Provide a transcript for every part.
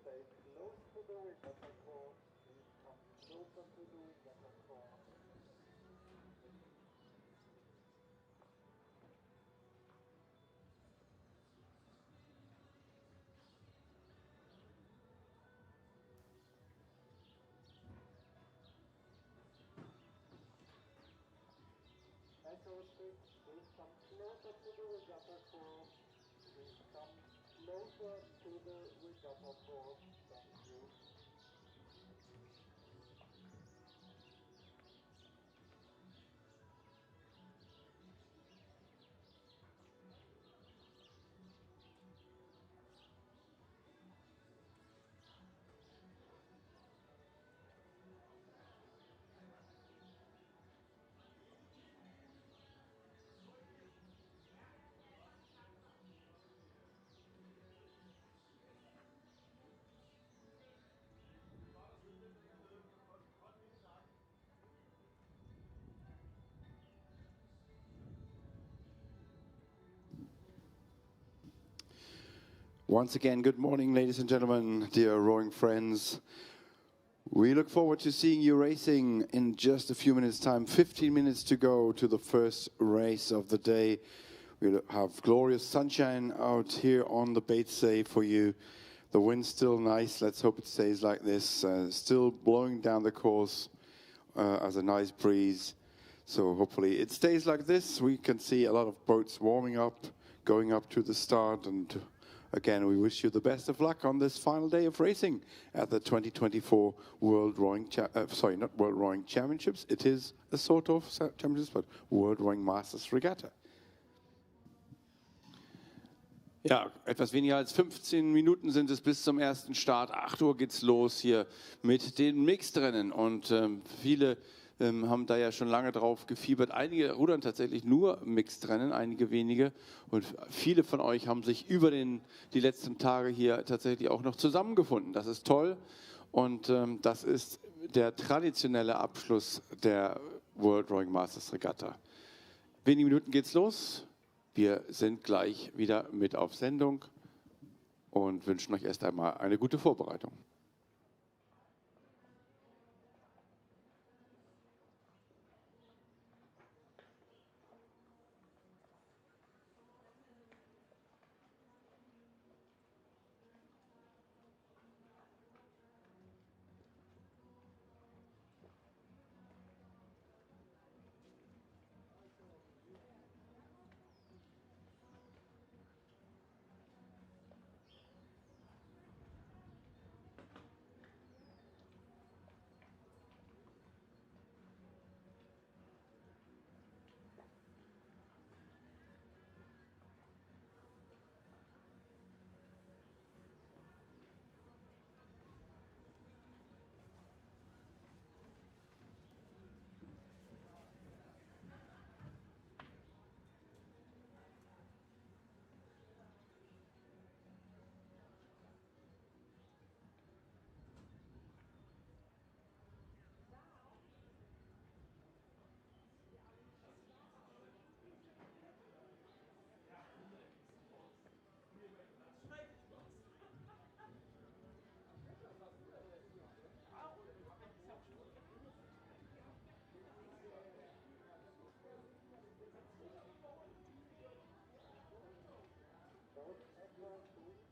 stay close to the regatta course. Please come closer to the regatta course. Echo 6, please come closer to the regatta course. Please come closer to the regatta course. Thank you. Once again, good morning, ladies and gentlemen, dear rowing friends. We look forward to seeing you racing in just a few minutes' time. 15 minutes to go to the first race of the day. We'll have glorious sunshine out here on the Batesay for you. The wind's still nice. Let's hope it stays like this. Still blowing down the course as a nice breeze. So hopefully it stays like this. We can see a lot of boats warming up, going up to the start, and again, we wish you the best of luck on this final day of racing at the 2024 World Rowing, not World Rowing Championships. It is a sort of championships, but World Rowing Masters Regatta. Ja, etwas weniger als 15 Minuten sind es bis zum ersten Start. 8 Uhr geht's los hier mit den Mixed-Rennen und viele haben da ja schon lange drauf gefiebert. Einige rudern tatsächlich nur Mixed-Rennen, einige wenige. Und viele von euch haben sich über die letzten Tage hier tatsächlich auch noch zusammengefunden. Das ist toll. Und das ist der traditionelle Abschluss der World Rowing Masters Regatta. Wenige Minuten geht's los. Wir sind gleich wieder mit auf Sendung und wünschen euch erst einmal eine gute Vorbereitung.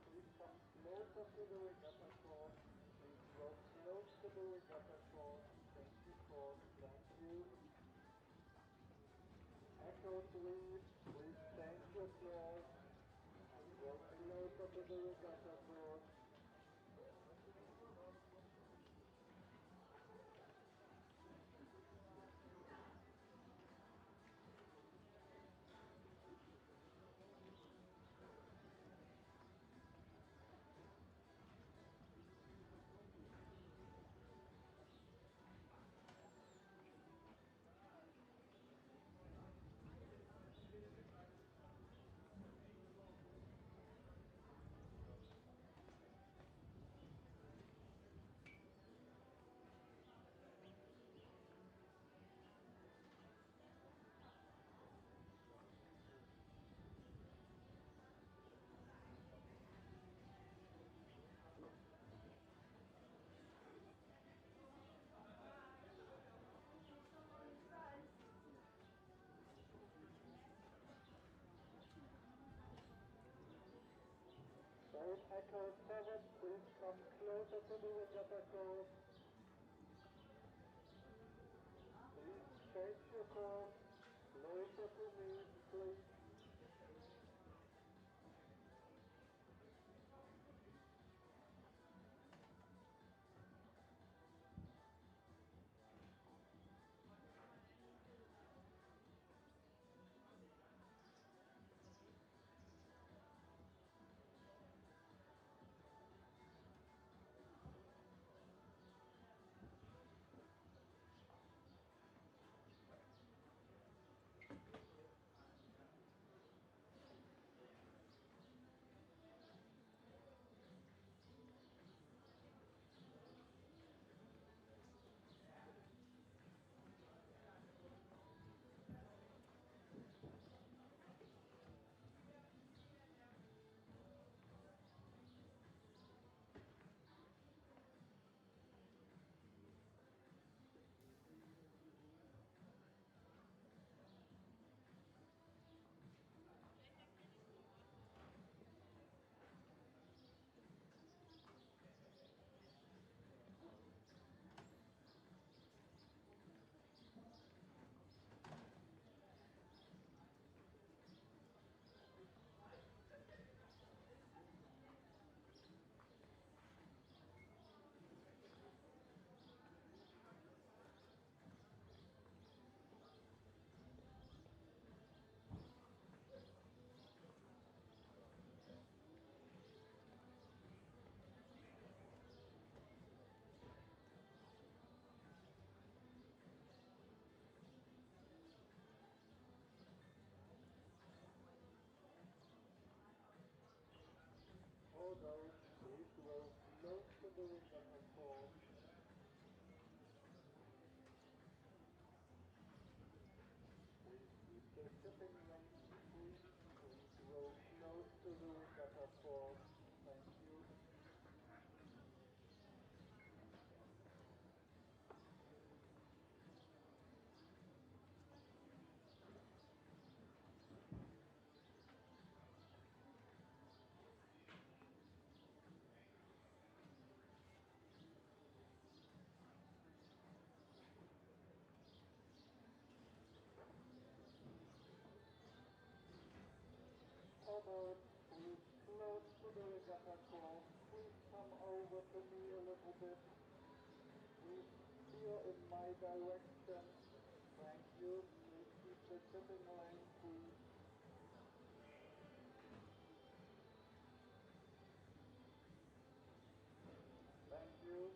Please come closer to the regatta course. Please row close to the regatta course. Thank you, course. Thank you. Echo 3, please change your course and row closer to the regatta course. in Echo 7, please come closer to the regatta course. Please change your course closer to me, please. For those, please row close to the regatta course. Please keep the shipping lanes free. Please row close to the regatta course. Thank you. Forward, please close to the regatta course. Please come over to me a little bit. Please steer in my direction. Thank you. Please keep the shipping lane free. Thank you.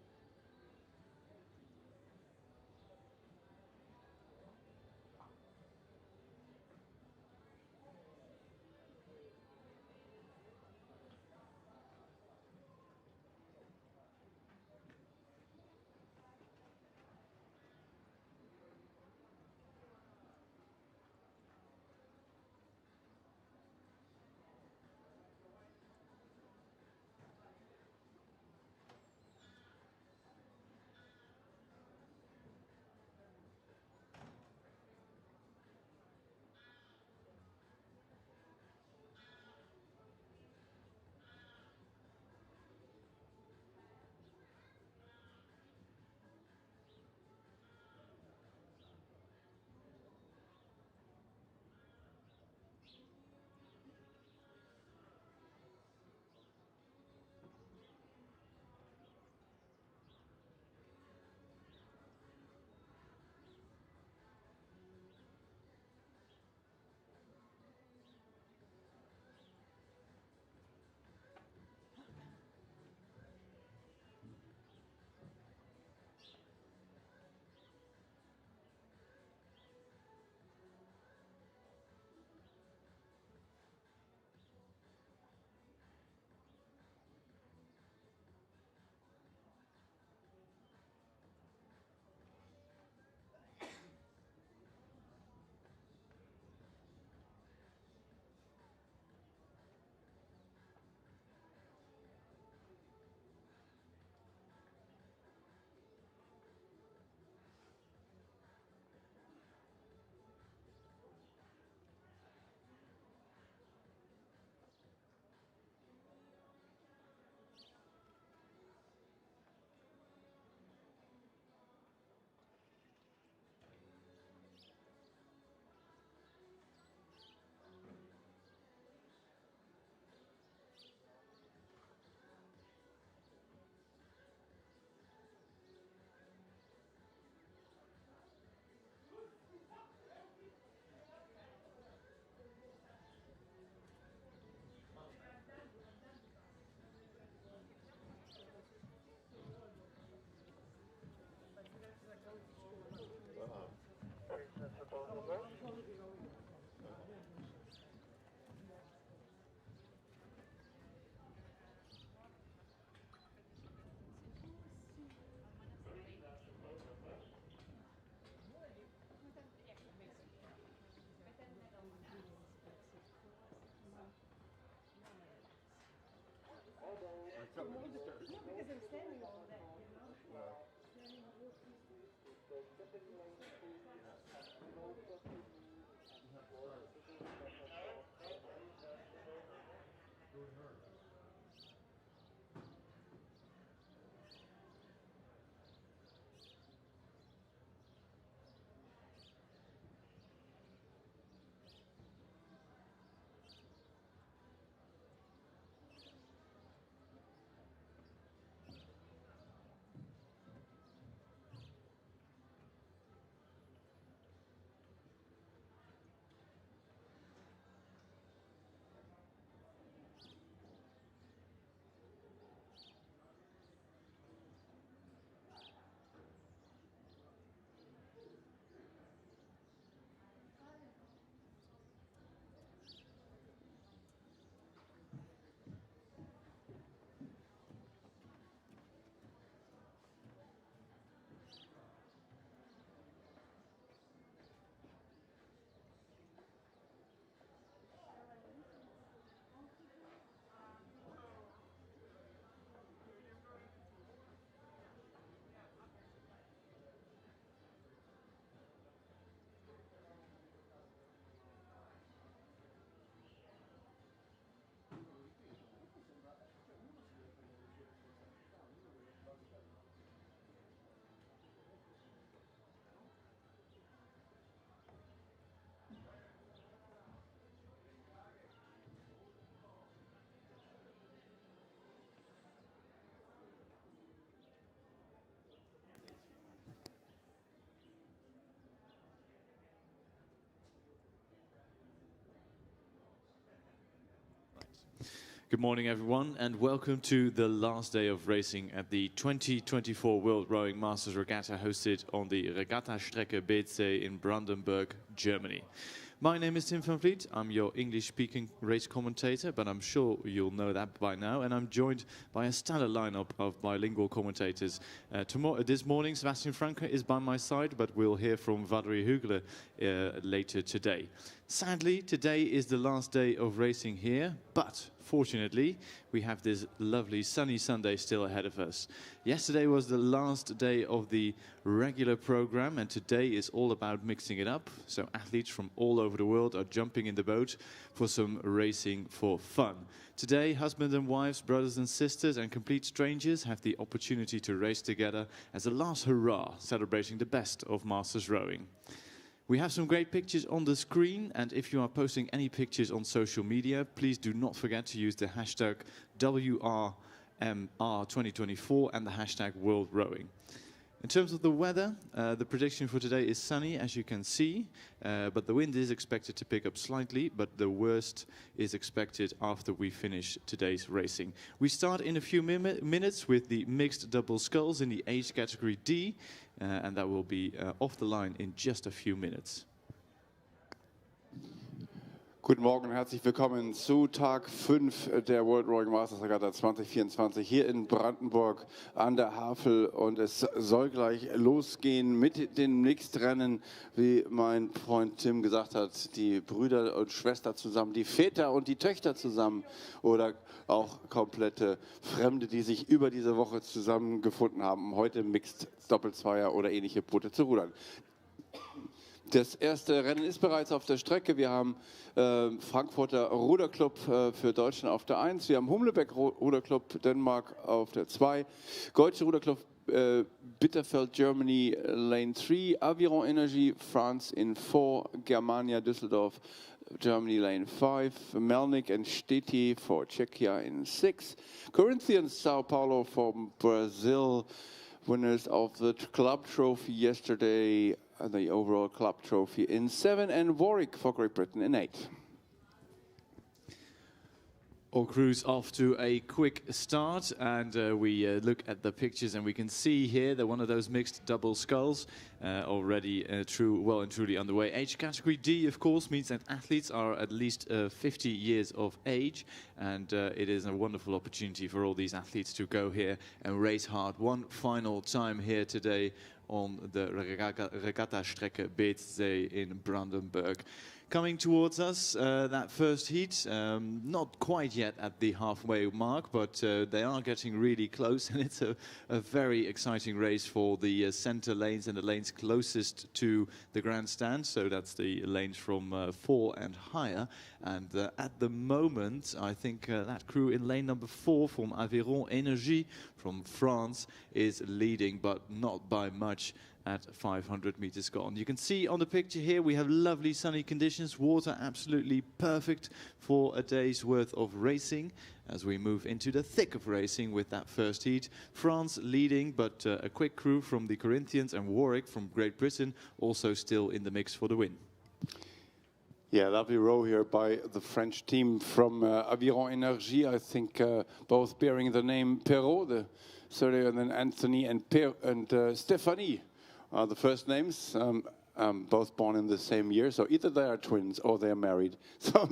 Good morning, everyone, and welcome to the last day of racing at the 2024 World Rowing Masters Regatta hosted on the Regatta-Strecke BC in Brandenburg, Germany. My name is Tim van Vliet. I'm your English-speaking race commentator, but I'm sure you'll know that by now. And I'm joined by a stellar lineup of bilingual commentators. This morning, Sebastian Franke is by my side, but we'll hear from Valerie Hugler later today. Sadly, today is the last day of racing here, but fortunately, we have this lovely sunny Sunday still ahead of us. Yesterday was the last day of the regular program, and today is all about mixing it up. So athletes from all over the world are jumping in the boat for some racing for fun. Today, husbands and wives, brothers and sisters, and complete strangers have the opportunity to race together as a last hurrah, celebrating the best of Masters Rowing. We have some great pictures on the screen, and if you are posting any pictures on social media, please do not forget to use the hashtag WRMR2024 and the hashtag World Rowing. In terms of the weather, the prediction for today is sunny, as you can see, but the wind is expected to pick up slightly, but the worst is expected after we finish today's racing. We start in a few minutes with the mixed double sculls in the age category D, and that will be off the line in just a few minutes. Guten Morgen und herzlich willkommen zu Tag 5 der World Rowing Masters Regatta 2024 hier in Brandenburg an der Havel, und es soll gleich losgehen mit den Mixed-Rennen, wie mein Freund Tim gesagt hat, die Brüder und Schwester zusammen, die Väter und die Töchter zusammen oder auch komplette Fremde, die sich über diese Woche zusammengefunden haben, um heute Mixed, Doppelzweier oder ähnliche Boote zu rudern. Das erste Rennen ist bereits auf der Strecke. Wir haben Frankfurter Ruderclub für Deutschland auf der 1. Wir haben Humlebeck Ruderclub Dänemark auf der 2. Deutsche Ruderclub Bitterfeld Germany Lane 3. Aviron Energy France in 4. Germania Düsseldorf Germany Lane 5. Melnik and Steti for Czechia in 6. Corinthians Sao Paulo from Brazil. Winners of the club trophy yesterday, the overall club trophy in 7, and Warwick for Great Britain in 8. All crews off to a quick start, and we look at the pictures, and we can see here that one of those mixed double sculls already well and truly underway. Age category D, of course, means that athletes are at least 50 years of age, and it is a wonderful opportunity for all these athletes to go here and race hard one final time here today on the Regatta-Strecke BC in Brandenburg. Coming towards us, that first heat, not quite yet at the halfway mark, but they are getting really close, and it's a very exciting race for the center lanes and the lanes closest to the grandstand. So that's the lanes from 4 and higher. And at the moment, I think that crew in lane number 4 from Aviron Energy from France is leading, but not by much, at 500 meters gone. You can see on the picture here we have lovely sunny conditions, water absolutely perfect for a day's worth of racing as we move into the thick of racing with that first heat. France leading, but a quick crew from the Corinthians and Warwick from Great Britain also still in the mix for the win. Yeah, lovely row here by the French team from Aviron Energy. I think both bearing the name Perrault, the surname, and then Anthony and Stéphanie are the first names. Both born in the same year, so either they are twins or they are married. So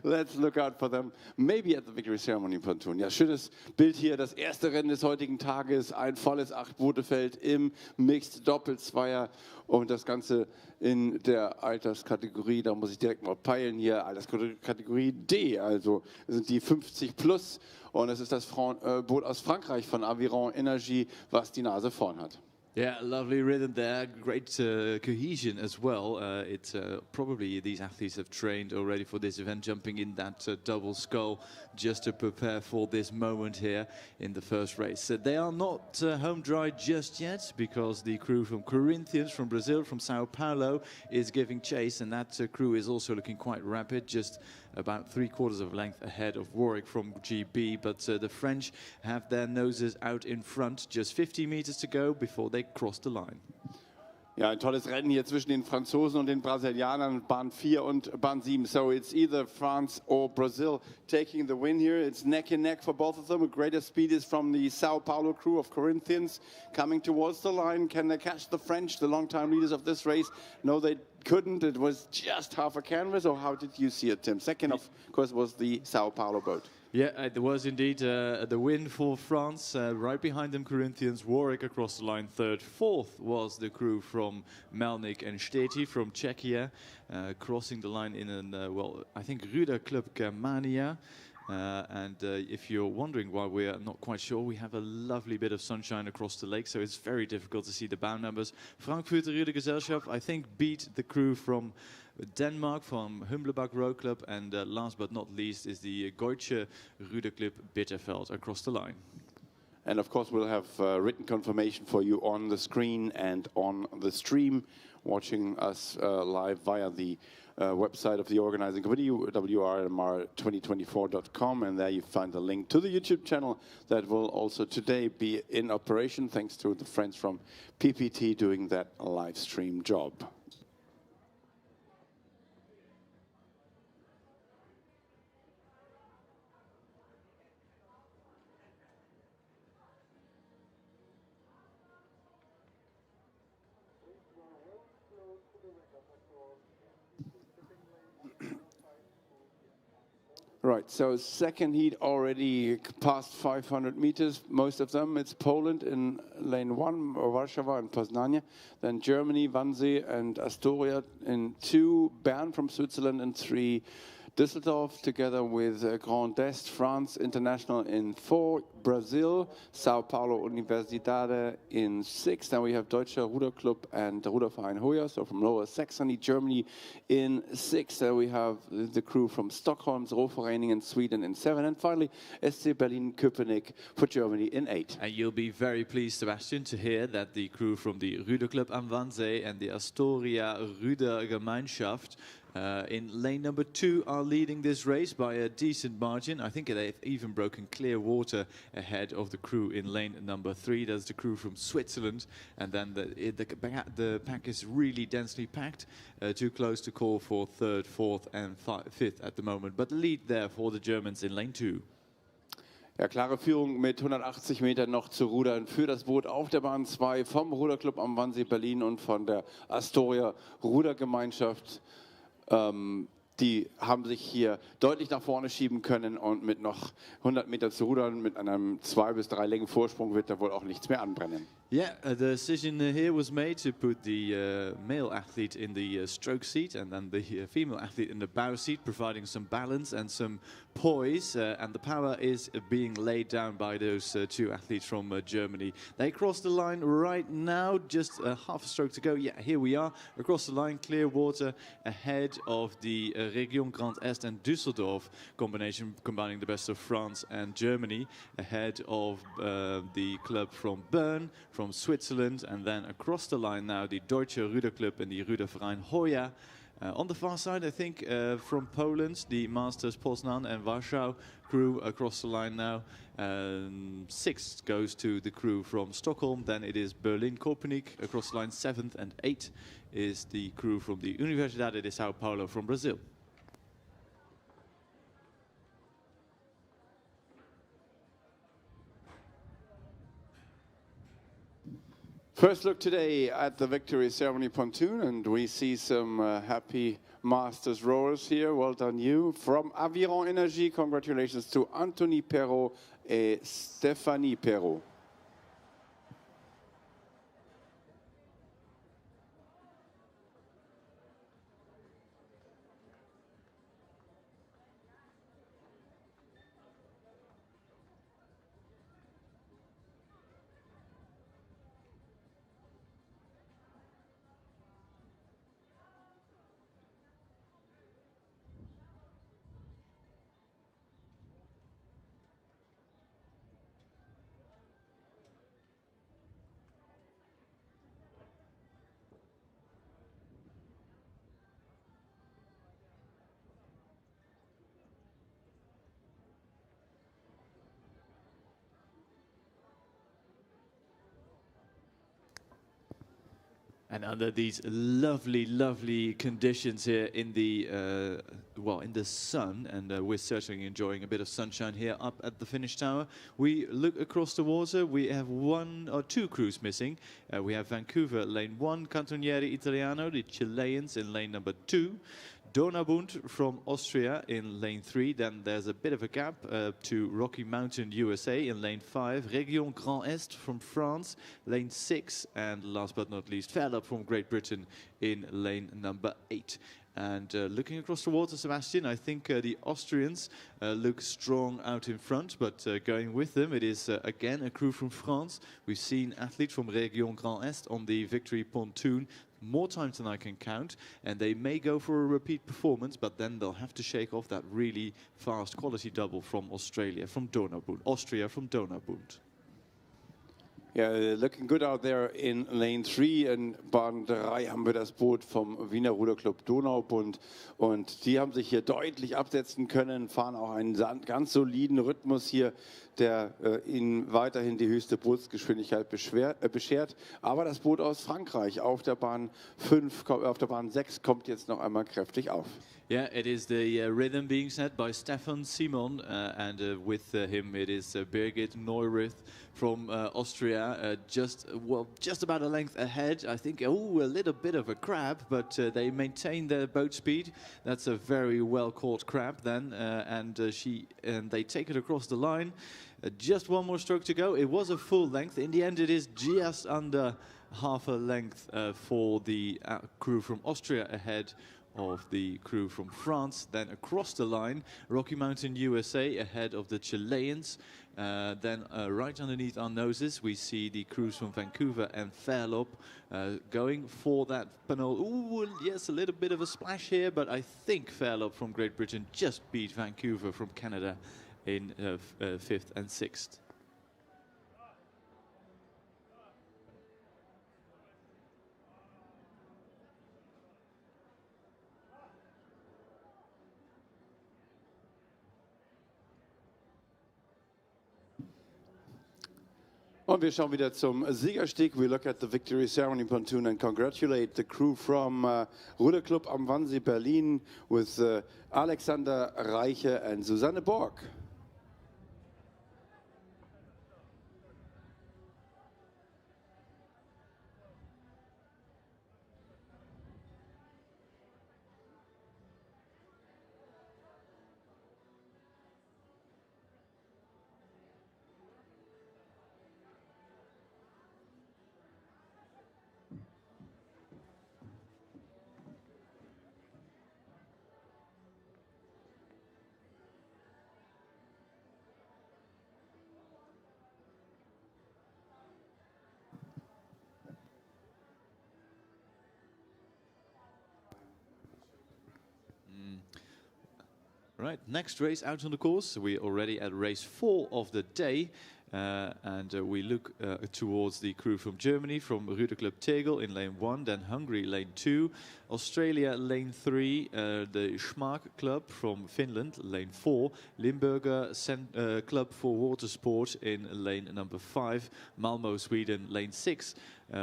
let's look out for them, maybe at the victory ceremony in Pontoon. Ja, schönes Bild hier, das erste Rennen des heutigen Tages, ein volles 8-Boote-Feld im Mixed Doppelzweier und das Ganze in der Alterskategorie, da muss ich direkt mal peilen hier, Alterskategorie D, also sind die 50 plus, und es ist das Boot aus Frankreich von Aviron Energy, was die Nase vorn hat. Yeah, lovely rhythm there, great cohesion as well. It's probably these athletes have trained already for this event, jumping in that double scull just to prepare for this moment here in the first race. They are not home dry just yet, because the crew from Corinthians, from Brazil, from Sao Paulo is giving chase, and that crew is also looking quite rapid, just about 3/4 of a length ahead of Warwick from GB, but the French have their noses out in front, just 50 meters to go before they cross the line. Ja, ein tolles Rennen hier zwischen den Franzosen und den Brasilianern, Bahn 4 und Bahn 7. So it's either France or Brazil taking the win here. It's neck and neck for both of them. A greater speed is from the Sao Paulo crew of Corinthians coming towards the line. Can they catch the French, the long-time leaders of this race? No, they couldn't. It was just half a canvas, or how did you see it, Tim? Second, of course, was the Sao Paulo boat. Yeah, it was indeed the win for France. Right behind them, Corinthians, Warwick across the line third. Fourth was the crew from Melnik and Steti from Czechia, crossing the line in an, well, I think Ruder Club Germania. If you're wondering why we're not quite sure, we have a lovely bit of sunshine across the lake, so it's very difficult to see the bound numbers. Frankfurter Ruder Gesellschaft, I think, beat the crew from Denmark, from Humblebach Row Club, and last but not least is the Deutsche Ruder Club Bitterfeld across the line. And of course, we'll have written confirmation for you on the screen and on the stream, watching us live via the website of the organizing committee, wrmr2024.com, and there you find the link to the YouTube channel that will also today be in operation, thanks to the friends from PPT doing that live stream job. Right, so second heat already past 500 meters, most of them. It's Poland in lane 1, Warsaw and Poznań. Then Germany, Wannsee and Astoria in 2, Bern from Switzerland in 3, Düsseldorf together with Grand Est, France International in 4, Brazil, Sao Paulo Universidade in 6. Then we have Deutscher Ruderclub and Ruderverein Hoya, so from Lower Saxony, Germany in 6. Then we have the crew from Stockholm's Roverening in Sweden in 7. And finally, SC Berlin-Köpenick for Germany in 8. And you'll be very pleased, Sebastian, to hear that the crew from the Ruderclub am Wannsee and the Astoria Ruder Gemeinschaft in lane number 2 are leading this race by a decent margin. I think they've even broken clear water ahead of the crew in lane number 3. That's the crew from Switzerland, and then the pack is really densely packed, too close to call for 3rd, 4th and 5th at the moment, but the lead there for the Germans in lane 2. Ja, klare Führung mit 180 Metern noch zu rudern für das Boot auf der Bahn 2 vom Ruderclub am Wannsee Berlin und von der Astoria Rudergemeinschaft. Die haben sich hier deutlich nach vorne schieben können, und mit noch 100 Meter zu rudern, mit einem 2 bis 3 Längen Vorsprung wird da wohl auch nichts mehr anbrennen. Yeah, the decision here was made to put the male athlete in the stroke seat and then the female athlete in the bow seat, providing some balance and some poise, and the power is being laid down by those 2 athletes from Germany. They cross the line right now, just half a stroke to go. Yeah, here we are, across the line, clear water, ahead of the Region Grand Est and Düsseldorf combination, combining the best of France and Germany, ahead of the club from Bern, from Switzerland, and then across the line now the Deutsche Ruderclub and the Ruderverein Hoya. On the far side, I think, from Poland, the Masters Poznań and Warsaw crew across the line now. 6th goes to the crew from Stockholm, then it is Berlin-Köpenick across the line. 7th and 8th is the crew from the Universidade de Sao Paulo from Brazil. First look today at the victory ceremony pontoon, and we see some happy Masters rowers here. Well done you. From Aviron Energy, congratulations to Anthony Perrault and Stéphanie Perrault. And under these lovely, lovely conditions here in the in the sun, and we're certainly enjoying a bit of sunshine here up at the finish tower. We look across the water. We have one or two crews missing. We have Vancouver, lane 1, Cantoniere Italiano, the Chileans in lane number 2. Donabund from Austria in lane 3. Then there's a bit of a gap to Rocky Mountain, USA in lane 5. Région Grand Est from France, lane 6. And last but not least, Fairlop from Great Britain in lane number 8. And looking across the water, Sebastian, I think the Austrians look strong out in front, but going with them, it is again a crew from France. We've seen athletes from Région Grand Est on the victory pontoon more times than I can count, and they may go for a repeat performance, but then they'll have to shake off that really fast quality double from Austria from Donabund. Yeah, looking good out there in lane 3. In Bahn 3 haben wir das Boot vom Wiener Ruderclub Donaubund und die haben sich hier deutlich absetzen können, fahren auch einen ganz soliden Rhythmus hier, der ihnen weiterhin die höchste Bootsgeschwindigkeit beschert. Aber das Boot aus Frankreich auf der Bahn 5, auf der Bahn 6 kommt jetzt noch einmal kräftig auf. Yeah, it is the rhythm being set by Stefan Simon, and with him it is Birgit Neurith from Austria, just about a length ahead. I think, a little bit of a crab, but they maintain their boat speed. That's a very well caught crab then, and they take it across the line. Just one more stroke to go. It was a full length. In the end, it is just under half a length for the crew from Austria ahead of the crew from France. Then across the line, Rocky Mountain, USA ahead of the Chileans. Then right underneath our noses, we see the crews from Vancouver and Fairlop going for that yes, a little bit of a splash here, but I think Fairlop from Great Britain just beat Vancouver from Canada in 5th and 6th. Und wir schauen wieder zum Siegersteg. We look at the victory ceremony pontoon and congratulate the crew from Ruderclub am Wannsee, Berlin, with Alexander Reiche and Susanne Borg. Right, next race out on the course. We're already at race 4 of the day. And we look towards the crew from Germany, from Ruderclub Tegel in lane 1, then Hungary lane 2, Australia lane 3, the Schmark Club from Finland lane 4, Limburger Club for Water Sport in lane number 5, Malmo Sweden lane 6,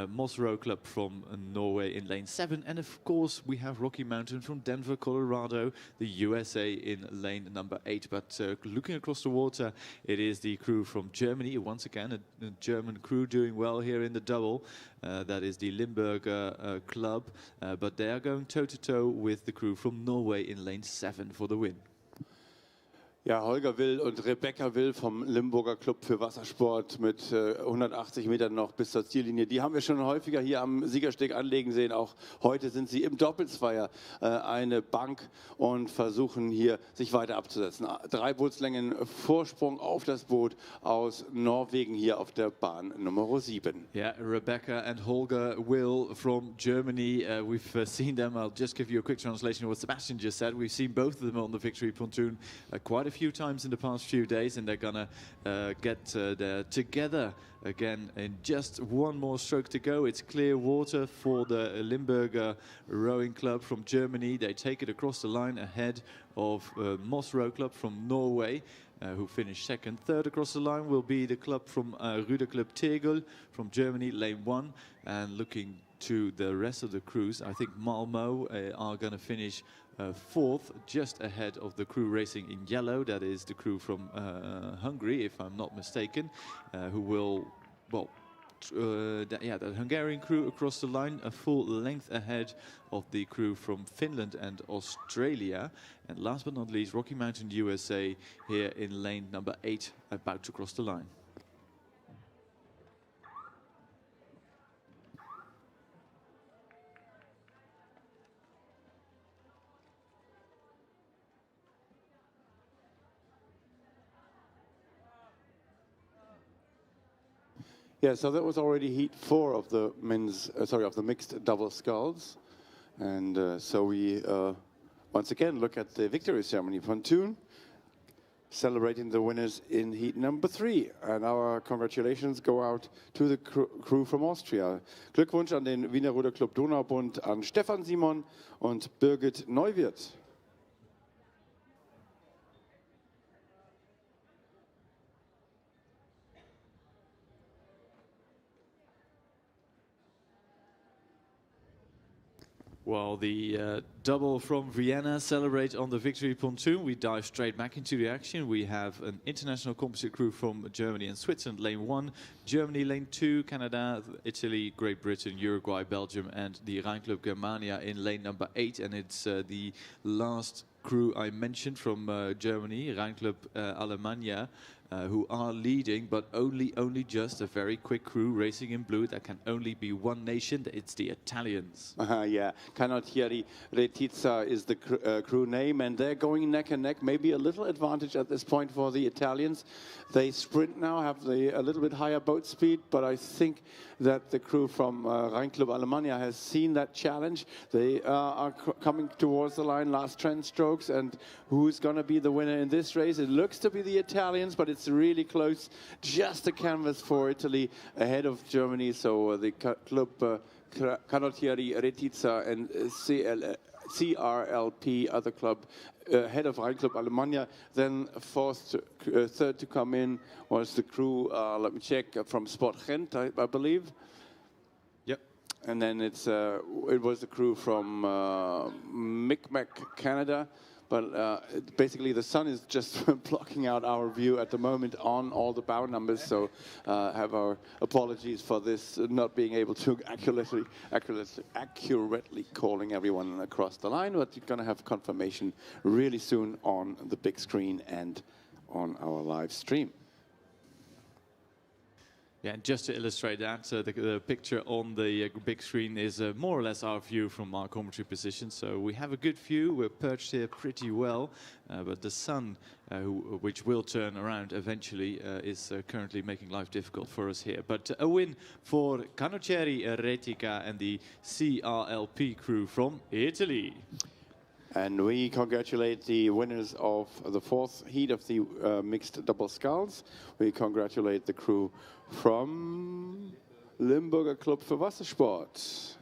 Moss Row Club from Norway in lane 7, and of course we have Rocky Mountain from Denver, Colorado, the USA in lane number 8. But looking across the water, it is the crew from Germany, once again a German crew doing well here in the double. That is the Limburger Club, but they are going toe-to-toe with the crew from Norway in lane 7 for the win. Ja, Holger Will und Rebecca Will vom Limburger Club für Wassersport mit 180 Metern noch bis zur Ziellinie. Die haben wir schon häufiger hier am Siegersteg anlegen sehen. Auch heute sind sie im Doppelzweier eine Bank und versuchen hier sich weiter abzusetzen. 3 Bootslängen Vorsprung auf das Boot aus Norwegen hier auf der Bahn Nummer 7. Yeah, Rebecca and Holger Will from Germany. We've seen them. I'll just give you a quick translation of what Sebastian just said. We've seen both of them on the victory pontoon quite a few times in the past few days, and they're gonna get there together again in just one more stroke to go. It's clear water for the Limburger Rowing Club from Germany. They take it across the line ahead of Moss Row Club from Norway, who finished second. Third across the line will be the club from Ruderclub Tegel from Germany, lane 1, and looking to the rest of the crews. I think Malmo are going to finish fourth, just ahead of the crew racing in yellow. That is the crew from Hungary, if I'm not mistaken, who will, well, the Hungarian crew across the line, a full length ahead of the crew from Finland and Australia. And last but not least, Rocky Mountain USA here in lane number 8, about to cross the line. Yeah, so that was already heat 4 of the men's, of the mixed double sculls. And so we once again look at the victory ceremony pontoon, celebrating the winners in heat number 3. And our congratulations go out to the crew from Austria. Glückwunsch an den Wiener Ruderclub Donaubund, an Stefan Simon und Birgit Neuwirth. While the double from Vienna celebrate on the victory pontoon, we dive straight back into the action. We have an international composite crew from Germany and Switzerland, lane 1, Germany, lane 2, Canada, Italy, Great Britain, Uruguay, Belgium, and the Rhein Club Germania in lane number 8. And it's the last crew I mentioned from Germany, Rhein Club Alemannia, who are leading, but only just a very quick crew racing in blue. That can only be one nation. It's the Italians. Yeah, Canottieri Retizza is the crew name, and they're going neck and neck. Maybe a little advantage at this point for the Italians. They sprint now, have a little bit higher boat speed, but I think that the crew from Rhein Club Alemannia has seen that challenge. They are coming towards the line, last 10 strokes, and who's going to be the winner in this race? It looks to be the Italians, but it's really close. Just a canvas for Italy ahead of Germany. So the club Canottieri Retizza and CRLP, other club, head of Rhein Club Alemannia. Then third to come in was the crew, let me check, from Sport Gent, I believe. Yep. And then it was the crew from Micmac, Canada. But basically the sun is just blocking out our view at the moment on all the bow numbers, so have our apologies for this not being able to accurately calling everyone across the line, but you're going to have confirmation really soon on the big screen and on our live stream. Yeah, and just to illustrate that, the picture on the big screen is more or less our view from our commentary position. So we have a good view. We're perched here pretty well, but the sun, which will turn around eventually, is currently making life difficult for us here. But a win for Canottieri Retizza and the CRLP crew from Italy. And we congratulate the winners of the 4th heat of the mixed double sculls. We congratulate the crew from Limburger Club für Wassersport.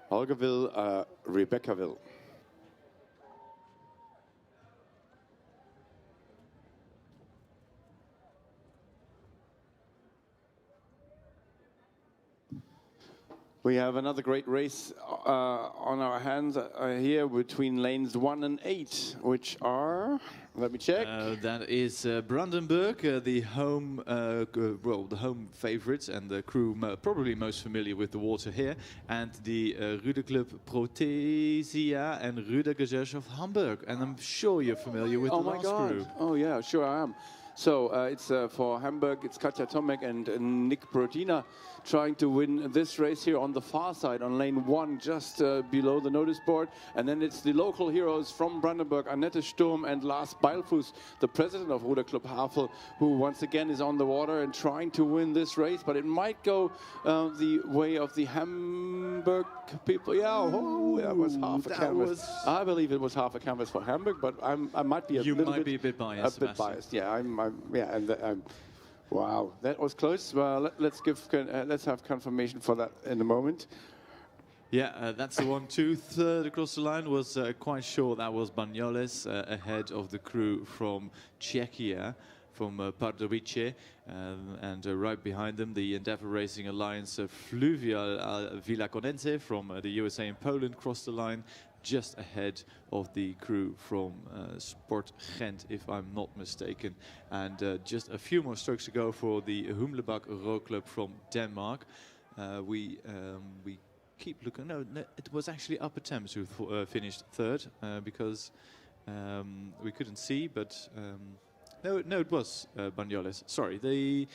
Holger will, Rebecca will. We have another great race on our hands here between lanes 1 and 8, which are, let me check. That is Brandenburg, the home, the home favorites and the crew probably most familiar with the water here, and the Ruderclub Protesia and Rudergesellschaft Hamburg. And I'm sure you're familiar with the last crew. Oh yeah, sure I am. So it's for Hamburg, it's Katja Tomek and Nick Brodina trying to win this race here on the far side on lane 1, just below the notice board. And then it's the local heroes from Brandenburg, Annette Sturm and Lars Beilfuß, the president of Ruderclub Havel, who once again is on the water and trying to win this race. But it might go the way of the Hamburg people. Yeah, that was half a canvas. I believe it was half a canvas for Hamburg, but I might be a bit biased. A bit biased, yeah. Wow, that was close. Well, let's have confirmation for that in a moment. Yeah, that's the 1-2. Third across the line was quite sure that was Banyoles ahead of the crew from Czechia. from Pardubice, and right behind them the Endeavour Racing Alliance Fluvial Villaconense from the USA and Poland crossed the line just ahead of the crew from Sport Gent, if I'm not mistaken. And just a few more strokes to go for the Humlebak Row Club from Denmark. We keep looking. No, it was actually Upper Thames who finished third because we couldn't see, but no, it was Banyoles. Sorry, the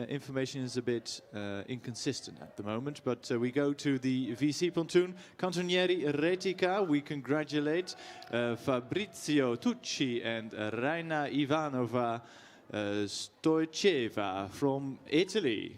information is a bit inconsistent at the moment, but we go to the VC pontoon. Cantonieri Retica, we congratulate Fabrizio Tucci and Raina Ivanova Stoiceva from Italy.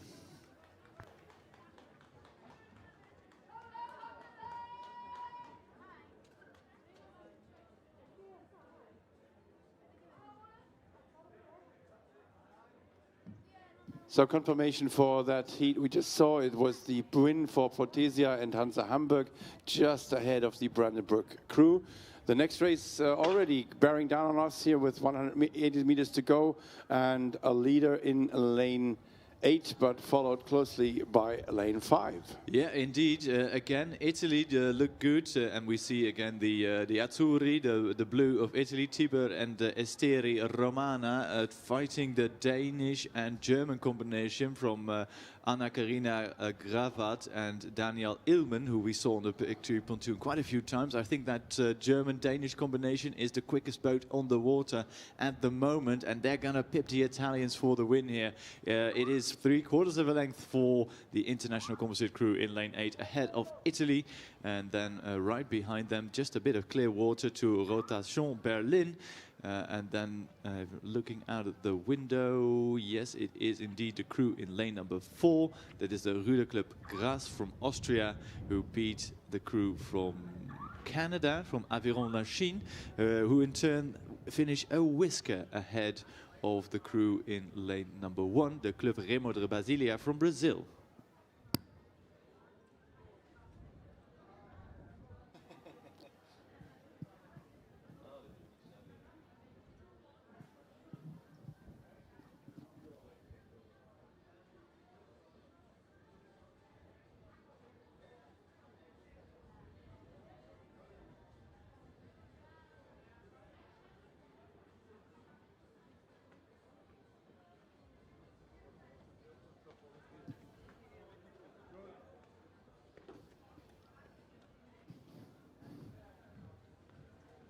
So confirmation for that heat we just saw, it was the win for Portesia and Hansa Hamburg, just ahead of the Brandenburg crew. The next race already bearing down on us here with 180 meters to go, and a leader in lane 8, but followed closely by lane 5. Yeah, indeed. Again, Italy look good, and we see again the Azzurri, the blue of Italy, Tiber and Esteri Romana fighting the Danish and German combination from Anna-Karina Gravat and Daniel Ilman, who we saw on the victory pontoon quite a few times. I think that German-Danish combination is the quickest boat on the water at the moment, and they're going to pip the Italians for the win here. It is 3/4 of a length for the international composite crew in lane 8 ahead of Italy, and then right behind them just a bit of clear water to Rotation Berlin. And then looking out at the window, yes, it is indeed the crew in lane number 4. That is the Ruder Club Gras from Austria, who beat the crew from Canada, from Aviron La Chine, who in turn finish a whisker ahead of the crew in lane number 1, the Club Remo de Brasilia from Brazil.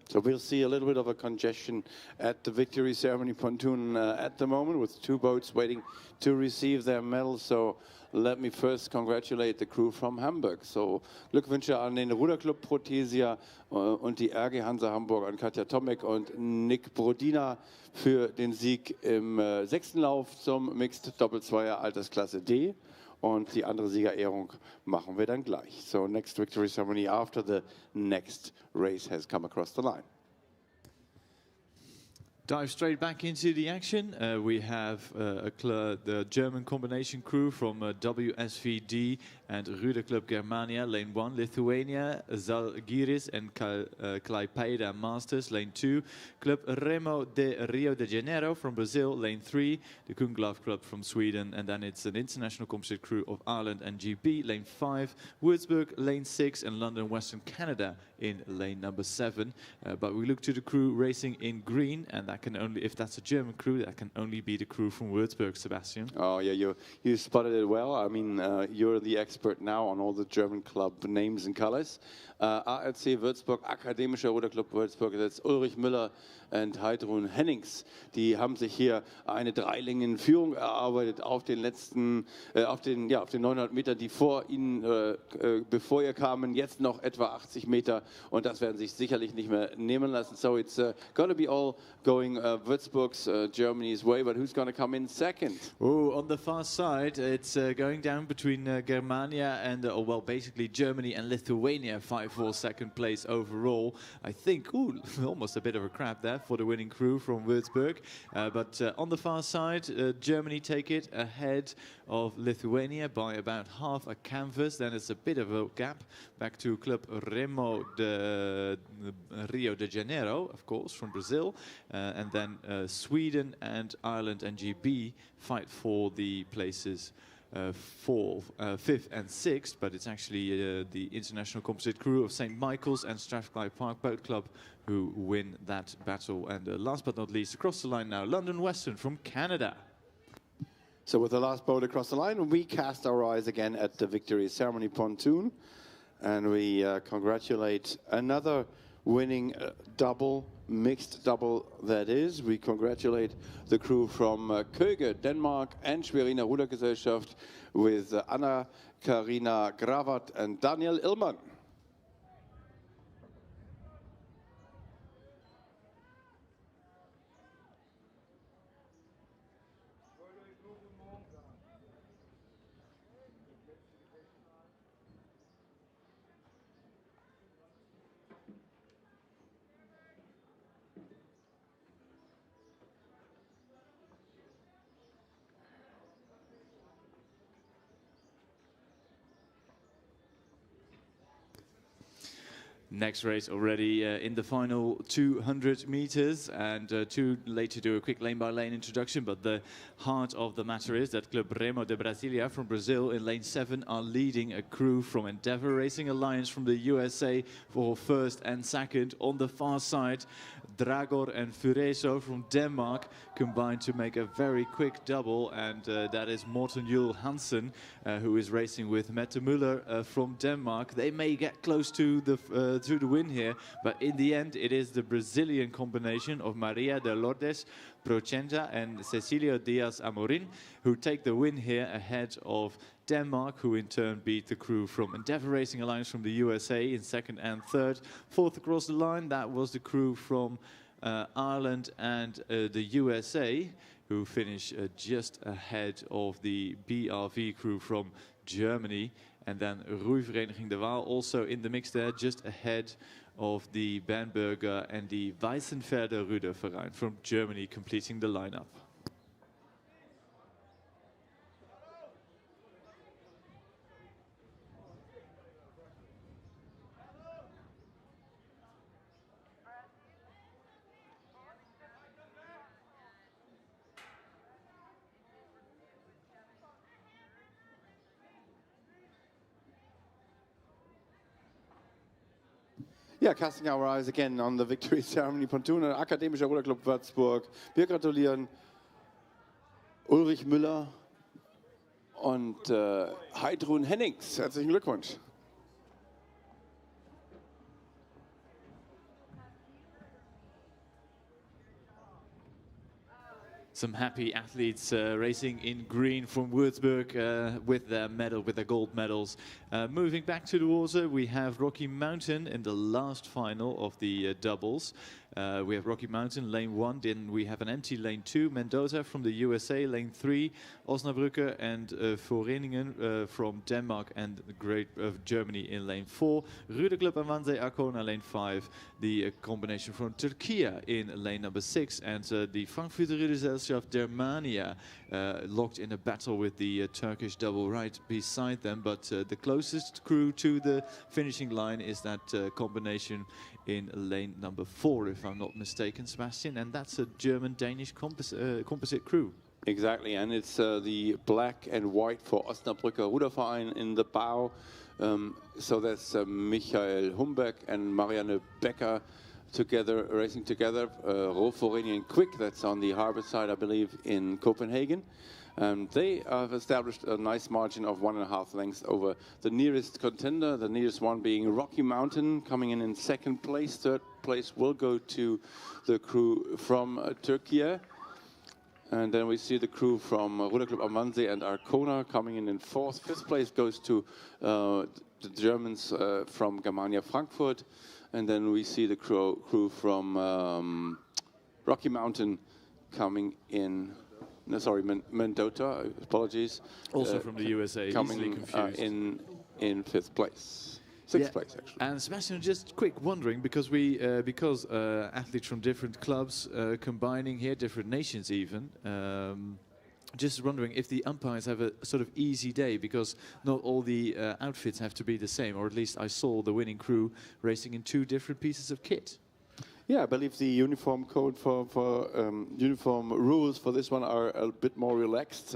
So we'll see a little bit of a congestion at the victory ceremony pontoon at the moment, with 2 boats waiting to receive their medals. So let me first congratulate the crew from Hamburg. So Glückwünsche an den Ruderclub Protesia und die RG Hansa Hamburg, an Katja Tomek und Nick Brodina für den Sieg im 6. Lauf zum Mixed Doppelzweier Altersklasse D. Und die andere Siegerehrung machen wir dann gleich. So next victory ceremony after the next race has come across the line. Dive straight back into the action. We have the German combination crew from WSVD and Ruder Club Germania, lane 1, Lithuania, Zalgiris and Klaipeda Masters, lane 2, Club Remo de Rio de Janeiro from Brazil, lane 3, the Kunglav Club from Sweden, and then it's an international composite crew of Ireland and GB, lane 5, Würzburg, lane 6, and London Western Canada in lane number 7. But we look to the crew racing in green, and that can only, if that's a German crew, that can only be the crew from Würzburg, Sebastian. Oh yeah, you spotted it well. I mean, you're the expert now on all the German club names and colors. ARC Würzburg, Akademischer Ruderclub Würzburg, that's Ulrich Müller und Heidrun Hennings. Die haben sich hier eine Dreilingen-Führung erarbeitet auf den letzten, auf den 900 Meter, die vor ihnen, bevor ihr kamen, jetzt noch etwa 80 Meter, und das werden sich sicherlich nicht mehr nehmen lassen. So it's going to be all going Würzburg's, Germany's way, but who's going to come in second? Oh, on the far side, it's going down between Germania Germania and, well, basically Germany and Lithuania fight for second place overall. I think, ooh, almost a bit of a crap there for the winning crew from Würzburg. But on the far side, Germany take it ahead of Lithuania by about half a canvas. Then it's a bit of a gap back to Club Remo de Rio de Janeiro, of course, from Brazil. And then Sweden and Ireland and GB fight for the places 4th, 5th and 6th, but it's actually the international composite crew of St. Michael's and Strathclyde Park Boat Club who win that battle. And last but not least, across the line now, London Western from Canada. So with the last boat across the line, we cast our eyes again at the victory ceremony pontoon, and we congratulate another winning double, mixed double that is. We congratulate the crew from Køge, Denmark, and Schweriner Rudergesellschaft with Anna-Karina Gravat and Daniel Illmann. Next race already in the final 200 meters, and too late to do a quick lane-by-lane introduction, but the heart of the matter is that Club Remo de Brasilia from Brazil in lane 7 are leading a crew from Endeavour Racing Alliance from the USA for first and second. On the far side, Dragor and Fureso from Denmark combined to make a very quick double, and that is Morten Juhl Hansen, who is racing with Mette Müller from Denmark. They may get close to the win here, but in the end it is the Brazilian combination of Maria de Lourdes Prochenja and Cecilio Diaz Amorin who take the win here ahead of Denmark, who in turn beat the crew from Endeavour Racing Alliance from the USA in second and third. Fourth across the line, that was the crew from Ireland and the USA, who finish just ahead of the BRV crew from Germany. And then Roeivereniging de Waal also in the mix there, just ahead of the Bernburger and the Weissenfelder Ruderverein from Germany, completing the lineup. Yeah, casting our eyes again on the victory ceremony pontoon and Akademischer Ruderclub Würzburg. Wir gratulieren Ulrich Müller und Heidrun Hennings. Herzlichen Glückwunsch. Some happy athletes racing in green from Würzburg with their medal, with their gold medals. Moving back to the water, we have Rocky Mountain in the last final of the doubles. We have Rocky Mountain, lane 1, then we have an empty lane 2, Mendoza from the USA, lane 3, Osnabrücke and Vereningen from Denmark and Great Germany in lane 4, Ruderclub and Wannsee Arkona lane 5, the combination from Turkey in lane number 6, and the Frankfurter Rudergesellschaft Germania locked in a battle with the Turkish double right beside them, but the closest crew to the finishing line is that combination in lane number 4, if I'm not mistaken, Sebastian, and that's a German-Danish composite crew. Exactly, and it's the black and white for Osnabrücker Ruderverein in the bow. So that's Michael Humberg and Marianne Becker together, racing together. Roforenian Quick, that's on the harbor side, I believe, in Copenhagen. They have established a nice margin of 1.5 lengths over the nearest contender, the nearest one being Rocky Mountain, coming in second place. Third place will go to the crew from Turkey. And then we see the crew from Ruderclub am Wannsee and Arkona coming in fourth. Fifth place goes to the Germans from Germania Frankfurt. And then we see the crew from Rocky Mountain coming in no, sorry, Mendota. Apologies. Also from the USA, coming easily confused. in fifth place. Sixth place, actually. And Sebastian, just quick wondering, because athletes from different clubs combining here, different nations even, just wondering if the umpires have a sort of easy day, because not all the outfits have to be the same, or at least I saw the winning crew racing in 2 different pieces of kit. Yeah, I believe the uniform code for uniform rules for this one are a bit more relaxed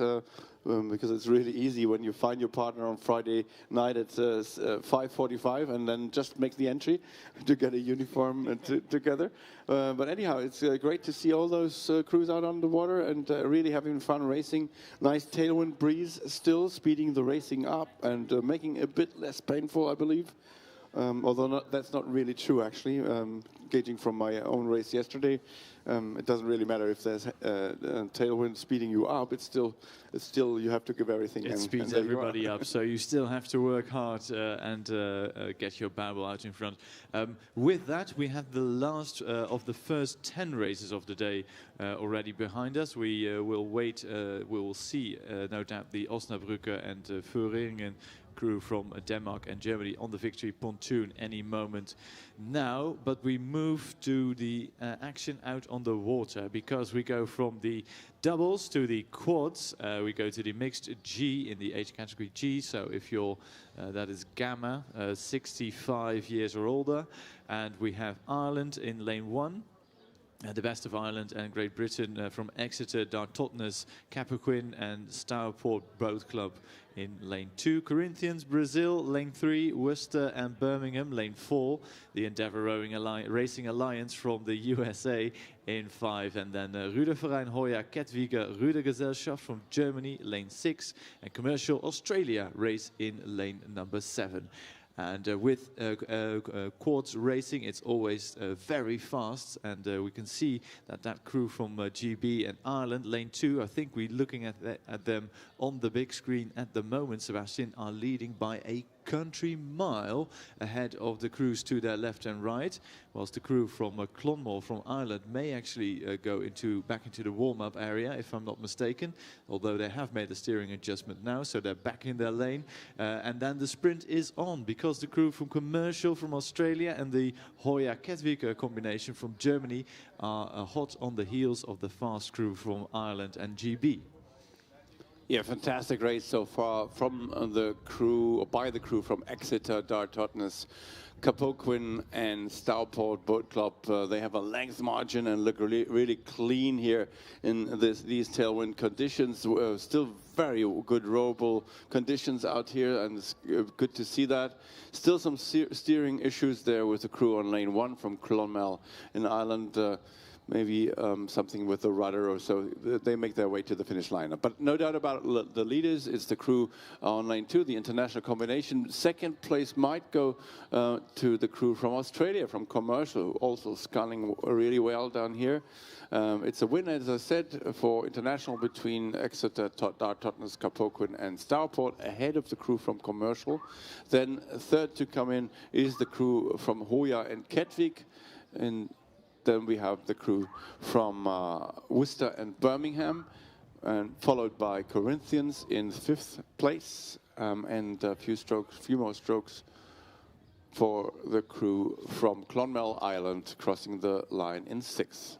because it's really easy when you find your partner on Friday night at 5:45 and then just make the entry to get a uniform together. But anyhow, it's great to see all those crews out on the water and really having fun racing. Nice tailwind breeze still, speeding the racing up and making it a bit less painful, I believe. Although that's not really true, actually. Gauging from my own race yesterday, it doesn't really matter if there's tailwind speeding you up. It's still you have to give everything. It speeds everybody up, so you still have to work hard and get your barrel out in front. With that, we have the last of the first 10 races of the day already behind us. We will wait. We will see, no doubt, the Osnabrücker and Föhringen crew from Denmark and Germany on the victory pontoon any moment now. But we move to the action out on the water, because we go from the doubles to the quads. We go to the mixed G in the age category G. So if you're, that is Gamma, 65 years or older. And we have Ireland in lane 1. The best of Ireland and Great Britain from Exeter, Dartotnes, Capricorn and Stourport Boat Club in lane 2. Corinthians, Brazil, lane 3. Worcester and Birmingham, lane 4. The Endeavour Racing Alliance from the USA in 5. And then Ruderverein Hoya Kettwiger Rudergesellschaft from Germany, lane 6. And Commercial Australia race in lane number 7. And with quads racing, it's always very fast. And we can see that crew from GB and Ireland, lane 2, I think we're looking at them on the big screen at the moment, Sebastian, are leading by a country mile ahead of the crews to their left and right, whilst the crew from Clonmel from Ireland may actually go back into the warm-up area, if I'm not mistaken, although they have made a steering adjustment now, so they're back in their lane. And then the sprint is on, because the crew from Commercial from Australia and the Hoya Kettwiger combination from Germany are hot on the heels of the fast crew from Ireland and GB. Yeah, fantastic race so far from the crew, or by the crew from Exeter, Dartotnes, Capoquin and Stourport Boat Club. They have a length margin and look really clean here in these tailwind conditions. Still very good rowable conditions out here, and it's good to see that. Still some steering issues there with the crew on lane 1 from Clonmel in Ireland. Maybe something with the rudder or so. They make their way to the finish line. But no doubt about the leaders. It's the crew on lane 2, the international combination. Second place might go to the crew from Australia, from Commercial, also sculling really well down here. It's a win, as I said, for international between Exeter, Dartotnes, Capoquin and Stourport, ahead of the crew from Commercial. Then third to come in is the crew from Hoya and Kettwig. And then we have the crew from Worcester and Birmingham, and followed by Corinthians in 5th place, and a few more strokes for the crew from Clonmel, Ireland, crossing the line in 6th.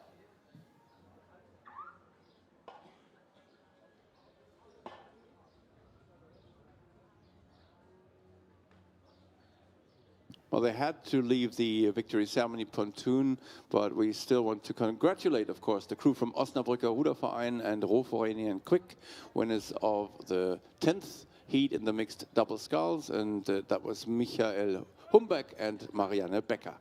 Well, they had to leave the victory ceremony pontoon, but we still want to congratulate, of course, the crew from Osnabrücker Ruderverein and Rohverein Quick, winners of the 10th heat in the mixed double sculls, and that was Michael Humbeck and Marianne Becker.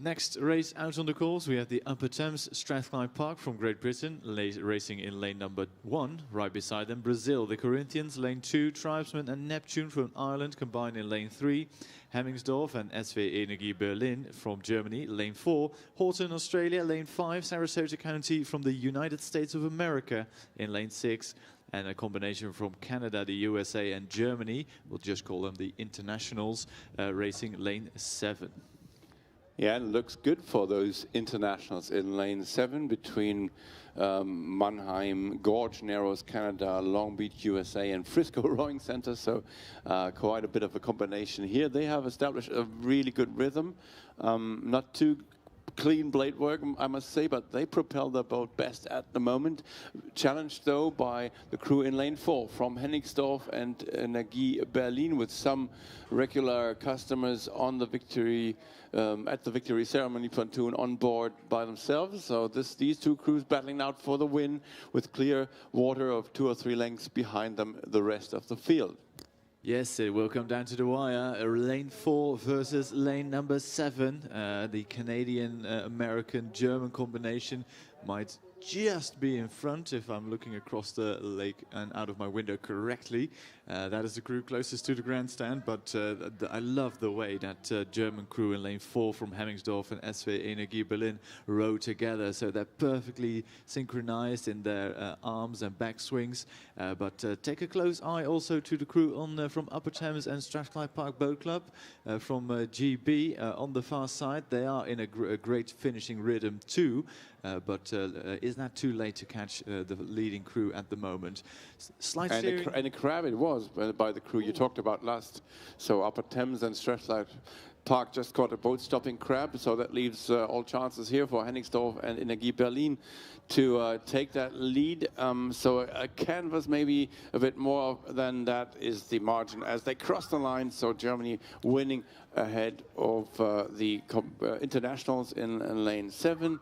Next race out on the course, we have the Upper Thames Strathclyde Park from Great Britain, racing in lane number 1. Right beside them, Brazil, the Corinthians, lane 2, Tribesman and Neptune from Ireland combined in lane 3. Hemmingsdorf and SV Energie Berlin from Germany, lane 4. Horton, Australia, lane 5. Sarasota County from the United States of America in lane 6. And a combination from Canada, the USA and Germany, we'll just call them the internationals, racing lane 7. Yeah, it looks good for those internationals in lane 7 between Mannheim, Gorge Narrows, Canada, Long Beach, USA, and Frisco Rowing Center. So quite a bit of a combination here. They have established a really good rhythm. Not too clean blade work, I must say, but they propel their boat best at the moment. Challenged, though, by the crew in lane 4 from Hennigsdorf and Energie Berlin, with some regular customers on the victory at the victory ceremony pontoon on board by themselves. So these two crews battling out for the win, with clear water of 2 or 3 lengths behind them, the rest of the field. Yes, it will come down to the wire. Lane 4 versus lane number 7. The Canadian-American-German combination might just be in front if I'm looking across the lake and out of my window correctly. That is the crew closest to the grandstand, but I love the way that German crew in lane 4 from Hemmingsdorf and SV Energie Berlin row together, so they're perfectly synchronized in their arms and back swings. But take a close eye also to the crew on from Upper Thames and Strathclyde Park Boat Club from GB on the far side. They are in a great finishing rhythm too. But is that too late to catch the leading crew at the moment? Slight steering. And a crab it was by the crew you talked about last. So Upper Thames and Strathclyde Park just caught a boat stopping crab, so that leaves all chances here for Hennigsdorf and Energie Berlin to take that lead. So a canvas, maybe a bit more than that, is the margin as they cross the line. So Germany winning ahead of the internationals in lane 7.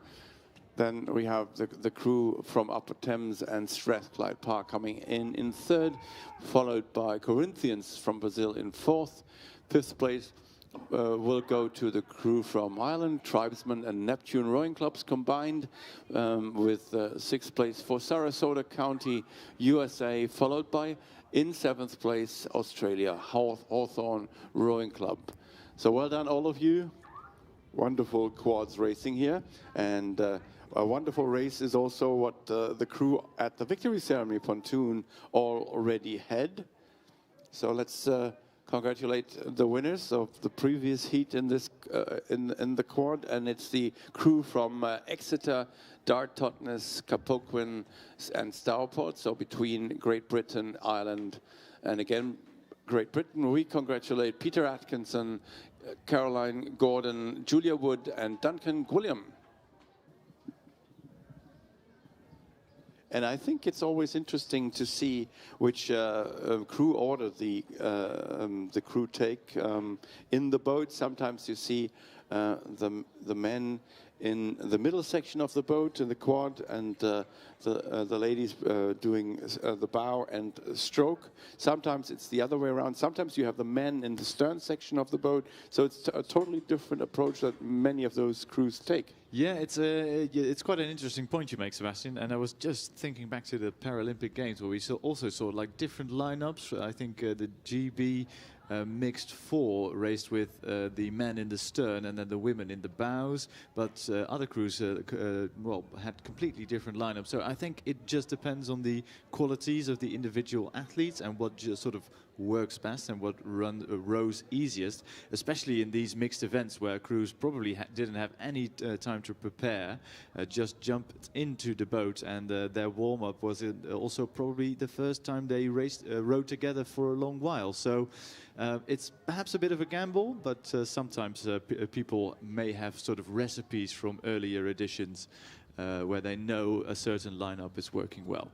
Then we have the crew from Upper Thames and Strathclyde Park coming in 3rd, followed by Corinthians from Brazil in 4th. 5th place will go to the crew from Ireland, Tribesman and Neptune Rowing Clubs combined, with 6th place for Sarasota County, USA, followed by, in 7th place, Australia, Hawthorne Rowing Club. So well done, all of you. Wonderful quads racing here. And a wonderful race is also what the crew at the victory ceremony pontoon already had. So let's congratulate the winners of the previous heat in this in the quad, and it's the crew from Exeter, Dart, Totnes, Capoquin, and Stourport. So between Great Britain, Ireland, and again Great Britain, we congratulate Peter Atkinson, Caroline Gordon, Julia Wood, and Duncan Gwilliam. And I think it's always interesting to see which crew order the crew take in the boat. Sometimes you see the men in the middle section of the boat in the quad, and the ladies doing the bow and stroke. Sometimes it's the other way around. Sometimes you have the men in the stern section of the boat. So it's a totally different approach that many of those crews take. Yeah, it's quite an interesting point you make, Sebastian. And I was just thinking back to the Paralympic Games, where we also saw like different lineups. I think the GB mixed 4 raced with the men in the stern and then the women in the bows, but other crews well, had completely different lineups. So I think it just depends on the qualities of the individual athletes and what just sort of works best and what rows easiest, especially in these mixed events where crews probably didn't have any time to prepare, just jumped into the boat, and their warm-up was also probably the first time they rowed together for a long while. So it's perhaps a bit of a gamble, but sometimes people may have sort of recipes from earlier editions where they know a certain lineup is working well.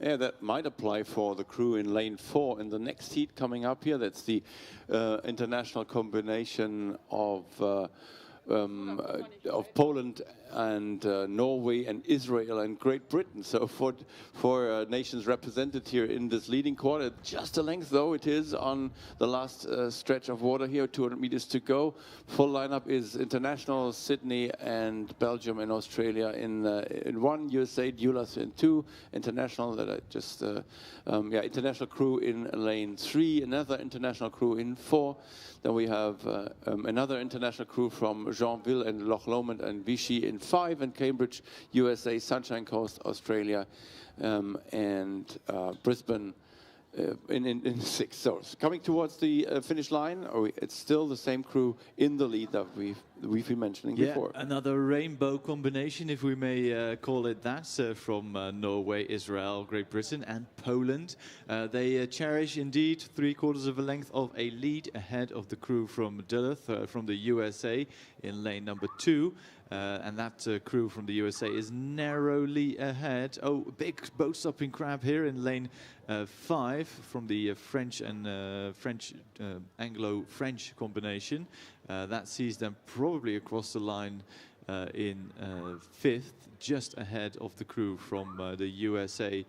Yeah, that might apply for the crew in lane 4 in the next heat coming up here. That's the international combination of of Poland and Norway and Israel and Great Britain. So four nations represented here in this leading quarter. Just a length though it is on the last stretch of water here, 200 meters to go. Full lineup is international, Sydney and Belgium and Australia in one, USA, Dulas in two, international that I just, international crew in lane 3, another international crew in 4. Then we have another international crew from Jeanville and Loch Lomond and Vichy in 5, and Cambridge, USA, Sunshine Coast, Australia, and Brisbane in 6. So coming towards the finish line, it's still the same crew in the lead that we've been mentioning before. Another rainbow combination, if we may call it that, from Norway, Israel, Great Britain and Poland. They cherish indeed 3/4 of a length of a lead ahead of the crew from Duluth, from the USA in lane number 2. And that crew from the USA is narrowly ahead. Oh, big boat stopping crab here in lane 5 from the French and Anglo-French combination. That sees them probably across the line in 5th, just ahead of the crew from the USA.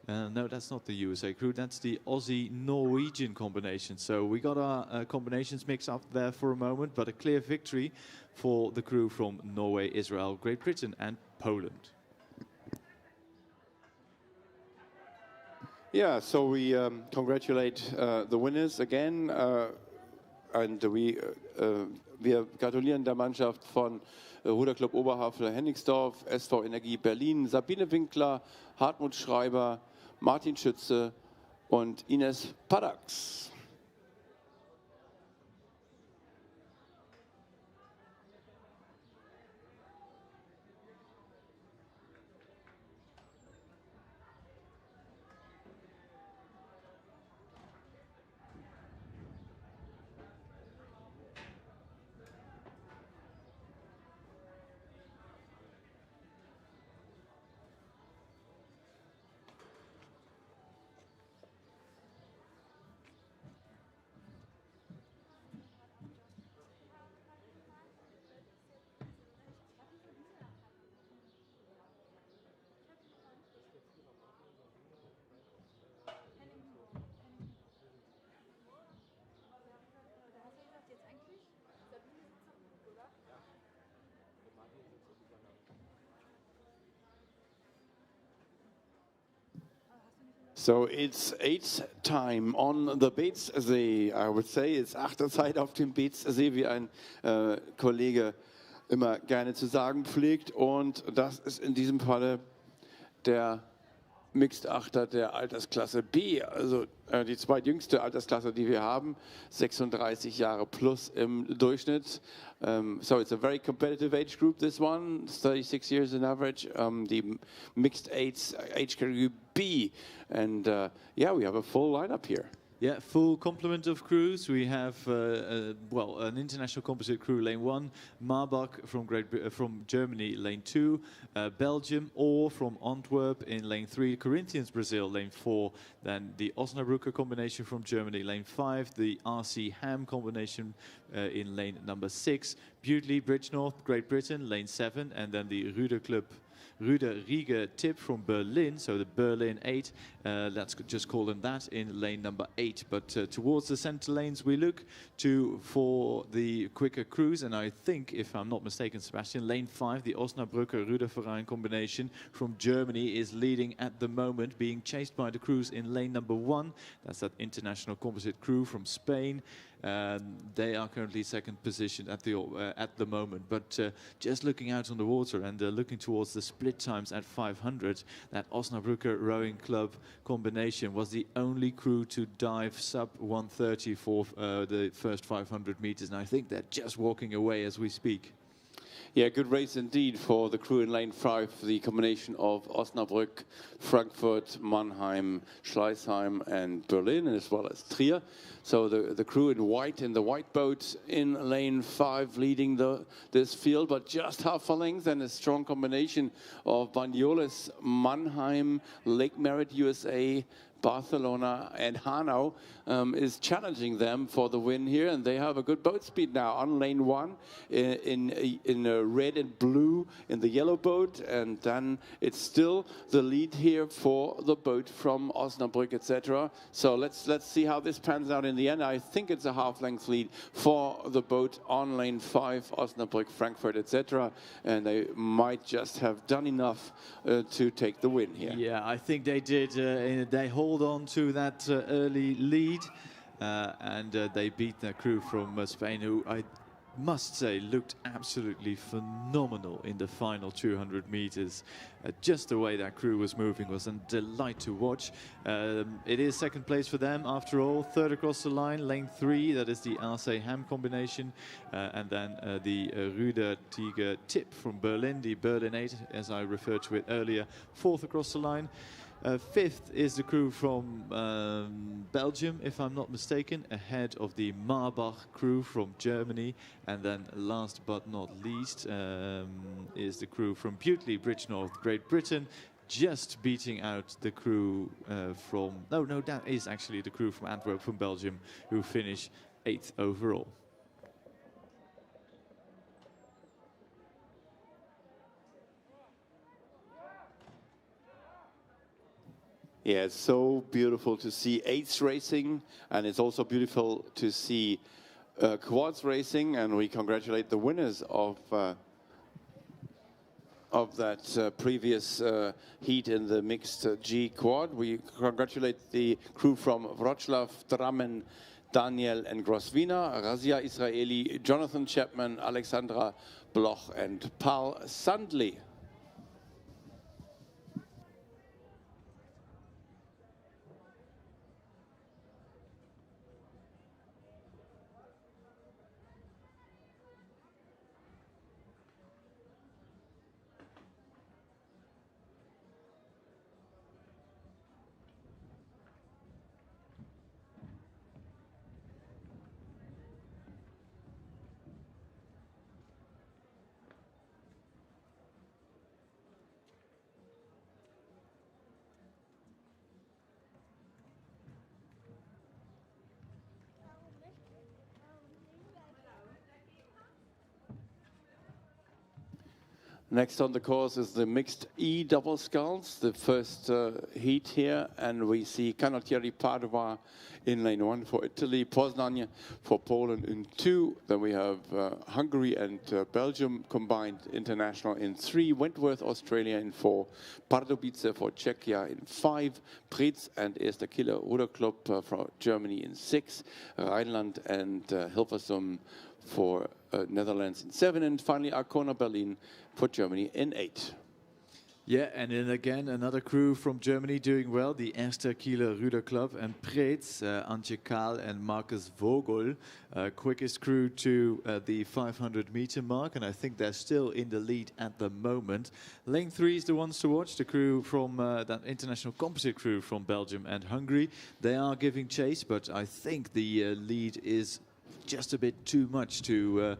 No, that's not the USA crew, that's the Aussie-Norwegian combination. So we got our combinations mixed up there for a moment, but a clear victory for the crew from Norway, Israel, Great Britain and Poland. Yeah, so we congratulate the winners again, and wir gratulieren der Mannschaft von Ruderclub Oberhavel Hennigsdorf, SV Energie Berlin, Sabine Winkler, Hartmut Schreiber, Martin Schütze und Ines Padax. So it's 8th time on the Beetssee. I would say it's 8. Zeit auf dem Beetssee, wie ein Kollege immer gerne zu sagen pflegt. Und das ist in diesem Falle der Mixed Achter der Altersklasse B, also die zweitjüngste Altersklasse, die wir haben, 36 Jahre plus im Durchschnitt. So it's a very competitive age group, this one, 36 years in average, the mixed age category B, and yeah, we have a full lineup here. Yeah, full complement of crews. We have, an international composite crew, lane 1, Marbach from Germany, lane 2, Belgium, or from Antwerp in lane 3, Corinthians, Brazil, lane 4, then the Osnabrücker combination from Germany, lane 5, the RC Ham combination in lane number 6, Bewdley, Bridgnorth, Great Britain, lane 7, and then the Rüder Riga tip from Berlin, so the Berlin 8, let's just call them that, in lane number 8. But towards the center lanes we look for the quicker crews, and I think, if I'm not mistaken, Sebastian, lane 5, the Osnabrücker Rüderverein combination from Germany is leading at the moment, being chased by the crews in lane number 1. That's that international composite crew from Spain. They are currently second position at the moment, but just looking out on the water and looking towards the split times at 500, that Osnabrücker Rowing Club combination was the only crew to dive sub 130 for the first 500 meters, and I think they're just walking away as we speak. Yeah, good race indeed for the crew in lane 5, the combination of Osnabrück, Frankfurt, Mannheim, Schleißheim and Berlin, as well as Trier. So the crew in white, in the white boat in lane 5 leading this field, but just half a length, and a strong combination of Banyoles, Mannheim, Lake Merritt, USA, Barcelona and Hanau is challenging them for the win here, and they have a good boat speed now on lane 1 in red and blue in the yellow boat, and then it's still the lead here for the boat from Osnabrück, etc. So let's see how this pans out in the end. I think it's a half-length lead for the boat on lane 5, Osnabrück, Frankfurt, etc. And they might just have done enough to take the win here. Yeah, I think they did. They hold on to that early lead, and they beat the crew from Spain, who I must say looked absolutely phenomenal in the final 200 meters. Just the way that crew was moving was a delight to watch. It is second place for them after all. Third across the line, lane 3, that is the Alce Ham combination, and then the Rüder Tiger tip from Berlin, the Berlin 8 as I referred to it earlier, fourth across the line. Fifth is the crew from Belgium, if I'm not mistaken, ahead of the Marbach crew from Germany. And then last but not least is the crew from Butley, Bridgnorth, Great Britain, just beating out the crew from... No, that is actually the crew from Antwerp, from Belgium, who finish 8th overall. Yeah, it's so beautiful to see eights racing, and it's also beautiful to see quads racing, and we congratulate the winners of that previous heat in the mixed G quad. We congratulate the crew from Wrocław, Drammen, Daniel and Groswina, Razia Israeli, Jonathan Chapman, Alexandra Bloch and Paul Sandley. Next on the course is the mixed E double sculls, the first heat here, and we see Canottieri Padova in lane 1 for Italy, Poznan for Poland in 2, then we have Hungary and Belgium combined international in 3, Wentworth Australia in 4, Pardubice for Czechia in 5, Preetz and Erster Killer Ruderclub for Germany in 6, Rheinland and Hilversum for Netherlands in 7, and finally Arkona Berlin for Germany in 8. Yeah, and then again another crew from Germany doing well, the Erster Kieler Ruderclub and Preetz, Antje Kahl and Markus Vogel, quickest crew to the 500 meter mark, and I think they're still in the lead at the moment. Lane 3 is the ones to watch, the crew from that international composite crew from Belgium and Hungary. They are giving chase, but I think the lead is just a bit too much to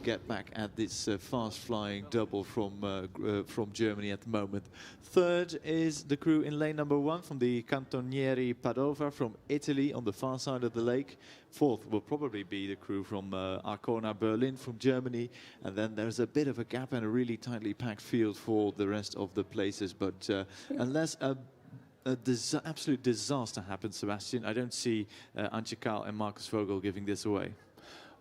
get back at this fast-flying double from Germany at the moment. Third is the crew in lane number 1 from the Cantonieri Padova from Italy on the far side of the lake. Fourth will probably be the crew from Arkona Berlin from Germany, and then there's a bit of a gap and a really tightly packed field for the rest of the places. But unless absolute disaster happens, Sebastian, I don't see Antje Kahl and Markus Vogel giving this away.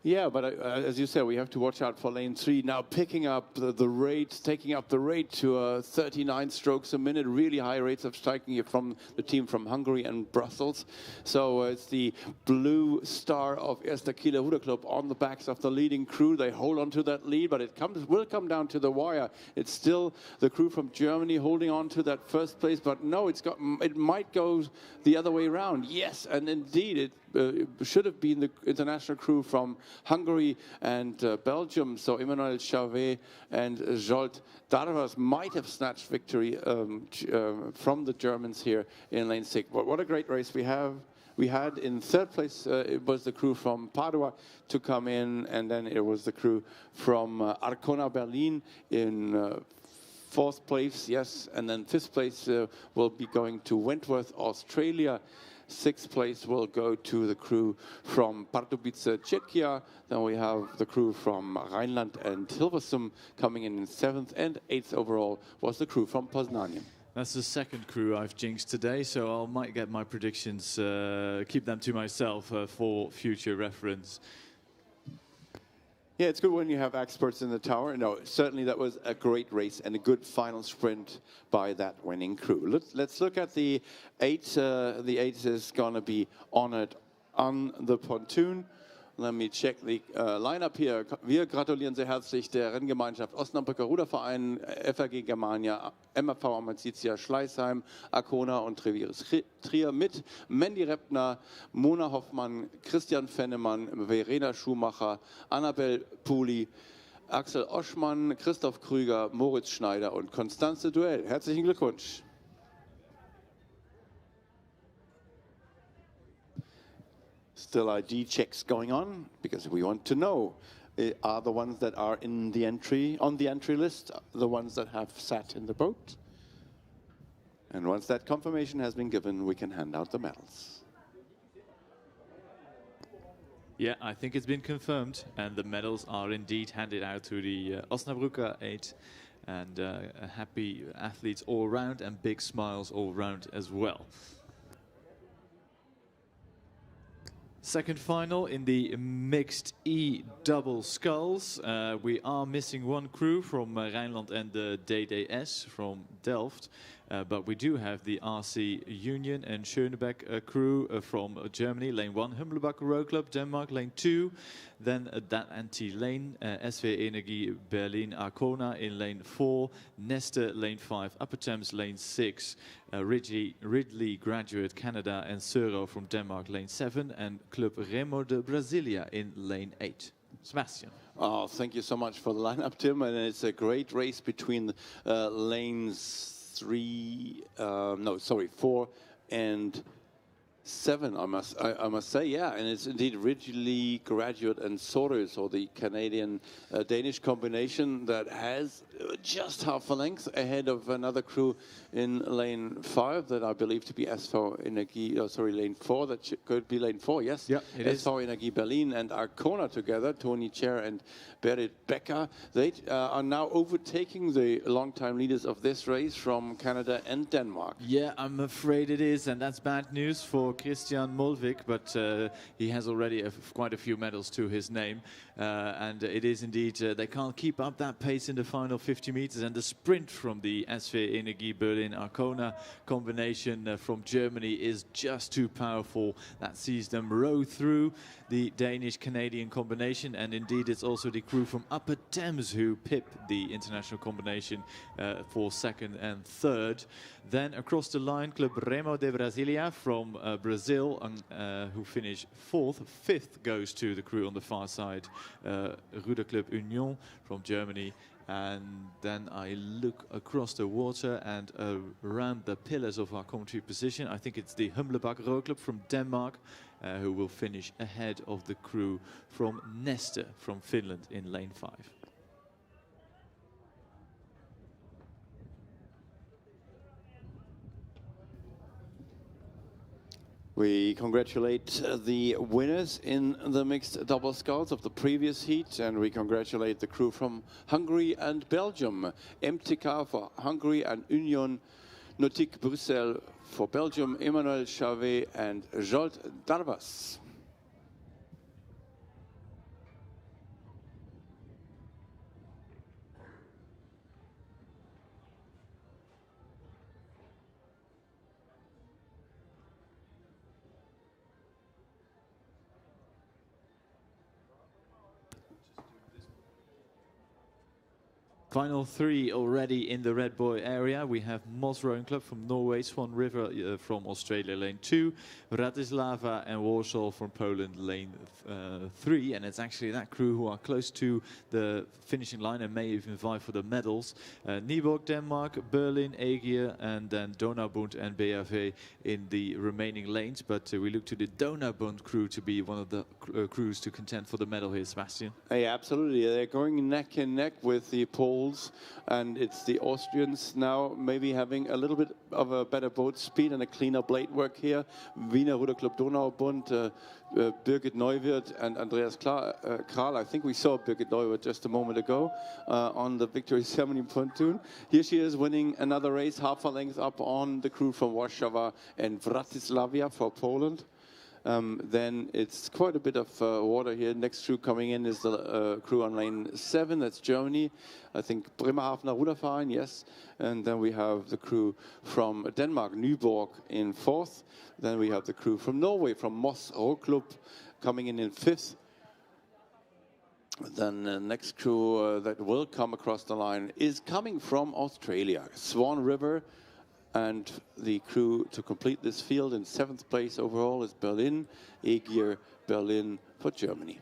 Yeah, but as you said, we have to watch out for lane 3. Now picking up the rate, taking up the rate to 39 strokes a minute, really high rates of striking here from the team from Hungary and Brussels. So it's the blue star of Erster Kieler Ruderclub on the backs of the leading crew. They hold on to that lead, but it will come down to the wire. It's still the crew from Germany holding on to that first place, but no, it might go the other way around. Yes, and indeed it should have been the international crew from Hungary and Belgium. So Emmanuel Charvet and Zsolt Darvas might have snatched victory from the Germans here in lane 6. But what a great race we had. In third place, it was the crew from Padua to come in, and then it was the crew from Arkona Berlin in fourth place, yes, and then fifth place will be going to Wentworth, Australia. Sixth place will go to the crew from Pardubice, Czechia. Then we have the crew from Rhineland and Hilversum coming in seventh, and eighth overall was the crew from Poznań. That's the second crew I've jinxed today, so I might get my predictions, keep them to myself for future reference. Yeah, it's good when you have experts in the tower. No, certainly that was a great race and a good final sprint by that winning crew. Let's look at the eight. The eight is going to be honored on the pontoon. Let me check the lineup here. Wir gratulieren sehr herzlich der Renngemeinschaft Osnabrücker Ruderverein, FRG Germania, MAV Amazizia, Schleißheim, Arkona und Treviris Trier mit Mandy Reppner, Mona Hoffmann, Christian Fennemann, Verena Schumacher, Annabel Puli, Axel Oschmann, Christoph Krüger, Moritz Schneider und Constanze Duell. Herzlichen Glückwunsch. Still ID checks going on because we want to know are the ones that are in the entry on the entry list the ones that have sat in the boat, and once that confirmation has been given we can hand out the medals. Yeah, I think it's been confirmed, and the medals are indeed handed out to the Osnabrücker 8, and happy athletes all around and big smiles all around as well. Second final in the mixed E double sculls. We are missing one crew from Rijnland and the DDS from Delft. But we do have the RC Union and Schönebeck crew from Germany, lane 1, Humleback Row Club, Denmark, lane 2. Then that anti-lane, SV Energie Berlin Arkona in lane 4, Neste lane 5, Upper Thames lane 6, Ridley Graduate Canada and Suro from Denmark lane 7, and Club Remo de Brasilia in lane 8. Sebastian. Oh, thank you so much for the lineup, Tim, and it's a great race between lanes 4 and 7, I must say, yeah, and it's indeed Ridley Graduate and Soros, so the Canadian Danish combination that has just half a length ahead of another crew in lane 5 that I believe to be SV Energie, lane 4, that could be lane 4, yes? Yeah, it is. SV Energie Berlin and Arkona together, Tony Chair and Berit Becker. They are now overtaking the long-time leaders of this race from Canada and Denmark. Yeah, I'm afraid it is, and that's bad news for Christian Molvik, but he has already quite a few medals to his name, and it is indeed, they can't keep up that pace in the final 50 meters, and the sprint from the SV Energie Berlin Arkona combination from Germany is just too powerful. That sees them row through the Danish-Canadian combination, and indeed it's also the crew from Upper Thames who pip the international combination for second and third. Then across the line, Club Remo de Brasilia from Brazil, who finished fourth. Fifth goes to the crew on the far side, Ruder Club Union from Germany. And then I look across the water and around the pillars of our commentary position. I think it's the Humleback Row Club from Denmark, who will finish ahead of the crew from Neste from Finland in lane 5. We congratulate the winners in the mixed double sculls of the previous heat, and we congratulate the crew from Hungary and Belgium. MTK for Hungary and Union Nautique Bruxelles for Belgium, Emmanuel Chavet and Jolt Darvas. Final 3 already in the Red Buoy area. We have Moss Rowing Club from Norway, Swan River from Australia, lane 2, Bratislava and Warsaw from Poland, lane 3. And it's actually that crew who are close to the finishing line and may even vie for the medals. Nyborg, Denmark, Berlin, Aegir, and then Donaubund and BAV in the remaining lanes. But we look to the Donaubund crew to be one of the crews to contend for the medal here, Sebastian. Yeah, absolutely. They're going neck and neck with the Poles Poles, and it's the Austrians now maybe having a little bit of a better boat speed and a cleaner blade work here. Wiener Ruderclub Donaubund, Birgit Neuwirth and Andreas Kral. I think we saw Birgit Neuwirth just a moment ago on the victory ceremony pontoon. Here she is winning another race, half a length up on the crew from Warsaw and Wrocławia for Poland. Then it's quite a bit of water here. Next crew coming in is the crew on lane 7, that's Germany. I think Bremerhavener Ruderverein, yes. And then we have the crew from Denmark, Nyborg in 4th. Then we have the crew from Norway, from Moss Rowklub, coming in 5th. Then the next crew that will come across the line is coming from Australia, Swan River. And the crew to complete this field in 7th place overall is Berlin, Egir Berlin for Germany.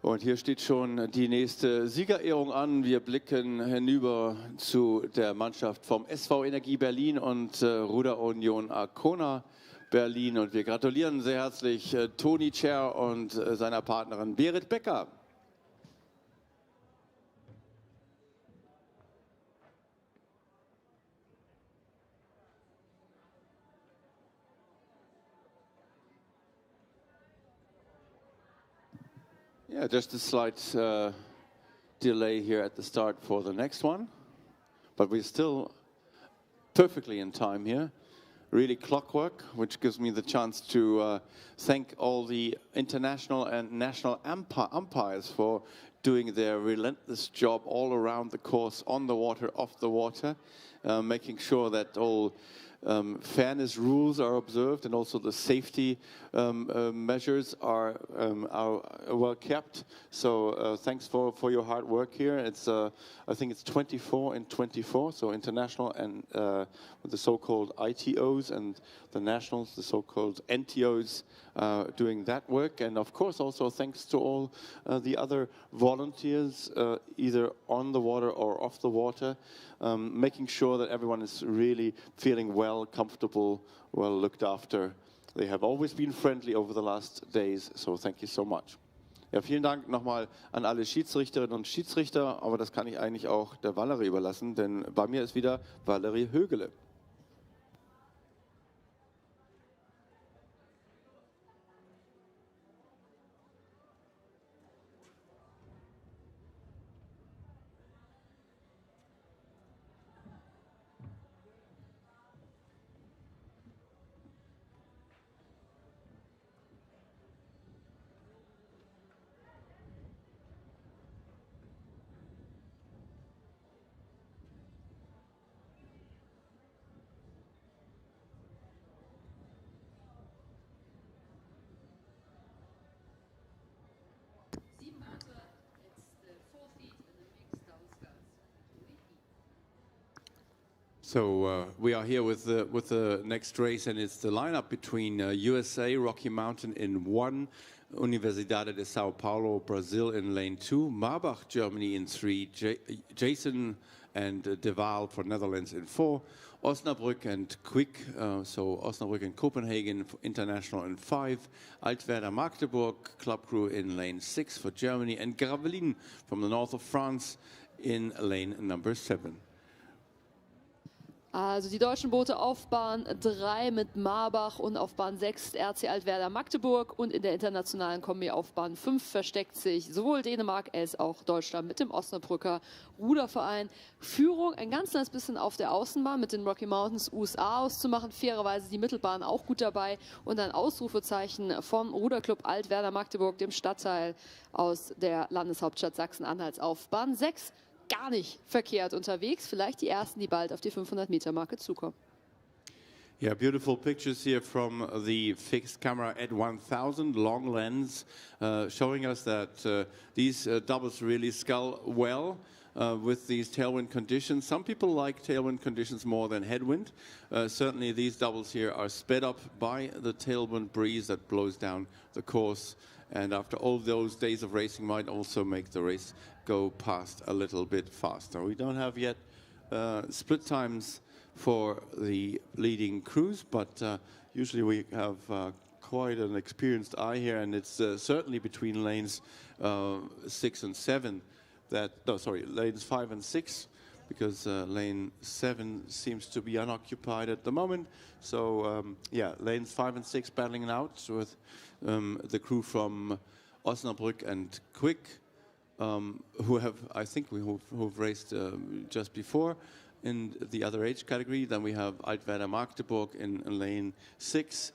Und hier steht schon die nächste Siegerehrung an. Wir blicken hinüber zu der Mannschaft vom SV Energie Berlin und Ruderunion Arkona Berlin. Und wir gratulieren sehr herzlich Toni Cher und seiner Partnerin Berit Becker. Yeah, just a slight delay here at the start for the next one, but we're still perfectly in time here. Really clockwork, which gives me the chance to thank all the international and national umpires for doing their relentless job all around the course, on the water, off the water, making sure that all fairness rules are observed and also the safety measures are well kept. So thanks for your hard work here. It's I think it's 24 and 24, so international and the so-called ITOs and the nationals, the so-called NTOs, doing that work. And of course also thanks to all the other volunteers, either on the water or off the water, making sure that everyone is really feeling well, comfortable, well looked after. They have always been friendly over the last days, so thank you so much. Ja, vielen Dank nochmal an alle Schiedsrichterinnen und Schiedsrichter, aber das kann ich eigentlich auch der Valerie überlassen, denn bei mir ist wieder Valerie Högele. So we are here with the next race, and it's the lineup between USA, Rocky Mountain in 1, Universidade de Sao Paulo, Brazil in lane 2, Marbach, Germany in 3, Jason and De Waal for Netherlands in 4, Osnabrück and Quick, so Osnabrück and Copenhagen International in 5, Altwerder Magdeburg Club Crew in lane 6 for Germany, and Gravelines from the north of France in lane number 7. Also die deutschen Boote auf Bahn 3 mit Marbach und auf Bahn 6 RC Altwerder Magdeburg, und in der internationalen Kombi auf Bahn 5 versteckt sich sowohl Dänemark als auch Deutschland mit dem Osnabrücker Ruderverein. Führung ein ganz kleines bisschen auf der Außenbahn mit den Rocky Mountains USA auszumachen, fairerweise die Mittelbahn auch gut dabei, und ein Ausrufezeichen vom Ruderclub Altwerder Magdeburg, dem Stadtteil aus der Landeshauptstadt Sachsen-Anhalts, auf Bahn 6. Gar nicht verkehrt unterwegs. Vielleicht die ersten, die bald auf die 500-Meter-Marke zukommen. Yeah, beautiful pictures here from the fixed camera at 1000 long lens, showing us that these doubles really scull well. with these tailwind conditions. Some people like tailwind conditions more than headwind. Certainly these doubles here are sped up by the tailwind breeze that blows down the course, and after all those days of racing might also make the race go past a little bit faster. We don't have yet split times for the leading crews, but usually we have quite an experienced eye here, and it's certainly between lanes 6 and 7 that, no, sorry, lanes 5 and 6, because lane 7 seems to be unoccupied at the moment. So yeah, lanes 5 and 6 battling it out with the crew from Osnabrück and Quick, who have, I think, who've raced just before in the other age category. Then we have Altwerder Magdeburg in lane 6,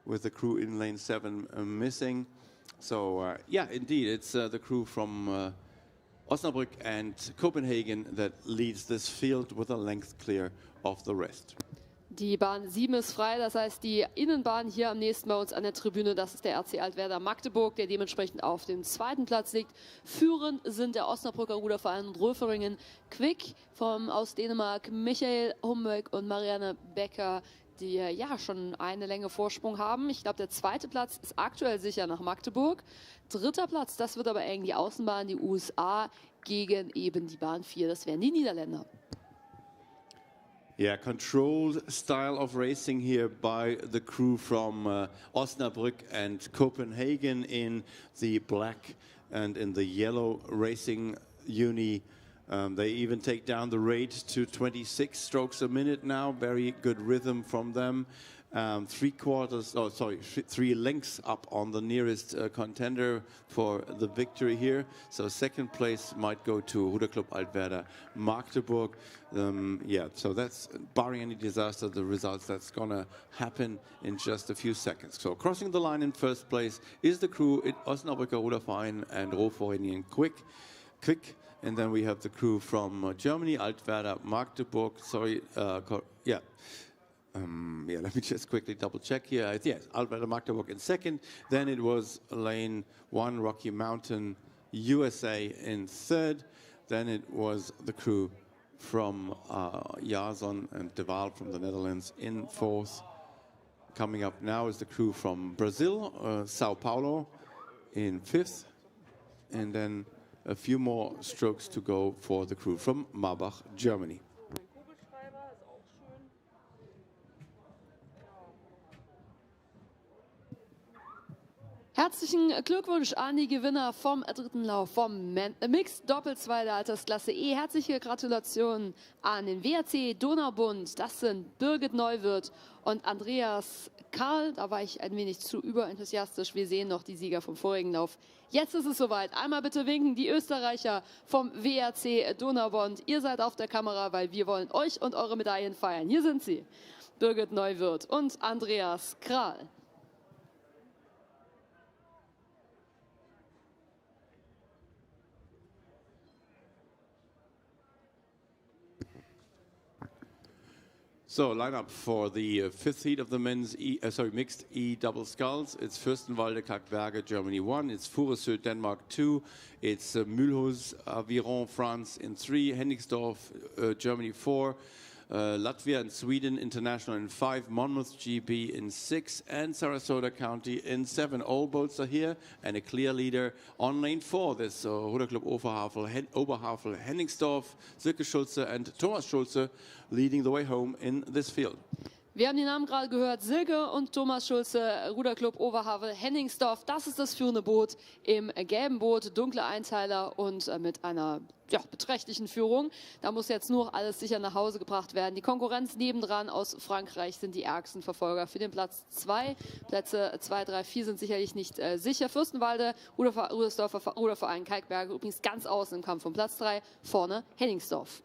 with the crew in lane 7 missing. So yeah, indeed, it's the crew from Osnabrück and Copenhagen that leads this field with a length clear of the rest. Die Bahn 7 ist frei, das heißt die Innenbahn hier am nächsten bei uns an der Tribüne, das ist der RC Altwerder Magdeburg, der dementsprechend auf dem 2. Platz liegt. Führend sind der Osnabrücker Ruderverein und Röferingen Quick aus Dänemark, Michael Humbeck und Marianne Becker, die ja schon eine Länge Vorsprung haben. Ich glaube, der 2. Platz ist aktuell sicher nach Magdeburg. 3. Platz, das wird aber eng die Außenbahn, die USA gegen eben die Bahn 4, das wären die Niederländer. Yeah, controlled style of racing here by the crew from Osnabrück and Copenhagen in the black and in the yellow racing uni. They even take down the rate to 26 strokes a minute now. Very good rhythm from them. 3 lengths up on the nearest contender for the victory here. So 2nd place might go to Ruderclub Altwerder Magdeburg. Yeah, so that's, barring any disaster, the results that's gonna happen in just a few seconds. So crossing the line in 1st place is the crew in Osnabrücker Ruderverein and Röferingen Quick. And then we have the crew from Germany, Altwerder Magdeburg. Sorry, yeah. Yeah, let me just quickly double check here. Yes, Altwerder Magdeburg in 2nd. Then it was lane 1, Rocky Mountain, USA in 3rd. Then it was the crew from Jason and De Waal from the Netherlands in 4th. Coming up now is the crew from Brazil, Sao Paulo in 5th. And then a few more strokes to go for the crew from Marbach, Germany. Herzlichen Glückwunsch an die Gewinner vom 3. Lauf, vom Mixed Doppel-2 der Altersklasse E. Herzliche Gratulation an den WRC Donaubund. Das sind Birgit Neuwirth und Andreas Karl. Da war ich ein wenig zu überenthusiastisch. Wir sehen noch die Sieger vom vorigen Lauf. Jetzt ist es soweit. Einmal bitte winken, die Österreicher vom WRC Donaubund. Ihr seid auf der Kamera, weil wir wollen euch und eure Medaillen feiern. Hier sind sie, Birgit Neuwirth und Andreas Karl. So, lineup for the 5th heat of the men's mixed E double sculls. It's Fürstenwalde, Kackberge, Germany 1. It's Furesö, Denmark 2. It's Mulhouse, Aviron, France in 3. Hennigsdorf, Germany 4. Latvia and Sweden International in 5. Monmouth GB in 6. And Sarasota County in 7. All boats are here and a clear leader on lane 4. There's Ruderclub Oberhavel, Hennigsdorf, Silke Schulze and Thomas Schulze leading the way home in this field. Wir haben die Namen gerade gehört, Silke und Thomas Schulze, Ruderclub Oberhavel, Henningsdorf. Das ist das führende Boot im gelben Boot, dunkle Einteiler und mit einer beträchtlichen Führung. Da muss jetzt nur alles sicher nach Hause gebracht werden. Die Konkurrenz nebendran aus Frankreich sind die ärgsten Verfolger für den Platz 2. Plätze 2, 3, 4 sind sicherlich nicht sicher. Fürstenwalde, Rudersdorfer Ruderverein Kalkberge übrigens ganz außen im Kampf um Platz 3. Vorne Henningsdorf.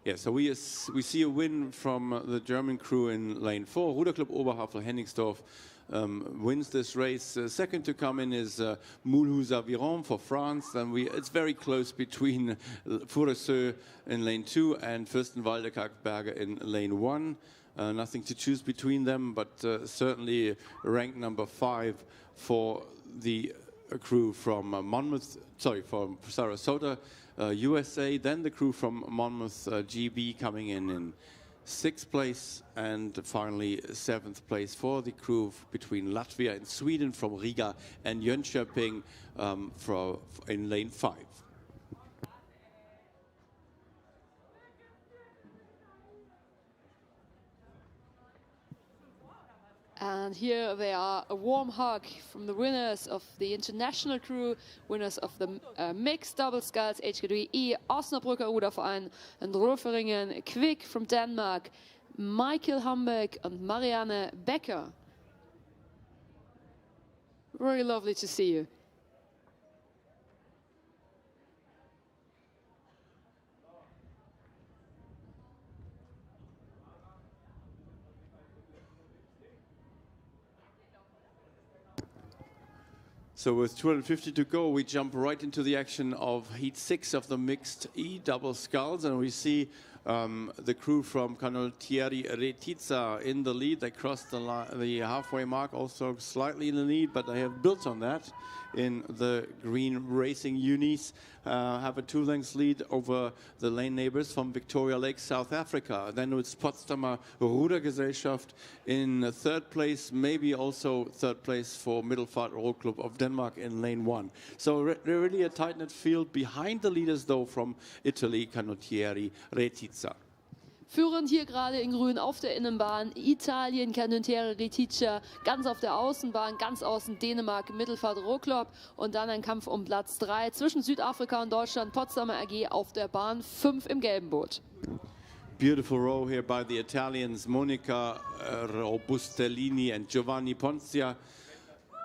Yeah, so we see a win from the German crew in lane 4. Ruderclub Oberhavel Henningsdorf wins this race. Second to come in is Mulhouse Aviron for France. Then it's very close between Furesö in lane 2 and Fürstenwalde Kalkberge in lane 1. Nothing to choose between them, but certainly ranked number 5 for the crew from from Sarasota, USA. Then the crew from Monmouth GB coming in 6th place, and finally 7th place for the crew between Latvia and Sweden from Riga and Jönköping in lane 5. And here they are, a warm hug from the winners of the international crew, winners of the mixed double sculls, HKDE, Osnabrücker Ruderverein, and Roferingen, Quick from Denmark, Michael Hambeck and Marianne Becker. Very lovely to see you. So with 250 to go, we jump right into the action of Heat 6 of the mixed E-double sculls, and we see the crew from Canottieri Retizza in the lead. They crossed the halfway mark, also slightly in the lead, but they have built on that in the green racing unis. Have a 2 lengths lead over the lane neighbors from Victoria Lake, South Africa. Then it's Potsdamer Rudergesellschaft in 3rd place, maybe also 3rd place for Middelfart Row Club of Denmark in lane 1. So really a tight-knit field behind the leaders, though, from Italy, Canottieri Retizza. Führend hier gerade in grün auf der Innenbahn, Italien, Canottieri Retizza, ganz auf der Außenbahn, ganz außen Dänemark, Middelfart Row Club und dann ein Kampf um Platz 3 zwischen Südafrika und Deutschland, Potsdamer AG auf der Bahn 5 im gelben Boot. Beautiful row here by the Italians, Monica Robustellini and Giovanni Ponzia.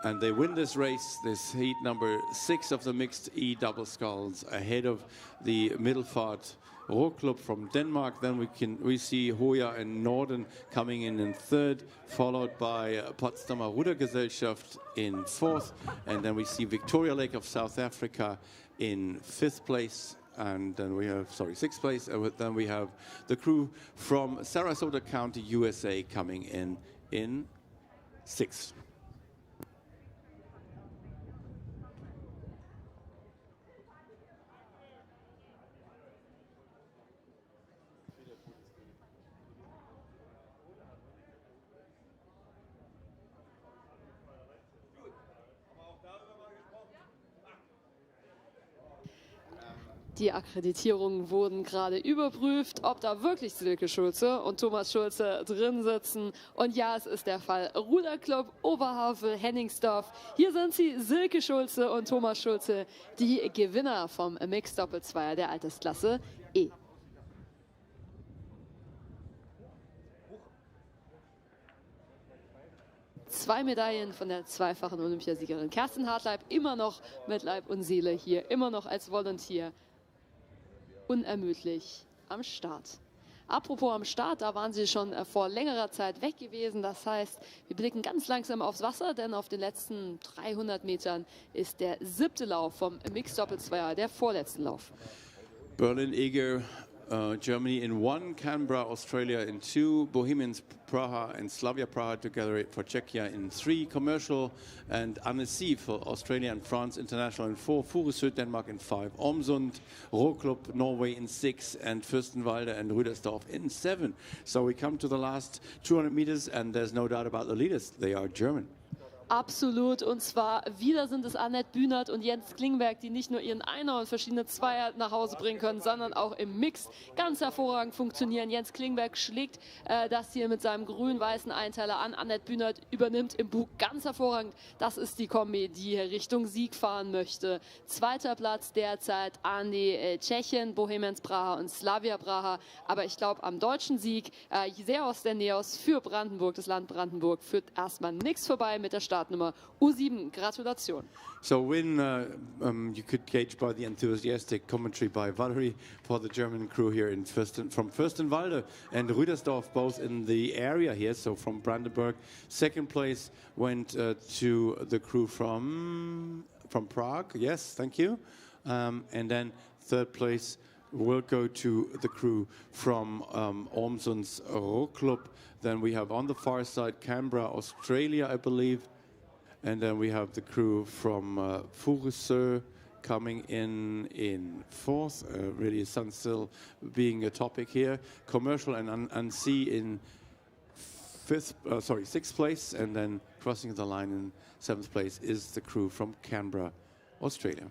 And they win this race, this heat number 6 of the mixed E-double sculls, ahead of the Middelfart Row Club from Denmark. Then we see Hoya and Norden coming in 3rd, followed by Potsdamer Rudergesellschaft in 4th, and then we see Victoria Lake of South Africa in 5th place. And then we have, 6th place, and then we have the crew from Sarasota County, USA coming in 6th. Die Akkreditierungen wurden gerade überprüft, ob da wirklich Silke Schulze und Thomas Schulze drin sitzen. Und ja, es ist der Fall. Ruderclub Oberhavel Henningsdorf. Hier sind sie, Silke Schulze und Thomas Schulze, die Gewinner vom Mixed Doppelzweier der Altersklasse E. Zwei Medaillen von der zweifachen Olympiasiegerin Kerstin Hartleib, immer noch mit Leib und Seele hier, immer noch als Volunteer. Unermüdlich am Start. Apropos am Start, da waren sie schon vor längerer Zeit weg gewesen. Das heißt, wir blicken ganz langsam aufs Wasser, denn auf den letzten 300 Metern ist der 7. Lauf vom Mixed Doppelzweier, der vorletzte Lauf. Berlin Eger, Germany in 1, Canberra, Australia in 2, Bohemians Praha and Slavia Praha together for Czechia in 3, Commercial and Annecy for Australia and France International in 4, Furesø Denmark in 5, Omsund Row Club Norway in 6, and Fürstenwalde and Rüdersdorf in 7. So we come to the last 200 meters, and there's no doubt about the leaders. They are German. Absolut, und zwar wieder sind es Annette Bühnert und Jens Klingberg, die nicht nur ihren Einer und verschiedene Zweier nach Hause bringen können, sondern auch im Mix ganz hervorragend funktionieren. Jens Klingberg schlägt das hier mit seinem grün-weißen Einteiler an. Annette Bühnert übernimmt im Bug ganz hervorragend. Das ist die Kombi, die hier Richtung Sieg fahren möchte. 2. Platz derzeit an die Tschechen, Bohemians Praha und Slavia Praha. Aber ich glaube, am deutschen Sieg, sehr aus der Neos für Brandenburg, das Land Brandenburg, führt erstmal nichts vorbei mit der Startnummer U7. Gratulation. So you could gauge by the enthusiastic commentary by Valerie for the German crew here from Fürstenwalde and Rüdersdorf, both in the area here, so from Brandenburg. 2nd place went to the crew from Prague, yes, thank you. And then 3rd place will go to the crew from Ormsund's Row Club. Then we have on the far side Canberra, Australia, I believe. And then we have the crew from Furesö coming in fourth. Really, sun still being a topic here. Commercial and Unsea in sixth place, and then crossing the line in seventh place is the crew from Canberra, Australia.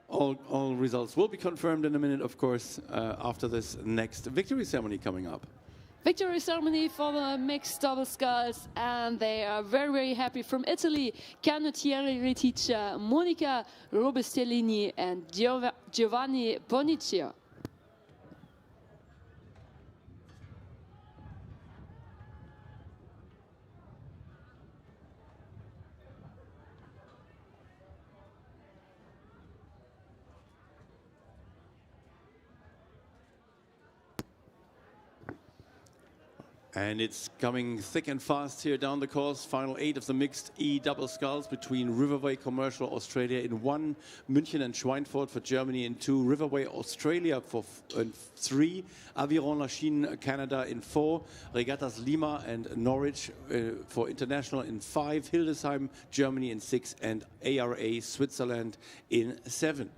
All results will be confirmed in a minute, of course, after this next victory ceremony coming up. Victory ceremony for the mixed double sculls, and they are very, very happy. From Italy, Canottieri Reticcia, Monica Robestellini, and Giovanni Boniccia. And it's coming thick and fast here down the course. Final 8 of the mixed E double sculls between Riverway Commercial Australia in 1, München and Schweinfurt for Germany in 2, Riverway Australia for 3, Aviron Lachine Canada in 4, Regattas Lima and Norwich for international in 5, Hildesheim Germany in 6, and ARA Switzerland in 7.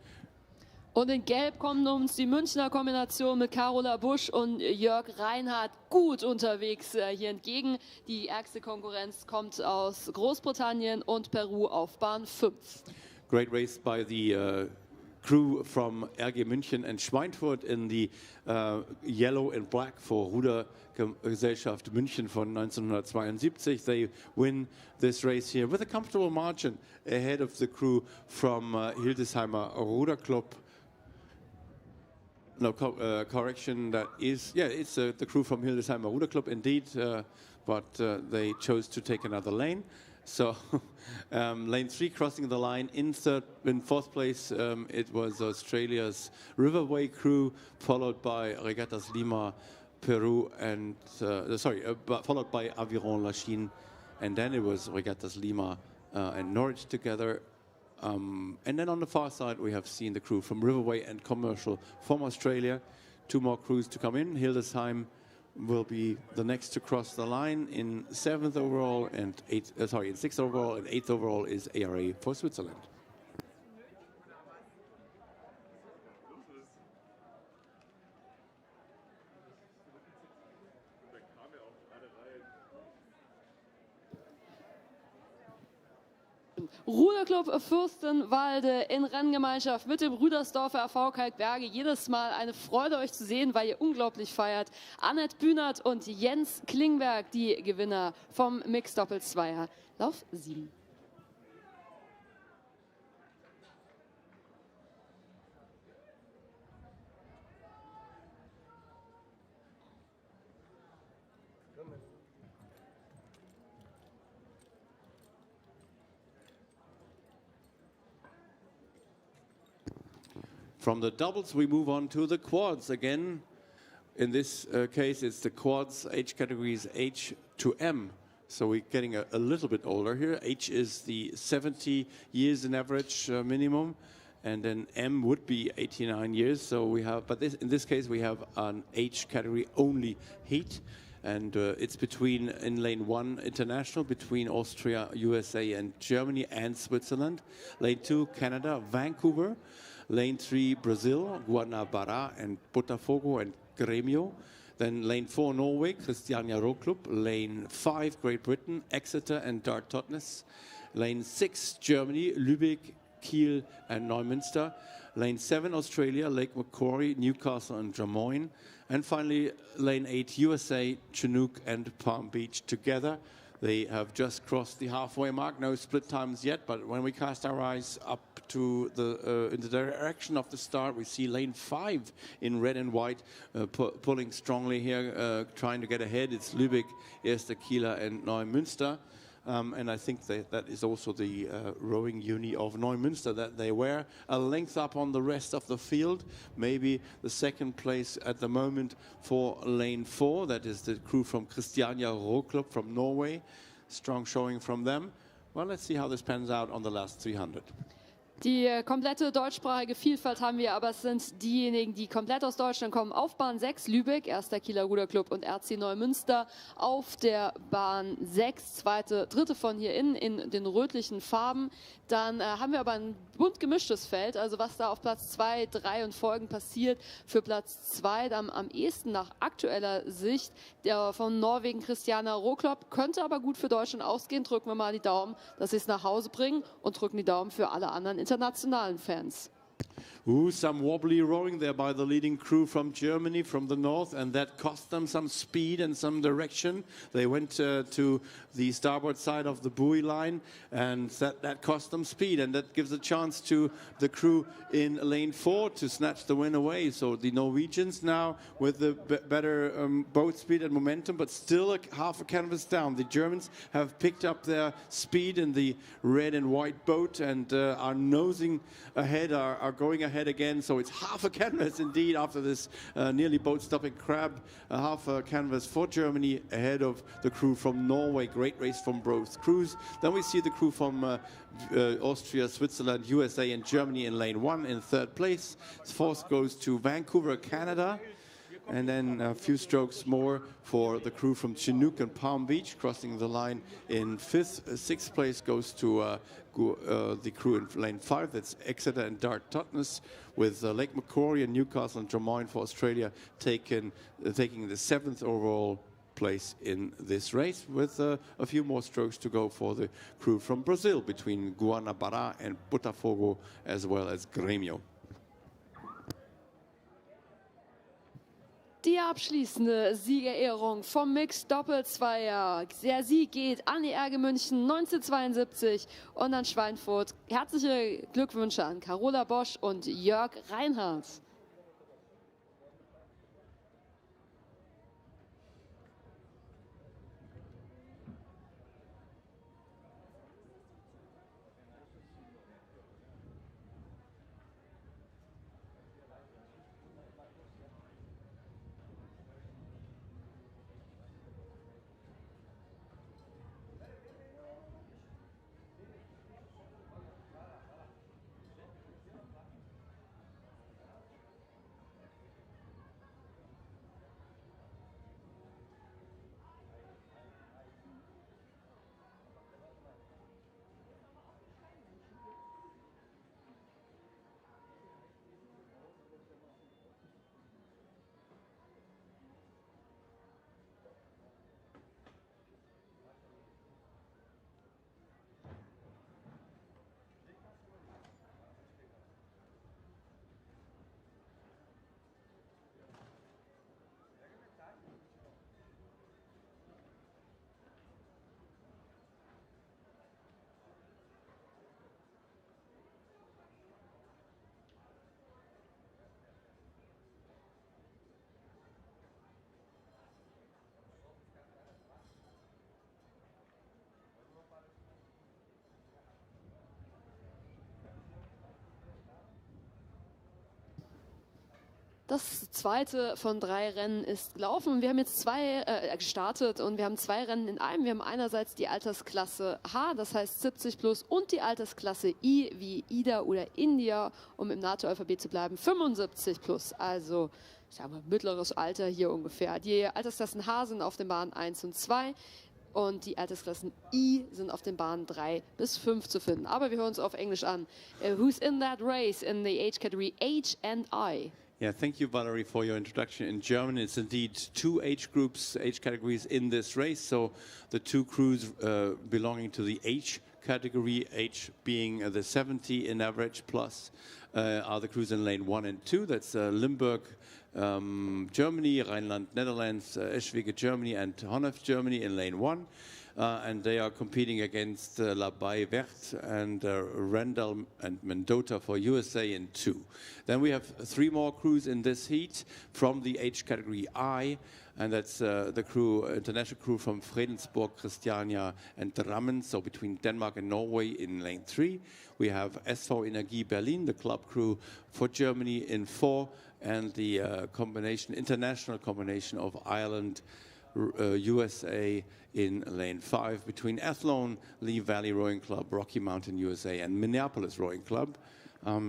Und in Gelb kommen uns die Münchner Kombination mit Carola Busch und Jörg Reinhardt gut unterwegs hier entgegen. Die ärgste Konkurrenz kommt aus Großbritannien und Peru auf Bahn 5. Great race by the crew from RG München and Schweinfurt in the yellow and black for Rudergesellschaft München von 1972. They win this race here with a comfortable margin ahead of the crew from Hildesheimer Ruderclub. No, correction, that is, yeah, it's the crew from Hildesheimer Ruderclub indeed, but they chose to take another lane. So lane 3 crossing the line in fourth place, it was Australia's Riverway crew, followed by Regattas Lima, Peru, and, followed by Aviron Lachine, and then it was Regattas Lima and Norwich together. And then on the far side, we have seen the crew from Riverway and Commercial from Australia. 2 more crews to come in. Hildesheim will be the next to cross the line in 7th overall and in 6th overall, and 8th overall is ARA for Switzerland. Ruderclub Fürstenwalde in Renngemeinschaft mit dem Rüdersdorfer RV Kalkberge. Jedes Mal eine Freude, euch zu sehen, weil ihr unglaublich feiert. Annette Bühnert und Jens Klingberg, die Gewinner vom Mixed Doppelzweier Lauf 7. From the doubles, we move on to the quads again. In this case, it's the quads age categories H to M. So we're getting a little bit older here. H is the 70 years in average minimum, and then M would be 89 years. So we have, but in this case, we have an H category only heat. And it's between, in lane 1, international, between Austria, USA, and Germany, and Switzerland. Lane 2, Canada, Vancouver. Lane 3, Brazil, Guanabara and Botafogo and Grêmio. Then lane 4, Norway, Christiania Row Club. Lane 5, Great Britain, Exeter and Dart Totnes. Lane 6, Germany, Lübeck, Kiel and Neumünster. Lane 7, Australia, Lake Macquarie, Newcastle and Drummoyne. And finally, lane 8, USA, Chinook and Palm Beach together. They have just crossed the halfway mark, no split times yet, but when we cast our eyes up to in the direction of the start, we see lane 5 in red and white pulling strongly here, trying to get ahead. It's Lübeck, Erster Kieler and Neumünster. And I think that is also the rowing uni of Neumünster, that they were a length up on the rest of the field. Maybe the second place at the moment for lane 4, that is the crew from Christiania Row Club from Norway. Strong showing from them. Well, let's see how this pans out on the last 300. Die komplette deutschsprachige Vielfalt haben wir, aber es sind diejenigen, die komplett aus Deutschland kommen. Auf Bahn 6 Lübeck, erster Kieler Ruderclub und RC Neumünster. Auf der Bahn 6, dritte von hier innen in den rötlichen Farben. Dann haben wir aber ein bunt gemischtes Feld, also was da auf Platz 2, 3 und Folgen passiert. Für Platz 2 dann am ehesten nach aktueller Sicht der von Norwegen Christiana Roklop. Könnte aber gut für Deutschland ausgehen. Drücken wir mal die Daumen, dass sie es nach Hause bringen und drücken die Daumen für alle anderen internationalen Fans. Ooh, some wobbly rowing there by the leading crew from Germany, from the north, and that cost them some speed and some direction. They went to the starboard side of the buoy line, and that cost them speed, and that gives a chance to the crew in lane 4 to snatch the win away. So the Norwegians now with the better boat speed and momentum, but still half a canvas down. The Germans have picked up their speed in the red and white boat and are nosing ahead, are going ahead again, so it's half a canvas indeed after this nearly boat-stopping crab. Half a canvas for Germany ahead of the crew from Norway. Great race from both crews. Then we see the crew from Austria, Switzerland, USA and Germany in lane 1 in 3rd place. 4th goes to Vancouver, Canada. And then a few strokes more for the crew from Chinook and Palm Beach, crossing the line in 5th. 6th place goes to the crew in lane 5. That's Exeter and Dart Totnes, with Lake Macquarie and Newcastle and Drummoyne for Australia taking the 7th overall place in this race, with a few more strokes to go for the crew from Brazil between Guanabara and Botafogo, as well as Grêmio. Die abschließende Siegerehrung vom Mixed Doppelzweier. Der Sieg geht an die RG München 1972 und an Schweinfurt. Herzliche Glückwünsche an Carola Bosch und Jörg Reinhardt. Das zweite von 3 Rennen ist gelaufen. Wir haben jetzt gestartet und wir haben 2 Rennen in einem. Wir haben einerseits die Altersklasse H, das heißt 70 plus, und die Altersklasse I wie Ida oder India, um im NATO-Alphabet zu bleiben, 75 plus. Also, ich sage mal, mittleres Alter hier ungefähr. Die Altersklassen H sind auf den Bahnen 1 und 2. Und die Altersklassen I sind auf den Bahnen 3 bis 5 zu finden. Aber wir hören uns auf Englisch an. Who's in that race in the age category H and I? Yeah, thank you, Valerie, for your introduction. In German, it's indeed 2 age groups, age categories in this race. So the 2 crews belonging to the H category, H being the 70 in average plus, are the crews in lane 1 and 2. That's Limburg, Germany, Rhineland, Netherlands, Eschwege, Germany, and Honnef, Germany in lane 1. And they are competing against La Baye Verte and Randall and Mendota for USA in 2. Then we have 3 more crews in this heat from the H category I, and that's the crew, international crew from Fredensborg, Christiania and Drammen, so between Denmark and Norway in lane 3. We have SV Energie Berlin, the club crew for Germany in 4, and the international combination of Ireland, USA in lane 5 between Athlone, Lee Valley Rowing Club, Rocky Mountain USA, and Minneapolis Rowing Club.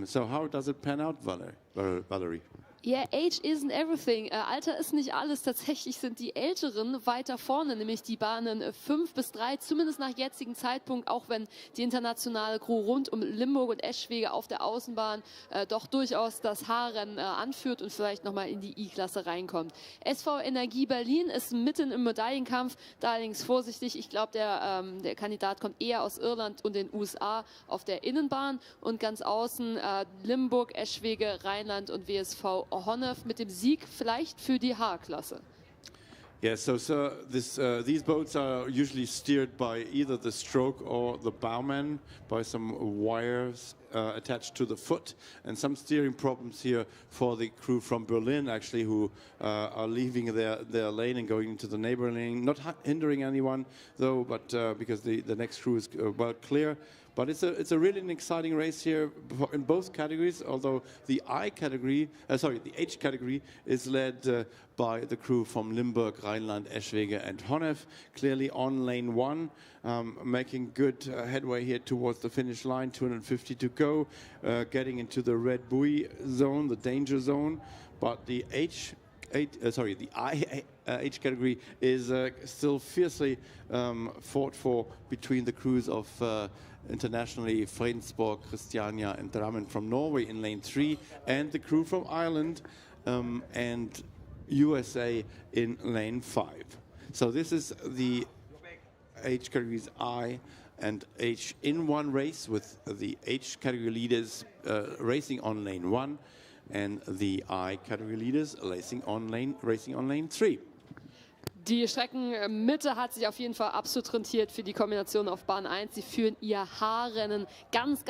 So how does it pan out, Valerie? Yeah, age isn't everything. Alter ist nicht alles. Tatsächlich sind die Älteren weiter vorne, nämlich die Bahnen 5 bis 3, zumindest nach jetzigem Zeitpunkt, auch wenn die internationale Crew rund um Limburg und Eschwege auf der Außenbahn doch durchaus das Haarrennen anführt und vielleicht nochmal in die I-Klasse reinkommt. SV Energie Berlin ist mitten im Medaillenkampf, da allerdings vorsichtig. Ich glaube, der Kandidat kommt eher aus Irland und den USA auf der Innenbahn und ganz außen Limburg, Eschwege, Rheinland und WSV Honnef mit dem Sieg vielleicht für die H-Klasse. Yeah, so these boats are usually steered by either the stroke or the bowman by some wires attached to the foot, and some steering problems here for the crew from Berlin actually, who are leaving their lane and going into the neighboring lane, not hindering anyone though, but because the next crew is well clear. But it's a really an exciting race here in both categories, although the the H category is led by the crew from Limburg, Rheinland, Eschwege and Honnef, clearly on lane 1, making good headway here towards the finish line, 250 to go, getting into the red buoy zone, the danger zone, but the H category is still fiercely fought for between the crews of internationally Fredensborg, Christiania and Drammen from Norway in lane 3 and the crew from Ireland and USA in lane 5. So this is the H categories I and H in one race, with the H category leaders racing on lane 1 and the I category leaders racing on lane 3. Die Streckenmitte hat sich auf jeden Fall absolut rentiert für die Kombination auf Bahn 1. Sie führen ihr Haarrennen ganz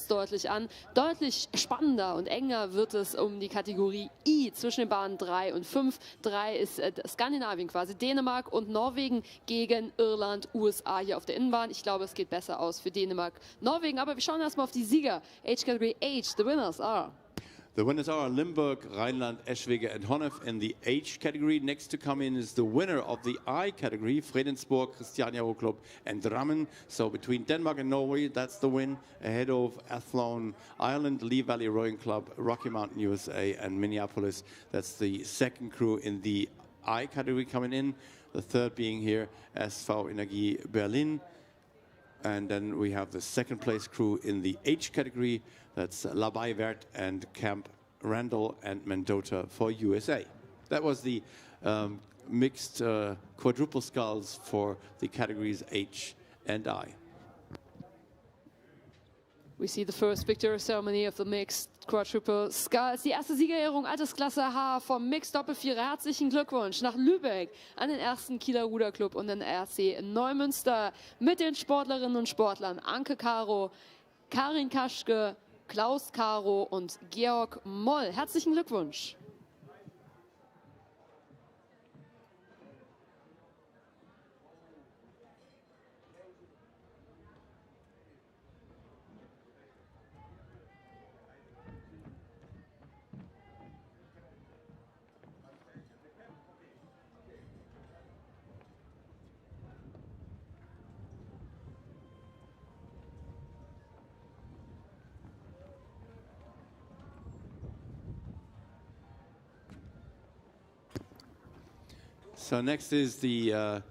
deutlich an. Deutlich spannender und enger wird es um die Kategorie I zwischen den Bahnen 3 und 5. 3 ist Skandinavien quasi, Dänemark und Norwegen gegen Irland, USA hier auf der Innenbahn. Ich glaube, es geht besser aus für Dänemark, Norwegen, aber wir schauen erstmal auf die Sieger. H-Category H, the winners are... The winners are Limburg, Rheinland, Eschwege and Honnef in the H category. Next to come in is the winner of the I category, Fredensborg, Christiania Row Club and Drammen. So between Denmark and Norway, that's the win, ahead of Athlone, Ireland, Lee Valley Rowing Club, Rocky Mountain, USA and Minneapolis. That's the second crew in the I category coming in. The third being here, SV Energie Berlin. And then we have the second place crew in the H category. That's Labaiwert and Camp Randall and Mendota for USA. That was the mixed quadruple sculls for the categories H and I. We see the first victory ceremony of the mixed quadruple sculls. Die erste Siegerehrung Altersklasse H vom Mixed Doppelvierer. Herzlichen Glückwunsch nach Lübeck an den ersten Kieler Ruderclub und den RC Neumünster mit den Sportlerinnen und Sportlern Anke Caro, Karin Kaschke, Klaus Caro und Georg Moll. Herzlichen Glückwunsch. So next is the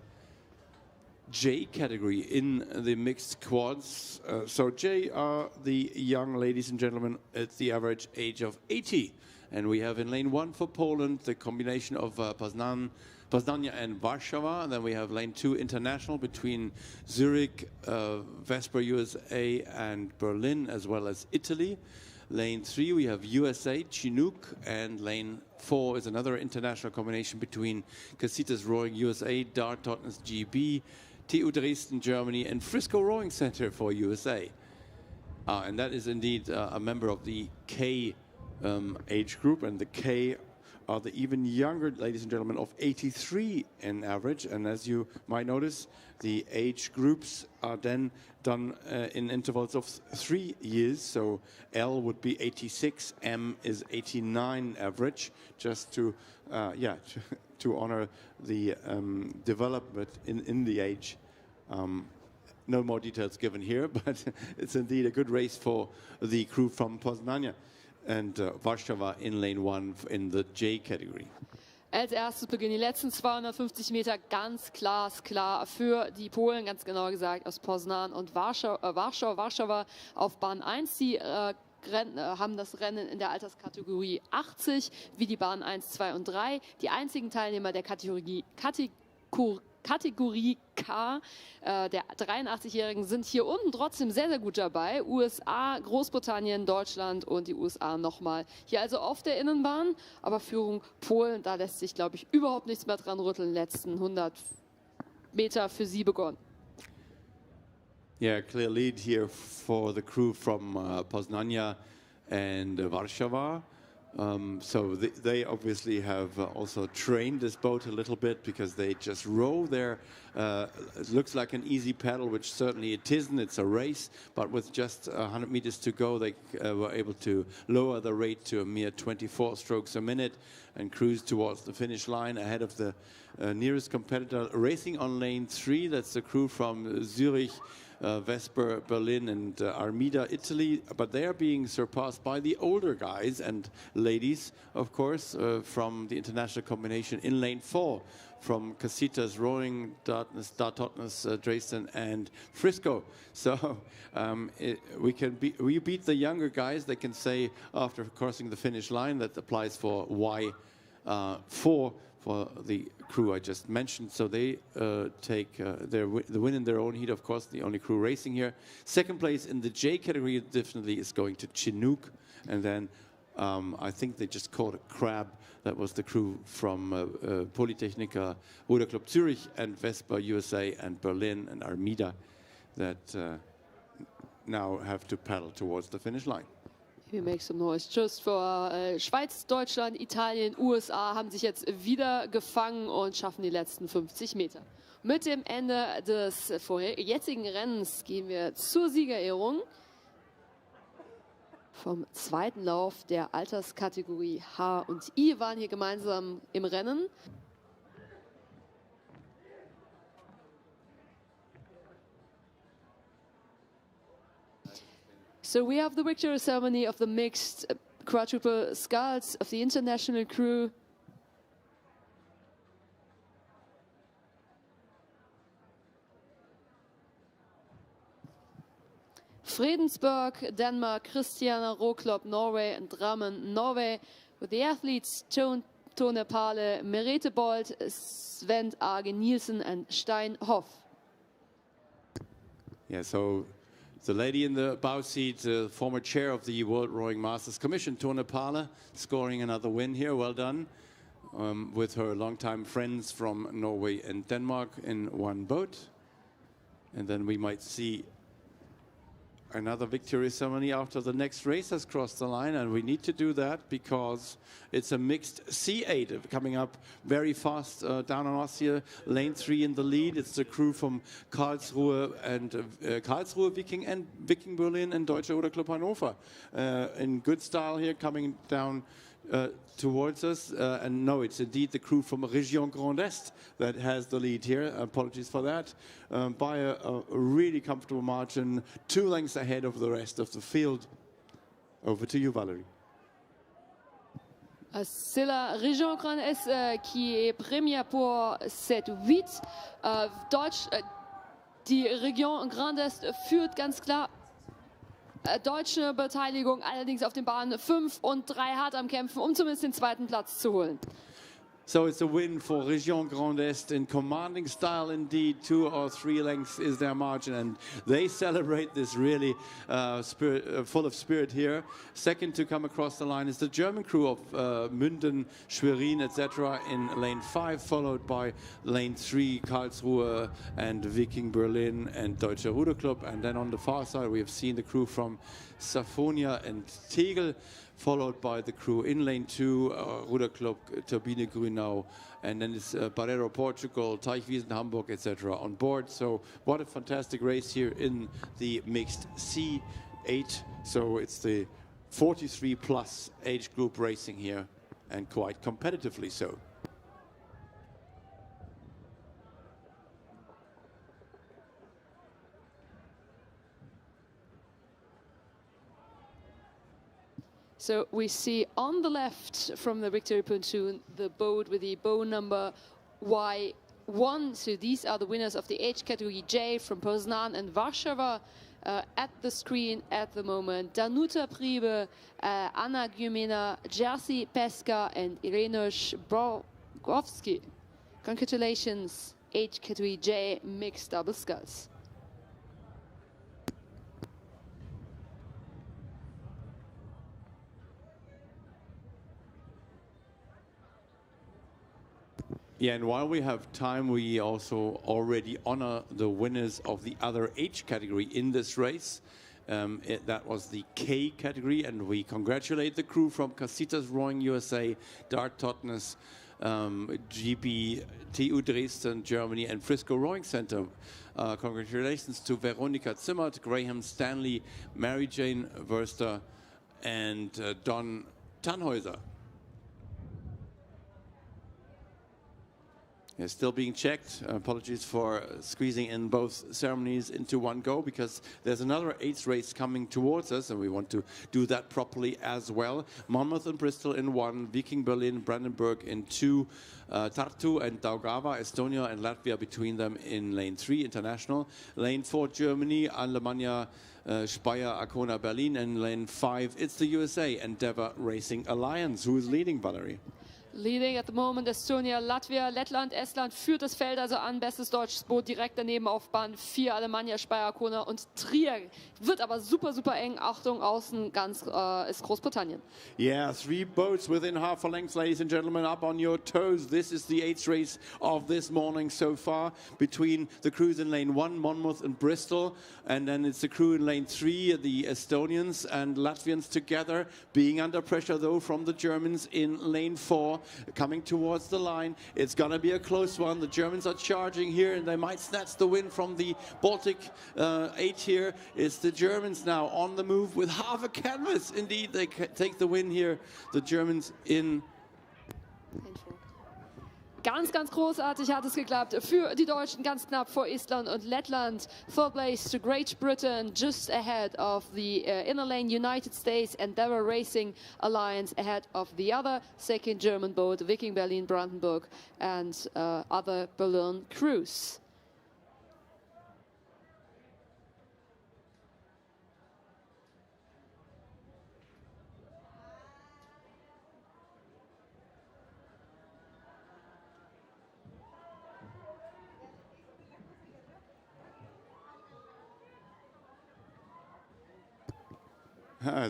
J category in the mixed quads. So J are the young ladies and gentlemen at the average age of 80. And we have in lane 1 for Poland the combination of Poznania and Warsaw. And then we have lane 2 international between Zurich, Vesper USA and Berlin, as well as Italy. Lane 3 we have USA, Chinook, and lane 4 is another international combination between Casitas Rowing USA, Dart Totnes GB, TU Dresden Germany, and Frisco Rowing Center for USA. And that is indeed a member of the K age group, and the K are the even younger ladies and gentlemen of 83 in average. And as you might notice, the age groups are then done in intervals of 3 years. So L would be 86, M is 89 average, just to to honor the development in the age. No more details given here, but it's indeed a good race for the crew from Poznań and Warsaw in lane 1 in the J category. Als erstes beginnen die letzten 250 Meter ganz klar für die Polen, ganz genau gesagt aus Poznań und Warschau. Warschauer auf Bahn 1, die haben das Rennen in der Alterskategorie 80, wie die Bahnen 1, 2 und 3. Die einzigen Teilnehmer der Kategorie K, der 83-Jährigen, sind hier unten trotzdem sehr, sehr gut dabei. USA, Großbritannien, Deutschland und die USA nochmal. Hier also auf der Innenbahn, aber Führung Polen, da lässt sich, glaube ich, überhaupt nichts mehr dran rütteln. Letzten 100 Meter für sie begonnen. Yeah, clear lead here for the crew from Poznań and Warsaw. So they obviously have also trained this boat a little bit, because they just row there. It looks like an easy paddle, which certainly it isn't. It's a race, but with just 100 meters to go, they were able to lower the rate to a mere 24 strokes a minute and cruise towards the finish line ahead of the nearest competitor. Racing on lane 3, that's the crew from Zurich, Vesper, Berlin and Armida, Italy, but they are being surpassed by the older guys and ladies, of course, from the international combination in lane 4, from Casitas, Rowing, Dartotnes, Dresden and Frisco. So we beat the younger guys. They can say after crossing the finish line. That applies for Y4 for the crew I just mentioned. So they take the win in their own heat, of course, the only crew racing here. Second place in the J category definitely is going to Chinook. And then I think they just caught a crab. That was the crew from Polytechnica, Ruder Club Zurich and Vespa USA and Berlin and Armida that now have to paddle towards the finish line. We make some noise just for Schweiz, Deutschland, Italien, USA haben sich jetzt wieder gefangen und schaffen die letzten 50 Meter. Mit dem Ende des jetzigen Rennens gehen wir zur Siegerehrung vom zweiten Lauf der Alterskategorie H und I. Waren hier gemeinsam im Rennen. So we have the victory ceremony of the mixed quadruple sculls of the international crew. Fredensborg, Denmark, Christiana Roklop, Norway, and Drammen, Norway, with the athletes Tone Pale, Merete Bolt, Sven Arge Nielsen, and Stein Hoff. Yeah, so the lady in the bow seat, former chair of the World Rowing Masters Commission, Tone Pale, scoring another win here. Well done. With her longtime friends from Norway and Denmark in one boat. And then we might see another victory ceremony after the next race has crossed the line, and we need to do that because it's a mixed C8 coming up very fast down on us here. Lane 3 in the lead. It's the crew from Karlsruhe and Karlsruhe Viking and Viking Berlin and Deutscher Ruder Club Hannover in good style here coming down towards us. And no, it's indeed the crew from Région Grand Est that has the lead here. Apologies for that. By a really comfortable margin, 2 lengths ahead of the rest of the field. Over to you, Valerie. C'est la Région Grand Est qui est première pour cette 8. Die Region Grand Est führt ganz klar. Deutsche Beteiligung allerdings auf den Bahnen 5 und 3 hart am Kämpfen, um zumindest den zweiten Platz zu holen. So it's a win for Région Grand Est in commanding style indeed. 2 or 3 lengths is their margin, and they celebrate this really full of spirit here. Second to come across the line is the German crew of Münden, Schwerin, etc. in lane 5, followed by lane 3, Karlsruhe and Viking Berlin and Deutscher Ruder Club. And then on the far side we have seen the crew from Safonia and Tegel, followed by the crew in lane 2, Ruder Club, Turbine Grünau, and then it's Barreiro, Portugal, Teichwiesen, Hamburg, etc. on board. So what a fantastic race here in the mixed C8. So it's the 43 plus age group racing here, and quite competitively so. So we see on the left from the victory pontoon the boat with the bow number Y1. So these are the winners of the age category J from Poznan and Warsaw. At the screen at the moment, Danuta Priebe, Anna Gumena, Jerzy Peska and Irenos Borgowski. Congratulations, age category J mixed double sculls. Yeah, and while we have time, we also already honor the winners of the other age category in this race. That was the K category, and we congratulate the crew from Casitas Rowing USA, Dart Totnes, GP TU Dresden, Germany, and Frisco Rowing Center. Congratulations to Veronika Zimmert, Graham Stanley, Mary Jane Wurster, and Don Tannhäuser. Yeah, still being checked. Apologies for squeezing in both ceremonies into one go, because there's another 8th race coming towards us and we want to do that properly as well. Monmouth and Bristol in 1, Viking Berlin, Brandenburg in 2, Tartu and Daugava, Estonia and Latvia between them in lane 3, international. Lane 4, Germany, Alemannia, Speyer, Arkona, Berlin, and lane 5, it's the USA, Endeavour Racing Alliance. Who is leading, Valerie? Leading at the moment Estonia, Latvia, Lettland, Estland führt das Feld also an. Bestes deutsches Boot direkt daneben auf Bahn 4, Alemannia, Speyer, Kona und Trier. Wird aber super, super eng. Achtung, außen ganz ist Großbritannien. Yeah, 3 boats within half a length, ladies and gentlemen, up on your toes. This is the 8th race of this morning so far between the crews in lane 1, Monmouth and Bristol. And then it's the crew in lane 3, the Estonians and Latvians together, being under pressure though from the Germans in lane 4. Coming towards the line. It's going to be a close one. The Germans are charging here and they might snatch the win from the Baltic 8 here. It's the Germans now on the move with half a canvas. Indeed, they take the win here. The Germans in... Ganz, ganz großartig hat es geklappt für die Deutschen, ganz knapp vor Estland und Lettland. 3rd place to Great Britain, just ahead of the inner lane United States Endeavour Racing Alliance, ahead of the other 2nd German boat, Viking Berlin, Brandenburg, and other Berlin crews.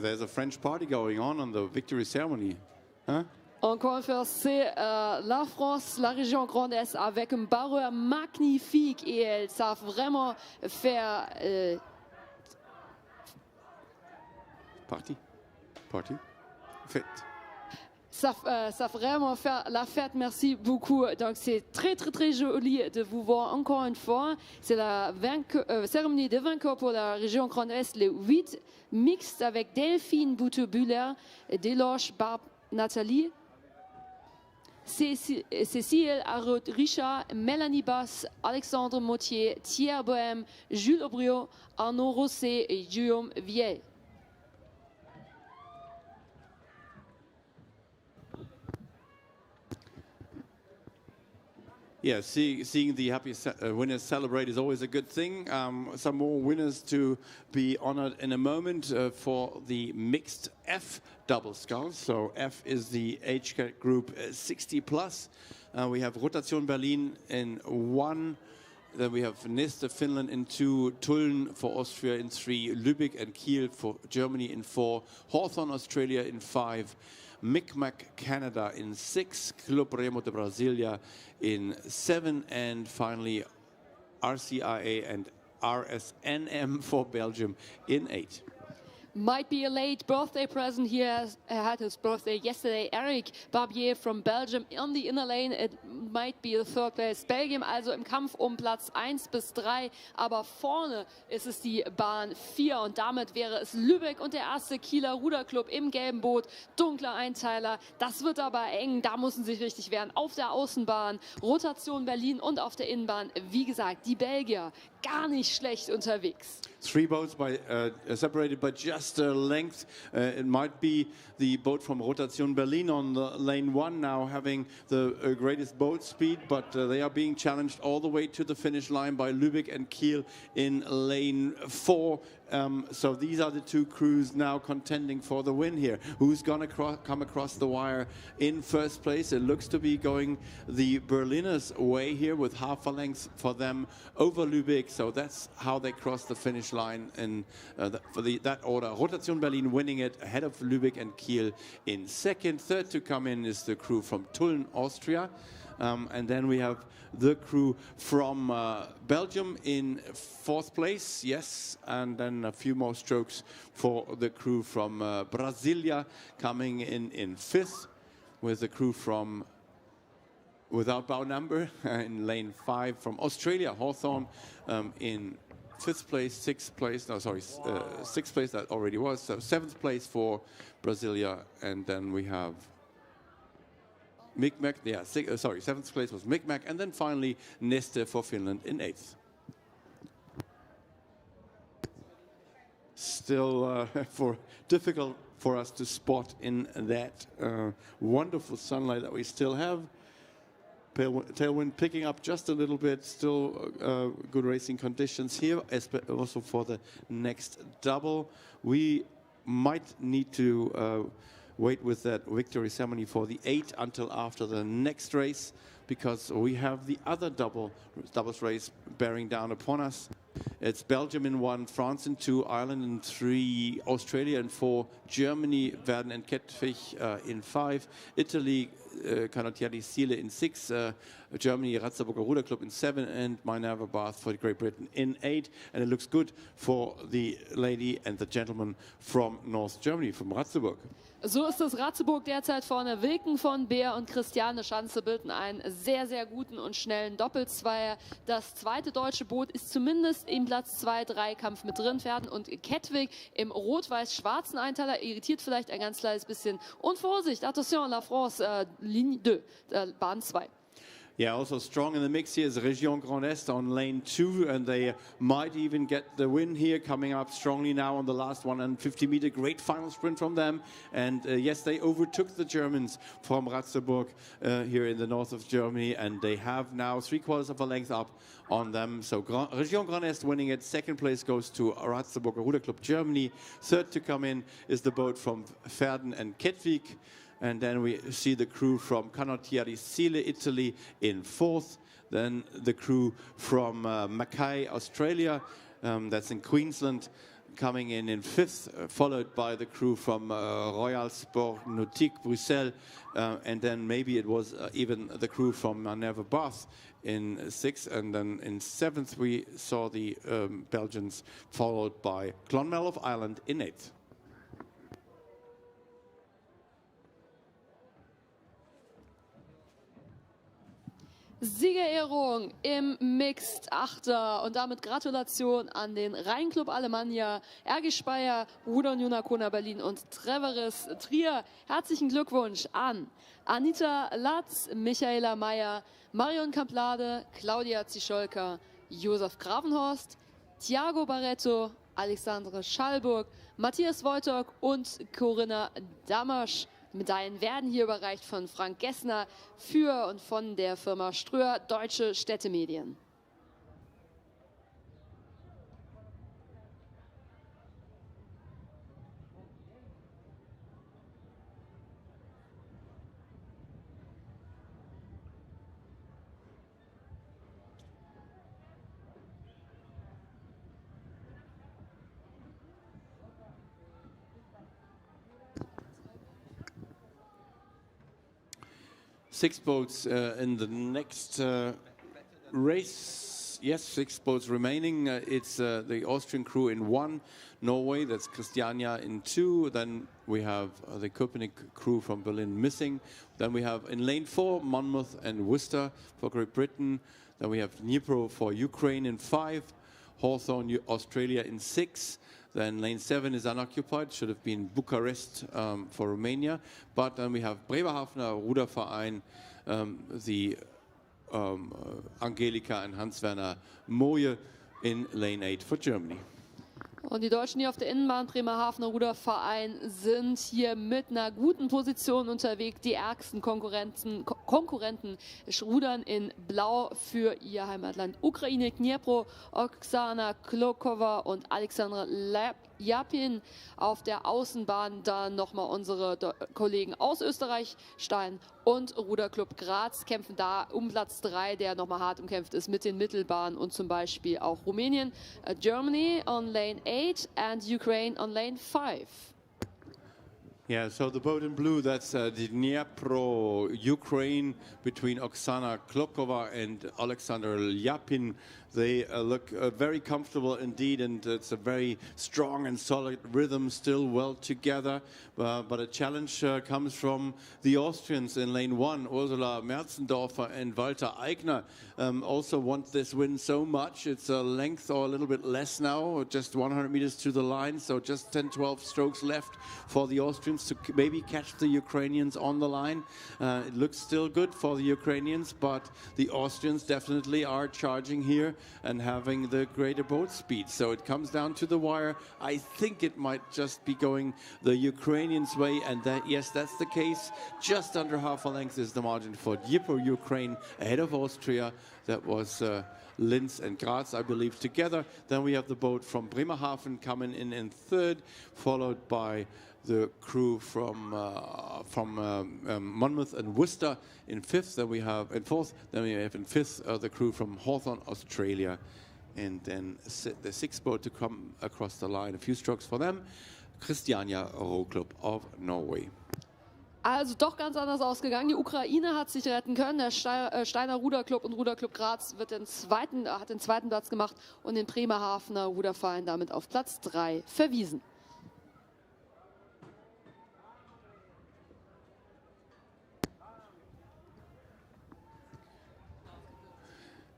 There's a French party going on the victory ceremony. Huh? Encore une fois, c'est la France, la région Grand Est, avec un barreur magnifique et elles savent vraiment faire... Party. Fête. Ça vraiment faire la fête, merci beaucoup. Donc c'est très très très joli de vous voir encore une fois. C'est la cérémonie de vainqueur pour la région Grand Est, les 8 mixtes avec Delphine Boutebuller, Deloche, Barb, Nathalie, Cécile Arraud-Richard, Mélanie Bass, Alexandre Mautier, Thierry Bohème, Jules Aubrio, Arnaud Rosset et Guillaume Viel. Yeah, seeing the happy winners celebrate is always a good thing. Some more winners to be honored in a moment for the mixed F double sculls. So F is the age group 60 plus. We have Rotation Berlin in 1. Then we have Neste Finland in 2, Tulln for Austria in 3, Lübeck and Kiel for Germany in 4, Hawthorne Australia in 5, Micmac Canada in 6, Club Remo de Brasilia in 7, and finally RCIA and RSNM for Belgium in 8. Might be a late birthday present. He had his birthday yesterday. Eric Barbier from Belgium on the inner lane. It might be the 3rd place. Belgium also im Kampf um Platz 1 bis 3. Aber vorne ist es die Bahn 4 und damit wäre es Lübeck und der erste Kieler Ruderclub im gelben Boot. Dunkler Einteiler. Das wird aber eng. Da müssen sie sich richtig wehren. Auf der Außenbahn Rotation Berlin und auf der Innenbahn, wie gesagt, die Belgier. gar nicht schlecht unterwegs. 3 boats separated by just a length. It might be the boat from Rotation Berlin on the lane 1 now having the greatest boat speed, but they are being challenged all the way to the finish line by Lübeck and Kiel in lane 4. So these are the 2 crews now contending for the win here. Who's going to come across the wire in first place? It looks to be going the Berliners' way here with half a length for them over Lübeck. So that's how they cross the finish line in that order. Rotation Berlin winning it ahead of Lübeck and Kiel in second. Third to come in is the crew from Tulln, Austria. And then we have the crew from Belgium in 4th place, yes, and then a few more strokes for the crew from Brasilia coming in 5th, with the crew from without bow number in lane 5 from Australia, Hawthorne in 5th place, 6th place, no sorry, 6th place that already was, so 7th place for Brasilia, and then we have Micmac, yeah, 7th place was Micmac, and then finally Neste for Finland in 8th. Still difficult for us to spot in that wonderful sunlight that we still have. Tailwind picking up just a little bit, still good racing conditions here, also for the next double. We might need to wait with that victory ceremony for the 8 until after the next race, because we have the other doubles race bearing down upon us. It's Belgium in 1, France in 2, Ireland in 3, Australia in 4, Germany, Werden and Kettwig in 5, Italy, Canottieri Siele in 6, Germany, Ratzeburger Ruder Club in 7, and Minerva Bath for Great Britain in 8. And it looks good for the lady and the gentleman from North Germany, from Ratzeburg. So ist das Ratzeburg derzeit vorne. Wilken von Beer und Christiane Schanze bilden einen sehr, sehr guten und schnellen Doppelzweier. Das zweite deutsche Boot ist zumindest im Platz 2-3-Kampf mit drin. Werden und Kettwig im rot-weiß-schwarzen Einteiler irritiert vielleicht ein ganz kleines bisschen. Und Vorsicht, attention, La France, Ligne 2, Bahn 2. Yeah, also strong in the mix here is Région Grand Est on lane 2, and they might even get the win here, coming up strongly now on the last 150-meter. Great final sprint from them, and yes, they overtook the Germans from Ratzeburg here in the north of Germany, and they have now 3/4 of a length up on them. So Région Grand Est winning it. Second place goes to Ratzeburger Ruder Club Germany. Third to come in is the boat from Verden and Kettwig. And then we see the crew from Canottieri Siele, Italy in 4th. Then the crew from Mackay, Australia, that's in Queensland, coming in 5th, followed by the crew from Royal Sport Nautique, Bruxelles. And then maybe it was even the crew from Minerva Bath in 6th. And then in 7th we saw the Belgians, followed by Clonmel of Ireland in 8th. Siegerehrung im Mixed Achter und damit Gratulation an den Rheinclub Alemannia, RG Speyer, Rudolf Junakona Berlin und Treveris Trier. Herzlichen Glückwunsch an Anita Latz, Michaela Meyer, Marion Kamplade, Claudia Zischolka, Josef Gravenhorst, Thiago Barretto, Alexandre Schallburg, Matthias Wojtok und Corinna Damasch. Medaillen werden hier überreicht von Frank Gessner für und von der Firma Ströer Deutsche Städtemedien. Six boats in the next race. Yes, 6 boats remaining. It's the Austrian crew in 1, Norway, that's Christiania in 2. Then we have the Köpenick crew from Berlin missing. Then we have in lane 4, Monmouth and Worcester for Great Britain. Then we have Dnipro for Ukraine in 5, Hawthorne, Australia in 6. Then lane 7 is unoccupied, should have been Bucharest for Romania. But then we have Bremerhavener Ruderverein, the Angelika and Hans-Werner Moje in lane 8 for Germany. Und die Deutschen hier auf der Innenbahn, Bremerhavener Ruderverein, sind hier mit einer guten Position unterwegs. Die ärgsten Konkurrenten rudern in Blau für ihr Heimatland. Ukraine, Dnipro, Oksana Klokova und Alexandra Japin. Auf der Außenbahn dann nochmal unsere Kollegen aus Österreich, Stein und Ruderclub Graz kämpfen da um Platz 3, der nochmal hart umkämpft ist mit den Mittelbahnen und zum Beispiel auch Rumänien, Germany on lane 8 and Ukraine on lane 5. Yeah, so the boat in blue, that's the Dnipro, Ukraine, between Oksana Klokova and Alexander Lyapin. They look very comfortable indeed, and it's a very strong and solid rhythm, still well together. But a challenge comes from the Austrians in lane 1. Ursula Merzendorfer and Walter Eigner also want this win so much. It's a length or a little bit less now, just 100 meters to the line, so just 10-12 strokes left for the Austrians to maybe catch the Ukrainians on the line. It looks still good for the Ukrainians, but the Austrians definitely are charging here and having the greater boat speed. So it comes down to the wire. I think it might just be going the Ukrainians' way, and yes, that's the case. Just under half a length is the margin for Dnipro, Ukraine, ahead of Austria. That was Linz and Graz, I believe, together. Then we have the boat from Bremerhaven coming in third, followed by the crew from Monmouth and Worcester in fifth. Then we have in fourth. Then we have in fifth the crew from Hawthorne, Australia, and then the sixth boat to come across the line. A few strokes for them. Christiania Row Club of Norway. Also doch ganz anders ausgegangen. Die Ukraine hat sich retten können. Der Steiner Ruderclub und Ruderclub Graz hat den zweiten Platz gemacht und den Bremerhavener Ruderverein damit auf Platz 3 verwiesen.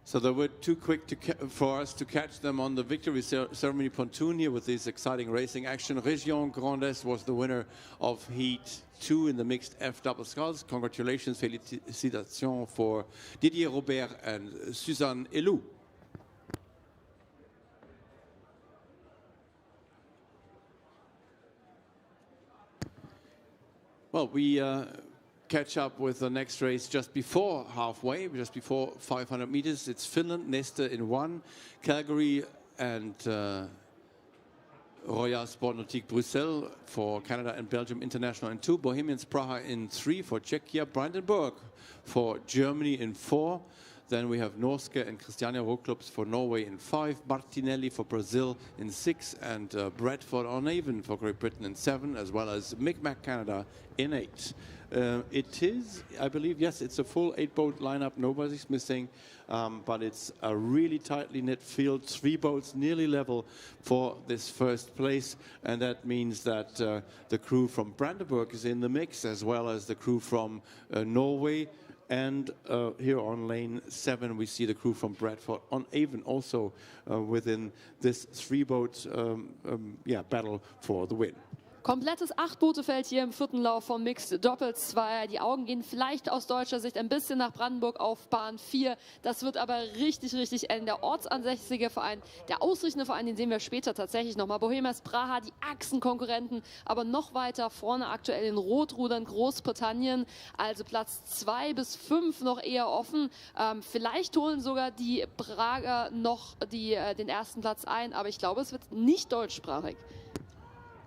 So they were too quick for us to catch them on the victory ceremony pontoon here with this exciting racing action. Région Grandes was the winner of Heat 2 in the mixed F double sculls. Congratulations, félicitations for Didier Robert and Suzanne Elou. Well, we catch up with the next race just before halfway, just before 500 meters. It's Finland, Neste in 1, Calgary and Royal Sport Nautique Bruxelles for Canada and Belgium International in 2, Bohemians Praha in 3 for Czechia, Brandenburg for Germany in 4. Then we have Norske and Christiania Row Clubs for Norway in 5, Martinelli for Brazil in 6, and Bradford on Avon for Great Britain in 7, as well as Micmac Canada in 8. It is, I believe, yes, it's a full 8-boat lineup. Nobody's missing, but it's a really tightly knit field. 3 boats nearly level for this first place, and that means that the crew from Brandenburg is in the mix, as well as the crew from Norway. And here on lane 7, we see the crew from Bradford on Avon also within this 3-boat battle for the win. Komplettes 8-Boote-Feld hier im vierten Lauf vom Mixed Doppelzweier. Die Augen gehen vielleicht aus deutscher Sicht ein bisschen nach Brandenburg auf Bahn 4. Das wird aber richtig, richtig eng. Der ortsansässige Verein, der ausrichtende Verein, den sehen wir später tatsächlich nochmal. Bohemians Praha, die Achsenkonkurrenten, aber noch weiter vorne aktuell in Rotrudern Großbritannien. Also Platz 2 bis 5 noch eher offen. Vielleicht holen sogar die Prager noch den ersten Platz ein, aber ich glaube, es wird nicht deutschsprachig.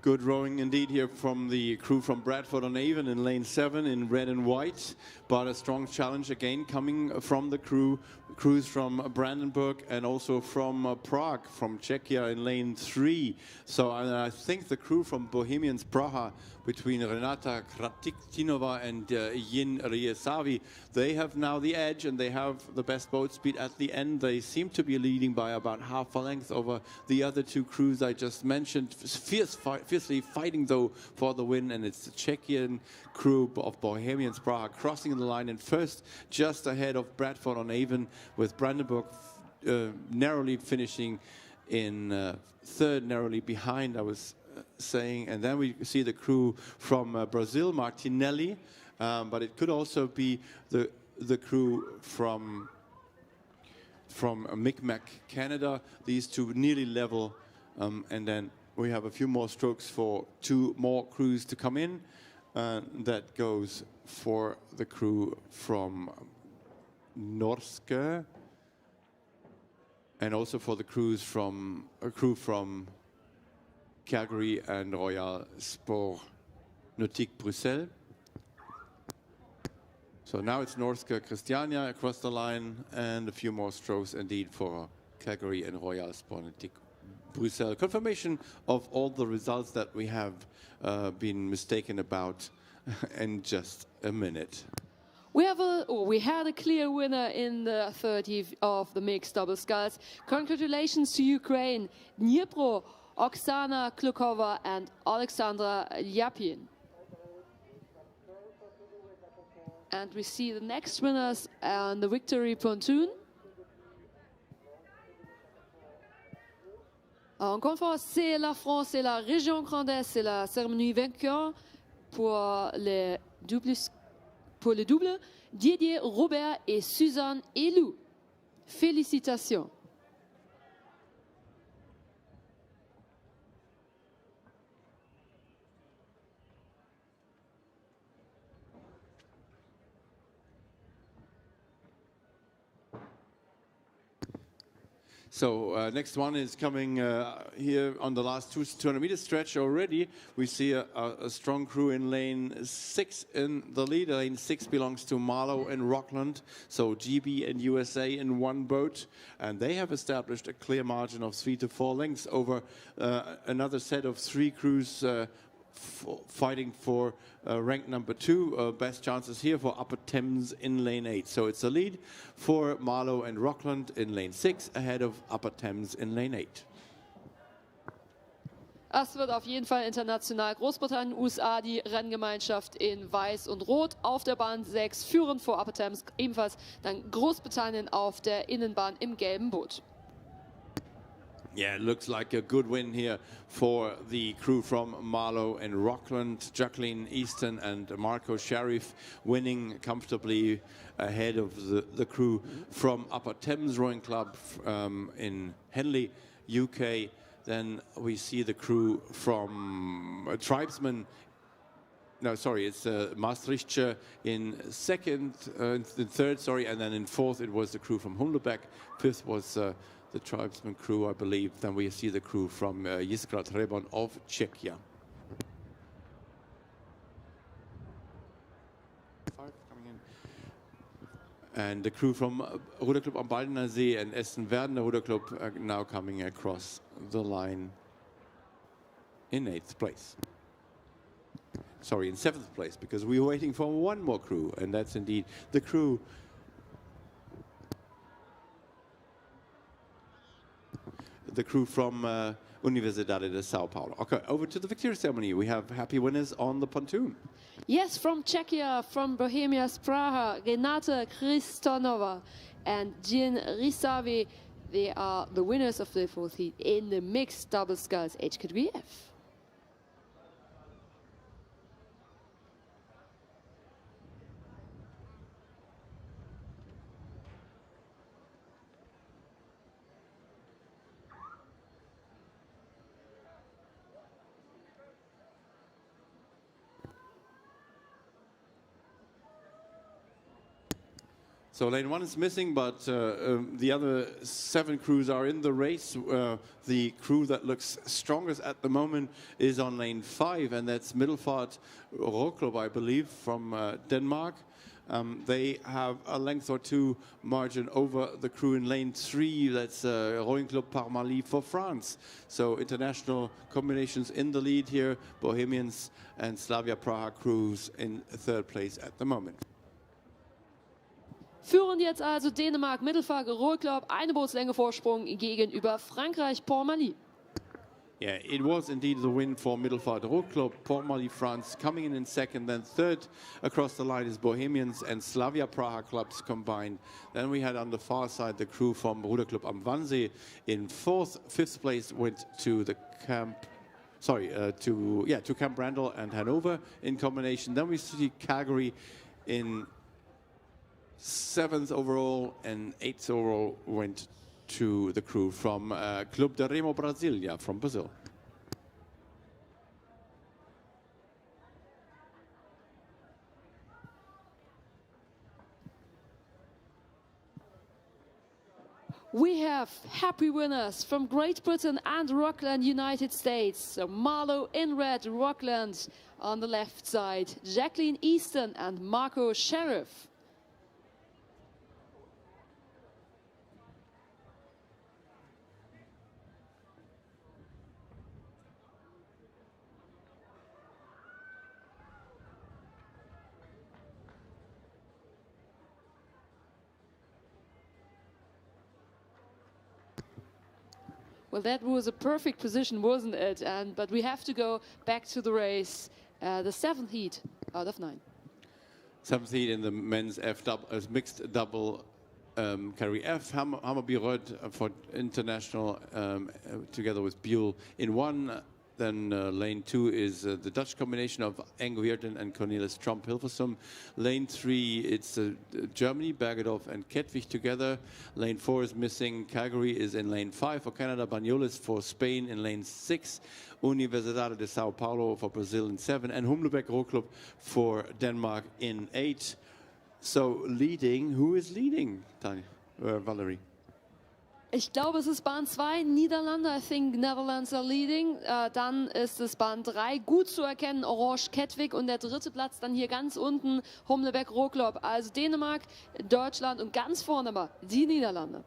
Good rowing indeed here from the crew from Bradford on Avon in lane 7 in red and white, but a strong challenge again coming from the crews from Brandenburg and also from Prague, from Czechia in lane 3. So I think the crew from Bohemians Praha, between Renata Kratiktinova and Yin Riesavi, they have now the edge and they have the best boat speed at the end. They seem to be leading by about half a length over the other 2 crews I just mentioned. Fiercely fighting though for the win, and it's the Czechian crew of Bohemians Praha crossing the line in first, just ahead of Bradford on Avon, with Brandenburg narrowly finishing in third, narrowly behind, I was saying. And then we see the crew from Brazil, Martinelli, but it could also be the crew from from Micmac, Canada. These two nearly level, and then we have a few more strokes for two more crews to come in. That goes for the crew from Norske, and also for the crew from Calgary and Royal Sport Nautique Bruxelles. So now it's Norske Christiania across the line, and a few more strokes indeed for Calgary and Royal Sport Nautique Bruxelles. Confirmation of all the results that we have been mistaken about in just a minute. We had a clear winner in the 30 of the mixed double sculls. Congratulations to Ukraine, Dnipro, Oksana Klukova and Alexandra Lyapin. And we see the next winners on the victory pontoon. Encore une fois, c'est la France, c'est la région Grand Est, c'est la cérémonie vainqueur pour les doubles, Didier, Robert et Suzanne Elou. Félicitations. So next one is coming here on the last 200-meter stretch already. We see a strong crew in lane 6 in the lead. Lane 6 belongs to Marlow and Rockland. So GB and USA in one boat. And they have established a clear margin of 3 to 4 lengths over another set of 3 crews fighting for rank number 2. Best chances here for Upper Thames in lane 8. So it's a lead for Marlow and Rockland in lane 6 ahead of Upper Thames in lane 8. Es wird auf jeden Fall international Großbritannien, USA, die Renngemeinschaft in Weiß und Rot auf der Bahn 6, führend vor Upper Thames, ebenfalls dann Großbritannien auf der Innenbahn im gelben Boot. Yeah, it looks like a good win here for the crew from Marlow and Rockland. Jacqueline Easton and Marco Sharif winning comfortably ahead of the crew from Upper Thames Rowing Club in Henley, UK. Then we see the crew from Tribesman. No, sorry, it's Maastricht in third, sorry, and then in fourth it was the crew from Hunlebeck. Fifth was the Tribesman crew, I believe. Then we see the crew from Jiskrat Hrebon of Czechia. And the crew from Ruderclub am Baldener See and Essen-Werdener Ruderclub are now coming across the line in 8th place. Sorry, in 7th place, because we were waiting for one more crew, and that's indeed the crew from Universidade de Sao Paulo. Okay, over to the victory ceremony. We have happy winners on the pontoon. Yes, from Czechia, from Bohemia's Praha, Renate Kristonova and Jean Risavi. They are the winners of the 4th heat in the mixed double sculls age category F. So lane 1 is missing, but the other 7 crews are in the race. The crew that looks strongest at the moment is on lane 5, and that's Middelfart Rowclub, I believe, from Denmark. They have a length or 2 margin over the crew in lane 3. That's Rowing Club Parmalee for France. So international combinations in the lead here. Bohemians and Slavia Praha crews in 3rd place at the moment. Führen jetzt also Dänemark, Middelfart Rowclub, eine Bootslänge Vorsprung gegenüber Frankreich, Port-Maly. Yeah, it was indeed the win for Middelfart Rowclub. Port-Maly, France coming in 2nd, then 3rd across the line is Bohemians and Slavia Praha clubs combined. Then we had on the far side the crew from Ruderclub am Wannsee in 4th. 5th place went to the camp. Sorry, to Camp Randall and Hanover in combination. Then we see Calgary in 7th overall and 8th overall went to the crew from Club de Remo Brasilia from Brazil. We have happy winners from Great Britain and Rockland, United States. So Marlo in red, Rockland on the left side, Jacqueline Easton and Marco Sheriff. Well, that was a perfect position, wasn't it? But we have to go back to the race, the 7th heat out of 9. 7th heat in the men's mixed double carry F. Hammer-Birod for international together with Buell in 1. Then lane 2 is the Dutch combination of Engweerden and Cornelis Tromp-Hilversum. Lane 3, it's Germany, Bergedorf and Kettwig together. Lane 4 is missing. Calgary is in lane 5 for Canada. Banyoles for Spain in lane 6. Universidade de Sao Paulo for Brazil in 7. And Humlebeck Row Club for Denmark in 8. So leading, who is leading, Valerie? Ich glaube, es ist Bahn 2, Niederlande. I think Netherlands are leading. Dann ist es Bahn 3, gut zu erkennen, Orange Kettwig. Und der 3. Platz dann hier ganz unten, Humlebeck Roklop. Also Dänemark, Deutschland und ganz vorne aber die Niederlande.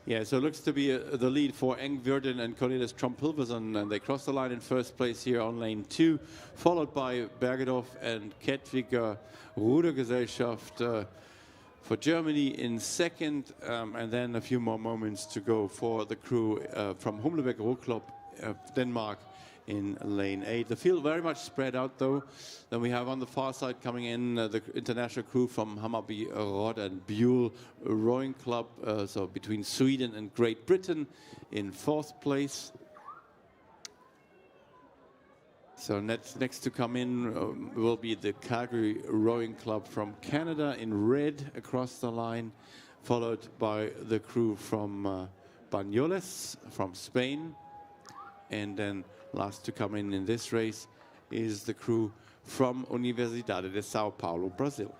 Yeah, so it looks to be the lead for Engweerden and Cornelis Tromp-Hilversum, and they cross the line in first place here on lane 2, followed by Bergedorf and Kettwig, Rudergesellschaft for Germany in 2nd, and then a few more moments to go for the crew from Humlebeck Roklop, Denmark in lane 8. The field very much spread out though. Then we have on the far side coming in the international crew from Hammarby-Rod and Buell Rowing Club, so between Sweden and Great Britain in 4th place. So next to come in will be the Calgary Rowing Club from Canada in red across the line, followed by the crew from Banyoles from Spain. And then last to come in this race is the crew from Universidade de Sao Paulo, Brazil.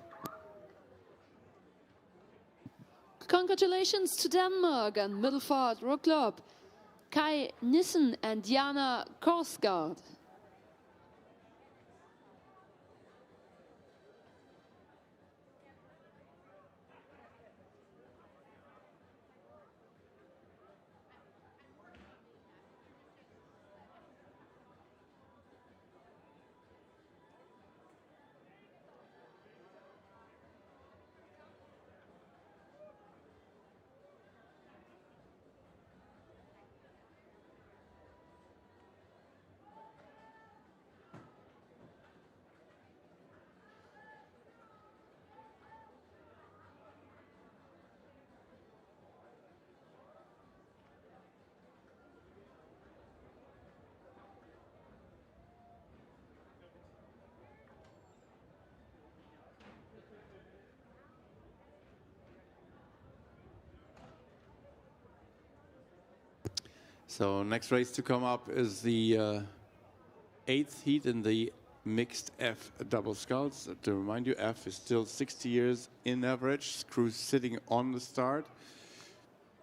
Congratulations to Denmark and Middelfart Row Club, Kai Nissen and Diana Korsgaard. So next race to come up is the 8th heat in the mixed F double sculls. To remind you, F is still 60 years in average. Crews sitting on the start.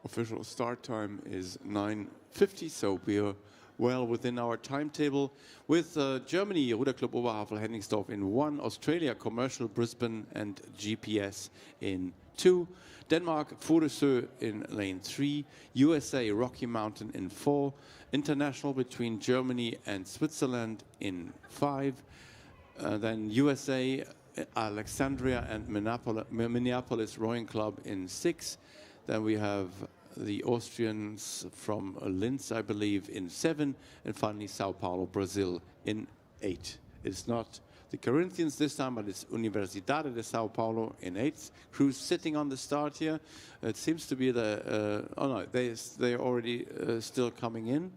Official start time is 9:50, so we are well within our timetable. With Germany, Ruderclub Oberhavel Hennigsdorf in 1, Australia, Commercial Brisbane and GPS in 2. Denmark, Furesø in lane 3, USA, Rocky Mountain in 4, international between Germany and Switzerland in 5, then USA, Alexandria and Minneapolis Rowing Club in 6, then we have the Austrians from Linz, I believe, in 7, and finally Sao Paulo, Brazil in 8. It's not the Corinthians this time, but it's Universidade de Sao Paulo in 8th. Crews sitting on the start here. It seems to be the, oh no, they're already still coming in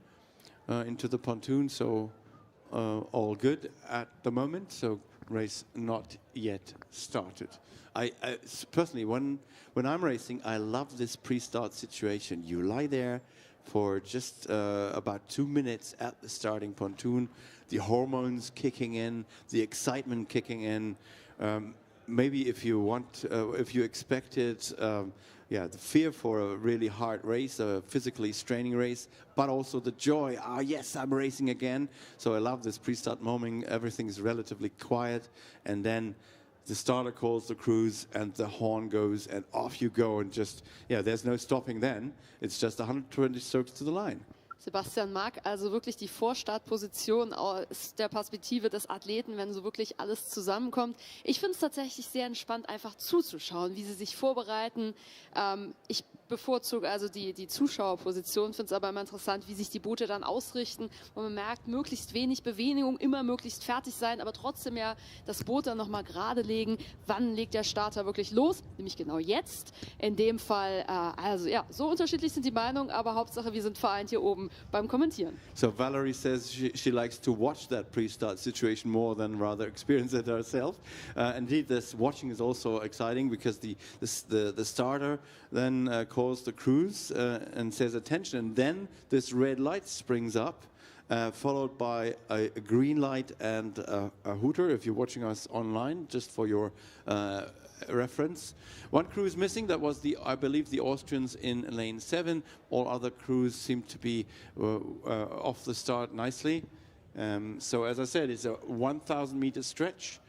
into the pontoon, so all good at the moment. So race not yet started. I personally, when I'm racing, I love this pre-start situation. You lie there for just about 2 minutes at the starting pontoon, the hormones kicking in, the excitement kicking in. Maybe if you want, if you expected, the fear for a really hard race, a physically straining race, but also the joy. Yes, I'm racing again. So I love this pre-start moment. Everything's relatively quiet, and then the starter calls the cruise, and the horn goes, and off you go, and just there's no stopping. Then it's just 120 strokes to the line. Sebastian mag also wirklich die Vorstartposition aus der Perspektive des Athleten, wenn so wirklich alles zusammenkommt. Ich finde es tatsächlich sehr entspannt, einfach zuzuschauen, wie sie sich vorbereiten. Ich bevorzuge also die Zuschauerposition, finde es aber immer interessant, wie sich die Boote dann ausrichten, wo man merkt, möglichst wenig Bewegung, immer möglichst fertig sein, aber trotzdem ja das Boot dann nochmal gerade legen. Wann legt der Starter wirklich los? Nämlich genau jetzt. In dem Fall, so unterschiedlich sind die Meinungen, aber Hauptsache, wir sind vereint hier oben beim Kommentieren. So Valerie says she likes to watch that pre-start situation more than rather experience it herself. Indeed, this watching is also exciting because the starter then calls the cruise and says attention, and then this red light springs up, followed by a green light and a hooter. If you're watching us online, just for your reference. One crew is missing. That was I believe the Austrians in lane 7. All other crews seem to be off the start nicely. So as I said, it's a 1,000 meter stretch.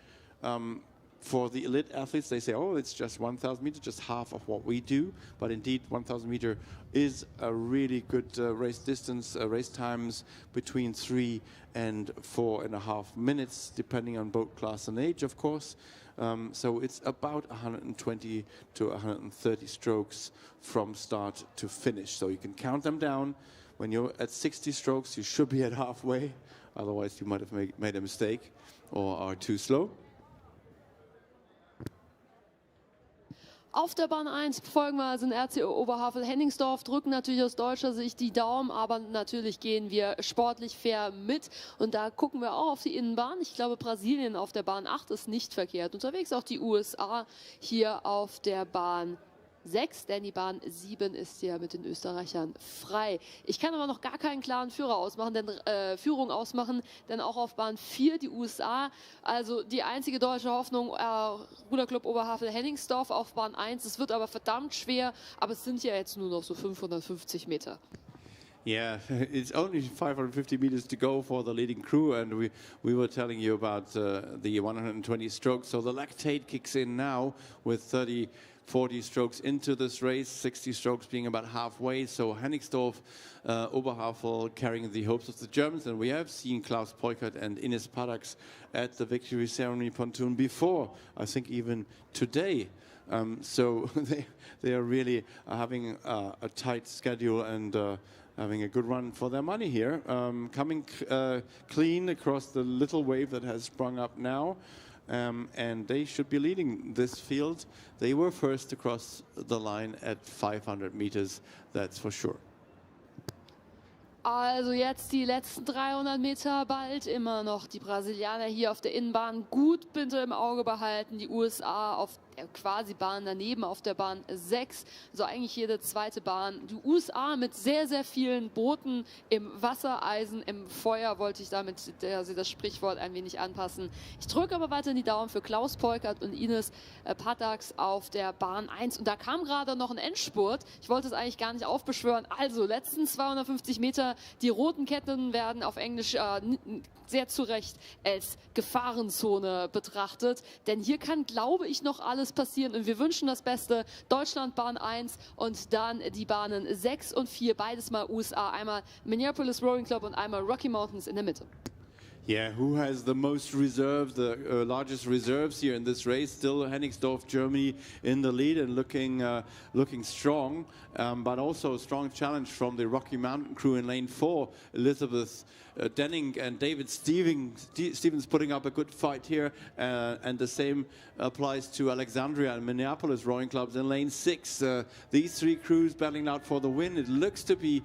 For the elite athletes, they say, oh, it's just 1,000 meters, just half of what we do. But indeed, 1,000 meter is a really good race distance, race times between 3 and 4.5 minutes, depending on boat class and age, of course. So it's about 120 to 130 strokes from start to finish. So you can count them down. When you're at 60 strokes, you should be at halfway. Otherwise, you might have made a mistake or are too slow. Auf der Bahn 1 folgen wir also in RCO Oberhavel-Henningsdorf, drücken natürlich aus deutscher Sicht die Daumen, aber natürlich gehen wir sportlich fair mit. Und da gucken wir auch auf die Innenbahn. Ich glaube, Brasilien auf der Bahn 8 ist nicht verkehrt unterwegs. Auch die USA hier auf der Bahn 6, denn die Bahn 7 ist ja mit den Österreichern frei. Ich kann aber noch gar keinen klaren Führung ausmachen, denn auch auf Bahn 4 die USA, also die einzige deutsche Hoffnung, Ruderclub Oberhavel-Henningsdorf auf Bahn 1. Es wird aber verdammt schwer, aber es sind ja jetzt nur noch so 550 Meter. Yeah, it's only 550 meters to go for the leading crew, and we were telling you about the 120 strokes. So the lactate kicks in now with 40 strokes into this race, 60 strokes being about halfway. So Henningsdorf, Oberhavel carrying the hopes of the Germans. And we have seen Klaus Peukert and Ines Padax at the victory ceremony pontoon before, I think even today. So they are really having a tight schedule and having a good run for their money here. Coming clean across the little wave that has sprung up now. And they should be leading this field. They were first across the line at 500 meters, that's for sure. Also jetzt die letzten 300 Meter bald, immer noch die Brasilianer hier auf der Innenbahn gut bitte im Auge behalten, die USA auf der quasi Bahn daneben auf der Bahn 6, also eigentlich jede zweite Bahn. Die USA mit sehr, sehr vielen Booten im Wassereisen, im Feuer wollte ich damit das Sprichwort ein wenig anpassen. Ich drücke aber weiter in die Daumen für Klaus Peukert und Ines Padax auf der Bahn 1 und da kam gerade noch ein Endspurt. Ich wollte es eigentlich gar nicht aufbeschwören. Also letzten 250 Meter, die roten Ketten werden auf Englisch sehr zu Recht als Gefahrenzone betrachtet, denn hier kann, glaube ich, noch alles passieren und wir wünschen das Beste. Deutschland Bahn 1 und dann die Bahnen 6 und 4, beides mal USA, einmal Minneapolis Rowing Club und einmal Rocky Mountains in der Mitte. Yeah, who has the most reserve, the largest reserves here in this race? Still Henningsdorf, Germany in the lead and looking strong, but also a strong challenge from the Rocky Mountain crew in lane 4. Elizabeth Denning and David Stevens putting up a good fight here, and the same applies to Alexandria and Minneapolis rowing clubs in lane 6. These three crews battling out for the win. It looks to be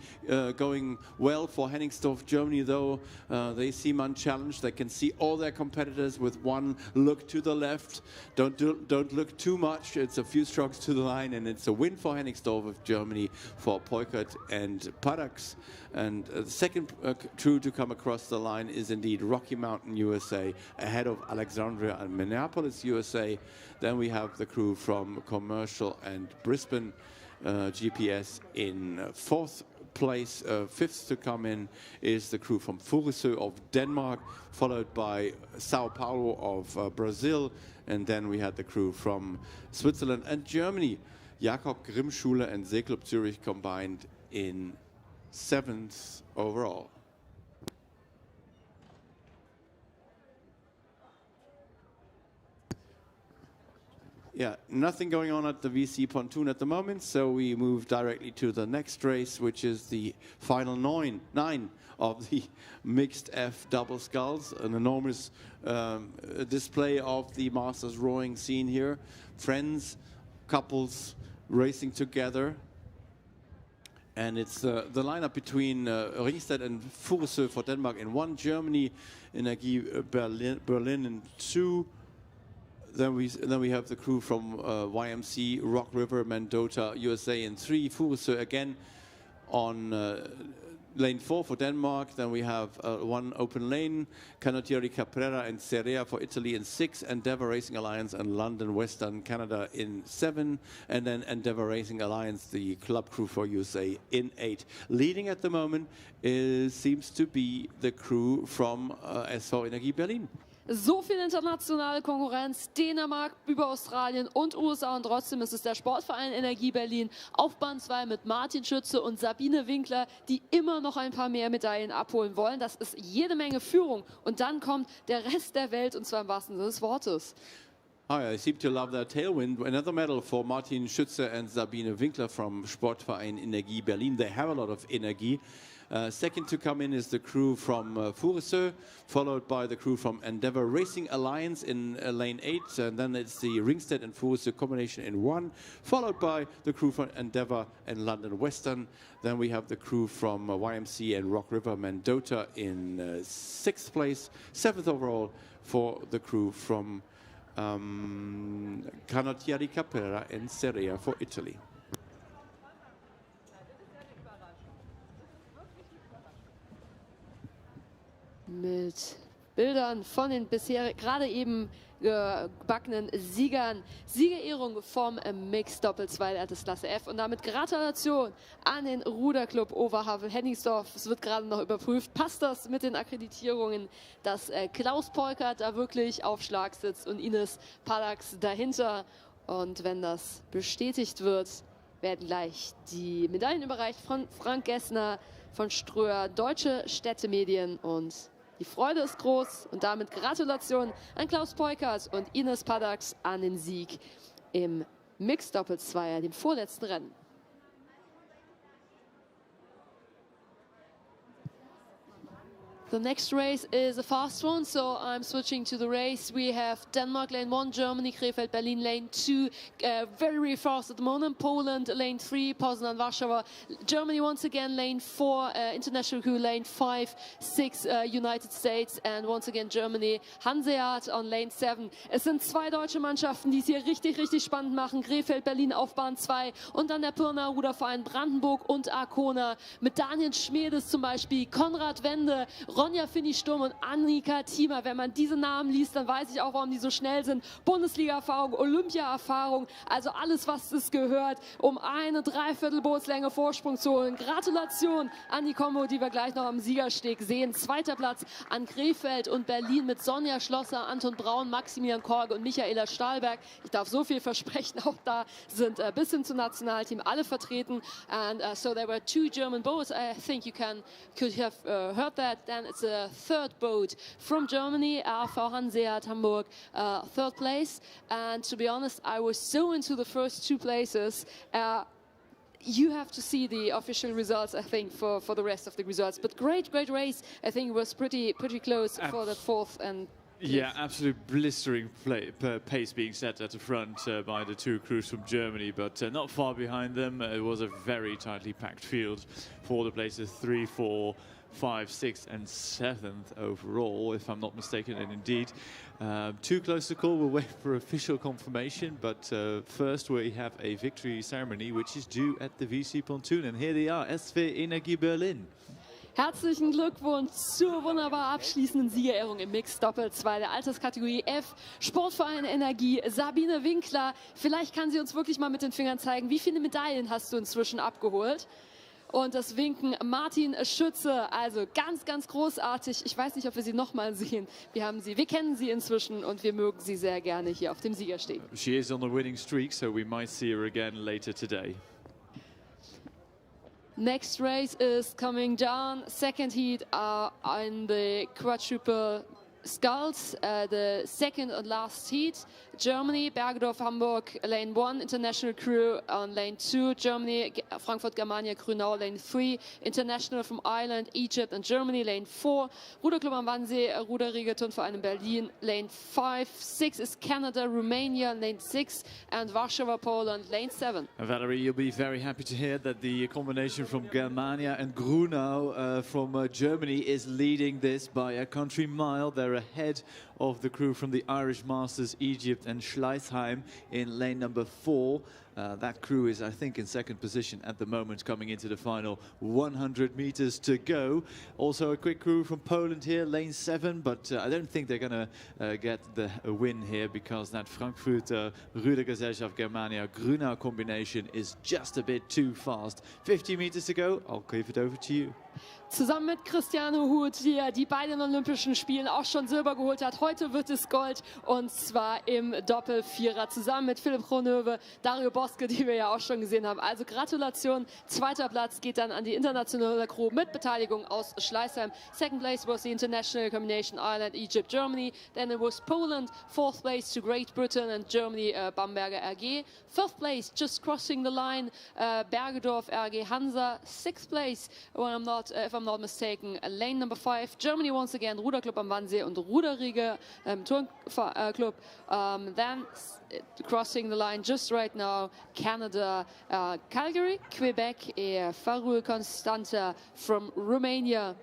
going well for Hennigsdorf, Germany, though they seem unchallenged. They can see all their competitors with one look to the left. Don't look too much. It's a few strokes to the line, and it's a win for Hennigsdorf of Germany, for Peukert and Padax. And the second crew to come across the line is indeed Rocky Mountain, USA, ahead of Alexandria and Minneapolis, USA. Then we have the crew from Commercial and Brisbane GPS in 4th place. 5th to come in is the crew from Furesø of Denmark, followed by Sao Paulo of Brazil, and then we had the crew from Switzerland and Germany. Jakob Grimm Schule and Seeclub Zurich combined in 7th overall. Yeah, nothing going on at the VC pontoon at the moment, so we move directly to the next race, which is the final nine of the mixed F double sculls. An enormous display of the Masters rowing scene here. Friends, couples racing together. And it's the lineup between Ringsted and Furesø for Denmark in 1, Germany, Energie Berlin in 2. Then we have the crew from YMC, Rock River, Mendota, USA in 3. Furesø again on lane 4 for Denmark. Then we have one open lane, Canottieri Caprera and Cerea for Italy in 6. Endeavour Racing Alliance and London Western Canada in 7. And then Endeavour Racing Alliance, the club crew for USA, in 8. Leading at the moment seems to be the crew from SV Energie Berlin. So viel internationale Konkurrenz, Dänemark über Australien und USA, und trotzdem ist es der Sportverein Energie Berlin auf Bahn 2 mit Martin Schütze und Sabine Winkler, die immer noch ein paar mehr Medaillen abholen wollen. Das ist jede Menge Führung, und dann kommt der Rest der Welt, und zwar im wahrsten Sinne des Wortes. Oh, yeah, I seem to love that tailwind. Another medal for Martin Schütze and Sabine Winkler from Sportverein Energie Berlin. They have a lot of energy. Second to come in is the crew from Furesø, followed by the crew from Endeavour Racing Alliance in lane 8, and then it's the Ringsted and Furesø combination in 1, followed by the crew from Endeavour and London Western. Then we have the crew from YMC and Rock River Mendota in 6th place, 7th overall for the crew from Canottieri Caprera and Cerea for Italy. Mit Bildern von den bisher gerade eben gebackenen Siegern. Siegerehrung vom Mixed Doppel 2 der Altersklasse F. Und damit Gratulation an den Ruderclub Oberhavel Hennigsdorf. Es wird gerade noch überprüft, passt das mit den Akkreditierungen, dass Klaus Peukert da wirklich auf Schlag sitzt und Ines Padax dahinter. Und wenn das bestätigt wird, werden gleich die Medaillen überreicht von Frank Gessner, von Ströer, Deutsche Städtemedien, und die Freude ist groß, und damit Gratulation an Klaus Peukert und Ines Padax an den Sieg im Mixed Doppel 2, dem vorletzten Rennen. The next race is a fast one, so I'm switching to the race. We have Denmark lane 1, Germany, Krefeld, Berlin lane 2, very fast at the moment. Poland lane 3, Poznan, Warsaw. Germany once again lane 4, international crew lane 5, 6 United States, and once again Germany, Hanseat on lane 7. Es sind zwei deutsche Mannschaften, die es hier richtig, richtig spannend machen. Krefeld, Berlin auf Bahn 2 und dann der Pirna Ruderverein Brandenburg und Arkona mit Daniel Schmedes zum Beispiel, Konrad Wende, Ronja Finny-Sturm und Annika Thiemer. Wenn man diese Namen liest, dann weiß ich auch, warum die so schnell sind. Bundesliga-Erfahrung, Olympia-Erfahrung, also alles, was es gehört, um eine Dreiviertel-Bootslänge Vorsprung zu holen. Gratulation an die Kombo, die wir gleich noch am Siegersteg sehen. Zweiter Platz an Krefeld und Berlin mit Sonja Schlosser, Anton Braun, Maximilian Korge und Michaela Stahlberg. Ich darf so viel versprechen, auch da sind bis hin zum Nationalteam alle vertreten. And so there were 2 German boats. I think you could have heard that. Then it's a third boat from Germany, AV Hanseat Hamburg, 3rd place. And to be honest, I was so into the first 2 places. you have to see the official results, I think, for the rest of the results. But great race. I think it was pretty close for the fourth and yeah, absolute blistering pace being set at the front by the two crews from Germany, but not far behind them. It was a very tightly packed field for the places 3, 4, 5, 6 and 7th overall, if I'm not mistaken, and indeed too close to call. We'll wait for official confirmation, but first we have a victory ceremony which is due at the VC Pontoon, and here they are, SV Energie Berlin. Herzlichen Glückwunsch zur wunderbar abschließenden Siegerehrung im Mixed Doppel 2 der Alterskategorie F. Sportverein Energie, Sabine Winkler. Vielleicht kann sie uns wirklich mal mit den Fingern zeigen, wie viele Medaillen hast du inzwischen abgeholt? Und das Winken Martin Schütze, also ganz großartig. Ich weiß nicht, ob wir sie nochmal sehen. Wir kennen sie inzwischen und wir mögen sie sehr gerne hier auf dem Siegersteg. She is on a winning streak, so we might see her again later today. Next race is coming down. Second heat in the quadruple sculls. The second and last heat. Germany, Bergedorf, Hamburg, lane 1, international crew on lane 2. Germany, Frankfurt, Germania, Grünau, lane 3. International from Ireland, Egypt and Germany, lane 4. Ruderclub am Wannsee, Ruderriege, Turnverein in Berlin, lane 5. 6 is Canada, Romania, lane 6. And Warsaw, Poland, lane 7. Valerie, you'll be very happy to hear that the combination from Germania and Grünau from Germany is leading this by a country mile. They're ahead of the crew from the Irish Masters, Egypt and Schleißheim in lane number 4. That crew is, I think, in second position at the moment, coming into the final 100 meters to go. Also a quick crew from Poland here, lane 7, but I don't think they're going to get the win here because that Frankfurter Rudergesellschaft Germania Grünau combination is just a bit too fast. 50 meters to go. I'll give it over to you. Zusammen mit Christiane Huth hier, die bei den Olympischen Spielen auch schon Silber geholt hat. Heute wird es Gold und zwar im Doppelvierer zusammen mit Philipp Kronhöwe, Dario Boske, die wir ja auch schon gesehen haben. Also Gratulation. Zweiter Platz geht dann an die internationale Crew mit Beteiligung aus Schleißheim. Second place was the international combination Ireland, Egypt, Germany. Then it was Poland. Fourth place to Great Britain and Germany, Bamberger RG. Fifth place, just crossing the line, Bergedorf RG Hansa. Sixth place, if I'm not mistaken, lane number 5, Germany once again, Ruderclub am Wannsee und Ruderriege Turnclub. Then crossing the line just right now, Canada, Calgary, Quebec et Farul Constanta from Romania.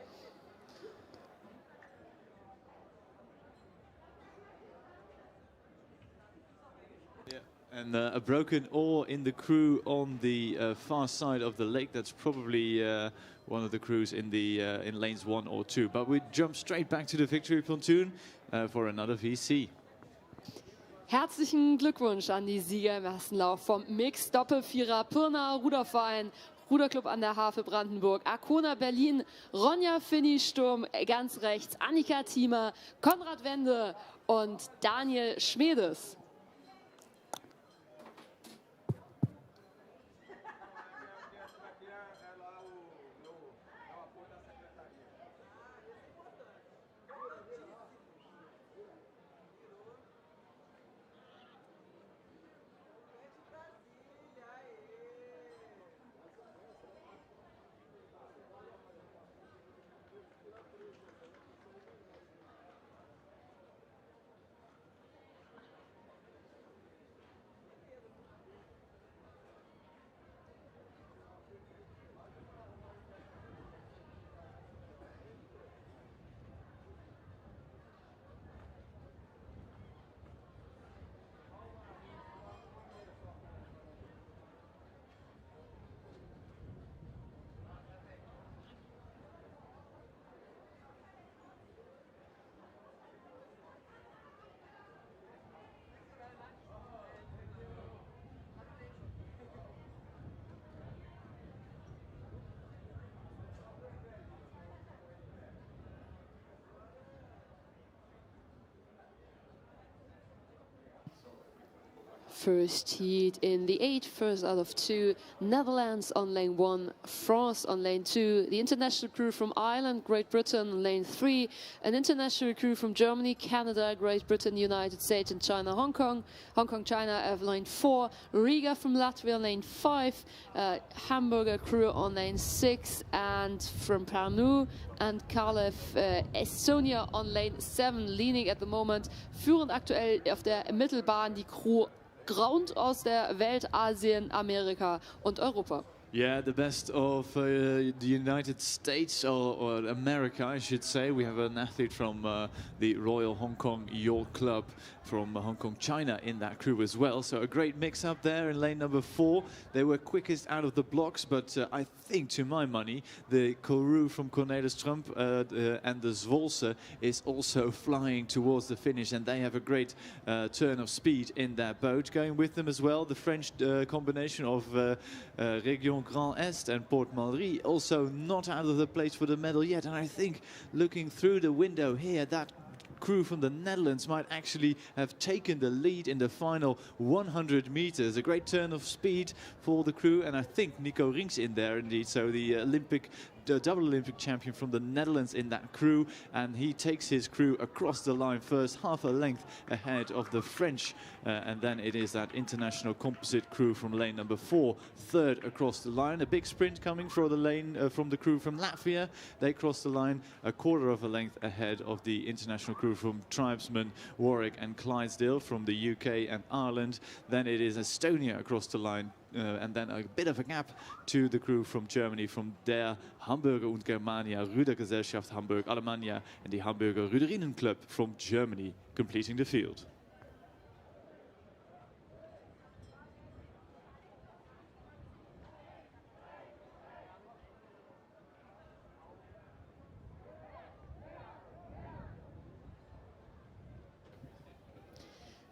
And a broken oar in the crew on the far side of the lake. That's probably one of the crews in lanes 1 or 2. But we jump straight back to the victory pontoon for another VC. Herzlichen Glückwunsch an die Sieger im ersten Lauf vom Mixed Doppelvierer Pirna Ruderverein, Ruderclub an der Havel Brandenburg, Arkona Berlin, Ronja Finny-Sturm ganz rechts, Annika Thiemer, Konrad Wende und Daniel Schmedes. first heat in the 8, first out of 2. Netherlands on lane 1, France on lane 2, the international crew from Ireland, Great Britain on lane 3, an international crew from Germany, Canada, Great Britain, United States and China, Hong Kong, China on lane 4, Riga from Latvia on lane 5, Hamburger crew on lane 6, and from Pärnu and Kalev, Estonia on lane 7, leading at the moment, führend aktuell auf der Mittelbahn die Crew Ground aus der Welt, Asien, Amerika und Europa. Yeah, the best of the United States or America, I should say. We have an athlete from the Royal Hong Kong Yacht Club from Hong Kong, China in that crew as well. So a great mix up there in lane number 4. They were quickest out of the blocks, but I think, to my money, the crew from Cornelis Trump and the Zwolse is also flying towards the finish, and they have a great turn of speed in that boat. Going with them as well, the French combination of Région Grand Est and Port Malry, also not out of the place for the medal yet. And I think, looking through the window here, that crew from the Netherlands might actually have taken the lead in the final 100 meters. A great turn of speed for the crew, and I think Nico Rinks in there indeed. So the double Olympic champion from the Netherlands in that crew, and he takes his crew across the line first, half a length ahead of the French, and then it is that international composite crew from lane number 4, third across the line. A big sprint coming for the lane from the crew from Latvia. They cross the line a quarter of a length ahead of the international crew from Tribesman, Warwick and Clydesdale from the UK and Ireland. Then it is Estonia across the line, and then a bit of a gap to the crew from Germany, from der Hamburger und Germania Rudergesellschaft Hamburg Alemannia and the Hamburger Ruderinnenclub from Germany completing the field.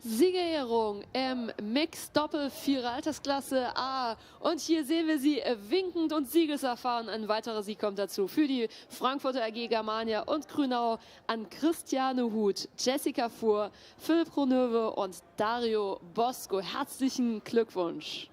Siegerehrung im Mixed-Doppel-Vierer Altersklasse A. Und hier sehen wir sie winkend und siegeserfahren. Ein weiterer Sieg kommt dazu für die Frankfurter AG Germania und Grünau an Christiane Huth, Jessica Fuhr, Philipp Ronöwe und Dario Bosco. Herzlichen Glückwunsch!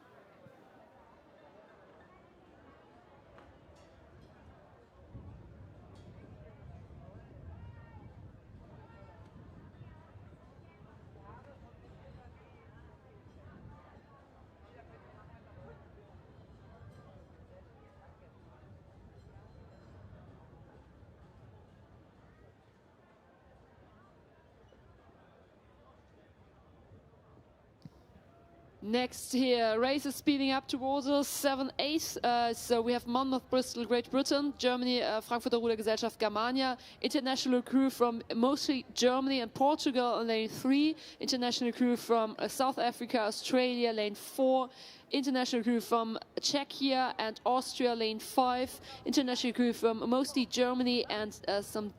Next here, race is speeding up towards us, 7-8. So we have Monmouth, Bristol, Great Britain, Germany, Frankfurter Rudergesellschaft Germania, international crew from mostly Germany and Portugal on lane 3, international crew from South Africa, Australia, lane 4, international crew from Czechia and Austria, lane 5, international crew from mostly Germany and some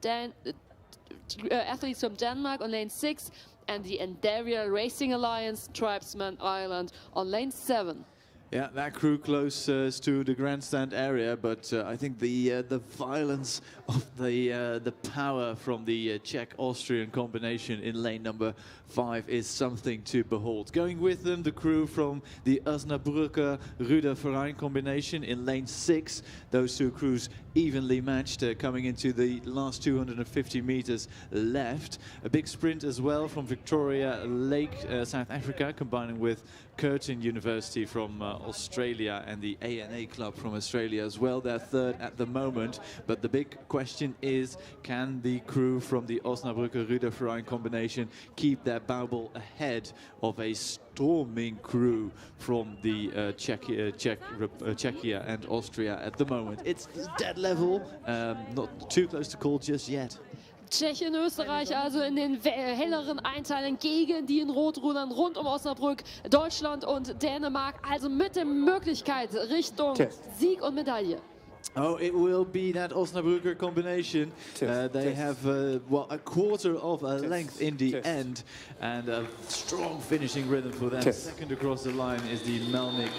athletes from Denmark on lane 6, and the Endeavour Racing Alliance Tribesman Ireland on lane 7. Yeah, that crew closest to the grandstand area, but I think the violence of the power from the Czech-Austrian combination in lane number 5 is something to behold. Going with them, the crew from the Osnabrücker Ruderverein combination in lane 6. Those two crews evenly matched, coming into the last 250 meters left. A big sprint as well from Victoria Lake, South Africa, combining with Curtin University from Australia and the ANA Club from Australia as well. They're third at the moment, but the big question is, can the crew from the Osnabrücker Ruderverein combination keep their bauble ahead of a storming crew from the Czechia and Austria at the moment? It's dead level, not too close to call just yet. Tschechien, Österreich also in den helleren Einteilen gegen die in Rotrudern rund um Osnabrück, Deutschland und Dänemark, also mit der Möglichkeit Richtung Sieg und Medaille. Oh, it will be that Osnabrücker combination. They have well, a quarter of a length in the end, and a strong finishing rhythm for them. Second across the line is the Melnik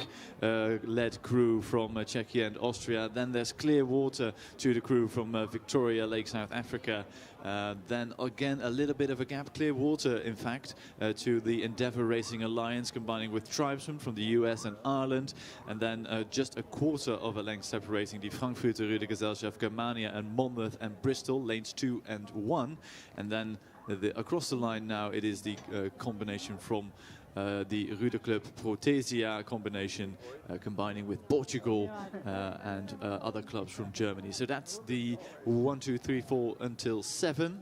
led crew from Czechia and Austria. Then there's clear water to the crew from Victoria Lake, South Africa. Then again, a little bit of a gap, clear water, in fact, to the Endeavour Racing Alliance, combining with tribesmen from the US and Ireland. And then just a quarter of a length separating the Frankfurter Rudergesellschaft, Germania and Monmouth and Bristol, lanes 2 and 1. And then across the line now, it is the combination from the Ruderclub Protesia combination, combining with Portugal and other clubs from Germany. So that's the 1, 2, 3, 4 until 7.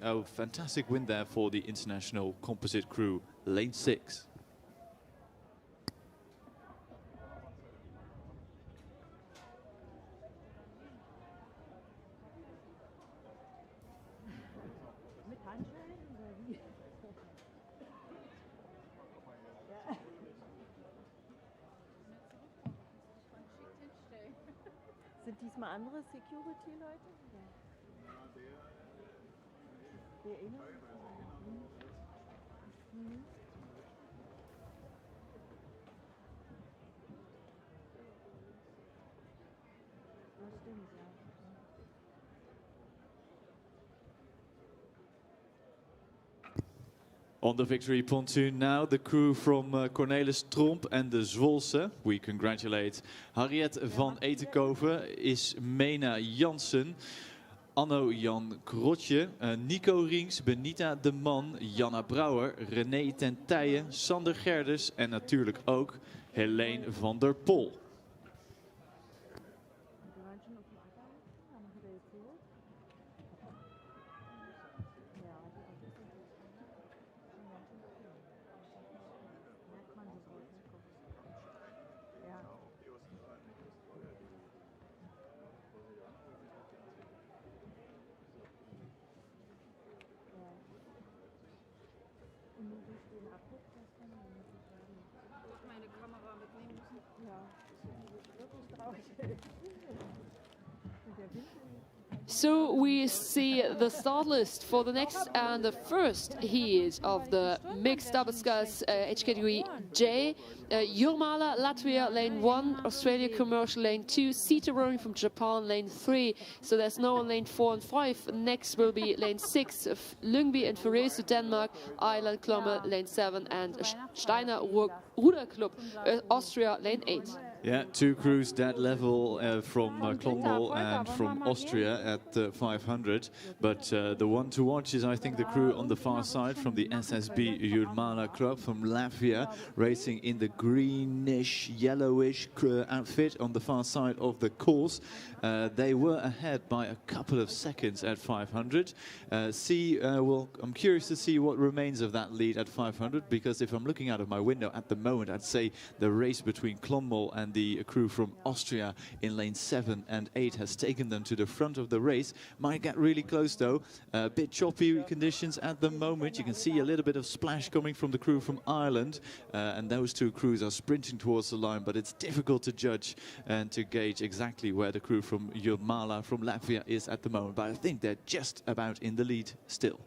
A fantastic win there for the international composite crew, lane 6. Sind diesmal andere Security-Leute? Der Innere? Das stimmt, ja. On the victory pontoon now, the crew from Cornelis Tromp and de Zwolse. We congratulate Harriet van Etekoven, Ismena Jansen, Anno Jan Krotje, Nico Rienks, Benita de Man, Janna Brouwer, René ten Tijen, Sander Gerders en natuurlijk ook Helene van der Pol. Meine Kamera mitnehmen müssen. Ja, wirklich traurig. So we see the start list for the next and the first heat of the mixed double sculls age category J. Jurmala, Latvia, lane 1, Australia Commercial, lane 2, Sita Rowing from Japan, lane 3. So there's no one lane 4 and 5. Next will be lane 6, Lyngby and Furese, Denmark, Ireland, Klomme, lane 7, and Steiner Ruderclub, Austria, lane 8. Yeah, two crews that level from Clonmel and from Austria at 500. But the one to watch is, I think, the crew on the far side from the SSB Jurmala Club from Latvia, racing in the greenish, yellowish outfit on the far side of the course. They were ahead by a couple of seconds at 500. Well, I'm curious to see what remains of that lead at 500, because if I'm looking out of my window at the moment, I'd say the race between Clonmel and the crew from Austria in lane 7 and 8 has taken them to the front of the race. Might get really close though. A bit choppy conditions at the moment. You can see a little bit of splash coming from the crew from Ireland, and those two crews are sprinting towards the line, but it's difficult to judge and to gauge exactly where the crew from Jurmala from Latvia is at the moment, but I think they're just about in the lead still.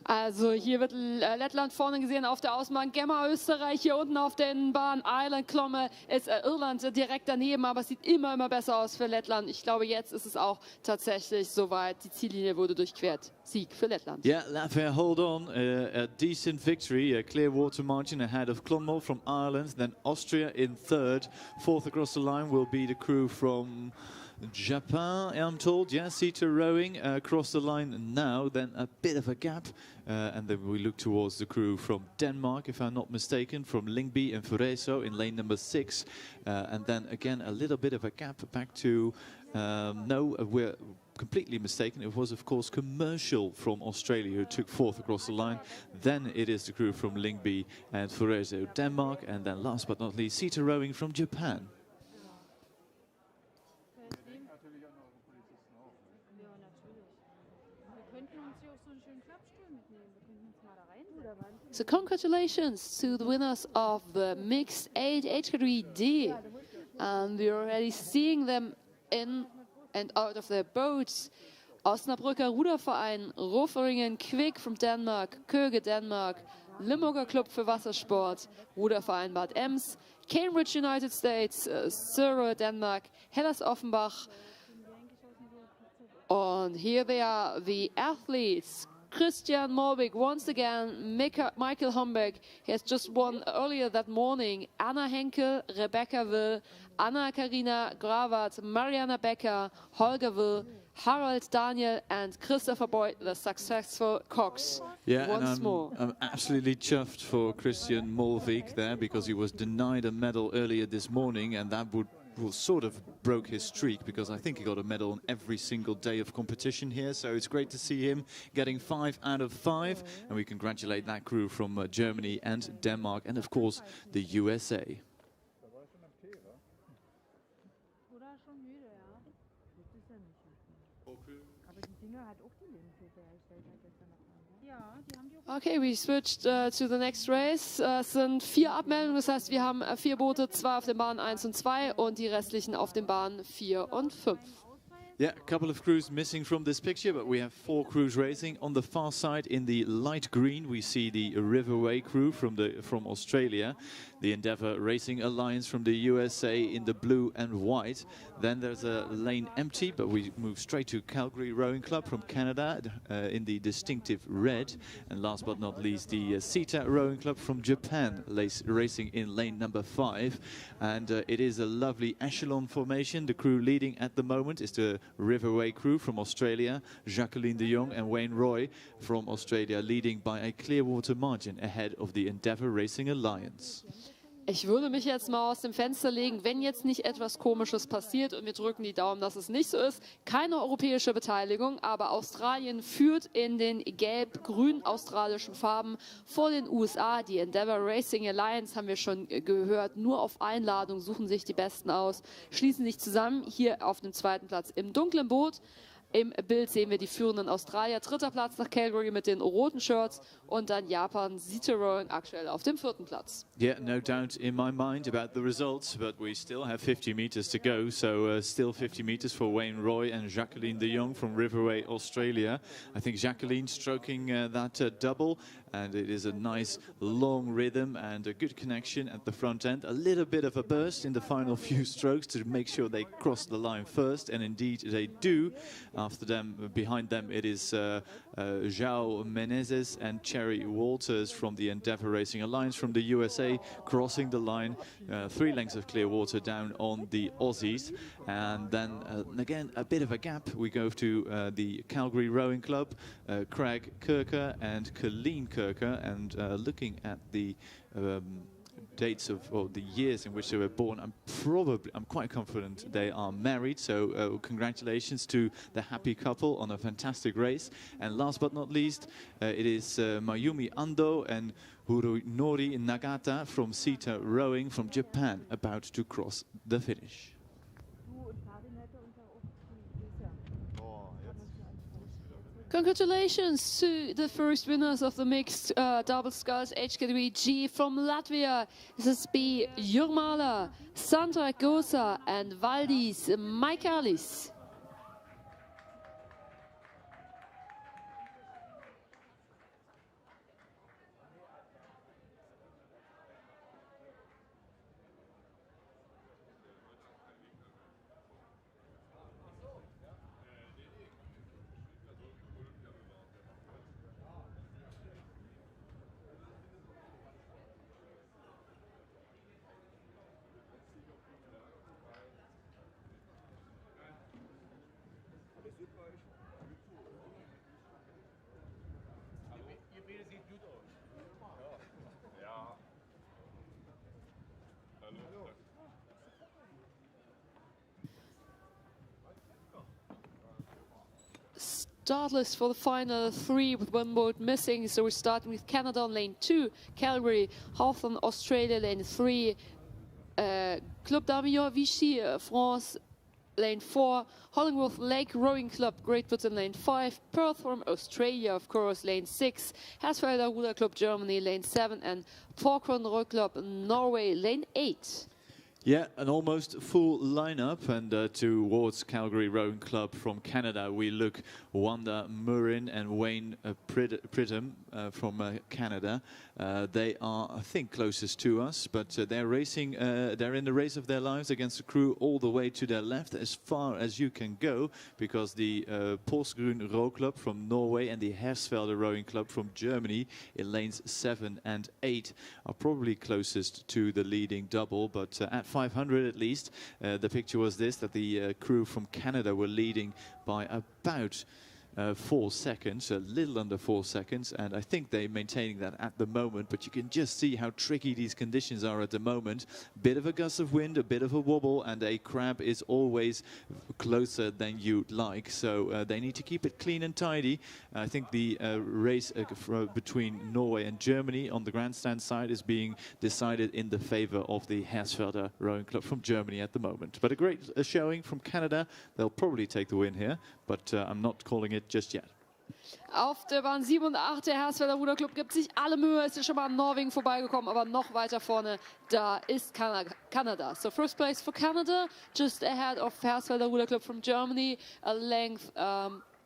Also hier wird Lettland vorne gesehen auf der Außenbahn, Gemma Österreich hier unten auf der Innenbahn, Ireland, Klomme ist Irland direkt daneben, aber es sieht immer besser aus für Lettland. Ich glaube, jetzt ist es auch tatsächlich soweit, die Ziellinie wurde durchquert. Sieg für Lettland. Yeah, Latvia hold on, a decent victory, a clear water margin ahead of Clonmel from Ireland, then Austria in third. Fourth across the line will be the crew from Japan, I'm told. Yeah, Sita Rowing across the line now, then a bit of a gap. And then we look towards the crew from Denmark, if I'm not mistaken, from Lyngby and Furese in lane number 6. And then again, a little bit of a gap back to, no, we're completely mistaken. It was, of course, Commercial from Australia who took fourth across the line. Then it is the crew from Lyngby and Furese, Denmark. And then last but not least, Sita Rowing from Japan. So congratulations to the winners of the mixed age category D. And we're already seeing them in and out of their boats. Osnabrücker Ruderverein, Roferingen Quick from Denmark, Köge Denmark, Limburger Club für Wassersport, Ruderverein Bad Ems, Cambridge United States, Surrey Denmark, Hellas Offenbach, And here they are, the athletes. Christian Molvig, once again, Michael Homberg, he has just won earlier that morning. Anna Henkel, Rebecca Will, Anna-Karina Grawat, Mariana Becker, Holger Will, Harald Daniel and Christopher Boyd, the successful Cox. Yeah, once and more. I'm absolutely chuffed for Christian Molvig there, because he was denied a medal earlier this morning, and that will sort of broke his streak, because I think he got a medal on every single day of competition here. So it's great to see him getting 5 out of 5, and we congratulate that crew from Germany and Denmark and of course the USA. Oder schon müde, ja. Das ist ja nicht. Aber die Dinger hat auch die Lindenfilter hergestellt, hat gestern noch mal. Ja, die haben die auch. Okay, we switched to the next race. Es sind 4 Abmeldungen, das heißt, wir haben 4 Boote, 2 auf den Bahnen 1 und 2 und die restlichen auf den Bahnen 4 und 5. Yeah, a couple of crews missing from this picture, but we have 4 crews racing. On the far side, in the light green, we see the Riverway crew from Australia, the Endeavour Racing Alliance from the USA in the blue and white. Then there's a lane empty, but we move straight to Calgary Rowing Club from Canada in the distinctive red. And last but not least, the Sita Rowing Club from Japan racing in lane number 5. And it is a lovely echelon formation. The crew leading at the moment is the Riverway crew from Australia, Jacqueline de Jong and Wayne Roy from Australia, leading by a clear water margin ahead of the Endeavour Racing Alliance. Ich würde mich jetzt mal aus dem Fenster legen, wenn jetzt nicht etwas Komisches passiert, und wir drücken die Daumen, dass es nicht so ist. Keine europäische Beteiligung, aber Australien führt in den gelb-grün australischen Farben vor den USA. Die Endeavour Racing Alliance, haben wir schon gehört, nur auf Einladung suchen sich die Besten aus, schließen sich zusammen hier auf dem 2. Platz im dunklen Boot. Im Bild sehen wir die führenden Australier, 3. Platz nach Calgary mit den roten Shirts, und dann Japan, Sita Rowing aktuell auf dem 4. Platz. Yeah, no doubt in my mind about the results, but we still have 50 meters to go, so still 50 meters for Wayne Roy and Jacqueline de Jong from Riverway, Australia. I think Jacqueline stroking that double, and it is a nice long rhythm and a good connection at the front end. A little bit of a burst in the final few strokes to make sure they cross the line first, and indeed they do. After them, behind them, it is João Menezes and Cherry Walters from the Endeavour Racing Alliance from the USA crossing the line. 3 lengths of clear water down on the Aussies. And then again, a bit of a gap. We go to the Calgary Rowing Club, Craig Kirker and Colleen Kirker. And looking at the dates of the years in which they were born, I'm quite confident they are married. So congratulations to the happy couple on a fantastic race. And last but not least, it is Mayumi Ando and Nori Nagata from Sita Rowing from Japan about to cross the finish. Congratulations to the first winners of the mixed double sculls age category G from Latvia. This is B. Jurmala, Sandra Gosa and Valdis Maikalis. Start list for the final 3 with 1 boat missing. So we're starting with Canada on lane 2, Calgary, Hawthorne, Australia, lane 3, Club d'Armillon, Vichy, France, lane 4, Hollingworth Lake Rowing Club, Great Britain, lane 5, Perth from Australia, of course, lane 6, Hersfelder Ruder Club, Germany, lane 7, and Falkron Row Club, Norway, lane 8. Yeah, an almost full lineup, and towards Calgary Rowing Club from Canada we look. Wanda Murin and Wayne Pridham from Canada. They are, I think, closest to us, but they're racing. They're in the race of their lives against a crew all the way to their left, as far as you can go, because the Porsgrunn Row Club from Norway and the Hersfelder Rowing Club from Germany in lanes 7 and 8 are probably closest to the leading double. But at 500 at least, the picture was this, that the crew from Canada were leading by about 4 seconds, a little under 4 seconds, and I think they're maintaining that at the moment, but you can just see how tricky these conditions are at the moment. Bit of a gust of wind, a bit of a wobble, and a crab is always closer than you'd like, so they need to keep it clean and tidy. I think the race between Norway and Germany on the grandstand side is being decided in the favor of the Hersfelder Rowing Club from Germany at the moment. But a great showing from Canada. They'll probably take the win here, but I'm not calling it just yet. Auf der Bahn 7 und 8, der Hersfelder Ruderclub gibt sich alle Mühe, ist schon mal an Norwegen vorbeigekommen, aber noch weiter vorne, da ist Canada. So first place for Canada, just ahead of Hersfelder Ruderclub from Germany, a length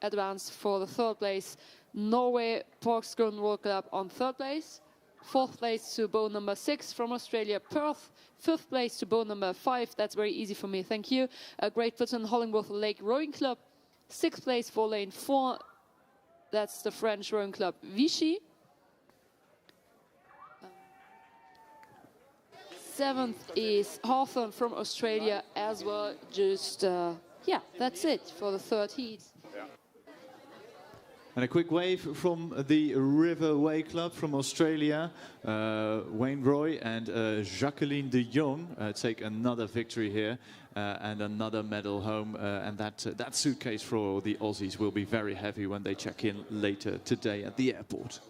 advance for the third place. Norway, Porsgrunn Row Club on third place. Fourth place to boat number 6 from Australia, Perth. Fifth place to boat number 5, that's very easy for me, thank you. Great Britain Hollingworth Lake Rowing Club. Sixth place for lane 4, that's the French rowing club Vichy. Seventh is Hawthorne from Australia as well. Just, yeah, that's it for the third heat. And a quick wave from the River Way Club from Australia. Wayne Roy and Jacqueline de Jong take another victory here and another medal home. And that suitcase for the Aussies will be very heavy when they check in later today at the airport.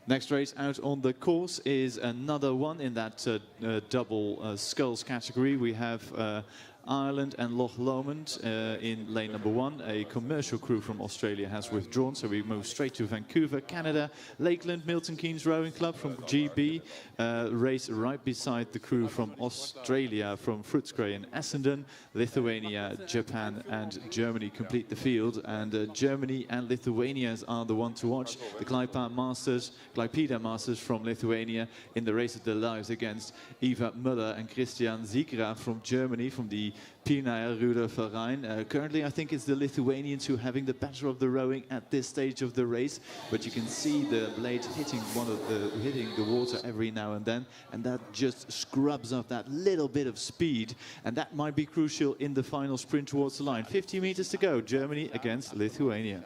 Next race out on the course is another one in that double sculls category. We have Ireland and Loch Lomond in lane number 1. A commercial crew from Australia has withdrawn, so we move straight to Vancouver, Canada. Lakeland Milton Keynes Rowing Club from GB race right beside the crew from Australia from Footscray and Essendon. Lithuania, Japan and Germany complete the field, and Germany and Lithuania are the one to watch. The Klaipėda Masters from Lithuania in the race of their lives against Eva Müller and Christian Zigra from Germany from the Pienaar Ruder Verein. Currently, I think it's the Lithuanians who are having the better of the rowing at this stage of the race, but you can see the blade hitting the water every now and then, and that just scrubs up that little bit of speed, and that might be crucial in the final sprint towards the line. 50 meters to go, Germany against Lithuania.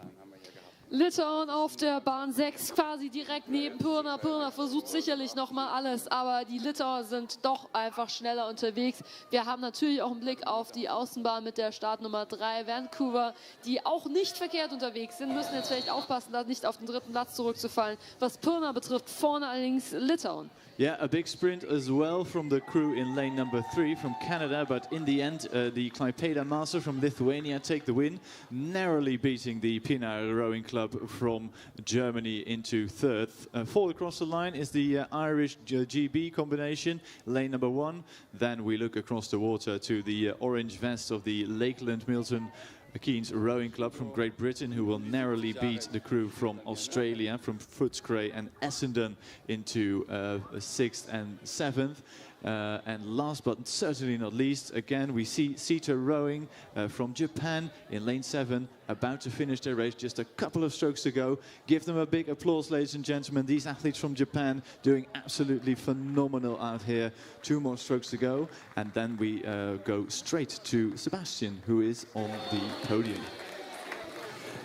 Litauen auf der Bahn 6, quasi direkt neben Pirna. Pirna versucht sicherlich nochmal alles, aber die Litauer sind doch einfach schneller unterwegs. Wir haben natürlich auch einen Blick auf die Außenbahn mit der Startnummer 3, Vancouver, die auch nicht verkehrt unterwegs sind. Müssen jetzt vielleicht aufpassen, da nicht auf den 3. Platz zurückzufallen. Was Pirna betrifft, vorne allerdings Litauen. Yeah, a big sprint as well from the crew in lane number 3 from Canada, but in the end, the Klaipėda Master from Lithuania take the win, narrowly beating the Pienaar Rowing Club from Germany into third. Fourth across the line is the Irish GB combination, lane number 1. Then we look across the water to the orange vest of the Lakeland Milton Keynes Rowing Club from Great Britain, who will narrowly beat the crew from Australia, from Footscray and Essendon into 6th and 7th. And last but certainly not least, again, we see Sita Rowing from Japan in lane 7, about to finish their race, just a couple of strokes to go. Give them a big applause, ladies and gentlemen. These athletes from Japan doing absolutely phenomenal out here. 2 more strokes to go, and then we go straight to Sebastian, who is on the podium.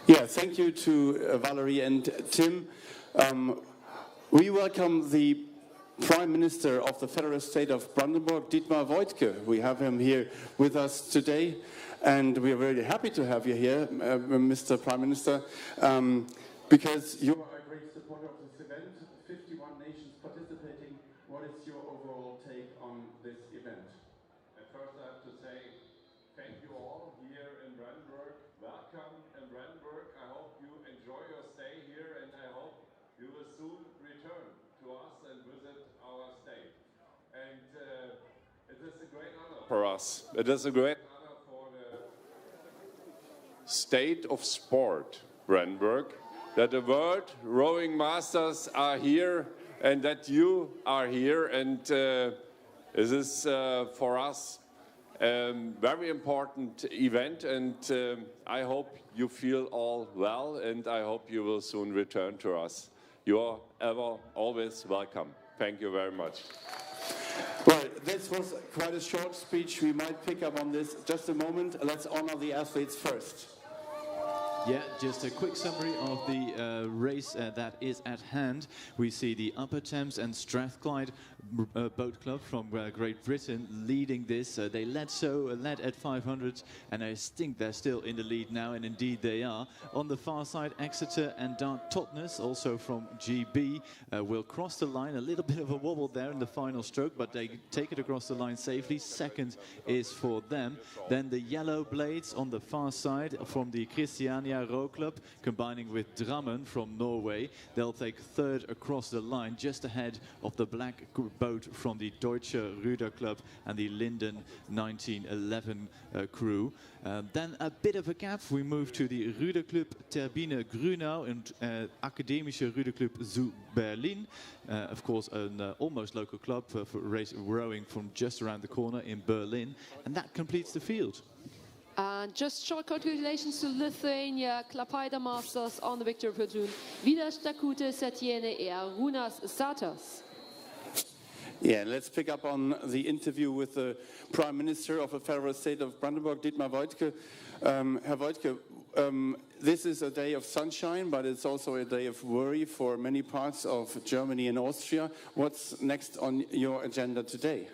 Yeah, thank you to Valerie and Tim. We welcome the Prime Minister of the Federal State of Brandenburg, Dietmar Woidke. We have him here with us today, and we are very happy to have you here, Mr. Prime Minister, because you are a great supporter of this event. 51 nations participating. What is your overall take on this event? At first I have to say thank you all here in Brandenburg. Welcome in Brandenburg. I hope you enjoy your stay here, and I hope you will soon return to us and visit our state. for us. It is a great honor for the state of sport, Brandenburg, that the World Rowing Masters are here and that you are here. And this is for us a very important event. And I hope you feel all well, and I hope you will soon return to us. You are ever, always welcome. Thank you very much. Well, this was quite a short speech. We might pick up on this just a moment. Let's honor the athletes first. Yeah, just a quick summary of the race that is at hand. We see the Upper Thames and Strathclyde boat club from Great Britain leading this. They led at 500, and I think they're still in the lead now, and indeed they are. On the far side, Exeter and Dart Totnes, also from GB, will cross the line. A little bit of a wobble there in the final stroke, but they take it across the line safely. Second is for them. Then the Yellow Blades on the far side from the Christiania Row Club, combining with Drammen from Norway. They'll take third across the line, just ahead of the black boat from the Deutsche Ruder Club and the Linden 1911 crew. Then a bit of a gap. We move to the Ruderclub Turbine Grünau and Akademische Ruderclub zu Berlin. Of course, an almost local club for rowing from just around the corner in Berlin. And that completes the field. And just short congratulations to Lithuania, Klaipėda Masters on the victory platoon. Vidas Stakute Satiene e Arūnas Satas. Yeah, and let's pick up on the interview with the Prime Minister of the Federal State of Brandenburg, Dietmar Woidke. Herr Woidke, this is a day of sunshine, but it's also a day of worry for many parts of Germany and Austria. What's next on your agenda today?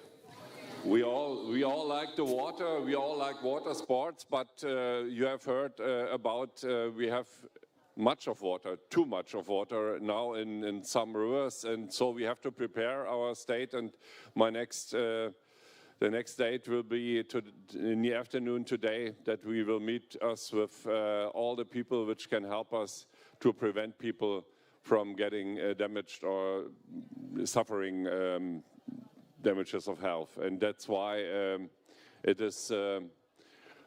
We all like the water, we all like water sports, but you have heard about we have much of water, too much of water now in some rivers, and so we have to prepare our state. And my the next date will be in the afternoon today, that we will meet us with all the people which can help us to prevent people from getting damaged or suffering damages of health. And that's why it is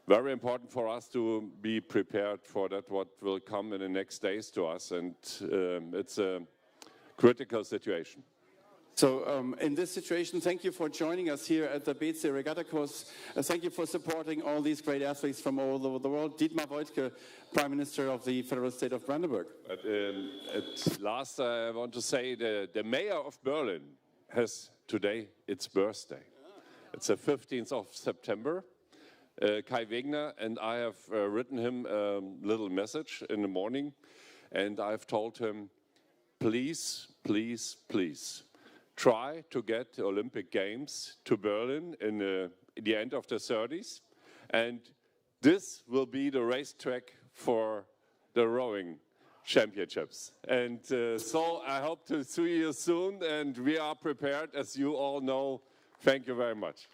very important for us to be prepared for that, what will come in the next days to us. And it's a critical situation. So in this situation, thank you for joining us here at the BC Regatta course. Thank you for supporting all these great athletes from all over the world. Dietmar Woidke, Prime Minister of the Federal State of Brandenburg. At last, I want to say the mayor of Berlin has today its birthday. It's the 15th of September. Kai Wegner and I have written him a little message in the morning, and I've told him, please, please, please, try to get the Olympic Games to Berlin in the end of the 30s, and this will be the racetrack for the rowing championships. And so I hope to see you soon, and we are prepared, as you all know. Thank you very much.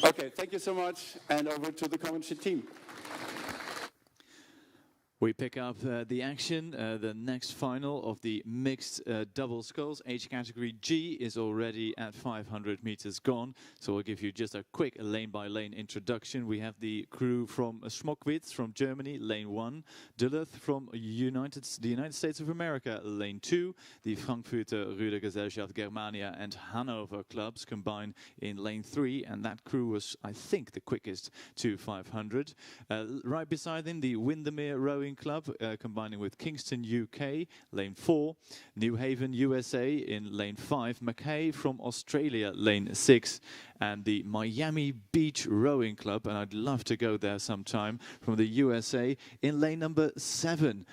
Okay, thank you so much, and over to the commentary team. We pick up the action, the next final of the mixed double sculls. Age category G is already at 500 meters gone. So we'll give you just a quick lane-by-lane introduction. We have the crew from Schmockwitz from Germany, lane 1. Duluth from the United States of America, lane 2. The Frankfurter Rudergesellschaft Germania and Hanover clubs combine in lane 3. And that crew was, I think, the quickest to 500. Right beside them, the Windermere Rowing Club, combining with Kingston, UK, lane 4. New Haven, USA in lane 5. Mackay from Australia, lane 6. And the Miami Beach Rowing Club, and I'd love to go there sometime, from the USA in lane number 7.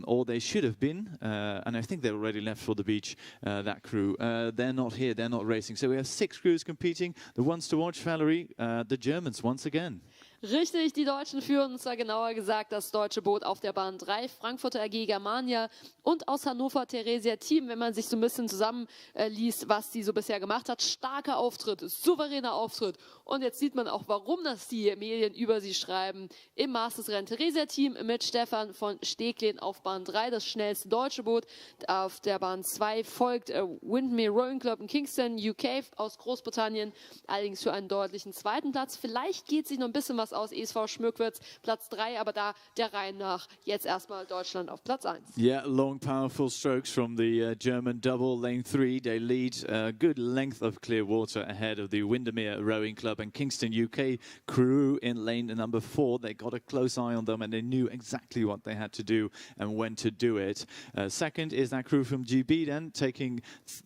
Or they should have been, and I think they already left for the beach, that crew. They're not here, they're not racing. So we have 6 crews competing. The ones to watch, Valerie, the Germans once again. Richtig, die Deutschen führen, und zwar genauer gesagt das deutsche Boot auf der Bahn 3, Frankfurter AG Germania und aus Hannover Theresia Team, wenn man sich so ein bisschen zusammenliest, was die so bisher gemacht hat. Starker Auftritt, souveräner Auftritt. Und jetzt sieht man auch, warum das die Medien über sie schreiben. Im Masters-Rennen Theresia Team mit Stefan von Steglin auf Bahn 3, das schnellste deutsche Boot. Auf der Bahn 2 folgt Windmill Rowing Club in Kingston, UK aus Großbritannien, allerdings für einen deutlichen zweiten Platz. Vielleicht geht sich noch ein bisschen was aus. ESV Schmückwitz Platz 3, aber da der Reihe nach jetzt erstmal Deutschland auf Platz 1. Yeah, long, powerful strokes from the German double lane 3. They lead a good length of clear water ahead of the Windermere Rowing Club and Kingston UK crew in lane number 4. They got a close eye on them and they knew exactly what they had to do and when to do it. Second is that crew from GB then, taking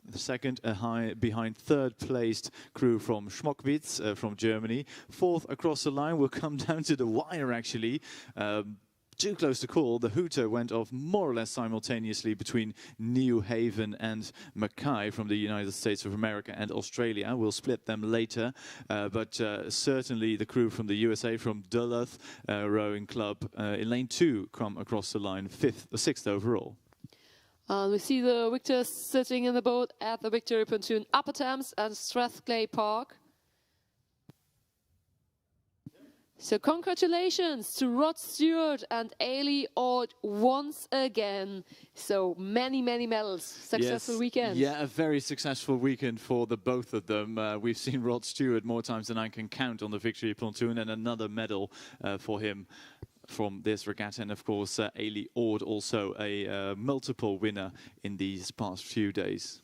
the second high behind third placed crew from Schmockwitz from Germany. Fourth across the line will come down to the wire actually. Too close to call. The hooter went off more or less simultaneously between New Haven and Mackay from the United States of America and Australia. We'll split them later, but certainly the crew from the USA, from Duluth Rowing Club, in lane 2 come across the line, sixth overall. We see the victors sitting in the boat at the Victory Pontoon Upper Thames and Strathclyde Park. So congratulations to Rod Stewart and Ailey Ord once again. So many medals. Successful weekend. Yeah, a very successful weekend for the both of them. We've seen Rod Stewart more times than I can count on the Victory Pontoon, and another medal for him from this regatta. And of course, Ailey Ord also a multiple winner in these past few days.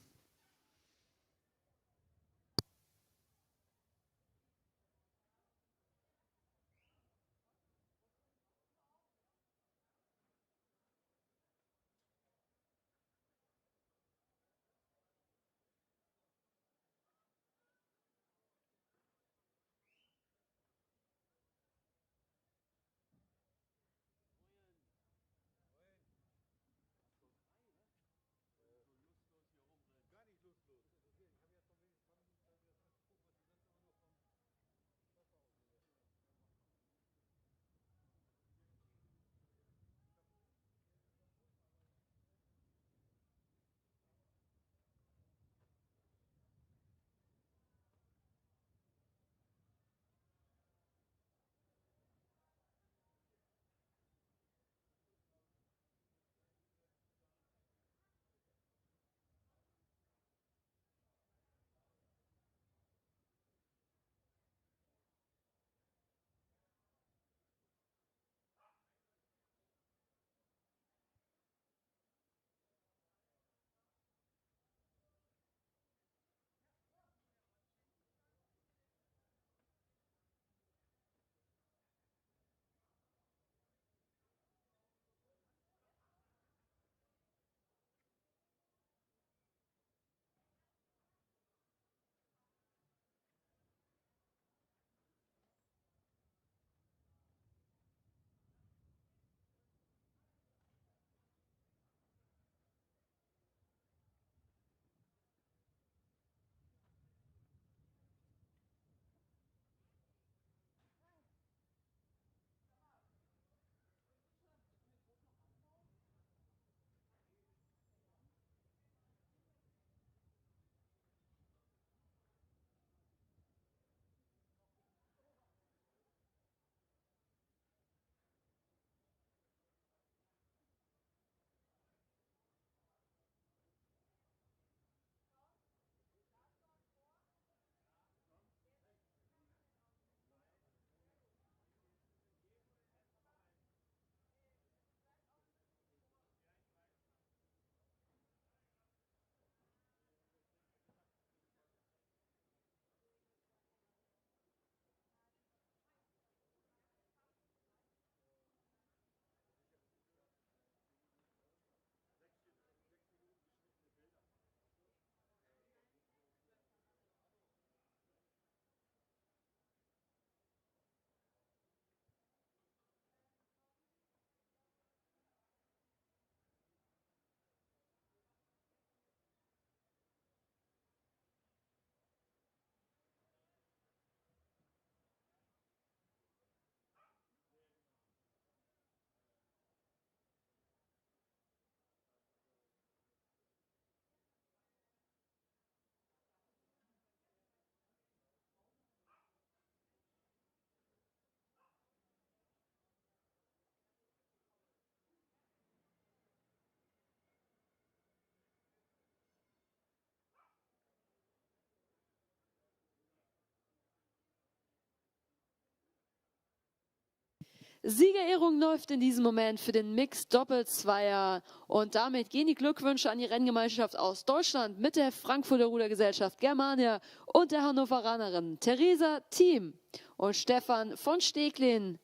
Siegerehrung läuft in diesem Moment für den Mixed Doppelzweier und damit gehen die Glückwünsche an die Renngemeinschaft aus Deutschland mit der Frankfurter Rudergesellschaft Germania und der Hannoveranerin Theresa Thiem und Stefan von Steglin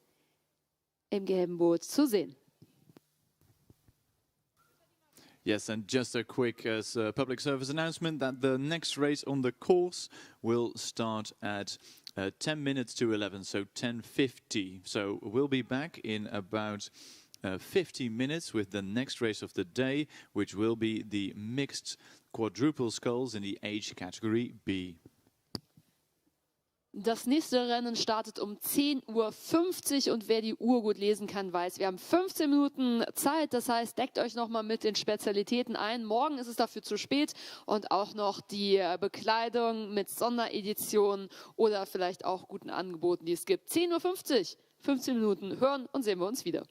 im gelben Boot zu sehen. Yes, and just a quick public service announcement that the next race on the course will start at 10 minutes to 11, so 10:50. So we'll be back in about 50 minutes with the next race of the day, which will be the mixed quadruple sculls in the age category B. Das nächste Rennen startet um 10:50 Uhr und wer die Uhr gut lesen kann, weiß, wir haben 15 Minuten Zeit. Das heißt, deckt euch nochmal mit den Spezialitäten ein. Morgen ist es dafür zu spät und auch noch die Bekleidung mit Sondereditionen oder vielleicht auch guten Angeboten, die es gibt. 10:50 Uhr, 15 Minuten hören und sehen wir uns wieder.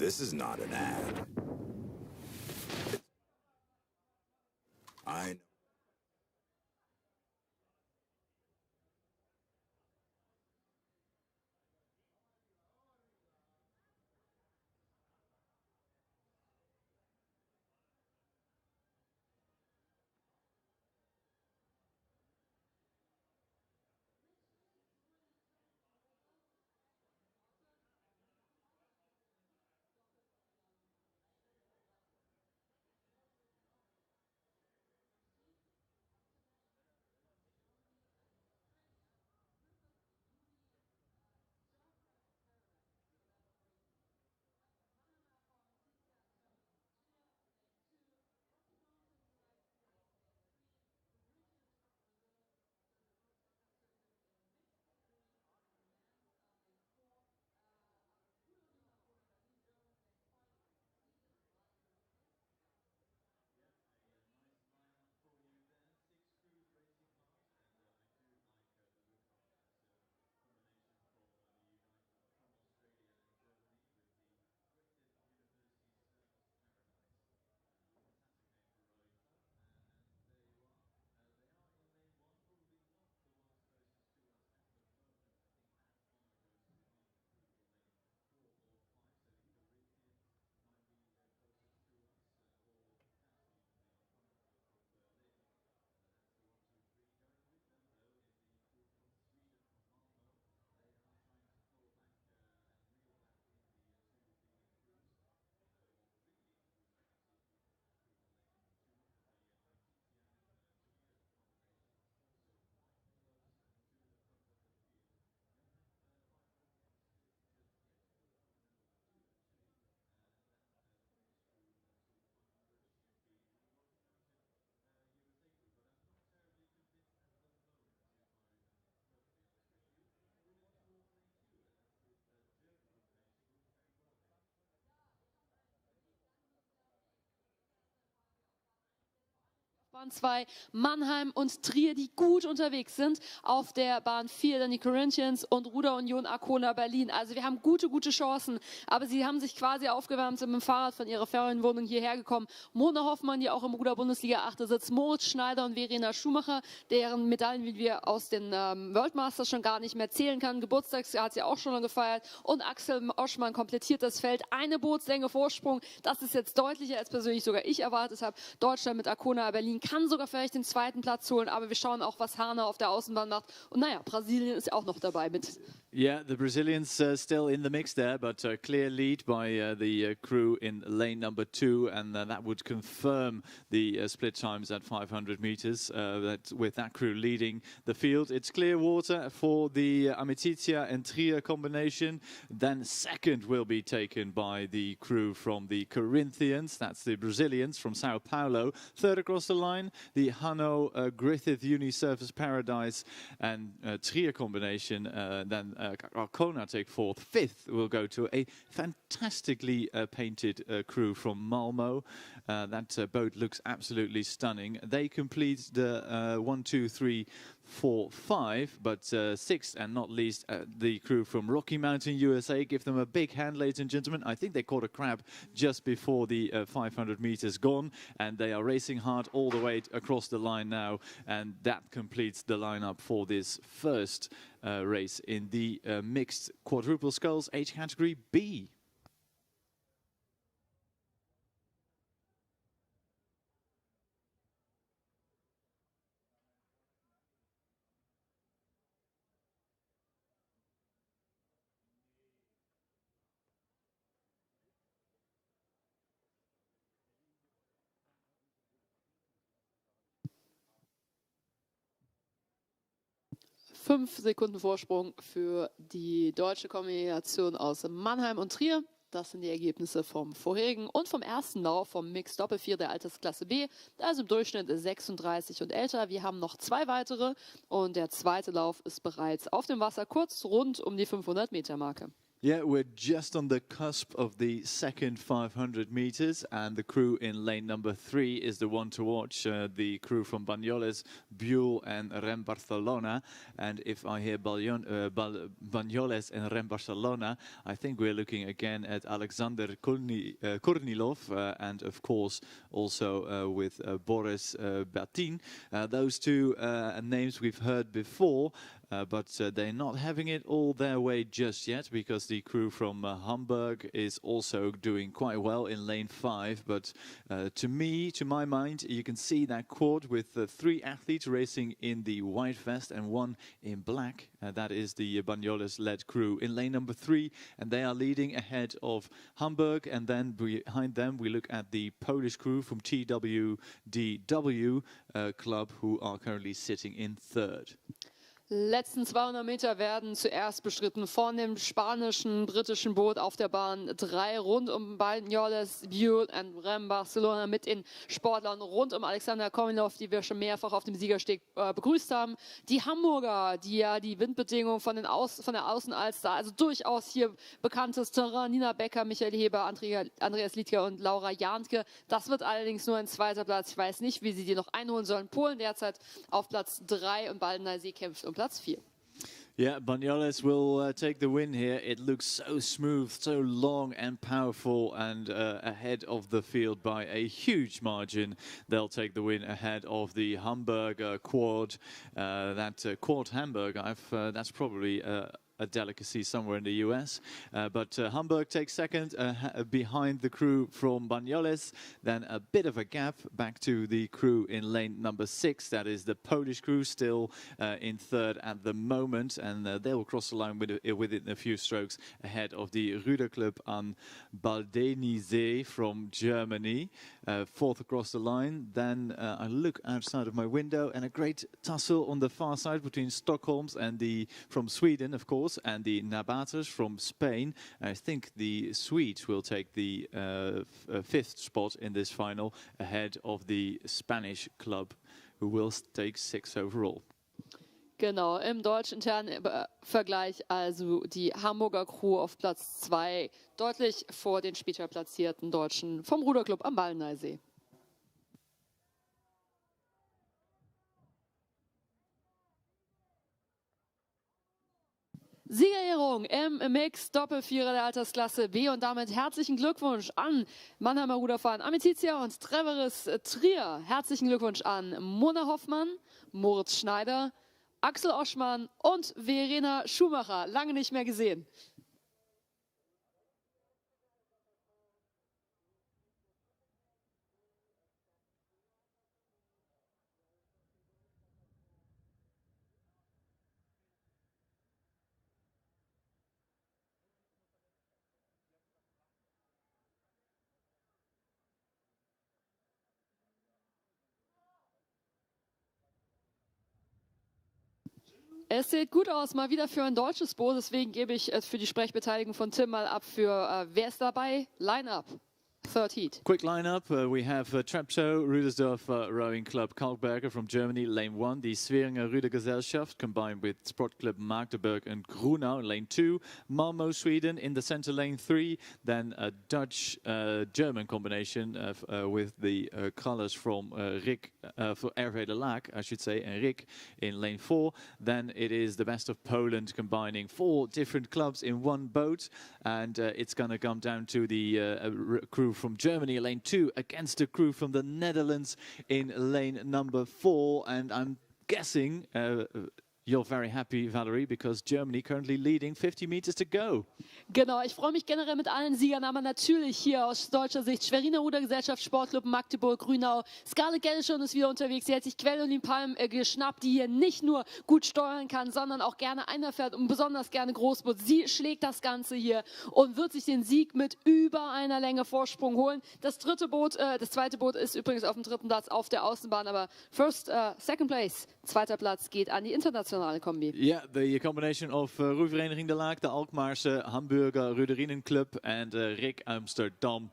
This is not an ad. I know. Bahn 2 Mannheim und Trier, die gut unterwegs sind. Auf der Bahn 4 dann die Corinthians und Ruderunion Arkona Berlin. Also wir haben gute Chancen. Aber sie haben sich quasi aufgewärmt, sind mit dem Fahrrad von ihrer Ferienwohnung hierher gekommen. Mona Hoffmann, die auch im Ruder-Bundesliga 8. sitzt, Moritz Schneider und Verena Schumacher, deren Medaillen, wie wir aus den World Masters schon gar nicht mehr zählen kann. Geburtstagsjahr hat sie auch schon gefeiert. Und Axel Oschmann komplettiert das Feld. Eine Bootslänge Vorsprung. Das ist jetzt deutlicher, als persönlich sogar ich erwartet habe. Deutschland mit Arkona Berlin kann sogar vielleicht den zweiten Platz holen, aber wir schauen auch, was Hane auf der Außenbahn macht. Und naja, Brasilien ist auch noch dabei mit. Yeah, the Brazilians still in the mix there, but a clear lead by the crew in lane number 2, and that would confirm the split times at 500 meters. With that crew leading the field, it's clear water for the Amicizia and Trier combination. Then second will be taken by the crew from the Corinthians. That's the Brazilians from Sao Paulo. Third across the line, the Hanno Griffith Uni-Surface Paradise and Trier combination. Then Arkona take fourth. Fifth will go to a fantastically painted crew from Malmo. That boat looks absolutely stunning. They complete the 1, 2, 3, 4, 5, but sixth and not least the crew from Rocky Mountain, USA. Give them a big hand, ladies and gentlemen. I think they caught a crab just before the 500 meters gone, and they are racing hard all the way across the line now, and that completes the lineup for this first race in the mixed quadruple sculls age category B. Fünf Sekunden Vorsprung für die deutsche Kombination aus Mannheim und Trier. Das sind die Ergebnisse vom vorherigen und vom ersten Lauf vom Mix Doppel 4 der Altersklasse B. Also im Durchschnitt 36 und älter. Wir haben noch 2 weitere und der zweite Lauf ist bereits auf dem Wasser, kurz rund um die 500 Meter Marke. Yeah, we're just on the cusp of the second 500 meters, and the crew in lane number 3 is the one to watch. The crew from Banyoles, Buell, and Rem Barcelona. And if I hear Banyoles and Rem Barcelona, I think we're looking again at Alexander Kornilov, and of course also with Boris Bertin. Those two names we've heard before. But they're not having it all their way just yet, because the crew from Hamburg is also doing quite well in lane 5. But to my mind, you can see that quad with 3 athletes racing in the white vest and 1 in black. That is the Banyoles-led crew in lane number 3, and they are leading ahead of Hamburg. And then behind them, we look at the Polish crew from TWDW club, who are currently sitting in 3rd. Letzten 200 Meter werden zuerst bestritten von dem spanischen, britischen Boot auf der Bahn 3 rund um Banyoles, Buell und Rem Barcelona mit den Sportlern rund um Alexander Kornilov, die wir schon mehrfach auf dem Siegersteg begrüßt haben. Die Hamburger, die ja die Windbedingungen von der Außenalster, also durchaus hier bekanntes Terrain, Nina Becker, Michael Heber, Andreas Liedker und Laura Jantke. Das wird allerdings nur ein 2. Platz. Ich weiß nicht, wie sie die noch einholen sollen. Polen derzeit auf Platz 3 und Baldeneysee kämpft um Platz 4. Yeah, Banyoles will take the win here. It looks so smooth, so long and powerful, and ahead of the field by a huge margin. They'll take the win ahead of the Hamburg quad. That quad Hamburg, that's probably a delicacy somewhere in the US. But Hamburg takes second behind the crew from Banyoles. Then a bit of a gap back to the crew in lane number 6. That is the Polish crew, still in 3rd at the moment. And they will cross the line within a few strokes ahead of the Ruderclub an Baldeneysee from Germany. 4th across the line. Then I look outside of my window, and a great tussle on the far side between Stockholms and from Sweden, of course, and the Nabatas from Spain. I think the Swedes will take the 5th spot in this final ahead of the Spanish club, who will take 6th overall. Genau, im deutsch-internen Vergleich also die Hamburger Crew auf Platz 2, deutlich vor den später platzierten Deutschen vom Ruderclub am Baldeneysee. Siegerehrung im Mix-Doppelvierer der Altersklasse B, und damit herzlichen Glückwunsch an Mannheimer Ruderfahren Amitizia und Treveris Trier. Herzlichen Glückwunsch an Mona Hoffmann, Moritz Schneider, Axel Oschmann und Verena Schumacher. Lange nicht mehr gesehen. Es sieht gut aus, mal wieder für ein deutsches Boot. Deswegen gebe ich für die Sprechbeteiligung von Tim mal ab für wer ist dabei? Line-up. Third heat. Quick lineup. We have Treptow Rüdersdorf Rowing Club Kalkberger from Germany, lane 1. The Sveringer Rudergesellschaft combined with Sport Club Magdeburg and Grunau in lane 2. Malmo, Sweden in the center, lane 3. Then a Dutch-German combination with the colors from Rick, for Hervé de Laak, I should say, and Rick in lane 4. Then it is the best of Poland combining 4 different clubs in one boat. And it's going to come down to the crew from Germany, lane 2, against the crew from the Netherlands in lane number 4. And I'm guessing you're very happy, Valerie, because Germany currently leading 50 meters to go. Genau, ich freue mich generell mit allen Siegern, aber natürlich hier aus deutscher Sicht Schweriner Rudergesellschaft, Sportclub Magdeburg, Grünau. Scarlett Gelschon ist wieder unterwegs. Sie hat sich Quell und den Palm geschnappt, die hier nicht nur gut steuern kann, sondern auch gerne einfährt und besonders gerne Großboot. Sie schlägt das Ganze hier und wird sich den Sieg mit über einer Länge Vorsprung holen. Das zweite Boot ist übrigens auf dem 3. Platz auf der Außenbahn, aber second place, 2. Platz geht an die internationale internationale Kombi. Yeah, the combination of Roeivereniging De Laak, the Alkmaarse Hamburger Ruderienenclub, and Rick Amsterdam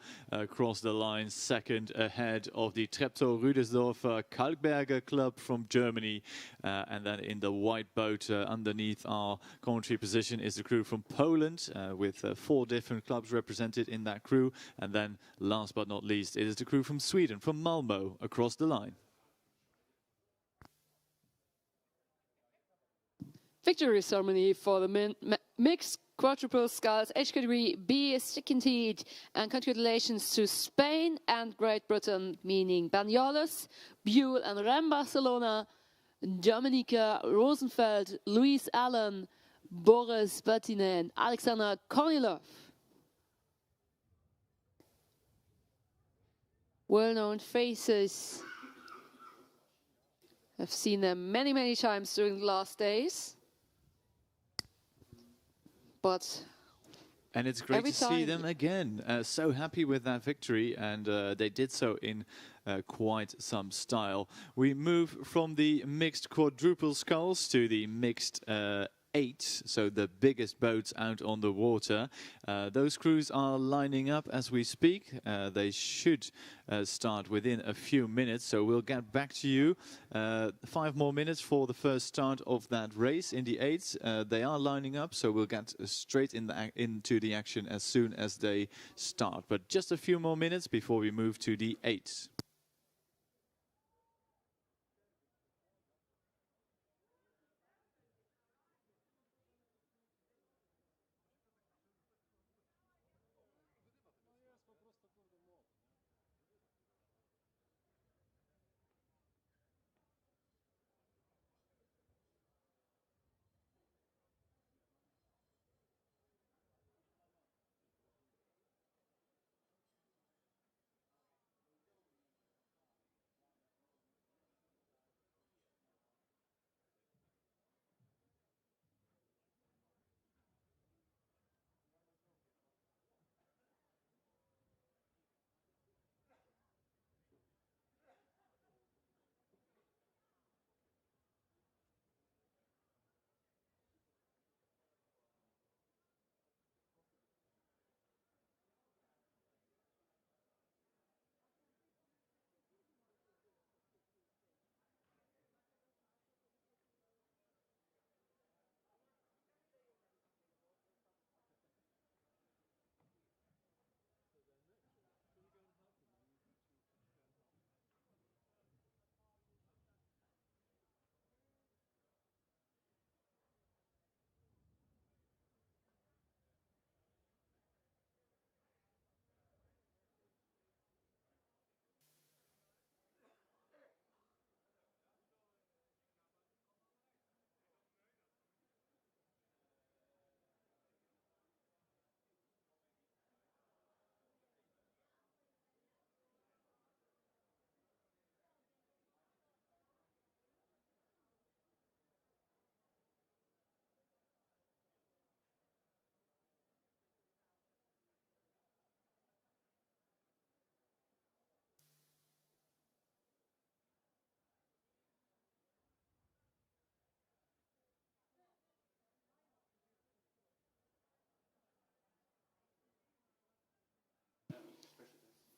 crossed the line second ahead of the Treptow Rüdersdorf Kalkberger Club from Germany. And then in the white boat underneath our commentary position is the crew from Poland with 4 different clubs represented in that crew. And then last but not least, it is the crew from Sweden, from Malmö, across the line. Victory ceremony for the mixed quadruple sculls age category B second heat, and congratulations to Spain and Great Britain, meaning Banyoles, Buell and Rem Barcelona, Dominika Rosenfeld, Louise Allen, Boris Bettinen, Alexander Kornilov. Well-known faces. I've seen them many, many times during the last days. And it's great to see them again. So happy with that victory, and they did so in quite some style. We move from the mixed quadruple sculls to the mixed 8, so the biggest boats out on the water. Those crews are lining up as we speak. They should start within a few minutes, so we'll get back to you. 5 more minutes for the first start of that race in the 8s. They are lining up, so we'll get straight into the action as soon as they start. But just a few more minutes before we move to the 8s.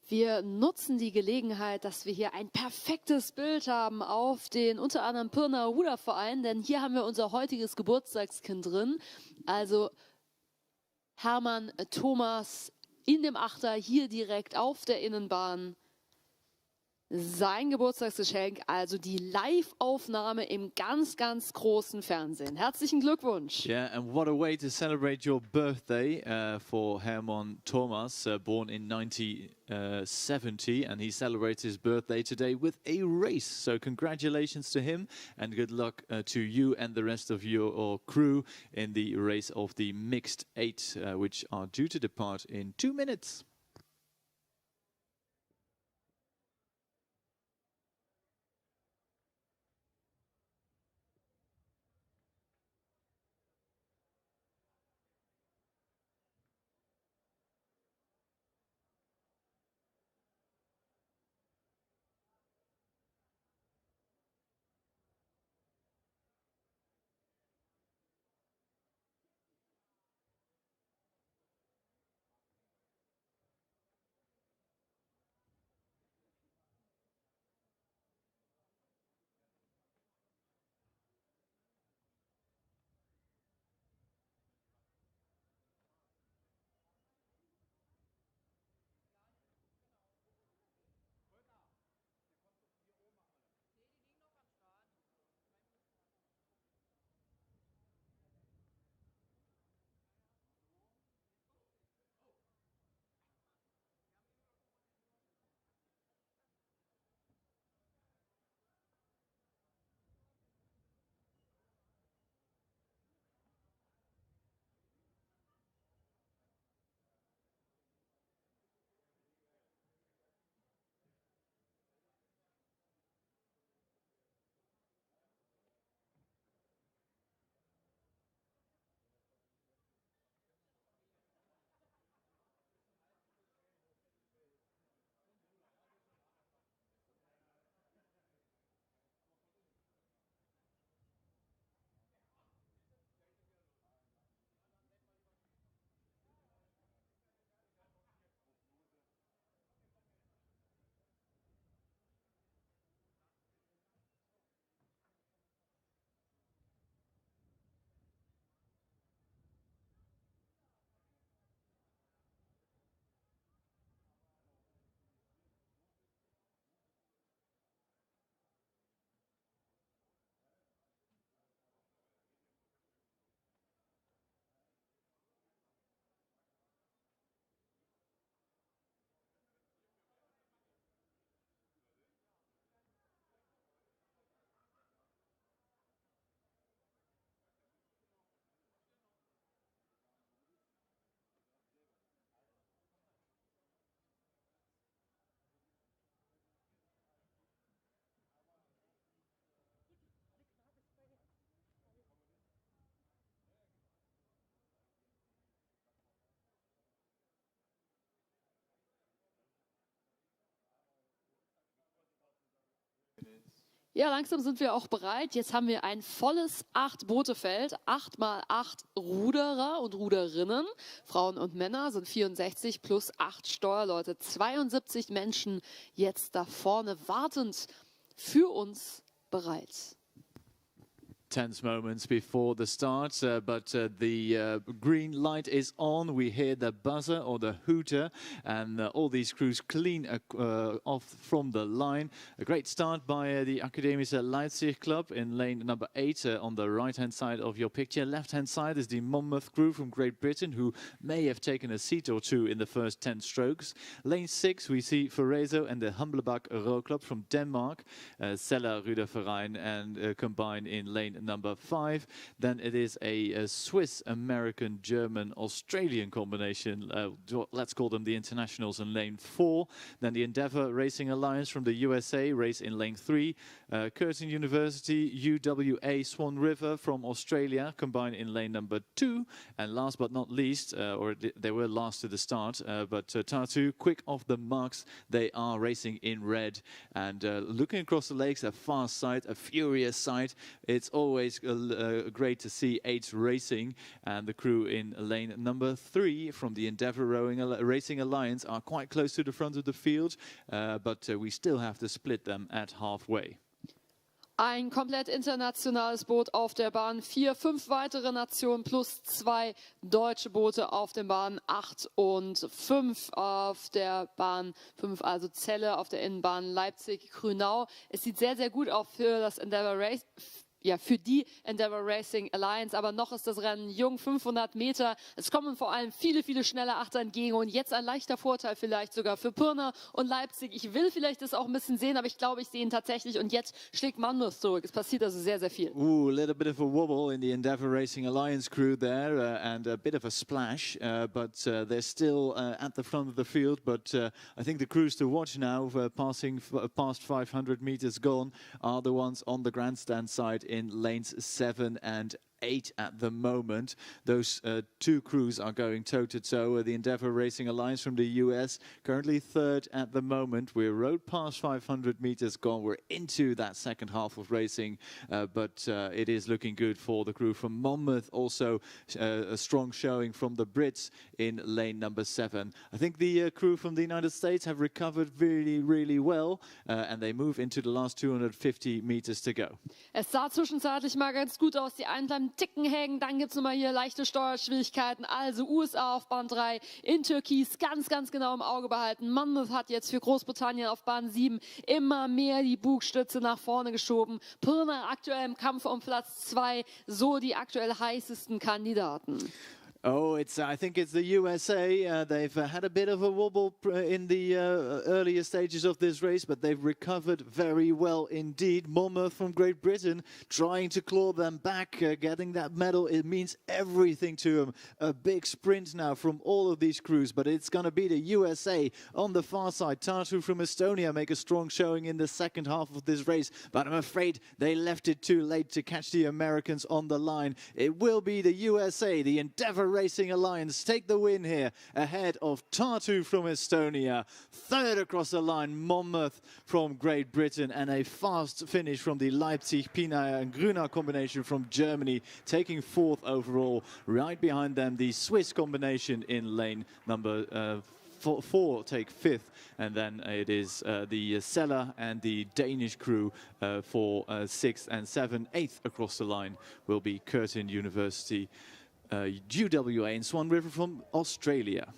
Wir nutzen die Gelegenheit, dass wir hier ein perfektes Bild haben auf den unter anderem Pirna Ruderverein, denn hier haben wir unser heutiges Geburtstagskind drin. Also Hermann Thomas in dem Achter hier direkt auf der Innenbahn. Sein Geburtstagsgeschenk, also die Live-Aufnahme im ganz, ganz großen Fernsehen. Herzlichen Glückwunsch. Yeah, and what a way to celebrate your birthday for Hermann Thomas, born in 1970, and he celebrates his birthday today with a race. So congratulations to him, and good luck to you and the rest of your crew in the race of the mixed 8, which are due to depart in 2 minutes. Ja, langsam sind wir auch bereit. Jetzt haben wir ein volles 8-Boote-Feld, 8x8 Ruderer und Ruderinnen. Frauen und Männer sind 64 plus 8 Steuerleute. 72 Menschen jetzt da vorne wartend für uns bereit. Tense moments before the start, but the green light is on. We hear the buzzer or the hooter, and all these crews clean off from the line. A great start by the Akademische Leipzig Club in lane number 8 on the right-hand side of your picture. Left-hand side is the Monmouth crew from Great Britain, who may have taken a seat or two in the first 10 strokes. Lane 6, we see Forezo and the Humblebach Row Club from Denmark. Seller Ruderverein and combine in lane number 5. Then it is a Swiss, American, German, Australian combination. Let's call them the internationals in lane 4. Then the Endeavour Racing Alliance from the USA race in lane 3. Curtin University, UWA Swan River from Australia combine in lane number 2. And last but not least, or they were last to the start, but Tartu, quick off the marks. They are racing in red. And looking across the lakes, a fast sight, a furious sight. It's always great to see 8 racing, and the crew in lane number 3 from the Endeavour Racing Alliance are quite close to the front of the field, but we still have to split them at halfway. Ein komplett internationales Boot auf der Bahn, 4, 5 weitere Nationen plus 2 deutsche Boote auf den Bahnen, 8 und 5 auf der Bahn 5, also Celle auf der Innenbahn Leipzig-Grünau. Es sieht sehr, sehr gut aus für das Endeavour Race. Ja, für die Endeavour Racing Alliance, aber noch ist das Rennen jung, 500 Meter. Es kommen vor allem viele, viele schnelle Achter entgegen und jetzt ein leichter Vorteil vielleicht sogar für Pirna und Leipzig. Ich will vielleicht das auch ein bisschen sehen, aber ich glaube, ich sehe ihn tatsächlich und jetzt schlägt Monmouth zurück. Es passiert also sehr, sehr viel. Ooh, a little bit of a wobble in the Endeavour Racing Alliance crew there and a bit of a splash, but they're still at the front of the field, but I think the crews to watch now, passing past 500 meters gone, are the ones on the grandstand side in lanes 7 and 8 at the moment. Those 2 crews are going toe-to-toe. The Endeavour Racing Alliance from the US, currently 3rd at the moment. We're rode past 500 meters gone. We're into that second half of racing, but it is looking good for the crew from Monmouth. Also a strong showing from the Brits in lane number 7. I think the crew from the United States have recovered really, really well, and they move into the last 250 meters to go. Es sah zwischenzeitlich mal ganz gut aus. Die einen bleiben Ticken hängen, dann gibt es nochmal hier leichte Steuerschwierigkeiten. Also USA auf Bahn 3 in Türkis ganz, ganz genau im Auge behalten. Monmouth hat jetzt für Großbritannien auf Bahn 7 immer mehr die Bugstütze nach vorne geschoben. Pirna aktuell im Kampf um Platz 2, so die aktuell heißesten Kandidaten. Oh, I think it's the USA. They've had a bit of a wobble in the earlier stages of this race, but they've recovered very well indeed. Monmouth from Great Britain trying to claw them back, getting that medal. It means everything to them. A big sprint now from all of these crews, but it's going to be the USA on the far side. Tartu from Estonia make a strong showing in the second half of this race, but I'm afraid they left it too late to catch the Americans on the line. It will be the USA, the Endeavour Racing Alliance, take the win here ahead of Tartu from Estonia. 3rd across the line, Monmouth from Great Britain, and a fast finish from the Leipzig, Pina and Grünau combination from Germany, taking 4th overall. Right behind them, the Swiss combination in lane number 4 take 5th, and then it is the Seller and the Danish crew for 6th and 7th. 8th across the line will be Curtin University, UWA in Swan River from Australia.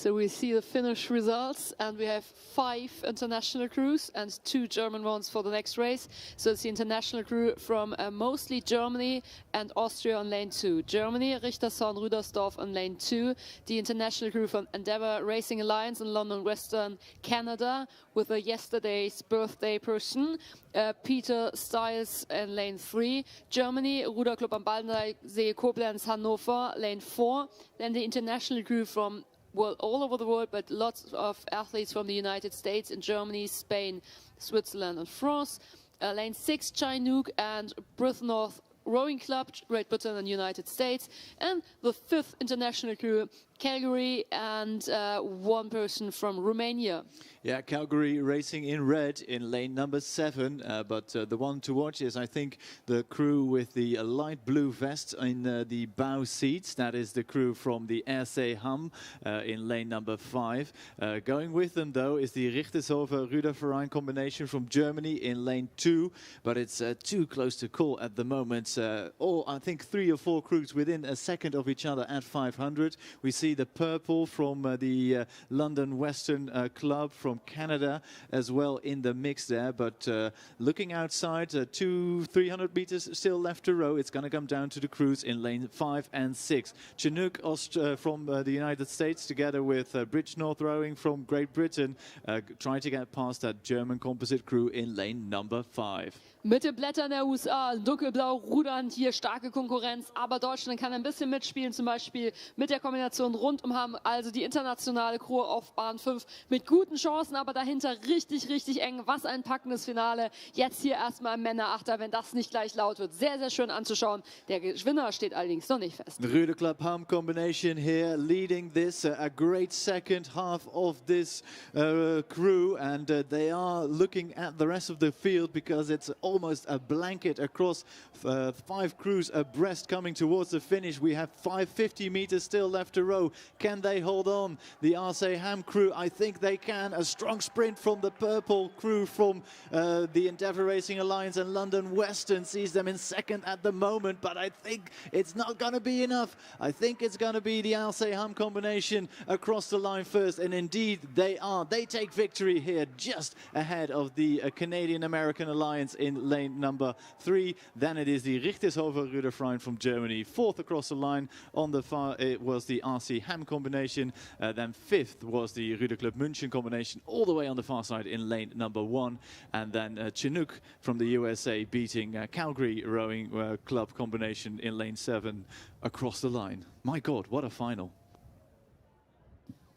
So we see the Finnish results, and we have 5 international crews and 2 German ones for the next race. So it's the international crew from mostly Germany and Austria on lane 2. Germany, Richtersson, Rüdersdorf on lane 2. The international crew from Endeavour Racing Alliance in London, Western Canada, with a yesterday's birthday person, Peter Stiles in lane 3. Germany, Ruderclub am Baldensee, Koblenz, Hannover, lane 4. Then the international crew from all over the world, but lots of athletes from the United States and Germany, Spain, Switzerland and France. Lane 6, Chinook and North Rowing Club, Great Britain and United States. And the 5th international crew, Calgary, and 1 person from Romania. Yeah, Calgary racing in red in lane number 7, but the one to watch is, I think, the crew with the light blue vest in the bow seats. That is the crew from the RC Hamm in lane number 5. Going with them, though, is the Richtershofer-Rüderverein combination from Germany in lane 2, but it's too close to call at the moment. I think 3 or 4 crews within a second of each other at 500. We see the purple from the London Western Club from Canada as well in the mix there, but looking outside, 200-300 meters still left to row. It's going to come down to the crews in lane 5 and 6. Chinook from the United States together with Bridge North Rowing from Great Britain trying to get past that German composite crew in lane number 5. Mit den Blättern der USA, dunkelblau rudernd, hier starke Konkurrenz, aber Deutschland kann ein bisschen mitspielen, zum Beispiel mit der Kombination rundum haben, also die internationale Crew auf Bahn 5 mit guten Chancen, aber dahinter richtig, richtig eng. Was ein packendes Finale. Jetzt hier erstmal im Männerachter, wenn das nicht gleich laut wird. Sehr, sehr schön anzuschauen. Der Gewinner steht allerdings noch nicht fest. The Ruder Club Hamm combination here leading this, a great second half of this crew, and they are looking at the rest of the field because it's almost a blanket across 5 crews abreast coming towards the finish. We have 550 meters still left to row. Can they hold on? The RC Hamm crew, I think they can. A strong sprint from the purple crew from the Endeavour Racing Alliance and London Western sees them in second at the moment, but I think it's not going to be enough. I think it's going to be the RC Hamm combination across the line first, and indeed they are. They take victory here just ahead of the Canadian-American Alliance in lane number 3. Then it is the Richtershofer-Rüderverein from Germany. 4th across the line. On the far, it was the RC Hamm combination. Then 5th was the Ruder Club München combination, all the way on the far side in lane number 1. And then Chinook from the USA beating Calgary Rowing Club combination in lane 7 across the line. My God, what a final.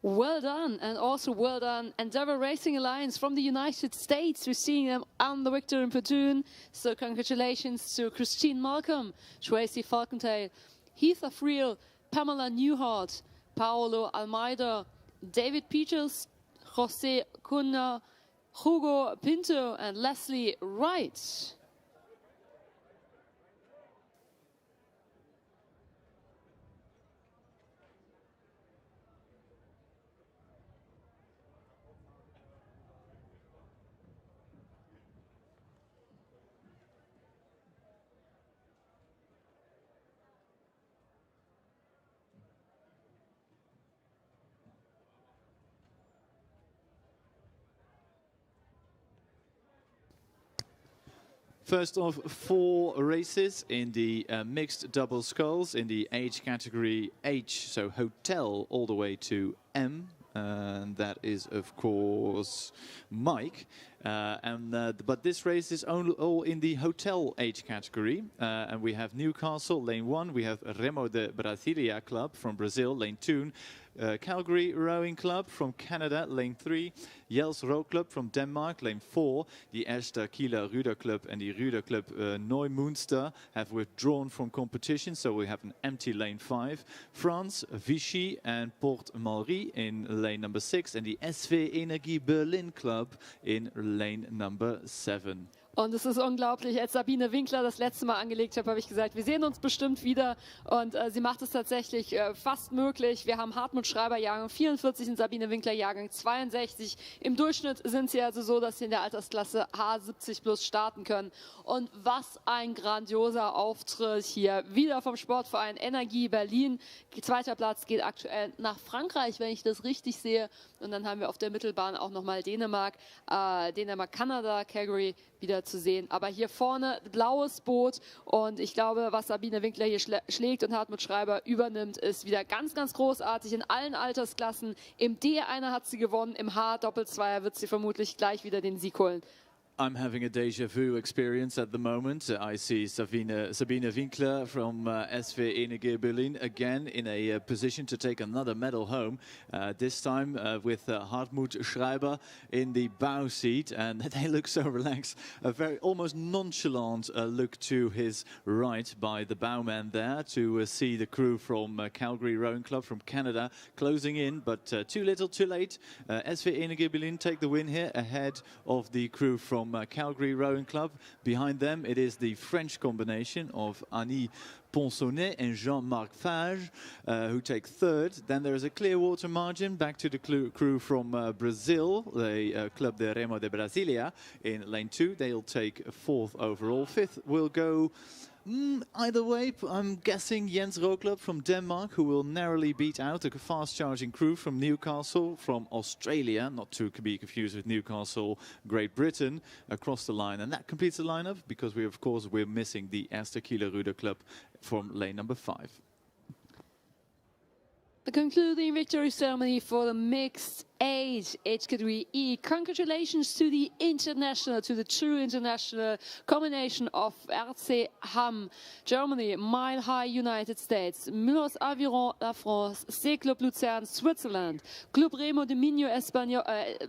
Well done, and also well done Endeavour Racing Alliance from the United States. We're seeing them on the victory platoon. So congratulations to Christine Malcolm, Tracy Falkentail, Heath Afriel, Pamela Newhart, Paolo Almeida, David Peters, Jose Cunha, Hugo Pinto and Leslie Wright. First of 4 races in the mixed double sculls in the age category H, so hotel all the way to M. And that is, of course, Mike. But this race is all in the hotel age category. And we have Newcastle, lane 1. We have Remo de Brasilia Club from Brazil, lane 2. Calgary Rowing Club from Canada, lane 3. Jels Row Club from Denmark, lane 4. The Erster Kieler Ruder Club and the Ruder Club Neumünster have withdrawn from competition, so we have an empty lane 5. France, Vichy and Port Malry in lane number 6, and the SV Energie Berlin Club in lane number 7. Und es ist unglaublich, als Sabine Winkler das letzte Mal angelegt habe ich gesagt, wir sehen uns bestimmt wieder. Und sie macht es tatsächlich fast möglich. Wir haben Hartmut Schreiber Jahrgang 44 und Sabine Winkler Jahrgang 62. Im Durchschnitt sind sie also so, dass sie in der Altersklasse H70 plus starten können. Und was ein grandioser Auftritt hier. Wieder vom Sportverein Energie Berlin. Zweiter Platz geht aktuell nach Frankreich, wenn ich das richtig sehe. Und dann haben wir auf der Mittelbahn auch nochmal Dänemark, Kanada, Calgary wieder zu sehen. Aber hier vorne blaues Boot und ich glaube, was Sabine Winkler hier schlägt und Hartmut Schreiber übernimmt, ist wieder ganz, ganz großartig in allen Altersklassen. Im D-Einer hat sie gewonnen, im H-Doppelzweier wird sie vermutlich gleich wieder den Sieg holen. I'm having a deja vu experience at the moment. I see Sabine Winkler from SV Enige Berlin again in a position to take another medal home. This time with Hartmut Schreiber in the bow seat, and they look so relaxed. A very almost nonchalant look to his right by the bowman there to see the crew from Calgary Rowing Club from Canada closing in, but too little, too late. SV Enige Berlin take the win here ahead of the crew from Calgary Rowing Club. Behind them it is the French combination of Annie Ponsonnet and Jean-Marc Fage who take third. Then there is a clear water margin back to the crew from Brazil, the Club de Remo de Brasilia in lane 2. They'll take fourth overall. Fifth will go either way. I'm guessing Jens Roklub from Denmark, who will narrowly beat out a fast-charging crew from Newcastle, from Australia, not to be confused with Newcastle, Great Britain, across the line. And that completes the lineup, because we're missing the Erste Kieler Ruder Club from lane number 5. The concluding victory ceremony for the mixed age category E. Congratulations to the true international combination of RC Hamm, Germany, Mile High, United States, Mulhouse Aviron, La France, C Club Luzern, Switzerland, Club Remo de Minho,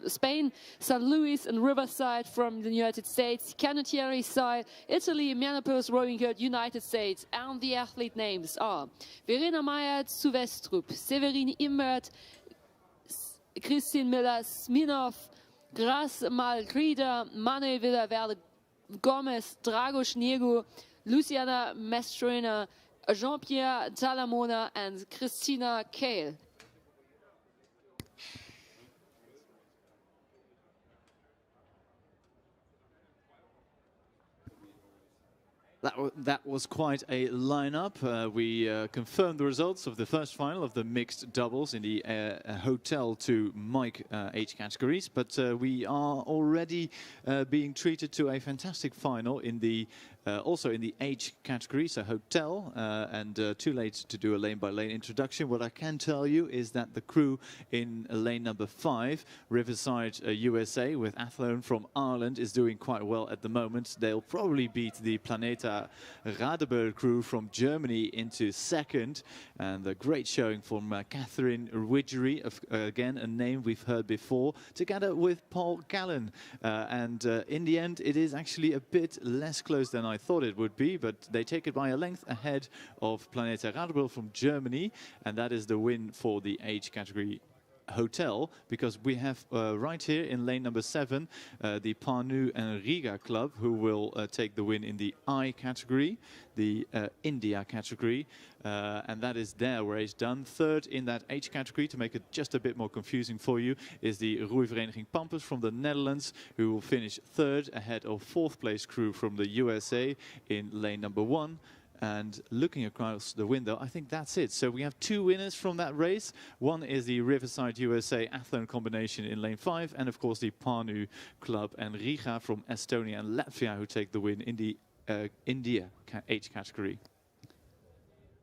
Spain, St. Louis and Riverside from the United States, Canottieri Side, Italy, Minneapolis Rowing Club, United States, and the athlete names are Verena Meyer, Suvestrup, Severine Imbert, Christine Miller-Sminov, Gras Malgrida, Manuel Villaverde Gomez, Drago Schniego, Luciana Mastrena, Jean-Pierre Talamona, and Christina Kale. That was quite a lineup. We confirmed the results of the first final of the mixed doubles in the hotel to Mike age categories, but we are already being treated to a fantastic final in the also in the age category, so hotel, and too late to do a lane-by-lane introduction. What I can tell you is that the crew in lane number 5, Riverside USA, with Athlone from Ireland, is doing quite well at the moment. They'll probably beat the Planeta Radeberg crew from Germany into second, and a great showing from Catherine Widgery, again a name we've heard before, together with Paul Gallen. And in the end, it is actually a bit less close than I thought it would be, but they take it by a length ahead of Planeta Radeberg from Germany, and that is the win for the age category hotel, because we have right here in lane number 7 the Panu and Riga club, who will take the win in the I category, the India category, and that is their race done. Third in that H category, to make it just a bit more confusing for you, is the Roeivereniging Pampus from the Netherlands, who will finish third ahead of fourth place crew from the USA in lane number 1. And looking across the window, I think that's it. So we have 2 winners from that race. One is the Riverside USA Athlone combination in lane 5, and of course the Panu Club and Riga from Estonia and Latvia, who take the win in the India H category.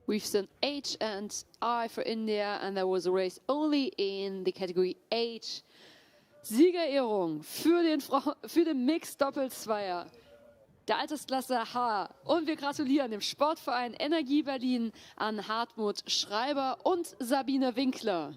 We've done H and I for India, and there was a race only in the category H. Siegerehrung für den Mixed Doppelzweier der Altersklasse H. Und wir gratulieren dem Sportverein Energie Berlin an Hartmut Schreiber und Sabine Winkler.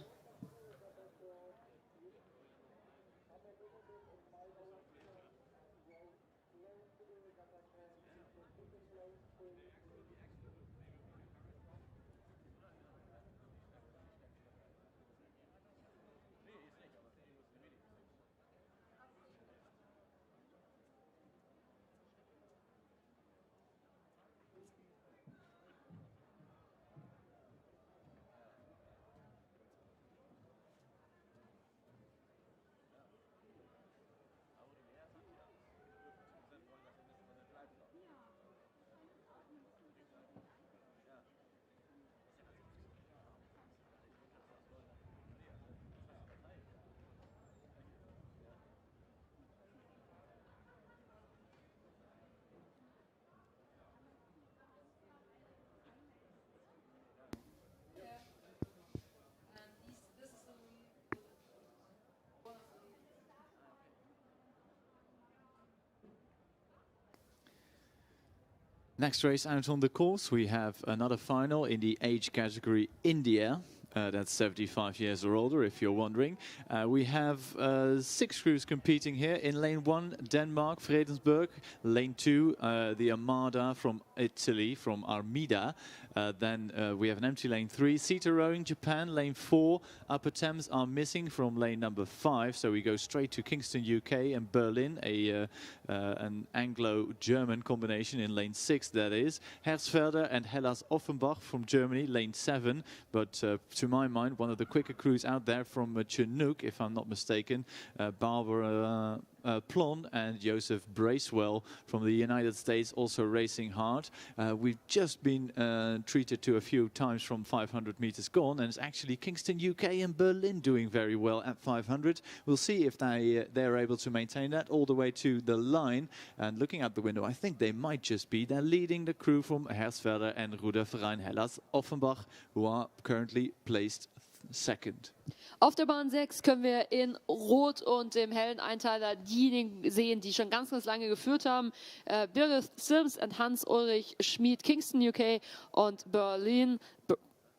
Next race out on the course, we have another final in the age category India. That's 75 years or older, if you're wondering. We have 6 crews competing here. In lane 1, Denmark, Brandenburg. Lane 2, the Armada from Italy, from Armida. Then we have an empty lane 3, Sita Rowing, Japan. Lane 4, Upper Thames are missing from lane number 5. So we go straight to Kingston, UK, and Berlin, an Anglo-German combination in lane 6, that is. Hersfelder and Hellas Offenbach from Germany, lane 7. But to my mind, one of the quicker crews out there from Chinook, if I'm not mistaken, Barbara Plon and Joseph Bracewell from the United States, also racing hard. We've just been treated to a few times from 500 meters gone, and it's actually Kingston, UK and Berlin doing very well at 500. We'll see if they're able to maintain that all the way to the line. And looking out the window, I think they might just be. They're leading the crew from Hersfelder and Ruderverein Hellas Offenbach, who are currently placed second. Auf der Bahn 6 können wir in Rot und dem hellen Einteiler diejenigen sehen, die schon ganz, ganz lange geführt haben. Birgit Sims und Hans-Ulrich Schmid, Kingston, UK und Berlin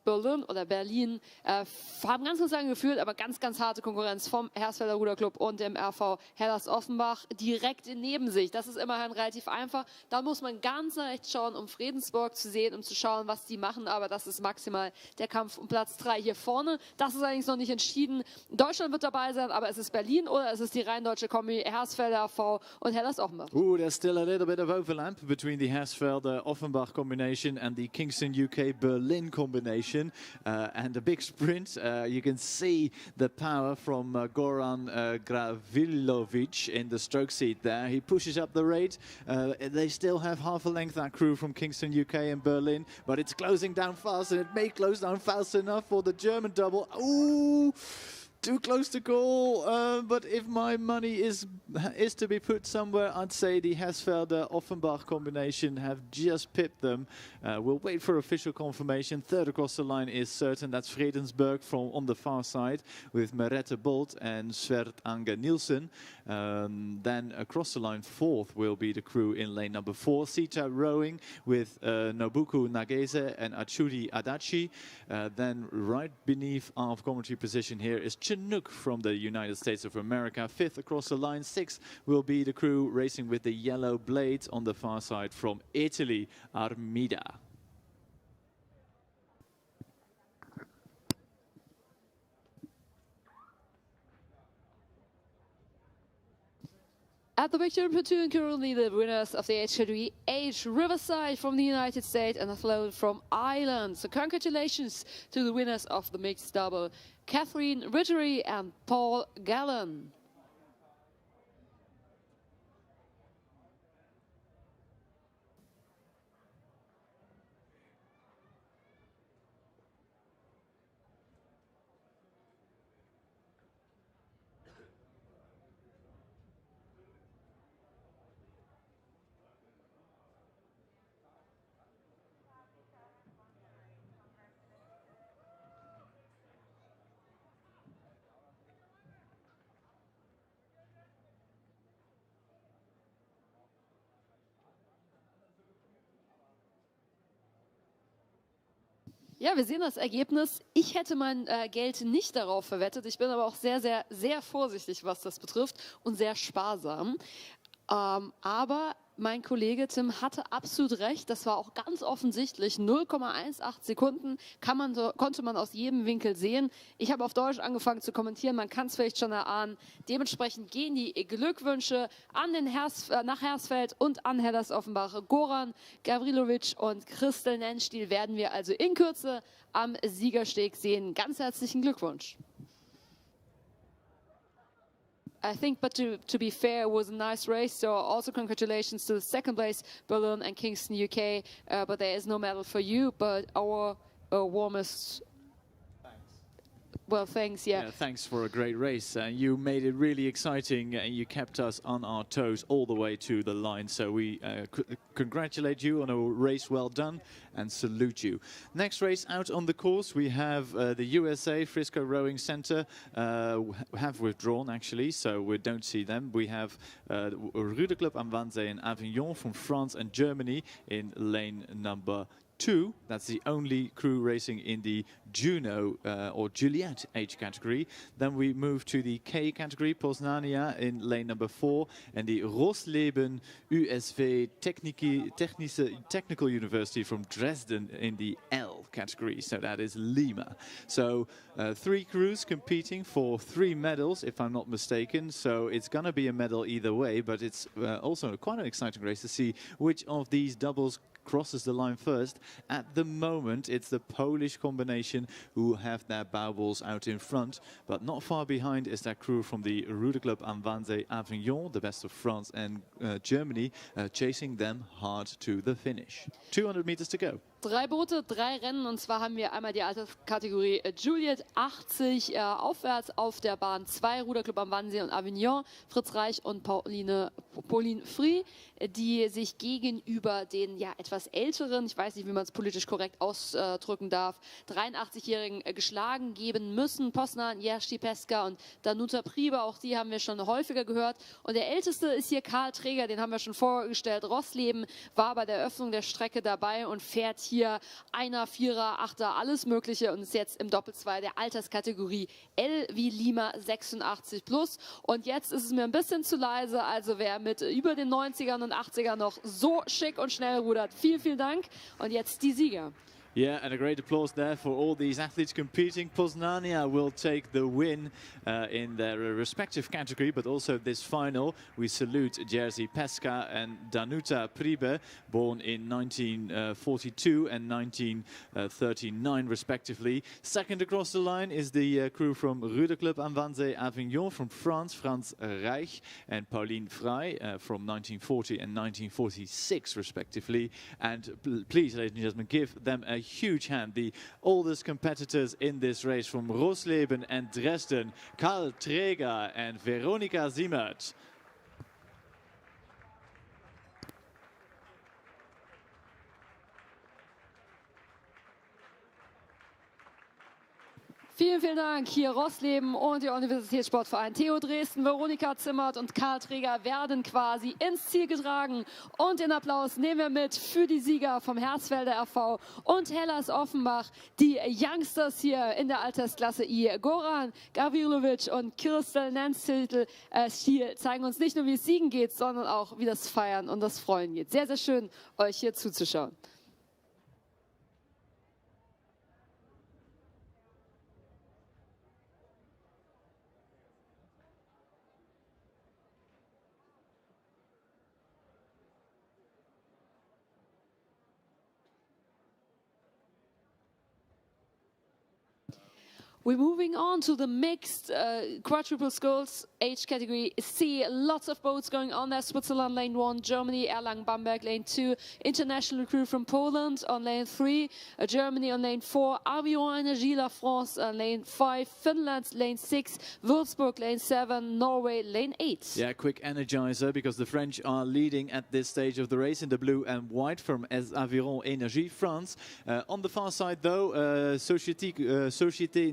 haben ganz, ganz lange geführt, aber ganz, ganz harte Konkurrenz vom Hersfelder Ruderclub und dem RV Hellas Offenbach direkt neben sich. Das ist immerhin relativ einfach. Da muss man ganz rechts schauen, um Fredensburg zu sehen, um zu schauen, was die machen, aber das ist maximal der Kampf um Platz 3 hier vorne. Das ist allerdings noch nicht entschieden. Deutschland wird dabei sein, aber es ist Berlin oder es ist die rein deutsche Kombi Hersfelder RV und Hellas Offenbach. There's still a little bit of overlap between the Hersfelder Offenbach combination and the Kingston UK Berlin combination. And a big sprint. You can see the power from Goran Gravilovic in the stroke seat there. He pushes up the rate. They still have half a length, that crew from Kingston, UK and Berlin, but it's closing down fast, and it may close down fast enough for the German double. Ooh! Too close to call, but if my money is to be put somewhere, I'd say the Hersfelder Offenbach combination have just pipped them. We'll wait for official confirmation. Third across the line is certain. That's Fredensburg from on the far side with Merete Bolt and Svert Ange Nielsen. Then across the line, fourth will be the crew in lane number 4, Sita Rowing with Nobuku Nagese and Achuri Adachi. Then right beneath our commentary position here is Chinook from the United States of America. Fifth across the line, 6th will be the crew racing with the yellow blades on the far side from Italy, Armida. At the victory platoon, currently the winners of the age category H, Riverside from the United States and Athlone from Ireland. So congratulations to the winners of the mixed double, Catherine Rittery and Paul Gallen. Ja, wir sehen das Ergebnis. Ich hätte mein Geld nicht darauf verwettet. Ich bin aber auch sehr, sehr, sehr vorsichtig, was das betrifft und sehr sparsam. Aber mein Kollege Tim hatte absolut recht. Das war auch ganz offensichtlich. 0,18 Sekunden konnte man aus jedem Winkel sehen. Ich habe auf Deutsch angefangen zu kommentieren. Man kann es vielleicht schon erahnen. Dementsprechend gehen die Glückwünsche an den nach Hersfeld und an Hellas Offenbach. Goran Gavrilovic und Christel Nennstiel werden wir also in Kürze am Siegersteg sehen. Ganz herzlichen Glückwunsch. I think, but to be fair, it was a nice race. So also congratulations to the second place, Berlin and Kingston, UK. But there is no medal for you, but our warmest Well, thanks. Yeah. Thanks for a great race. You made it really exciting and you kept us on our toes all the way to the line. So we congratulate you on a race well done and salute you. Next race out on the course, we have the USA Frisco Rowing Center have withdrawn actually, so we don't see them. We have Ruder Club am Wannsee in Avignon from France and Germany in lane number 2. That's the only crew racing in the Juno or Juliet age category. Then we move to the K category, Poznania in lane number 4, and the Rosleben USV Technical University from Dresden in the L category. So that is Lima. So 3 crews competing for 3 medals, if I'm not mistaken. So it's going to be a medal either way, but it's also quite an exciting race to see which of these doubles crosses the line first. At the moment, it's the Polish combination who have their bow balls out in front, but not far behind is that crew from the Ruder Club am Wannsee Avignon, the best of France and Germany, chasing them hard to the finish. 200 meters to go. 3 Boote, 3 Rennen, und zwar haben wir einmal die Alterskategorie Juliet 80 aufwärts auf der Bahn 2, Ruderclub am Wannsee und Avignon, Fritz Reich und Pauline Frie, die sich gegenüber den etwas älteren, ich weiß nicht, wie man es politisch korrekt ausdrücken darf, 83-Jährigen geschlagen geben müssen. Poznan, Jerzy Peska und Danuta Priebe, auch die haben wir schon häufiger gehört. Und der älteste ist hier Karl Träger, den haben wir schon vorgestellt. Rosleben war bei der Eröffnung der Strecke dabei und fährt hier Einer, Vierer, Achter, alles Mögliche und ist jetzt im Doppel-2 der Alterskategorie L wie Lima 86 plus. Und jetzt ist es mir ein bisschen zu leise, also wer mit über den 90ern und 80ern noch so schick und schnell rudert, vielen, vielen Dank. Und jetzt die Sieger. Yeah, and a great applause there for all these athletes competing. Poznania will take the win in their respective category, but also this final. We salute Jerzy Peska and Danuta Priebe, born in 1942 and 1939 respectively. Second across the line is the crew from Ruder Club am Wannsee Avignon from France, Franz Reich and Pauline Frey from 1940 and 1946 respectively. And please, ladies and gentlemen, give them a huge hand. The oldest competitors in this race from Rosleben and Dresden, Karl Träger and Veronika Siemert. Vielen, vielen Dank. Hier Rosleben und der Universitätssportverein TU Dresden. Veronika Zimmert und Karl Träger werden quasi ins Ziel getragen. Und den Applaus nehmen wir mit für die Sieger vom Herzfelder RV und Hellas Offenbach. Die Youngsters hier in der Altersklasse I. Goran Gavrilovic und Kirstel Nenziltel zeigen uns nicht nur, wie es Siegen geht, sondern auch, wie das Feiern und das Freuen geht. Sehr, sehr schön, euch hier zuzuschauen. We're moving on to the mixed quadruple sculls age category C. Lots of boats going on there. Switzerland lane 1, Germany, Erlangen, Bamberg lane 2, international crew from Poland on lane 3, Germany on lane 4, Avion Energie La France on lane 5, Finland lane 6, Würzburg lane 7, Norway lane 8. Yeah, quick energizer because the French are leading at this stage of the race in the blue and white from Aviron Energie France. On the far side though, Société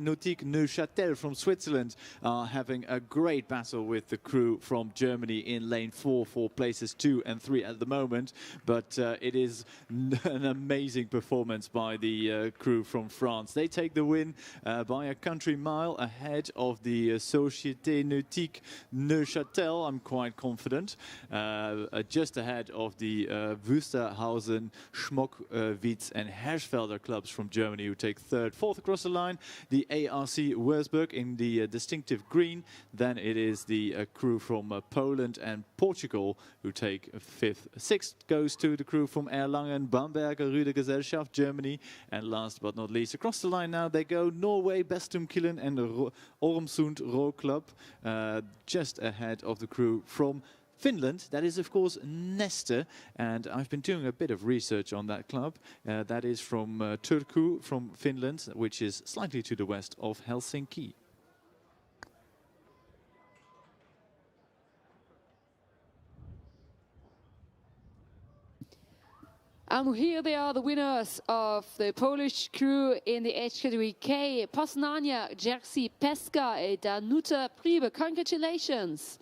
Nautique Neuchâtel from Switzerland are having a great battle with the crew from Germany in lane 4 for places 2 and 3 at the moment, but it is an amazing performance by the crew from France. They take the win by a country mile ahead of the Société Nautique Neuchâtel, I'm quite confident, just ahead of the Wusterhausen, Schmockwitz and Herschfelder clubs from Germany who take third. Fourth across the line, the ARC Wurzburg in the distinctive green. Then it is the crew from Poland and Portugal who take fifth. Sixth goes to the crew from Erlangen, Bamberg, Rüde Gesellschaft, Germany. And last but not least, across the line now they go Norway, Bestum Killen and Ormsund Row Club, just ahead of the crew from Finland, that is of course Neste, and I've been doing a bit of research on that club. That is from Turku, from Finland, which is slightly to the west of Helsinki. And here they are, the winners of the Polish crew in the age category K. Poznania, Jerzy Peska, and Danuta Priebe. Congratulations.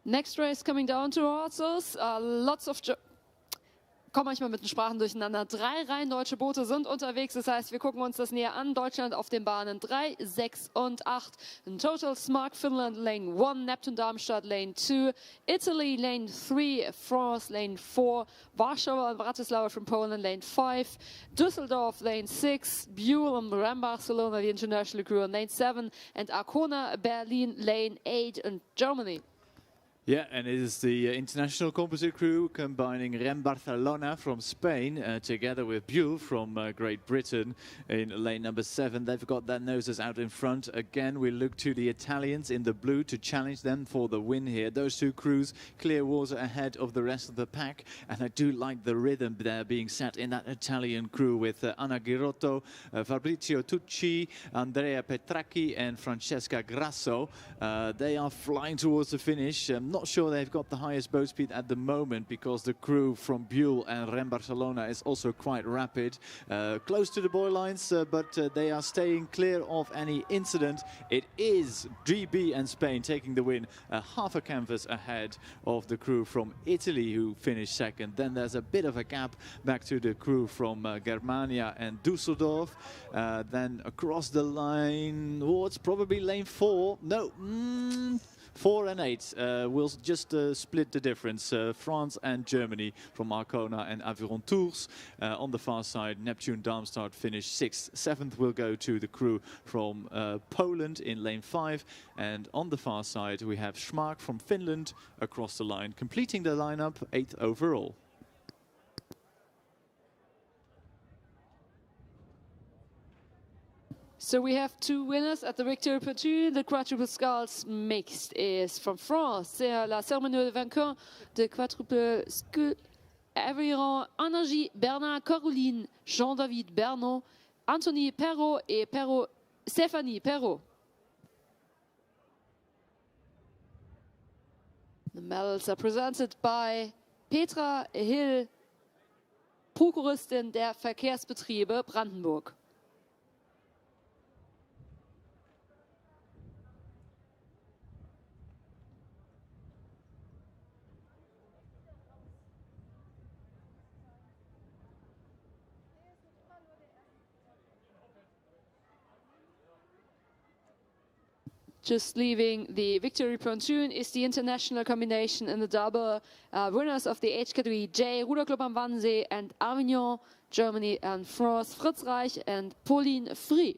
Next race coming down towards us. Lots of... Kommen manchmal mit den Sprachen durcheinander. 3 rein deutsche Boote sind unterwegs. Das heißt, wir gucken uns das näher an. Deutschland auf den Bahnen 3, 6 und 8. In total, Smart Finland Lane 1, Neptun Darmstadt Lane 2, Italy Lane 3, France Lane 4, Warsaw and Bratislava from Poland Lane 5, Düsseldorf Lane 6, Buell and Ram Barcelona, the international crew, on Lane 7, and Arkona Berlin Lane 8 in Germany. Yeah, and it is the international composite crew combining Rem Barcelona from Spain together with Buell from Great Britain in lane number 7. They've got their noses out in front. Again, we look to the Italians in the blue to challenge them for the win here. Those two crews clear water ahead of the rest of the pack, and I do like the rhythm there being set in that Italian crew with Anna Girotto, Fabrizio Tucci, Andrea Petracchi and Francesca Grasso. They are flying towards the finish. Not sure they've got the highest boat speed at the moment because the crew from Buell and Rem Barcelona is also quite rapid. Close to the buoy lines, but they are staying clear of any incident. It is GB and Spain taking the win, half a canvas ahead of the crew from Italy who finished second. Then there's a bit of a gap back to the crew from Germania and Düsseldorf. Then across the line, oh, it's probably lane 4. No, 4 and 8 will just split the difference. France and Germany from Arkona and Aviron Tours. On the far side, Neptun Darmstadt finished 6th. 7th will go to the crew from Poland in lane 5. And on the far side, we have Schmark from Finland across the line, completing the lineup 8th overall. So we have 2 winners at the victory party. The quadruple sculls mixed is from France. C'est la cérémonie de vainqueur de quadruple scull. Aviron, Anargie, Bernard, Caroline, Jean-David Bernot, Anthony Perrault et Stéphanie Perrault. The medals are presented by Petra Hill, Prokuristin der Verkehrsbetriebe Brandenburg. Just leaving the victory pontoon is the international combination in the double. Winners of the age category J, Ruderclub am Wannsee and Avignon, Germany and France, Fritz Reich and Pauline Free.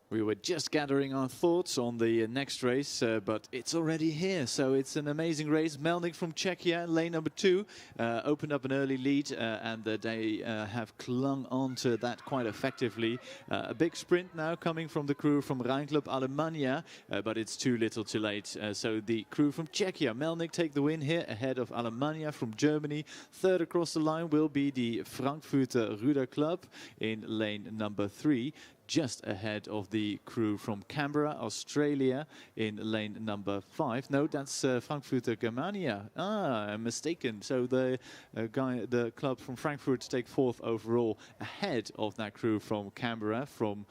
We were just gathering our thoughts on the next race, but it's already here. So it's an amazing race. Melnik from Czechia, lane number 2, opened up an early lead, and they have clung on to that quite effectively. A big sprint now coming from the crew from Rheinclub Alemannia, but it's too little too late. So the crew from Czechia, Melnik, take the win here ahead of Alemannia from Germany. Third across the line will be the Frankfurter Ruder Club in lane number 3. just ahead of the crew from Canberra, Australia, in lane number 5. No, that's Frankfurter Germania. Ah, I'm mistaken. So the club from Frankfurt take 4th overall, ahead of that crew from Canberra, from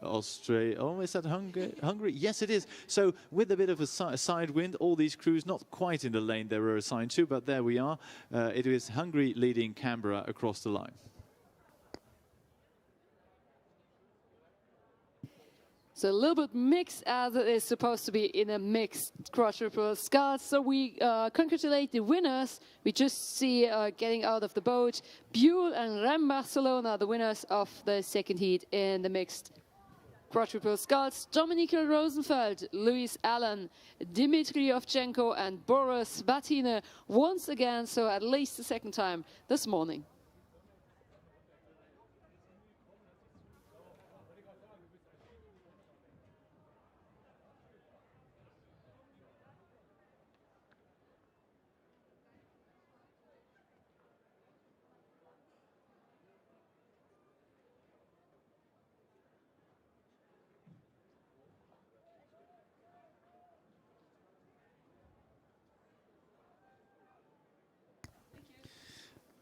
Australia. Oh, is that Hungary? Yes, it is. So with a bit of a side wind, all these crews not quite in the lane they were assigned to, but there we are. It is Hungary leading Canberra across the line. So a little bit mixed, as it is supposed to be in a mixed quadruple sculls. So we congratulate the winners. We just see getting out of the boat, Buell and Rem Barcelona, the winners of the second heat in the mixed quadruple sculls. Dominika Rosenfeld, Luis Allen, Dmitry Ovchenko and Boris Batine once again, so at least the second time this morning.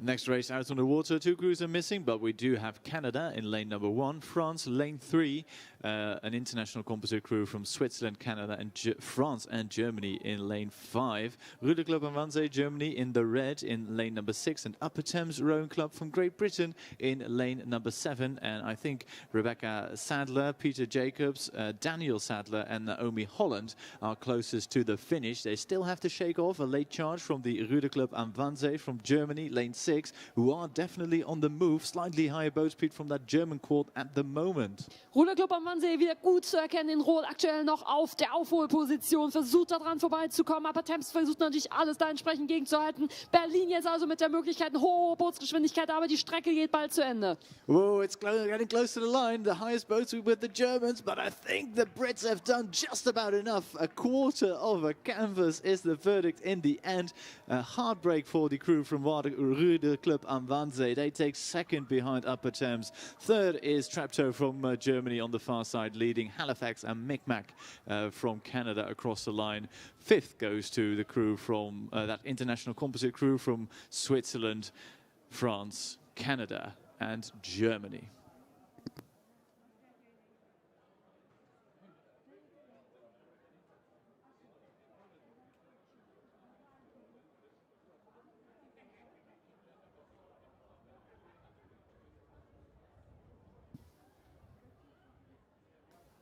Next race out on the water, 2 crews are missing, but we do have Canada in lane number 1, France lane 3, an international composite crew from Switzerland, Canada, and France and Germany in lane 5. Ruder Club and Wannsee, Germany in the red in lane number 6, and Upper Thames Rowing Club from Great Britain in lane number 7. And I think Rebecca Sadler, Peter Jacobs, Daniel Sadler and Naomi Holland are closest to the finish. They still have to shake off a late charge from the Ruder Club and Wannsee from Germany, lane 6. Who are definitely on the move. Slightly higher boat speed from that German quad at the moment. Ruderclub am Wannsee wieder gut zu erkennen. In Rot aktuell noch auf der Aufholposition. Versucht daran vorbeizukommen. Aber Thames versucht natürlich alles da entsprechend gegenzuhalten. Berlin jetzt also mit der Möglichkeit, eine hohe Bootsgeschwindigkeit. Aber die Strecke geht bald zu Ende. Oh, it's getting close to the line. The highest boat speed with the Germans. But I think the Brits have done just about enough. A quarter of a canvas is the verdict in the end. A heartbreak for the crew from Ruder Club am Wannsee. They take second behind Upper Thames. Third is Trapto from Germany on the far side, leading Halifax and Micmac from Canada across the line. Fifth goes to the crew from that international composite crew from Switzerland, France, Canada, and Germany.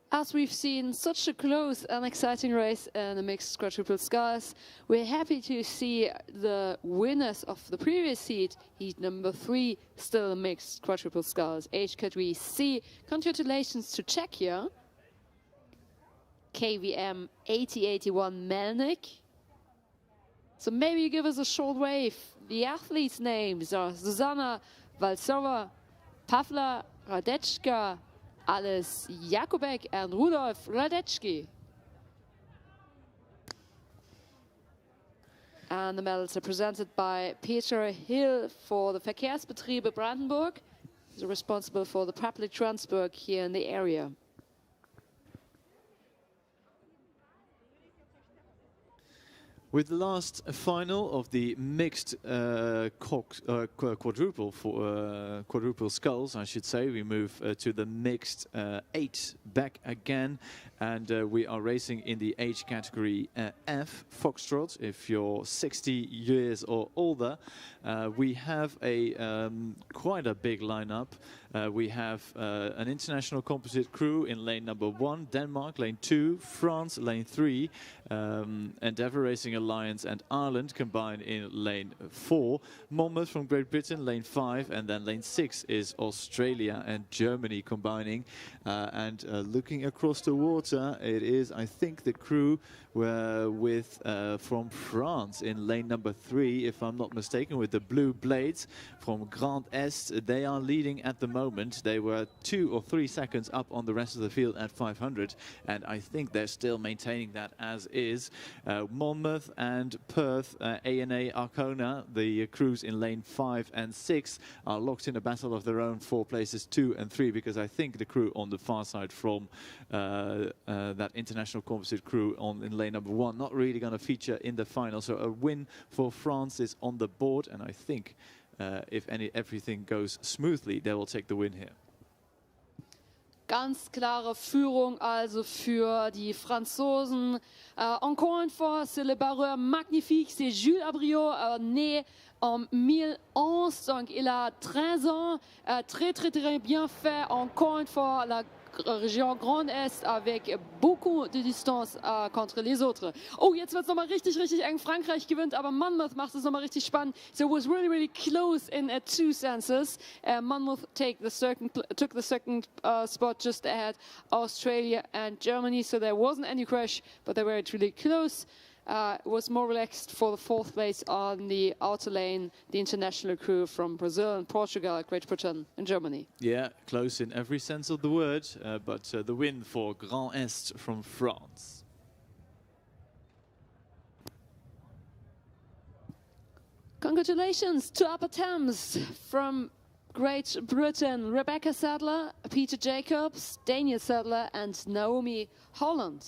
As we've seen such a close and exciting race in the mixed quadruple sculls, we're happy to see the winners of the previous heat, heat number 3, still mixed quadruple sculls. Age category C. Congratulations to Czechia, KVM 8081 Melnik. So maybe you give us a short wave. The athletes' names are Zuzana Valsova, Pavla Radeczka, Alice Jakubek and Rudolf Radeczki. And the medals are presented by Peter Hill for the Verkehrsbetriebe Brandenburg. He's responsible for the public transport here in the area. With the last final of the mixed quadruple sculls, I should say, we move to the mixed 8 back again, and we are racing in the age category F, Foxtrot. If you're 60 years or older, we have a quite a big lineup. We have an international composite crew in lane number 1, Denmark, lane 2, France, lane 3, Endeavour Racing Alliance and Ireland combined in lane 4, Monmouth from Great Britain, lane 5, and then lane 6 is Australia and Germany combining. And looking across the water, it is, I think, the crew from France in lane number 3, if I'm not mistaken, with the blue blades from Grand Est. They are leading at the moment. moment. They were 2 or 3 seconds up on the rest of the field at 500, and I think they're still maintaining that as is. Monmouth and Perth, ANA Arcona, the crews in lane 5 and 6 are locked in a battle of their own for places 2 and 3, because I think the crew on the far side from that international composite crew in lane number 1 not really going to feature in the final. So a win for France is on the board, and I think if everything goes smoothly, they will take the win here. Ganz klare Führung also für die Franzosen. Encore une fois, c'est le barreur magnifique, c'est Jules Abriot, né en 1011, donc il a 13 ans, très bien fait, encore une fois, la région Grand Est avec beaucoup de distance contre les autres. Oh, jetzt wird es nochmal richtig eng. Frankreich gewinnt, aber Monmouth macht es nochmal richtig spannend. So it was really close in 2 senses. Monmouth took the second spot just ahead Australia and Germany, so there wasn't any crash, but they were really close. It was more relaxed for the 4th place on the outer lane, the international crew from Brazil and Portugal, Great Britain and Germany. Yeah, close in every sense of the word, but the win for Grand Est from France. Congratulations to Upper Thames from Great Britain, Rebecca Sadler, Peter Jacobs, Daniel Sadler and Naomi Holland.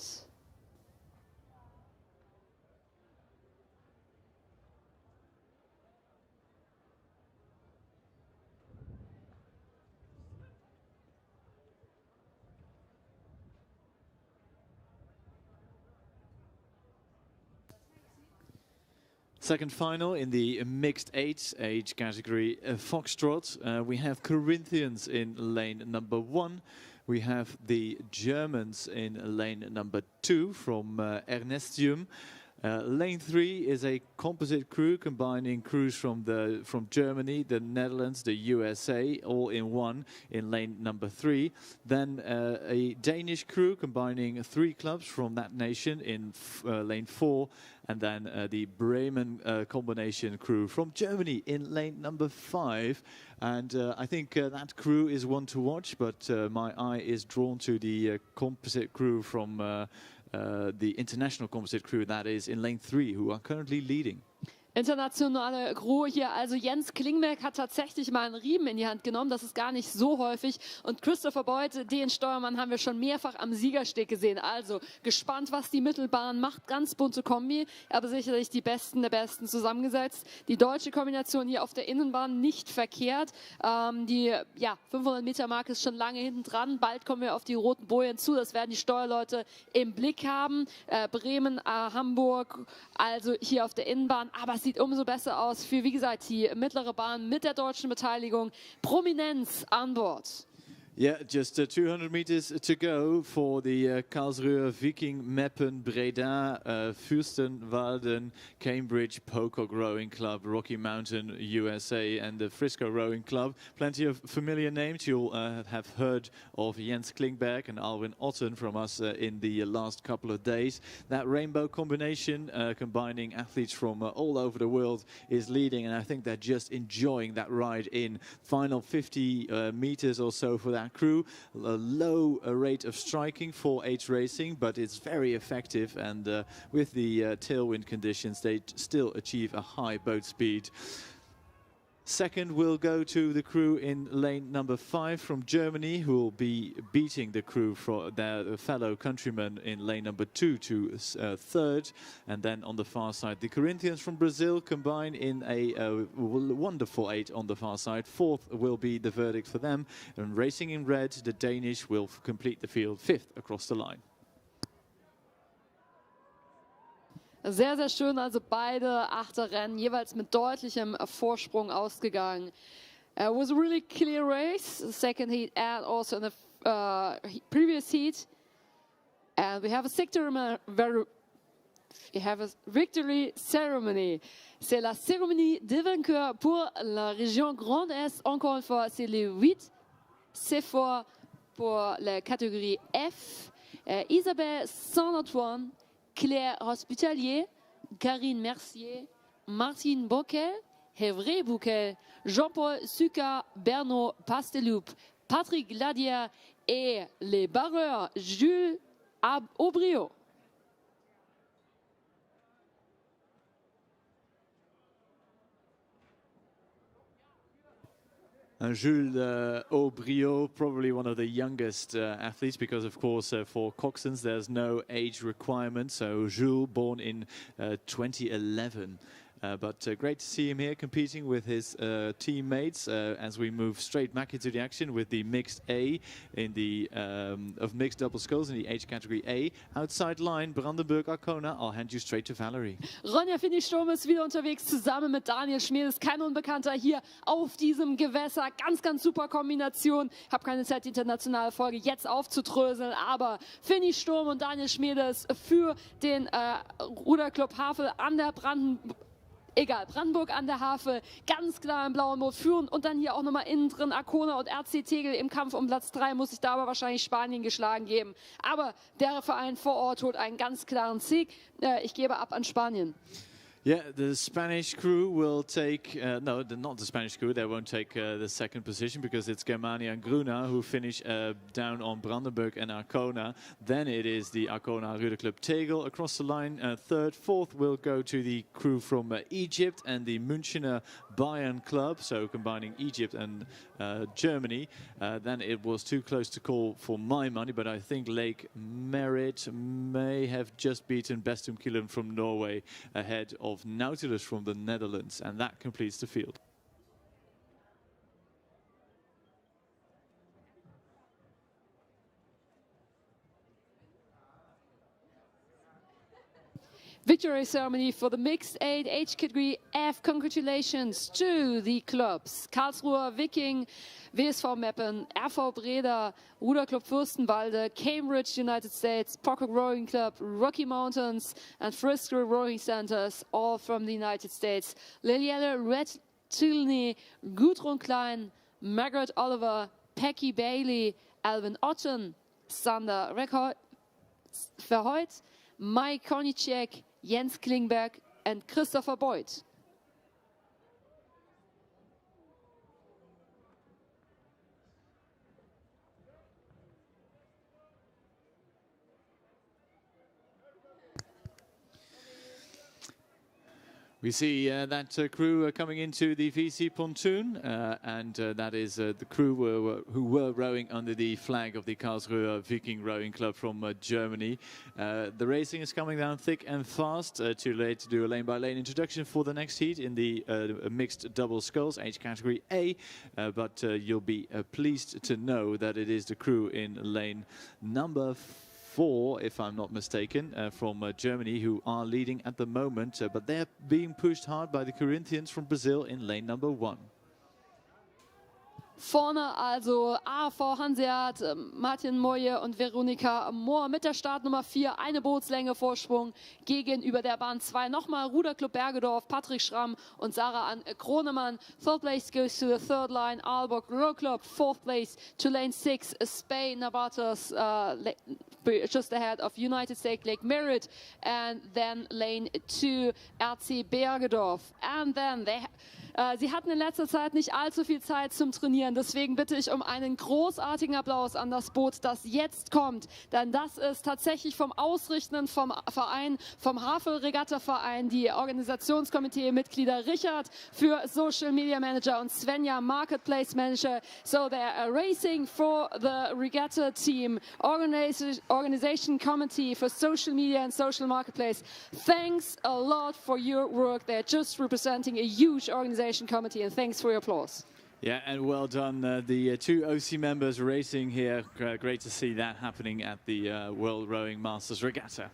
Second final in the mixed age category Foxtrot. We have Corinthians in lane number 1. We have the Germans in lane number 2 from Ernestium. Lane 3 is a composite crew combining crews from Germany, the Netherlands, the USA, all in one in lane number 3. Then a Danish crew combining 3 clubs from that nation in lane 4. And then the Bremen combination crew from Germany in lane number 5. And I think that crew is one to watch, but my eye is drawn to the composite crew from the international composite crew, that is in lane 3, who are currently leading. Internationale Crew hier, also Jens Klingberg hat tatsächlich mal einen Riemen in die Hand genommen, das ist gar nicht so häufig, und Christopher Boyd, den Steuermann, haben wir schon mehrfach am Siegersteg gesehen, also gespannt, was die Mittelbahn macht, ganz bunte Kombi, aber sicherlich die Besten der Besten zusammengesetzt. Die deutsche Kombination hier auf der Innenbahn nicht verkehrt, die 500 Meter Marke ist schon lange hinten dran, bald kommen wir auf die roten Bojen zu, das werden die Steuerleute im Blick haben, Bremen, Hamburg, also hier auf der Innenbahn, aber es sieht umso besser aus für, wie gesagt, die mittlere Bahn mit der deutschen Beteiligung. Prominenz an Bord. Yeah, just 200 meters to go for the Karlsruhe, Viking, Meppen, Breda, Fürstenwalden, Cambridge, Pocock Rowing Club, Rocky Mountain, USA, and the Frisco Rowing Club. Plenty of familiar names. You'll have heard of Jens Klingberg and Alwin Otten from us in the last couple of days. That rainbow combination, combining athletes from all over the world, is leading, and I think they're just enjoying that ride in. Final 50 meters or so for that crew. A low rate of striking for H Racing, but it's very effective, and with the tailwind conditions they still achieve a high boat speed. Second will go to the crew in lane number 5 from Germany, who will be beating the crew from their fellow countrymen in lane number 2 to third. And then on the far side, the Corinthians from Brazil combine in a wonderful 8 on the far side. Fourth will be the verdict for them. And racing in red, the Danish will complete the field 5th across the line. Sehr, sehr schön, also beide Achterrennen jeweils mit deutlichem Vorsprung ausgegangen. It was a really clear race, the second heat and also in the previous heat. And we have a victory ceremony. C'est la cérémonie de vainqueur pour la région Grand Est. Encore une fois, c'est les 8. C'est fort pour la catégorie F. Isabelle Saint-Antoine, Claire Hospitalier, Karine Mercier, Martine Bocquet, Hevre Bouquet, Jean-Paul Succa, Bernard Pasteloup, Patrick Ladier et les barreurs Jules Aubrio. Jules Aubrio, probably one of the youngest athletes, because of course for coxswains there's no age requirement. So Jules, born in 2011. But great to see him here competing with his teammates as we move straight back into the action with the mixed A in the of mixed double sculls in the age category A. Outside line, Brandenburg Arcona. I'll hand you straight to Valerie. Ronja Finisturm ist wieder unterwegs, zusammen mit Daniel Schmiedes. Kein Unbekannter hier auf diesem Gewässer. Ganz, ganz super Kombination. Ich habe keine Zeit, die internationale Folge jetzt aufzudröseln, aber Finisturm und Daniel Schmiedes für den Ruderclub Havel an der Brandenburg an der Havel, ganz klar im blauen Boot führen und dann hier auch nochmal innen drin Arcona und RC Tegel im Kampf um Platz 3, muss sich da aber wahrscheinlich Spanien geschlagen geben. Aber der Verein vor Ort holt einen ganz klaren Sieg. Ich gebe ab an Spanien. Yeah, the Spanish crew will take, no, not the Spanish crew, they won't take the second position because it's Germania and Gruna who finish down on Brandenburg and Arcona. Then it is the Arcona Ruderclub Tegel across the line. Third, fourth will go to the crew from Egypt and the Münchener Bayern Club, so combining Egypt and Germany. Then it was too close to call for my money, but I think Lake Merritt may have just beaten Bestum Kielen from Norway ahead of Nautilus from the Netherlands, and that completes the field. Victory ceremony for the mixed age category F. Congratulations to the clubs Karlsruher Viking, WSV Meppen, RV Breda, Ruderclub Fürstenwalde, Cambridge, United States, Pocock Rowing Club, Rocky Mountains, and Frisco Rowing Centers, all from the United States. Lilielle Red Tilney, Gudrun Klein, Margaret Oliver, Peggy Bailey, Alvin Otten, Sander Verhoit, Mike Konicek, Jens Klingberg, and Christopher Boyd. We see that crew coming into the VC pontoon, and that is the crew who were rowing under the flag of the Karlsruher Viking Rowing Club from Germany. The racing is coming down thick and fast. Too late to do a lane-by-lane introduction for the next heat in the mixed double sculls, age category A, but you'll be pleased to know that it is the crew in lane number 4, if I'm not mistaken, from Germany, who are leading at the moment, but they're being pushed hard by the Corinthians from Brazil in lane number 1. Vorne also AV Hanseat, Martin Moje und Veronika Mohr mit der Startnummer 4, eine Bootslänge Vorsprung gegenüber der Bahn 2. Nochmal Ruderclub Bergedorf, Patrick Schramm und Sarah Ann Kronemann. Third place goes to the third line, Aalborg Row Club. Fourth place to lane 6, Spain Nabatos, just ahead of United States Lake Merritt. And then lane 2, RC Bergedorf. And then sie hatten in letzter Zeit nicht allzu viel Zeit zum Trainieren. Deswegen bitte ich um einen großartigen Applaus an das Boot, das jetzt kommt. Denn das ist tatsächlich vom Ausrichtenden vom Verein, vom Havel Regatta Verein, die Organisationskomitee-Mitglieder Richard für Social Media Manager und Svenja Marketplace Manager. So they're racing for the Regatta team, Organization Committee for Social Media and Social Marketplace. Thanks a lot for your work. They're just representing a huge organization committee, and thanks for your applause. Yeah, and well done, the two OC members racing here. Great to see that happening at the World Rowing Masters Regatta.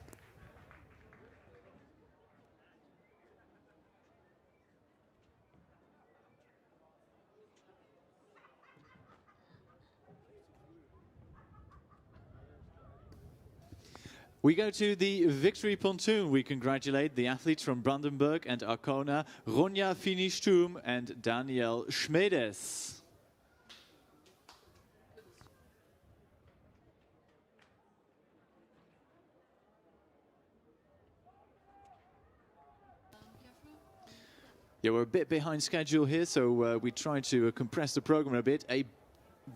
We go to the victory pontoon. We congratulate the athletes from Brandenburg and Arcona, Ronja Finisturm and Daniel Schmedes. Yeah, we're a bit behind schedule here, so we try to compress the program a bit. A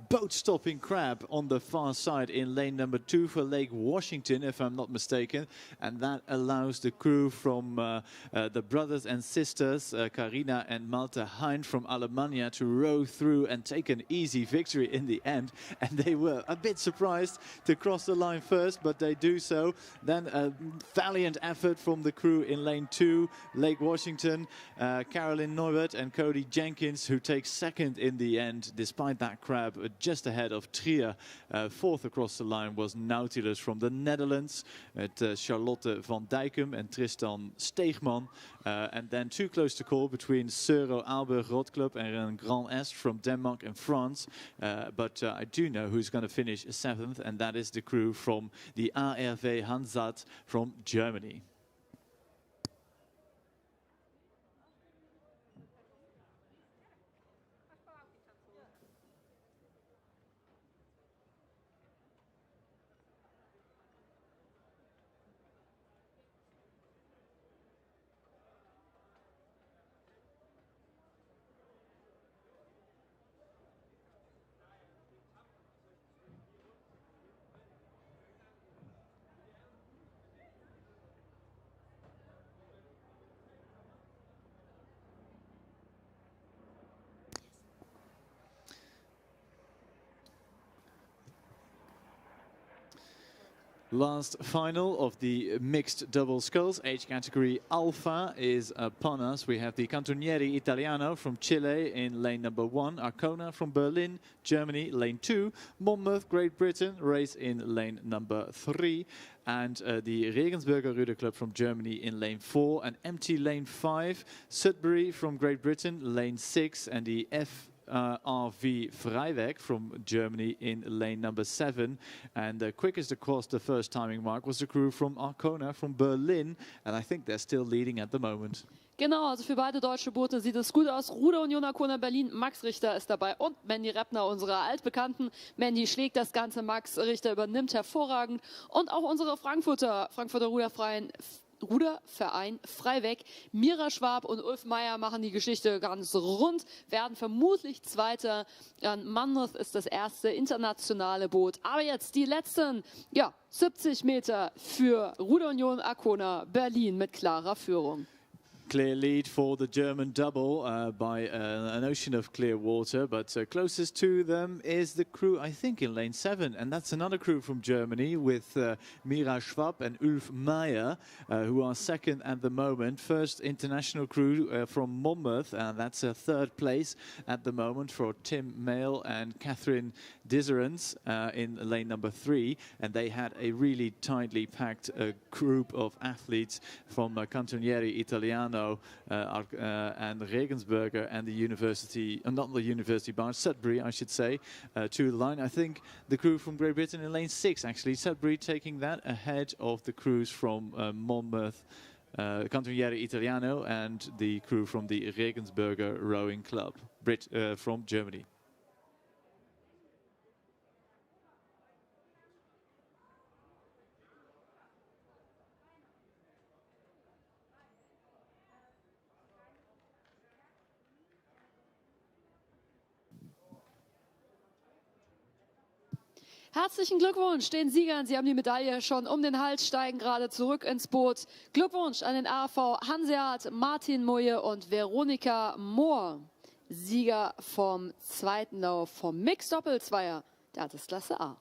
boat-stopping crab on the far side in lane number 2 for Lake Washington, if I'm not mistaken. And that allows the crew from the brothers and sisters, Carina and Malte Hein from Alemannia, to row through and take an easy victory in the end. And they were a bit surprised to cross the line first, but they do so. Then a valiant effort from the crew in lane 2, Lake Washington, Caroline Neubert and Cody Jenkins, who take second in the end, despite that crab. Just ahead of Trier. Fourth across the line was Nautilus from the Netherlands, Charlotte van Dijkum and Tristan Steegman. And then too close to call between Seuro Aalborg Rot Club and Grand Est from Denmark and France. But I do know who's going to finish 7th, and that is the crew from the ARV Hansat from Germany. Last final of the mixed double sculls, age category Alpha, is upon us. We have the Cantoniere Italiano from Chile in lane number 1, Arcona from Berlin, Germany, lane 2, Monmouth, Great Britain, race in lane number 3, and the Regensburger Ruder Club from Germany in lane 4, an empty lane 5, Sudbury from Great Britain, lane 6, and the RV Vrijweg from Germany in lane number 7. And the quickest across the first timing mark was the crew from Arcona from Berlin. And I think they're still leading at the moment. Genau, also für beide deutsche Boote sieht es gut aus. Ruder Union Arcona Berlin, Max Richter ist dabei und Mandy Reppner, unsere Altbekannten. Mandy schlägt das Ganze, Max Richter übernimmt hervorragend. Und auch unsere Frankfurter Ruderverein Freiweg, Mira Schwab und Ulf Meyer machen die Geschichte ganz rund, werden vermutlich Zweiter. Monmouth ist das erste internationale Boot. Aber jetzt die letzten 70 Meter für Ruder Union Arcona Berlin mit klarer Führung. Clear lead for the German double by an ocean of clear water, but closest to them is the crew, I think, in lane 7, and that's another crew from Germany with Mira Schwab and Ulf Meyer, who are second at the moment. First international crew from Monmouth, and that's a third place at the moment for Tim Mail and Catherine Diserens in lane number 3, and they had a really tightly packed group of athletes from Cantoniere Italiano and Regensburger and the university, not the university barge, Sudbury, I should say, to the line. I think the crew from Great Britain in lane 6, actually. Sudbury taking that ahead of the crews from Monmouth, Cantoniere Italiano, and the crew from the Regensburger Rowing Club from Germany. Herzlichen Glückwunsch den Siegern. Sie haben die Medaille schon um den Hals, steigen gerade zurück ins Boot. Glückwunsch an den AV Hanseat, Martin Moje und Veronika Mohr. Sieger vom zweiten Lauf vom Mixed-Doppelzweier der Altersklasse A.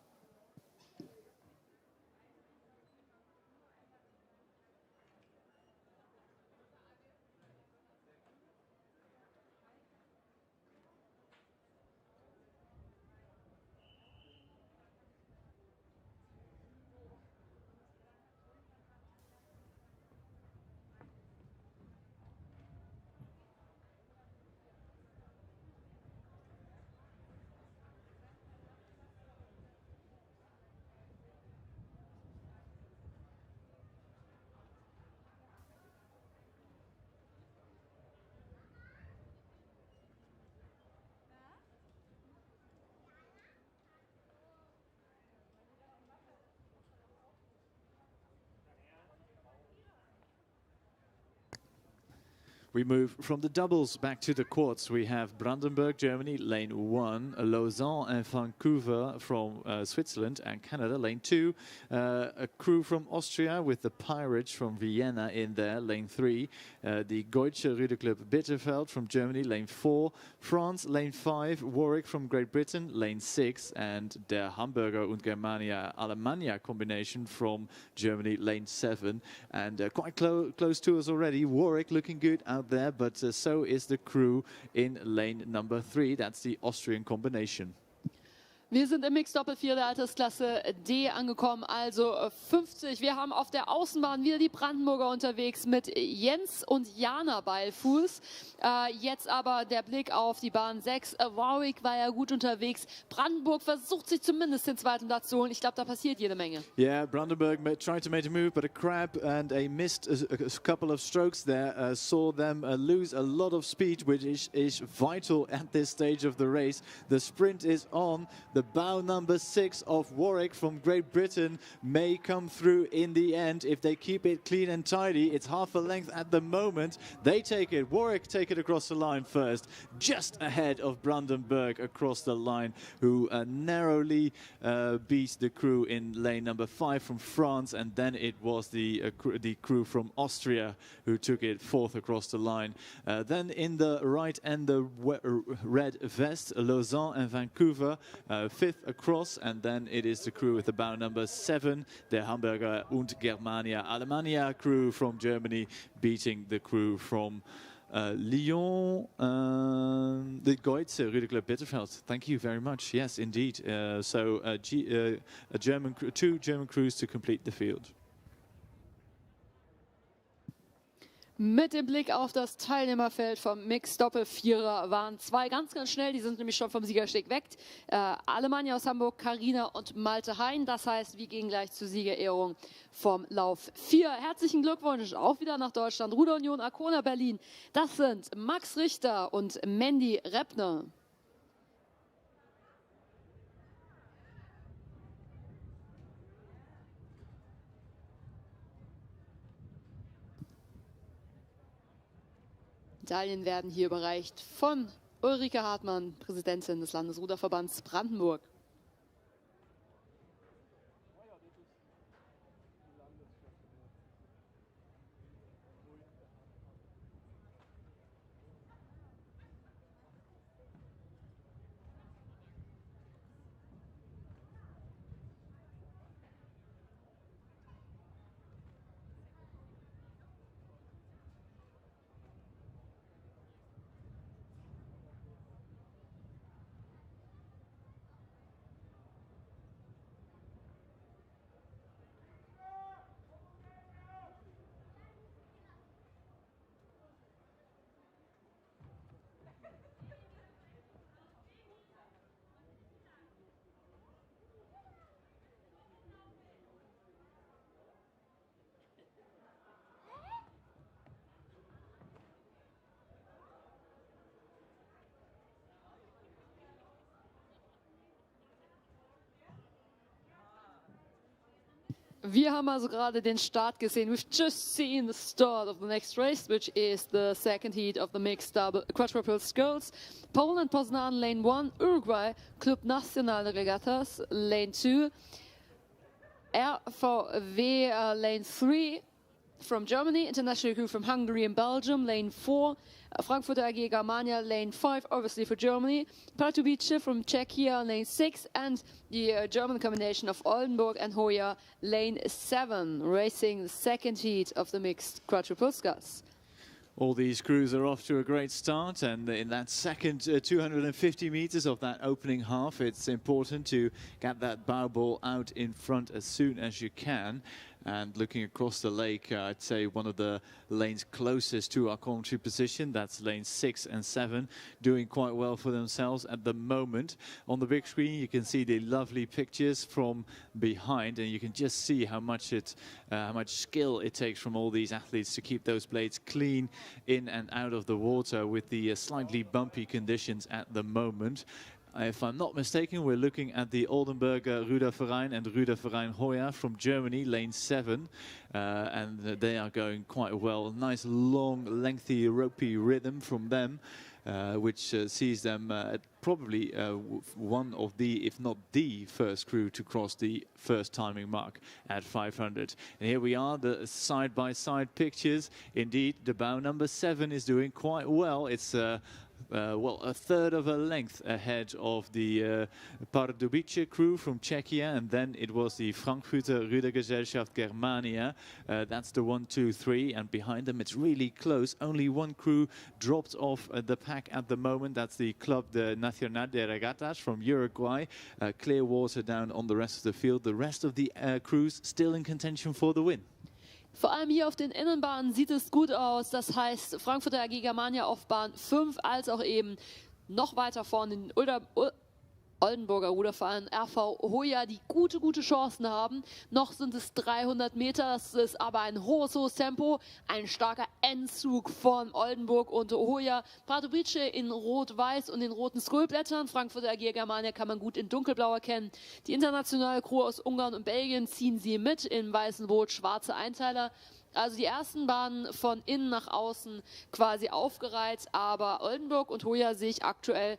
We move from the doubles back to the quads. We have Brandenburg, Germany, lane 1, Lausanne and Vancouver from Switzerland and Canada, lane 2. A crew from Austria with the Pirates from Vienna in there, lane 3. The Deutsche Ruderclub Bitterfeld from Germany, lane 4. France, lane 5. Warwick from Great Britain, lane 6. And der Hamburger und Germania Alemannia combination from Germany, lane 7. And quite close to us already. Warwick looking good out there, but so is the crew in lane number 3. That's the Austrian combination. Wir sind im Mixed Doppel 4 der Altersklasse D angekommen, also 50. Wir haben auf der Außenbahn wieder die Brandenburger unterwegs mit Jens und Jana Beilfuß. Jetzt aber der Blick auf die Bahn 6. Warwick war ja gut unterwegs. Brandenburg versucht sich zumindest den zweiten Platz zu holen. Ich glaube, da passiert jede Menge. Yeah, Brandenburg tried to make a move, but a crab and a missed a couple of strokes there saw them lose a lot of speed, which is vital at this stage of the race. The sprint is on. The bow number 6 of Warwick from Great Britain may come through in the end if they keep it clean and tidy. It's half a length at the moment. They take it. Warwick take it across the line first, just ahead of Brandenburg across the line, who narrowly beat the crew in lane number 5 from France, and then it was the crew from Austria who took it 4th across the line. Then in the right and the red vest, Lausanne and Vancouver 5th across, and then it is the crew with the bow number 7, the Hamburger und Germania Alemannia crew from Germany, beating the crew from Lyon, the Deutsche Ruderclub Bitterfeld. Thank you very much. Yes, indeed. So two German crews to complete the field. Mit dem Blick auf das Teilnehmerfeld vom Mixed Doppel 4er waren zwei ganz schnell, die sind nämlich schon vom Siegersteg weg. Alemannia aus Hamburg, Carina und Malte Hein. Das heißt, wir gehen gleich zur Siegerehrung vom Lauf 4. Herzlichen Glückwunsch auch wieder nach Deutschland. Ruder-Union Arkona Berlin. Das sind Max Richter und Mandy Reppner. Medaillen werden hier überreicht von Ulrike Hartmann, Präsidentin des Landesruderverbands Brandenburg. Wir haben also gerade den Start gesehen. We've just seen the start of the next race, which is the second heat of the mixed double quadruple sculls. Poland, Poznan, lane 1. Uruguay, Club Nacional de Regattas, lane 2. RVW, lane 3. From Germany, international crew from Hungary and Belgium, lane 4. Frankfurter AG Germania, lane 5, obviously for Germany. Pardubice from Czechia, lane 6. And the German combination of Oldenburg and Hoya, lane 7, racing the second heat of the mixed quadruple sculls. All these crews are off to a great start, and in that second 250 meters of that opening half, it's important to get that bow ball out in front as soon as you can. And looking across the lake, I'd say one of the lanes closest to our commentary position, that's lanes 6 and 7, doing quite well for themselves at the moment. On the big screen, you can see the lovely pictures from behind, and you can just see how much skill it takes from all these athletes to keep those blades clean in and out of the water with the slightly bumpy conditions at the moment. if I'm not mistaken, we're looking at the Oldenburger Ruderverein and Ruderverein Hoya from Germany, lane 7. And they are going quite well. Nice, long, lengthy, ropey rhythm from them. Which sees them probably one of the, if not the first crew to cross the first timing mark at 500. And here we are, the side-by-side pictures. Indeed, the bow number 7 is doing quite well. It's well, a third of a length ahead of the Pardubice crew from Czechia, and then it was the Frankfurter Rudergesellschaft Germania. That's the 1, 2, 3, and behind them it's really close. Only one crew dropped off the pack at the moment. That's the Club de Nacional de Regatas from Uruguay. Clear water down on the rest of the field. The rest of the crews still in contention for the win. Vor allem hier auf den Innenbahnen sieht es gut aus. Das heißt, Frankfurter AG Germania auf Bahn 5, als auch eben noch weiter vorne den Oldenburger Ruderverein RV Hoya, die gute Chancen haben. Noch sind es 300 Meter, das ist aber ein hohes Tempo. Ein starker Endzug von Oldenburg und Hoya. Pardubice in rot-weiß und den roten Skullblättern. Frankfurter AG Germania kann man gut in dunkelblau erkennen. Die internationale Crew aus Ungarn und Belgien ziehen sie mit in weißen Boot, schwarze Einteiler. Also die ersten Bahnen von innen nach außen quasi aufgereiht, aber Oldenburg und Hoya sehe ich aktuell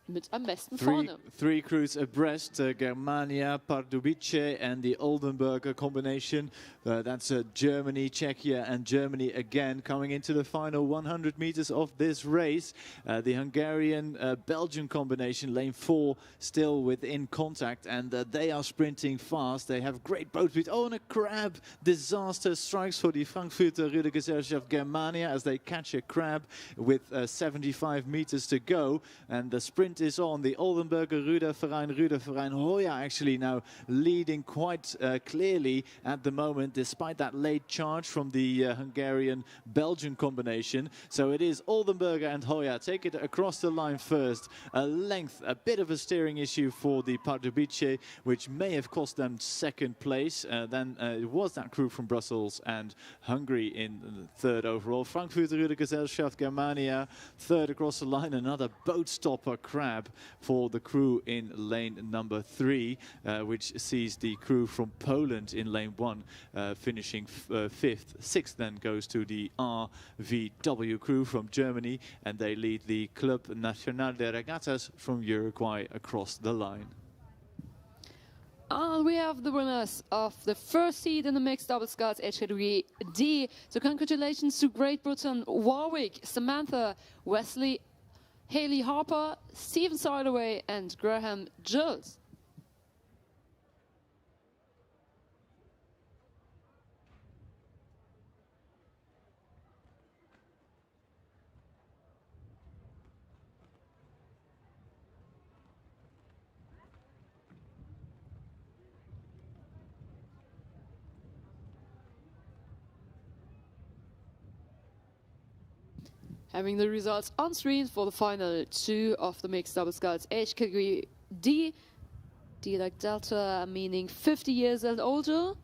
mit am besten vorne. Three crews abreast, Germania, Pardubice and the Oldenburger combination. That's Germany, Czechia and Germany again coming into the final 100 meters of this race. The Hungarian-Belgian combination, lane 4, still within contact, and they are sprinting fast. They have great boat speed. Oh, and a crab disaster strikes for the Frankfurter Rudergesellschaft Germania as they catch a crab with 75 meters to go, and the sprint is on. The Oldenburger Ruderverein Hoya actually now leading quite clearly at the moment, despite that late charge from the Hungarian-Belgian combination. So it is Oldenburger and Hoya take it across the line first. A length, a bit of a steering issue for the Pardubice, which may have cost them second place. Then it was that crew from Brussels and Hungary in third overall. Frankfurter Rudergesellschaft Germania third across the line. Another boat stopper crab for the crew in lane number 3, which sees the crew from Poland in lane 1 finishing 5th. 6th then goes to the RVW crew from Germany, and they lead the Club Nacional de Regatas from Uruguay across the line. We have the winners of the first seed in the mixed double sculls age category D. So congratulations to Great Britain, Warwick, Samantha, Wesley, Haley Harper, Stephen Sidaway and Graham Jules. Having the results on screen for the final 2 of the mixed double sculls age category D. D like Delta, meaning 50 years and older.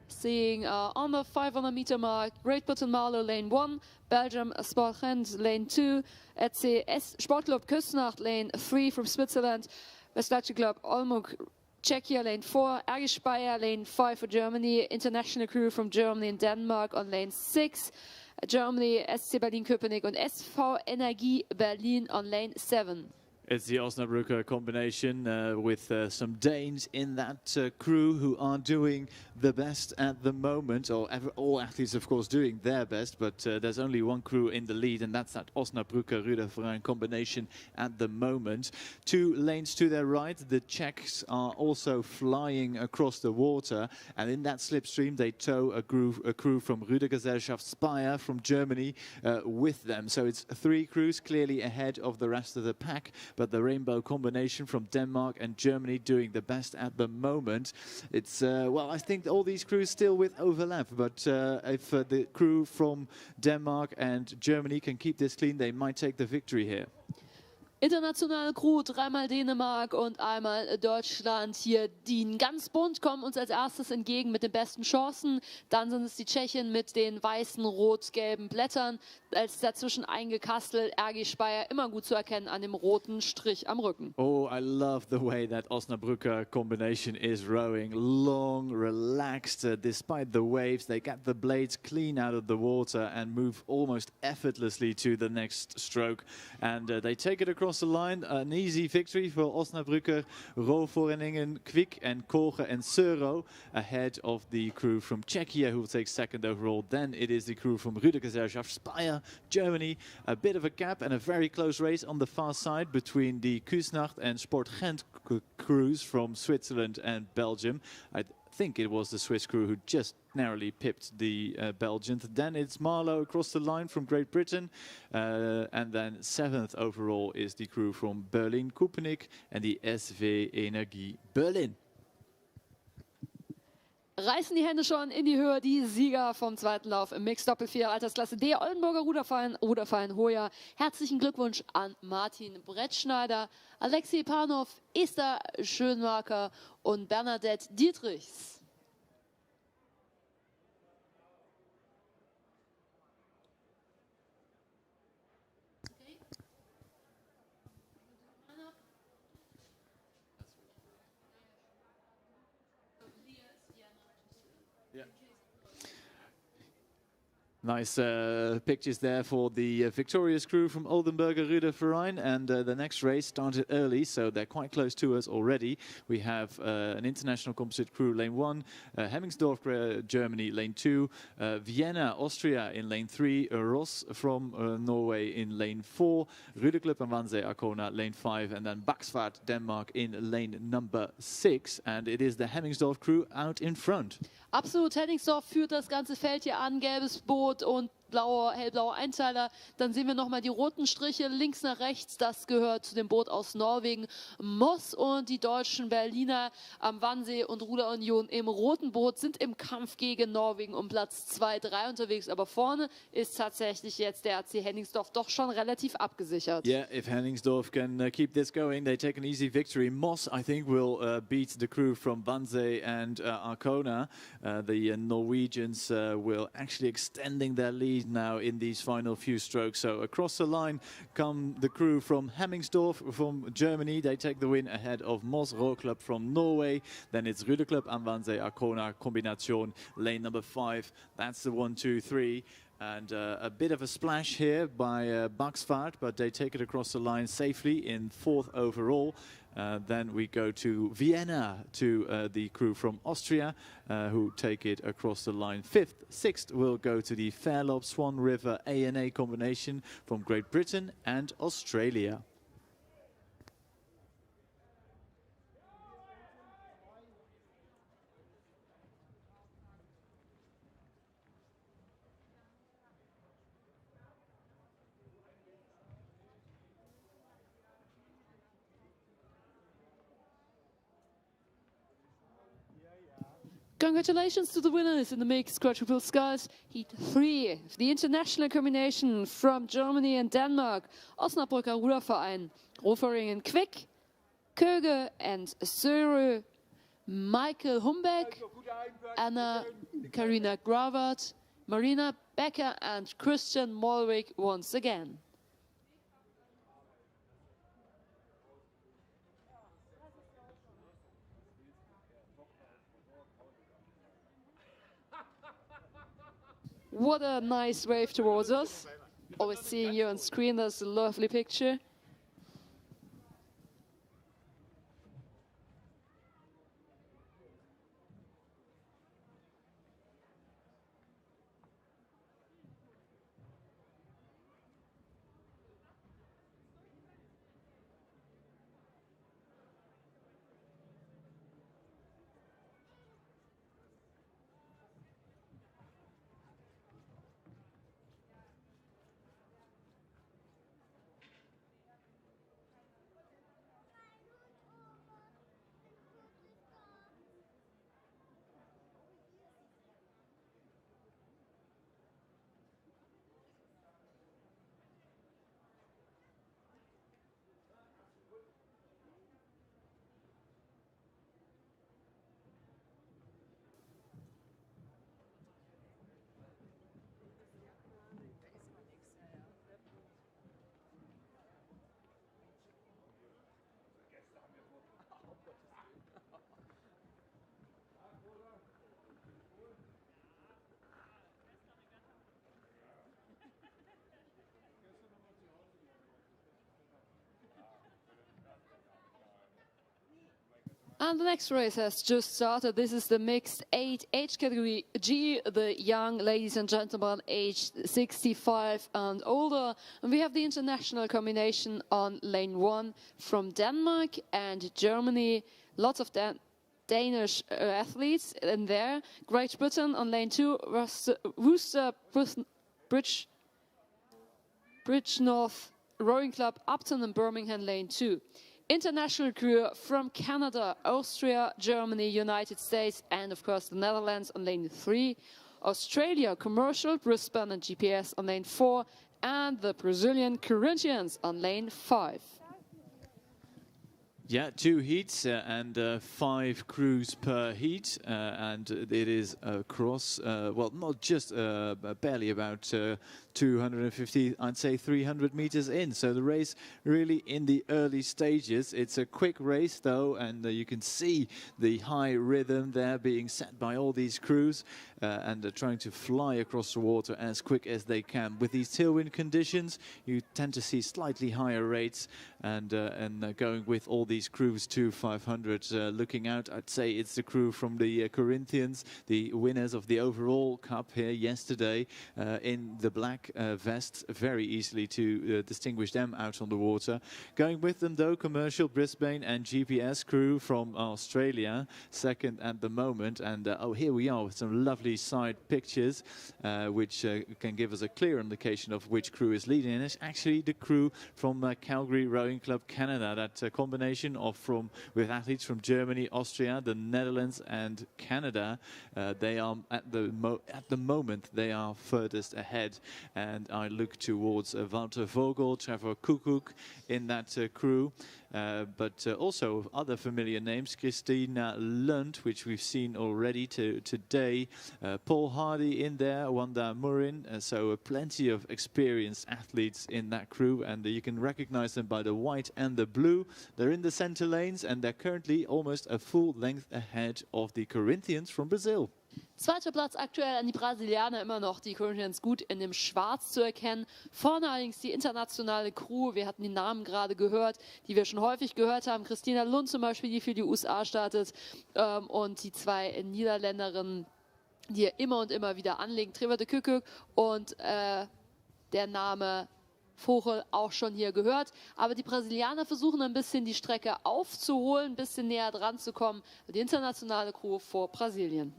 Seeing on the 500 meter mark, Great Britain Marlow lane 1, Belgium Sportrend lane 2, ECS Sportclub Küsnacht lane 3 from Switzerland, Westlatsche Club Olmuk Czechia lane 4, RG Speyer lane 5 for Germany, international crew from Germany and Denmark on lane 6. Germany, SC Berlin-Köpenick und SV Energie Berlin on lane 7. It's the Osnabrücker combination with some Danes in that crew who are doing the best at the moment. Or all athletes, of course, doing their best, but there's only one crew in the lead, and that's that Osnabrücker Ruderverein combination at the moment. 2 lanes to their right, the Czechs are also flying across the water, and in that slipstream they tow a crew from Rudergesellschaft Speyer from Germany with them. So it's 3 crews clearly ahead of the rest of the pack. But the rainbow combination from Denmark and Germany doing the best at the moment. It's, well, I think all these crews still with overlap, but if the crew from Denmark and Germany can keep this clean, they might take the victory here. Internationale Crew, dreimal Dänemark und einmal Deutschland hier. Die ganz bunt kommen uns als erstes entgegen mit den besten Chancen. Dann sind es die Tschechen mit den weißen, rot-gelben Blättern. Als dazwischen eingekastelt, RG Speyer, immer gut zu erkennen an dem roten Strich am Rücken. Oh, I love the way that Osnabrücker combination is rowing. Long, relaxed, despite the waves. They get the blades clean out of the water and move almost effortlessly to the next stroke. And they take it across the line. An easy victory for Osnabrücker, Rovoreningen, Kwik and Koge and Seuro ahead of the crew from Czechia who will take second overall. Then it is the crew from Rudergesellschaft Speyer, Germany. A bit of a gap and a very close race on the far side between the Küsnacht and Sport Gent crews from Switzerland and Belgium. I think it was the Swiss crew who just narrowly pipped the Belgians. Then it's Marlow across the line from Great Britain. And then 7th overall is the crew from Berlin-Köpenick and the SV Energie Berlin. Reißen die Hände schon in die Höhe, die Sieger vom zweiten Lauf im Mixed Doppel 4 Altersklasse D, Oldenburger Ruderverein Hoya. Herzlichen Glückwunsch an Martin Brettschneider, Alexei Panov, Esther Schönmarker und Bernadette Dietrichs. Nice pictures there for the victorious crew from Oldenburger Ruderverein, and the next race started early, so they're quite close to us already. We have an international composite crew, lane 1, Hemmingsdorf, Germany, lane 2, Vienna, Austria in lane 3, Ross from Norway in lane 4, Ruderclub and Wannsee Arkona, lane 5, and then Baksvaart, Denmark in lane number 6, and it is the Hemmingsdorf crew out in front. Absolut, Henningsdorf führt das ganze Feld hier an, gelbes Boot und hellblauer Einteiler. Dann sehen wir nochmal die roten Striche links nach rechts. Das gehört zu dem Boot aus Norwegen. Moss und die deutschen Berliner am Wannsee und Ruderunion im roten Boot sind im Kampf gegen Norwegen um Platz 2, 3 unterwegs. Aber vorne ist tatsächlich jetzt der AC Henningsdorf doch schon relativ abgesichert. Yeah, if Henningsdorf can keep this going, they take an easy victory. Moss, I think, will beat the crew from Wannsee and Arkona. The Norwegians will actually extending their lead now in these final few strokes. So across the line come the crew from Hemmingsdorf from Germany. They take the win ahead of Moss Rowclub from Norway. Then it's Ruderclub and Wannsee Arkona combination, lane number 5. That's the 1, 2, 3. And a bit of a splash here by Baksvaart, but they take it across the line safely in 4th overall. Then we go to Vienna, to the crew from Austria, who take it across the line 5th. 6th will go to the Fairlob Swan River ANA combination from Great Britain and Australia. Congratulations to the winners in the mixed quadruple sculls. Heat 3, the international combination from Germany and Denmark. Osnabrücker Ruderverein, Rovoreningen Kwik, Köge and Söre, Michael Humbeck, Anna Karina Gravert, Marina Becker and Christian Molwick once again. What a nice wave towards us. Always seeing you on screen, that's a lovely picture. And the next race has just started. This is the mixed 8 age category G, the young ladies and gentlemen aged 65 and older. And we have the international combination on lane 1 from Denmark and Germany. Lots of Danish athletes in there. Great Britain on lane 2, Worcester Bridge North Rowing Club, Upton and Birmingham lane 2. International crew from Canada, Austria, Germany, United States, and of course the Netherlands on lane 3. Australia, Commercial, Brisbane and GPS on lane 4. And the Brazilian Corinthians on lane 5. Yeah, 2 heats and 5 crews per heat, and it is across, well, not just barely about 250, I'd say 300 meters in. So the race really in the early stages. It's a quick race though, and you can see the high rhythm there being set by all these crews, and they're trying to fly across the water as quick as they can. With these tailwind conditions, you tend to see slightly higher rates, and going with all these crews to 500. Looking out, I'd say it's the crew from the Corinthians, the winners of the overall cup here yesterday, in the black vests, very easily to distinguish them out on the water. Going with them though, Commercial, Brisbane and GPS crew from Australia, second at the moment. And oh, here we are with some lovely side pictures, which can give us a clear indication of which crew is leading. And it's actually the crew from Calgary Rowing Club Canada, that combination of with athletes from Germany, Austria, the Netherlands and Canada. They are at the moment they are furthest ahead, and I look towards Walter Vogel, Trevor Kukuk in that crew. But also other familiar names, Christina Lund, which we've seen already today, Paul Hardy in there, Wanda Murin, so plenty of experienced athletes in that crew, and you can recognize them by the white and the blue. They're in the center lanes, and they're currently almost a full length ahead of the Corinthians from Brazil. Zweiter Platz aktuell an die Brasilianer, immer noch die Corinthians gut in dem Schwarz zu erkennen. Vorne allerdings die internationale Crew, wir hatten die Namen gerade gehört, die wir schon häufig gehört haben. Christina Lund zum Beispiel, die für die USA startet, und die 2 Niederländerinnen, die immer und immer wieder anlegen. Trevor de Kukuk und der Name Vogel auch schon hier gehört. Aber die Brasilianer versuchen ein bisschen die Strecke aufzuholen, ein bisschen näher dran zu kommen. Die internationale Crew vor Brasilien.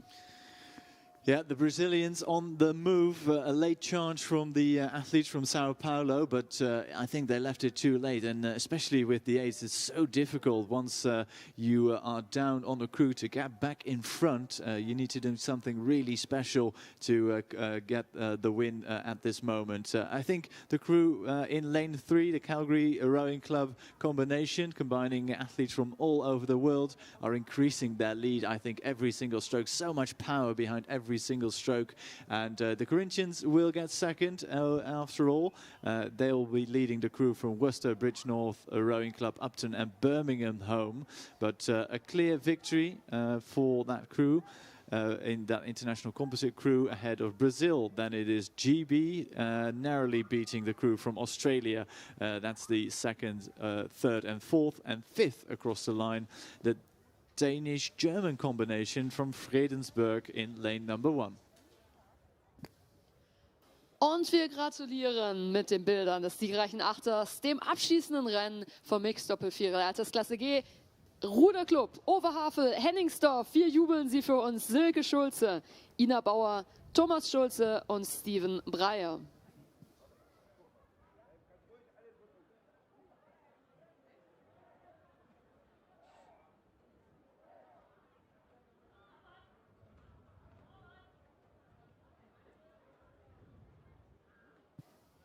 Yeah, the Brazilians on the move. A late charge from the athletes from Sao Paulo, but I think they left it too late, and especially with the aids, it's so difficult once you are down on the crew to get back in front. You need to do something really special to get the win at this moment. I think the crew in lane 3, the Calgary Rowing Club combination, combining athletes from all over the world, are increasing their lead. I think every single stroke, so much power behind every single stroke, and the Corinthians will get second after all. They'll be leading the crew from Worcester Bridge North Rowing Club, Upton and Birmingham home, but a clear victory for that crew in that international composite crew ahead of Brazil. Then it is GB narrowly beating the crew from Australia. That's the second, third and fourth and fifth across the line. The Danish-German combination from Fredensburg in lane number 1. Und wir gratulieren mit den Bildern des siegreichen Achters dem abschließenden Rennen vom Mixed Doppelvierer Altersklasse G. Ruderclub, Oberhavel, Henningsdorf. Wir jubeln sie für uns. Silke Schulze, Ina Bauer, Thomas Schulze und Steven Breyer.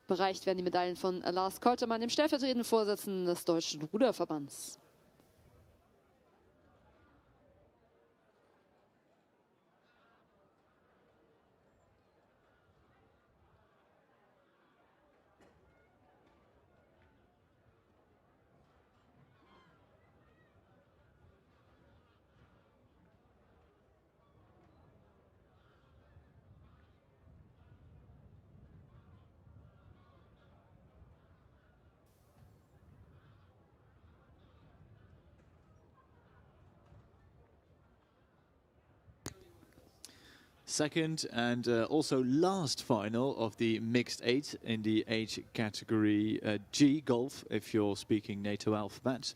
Bereicht werden die Medaillen von Lars Koltermann, dem stellvertretenden Vorsitzenden des Deutschen Ruderverbands. second and also last final of the mixed 8 in the age category G, golf, if you're speaking NATO alphabet.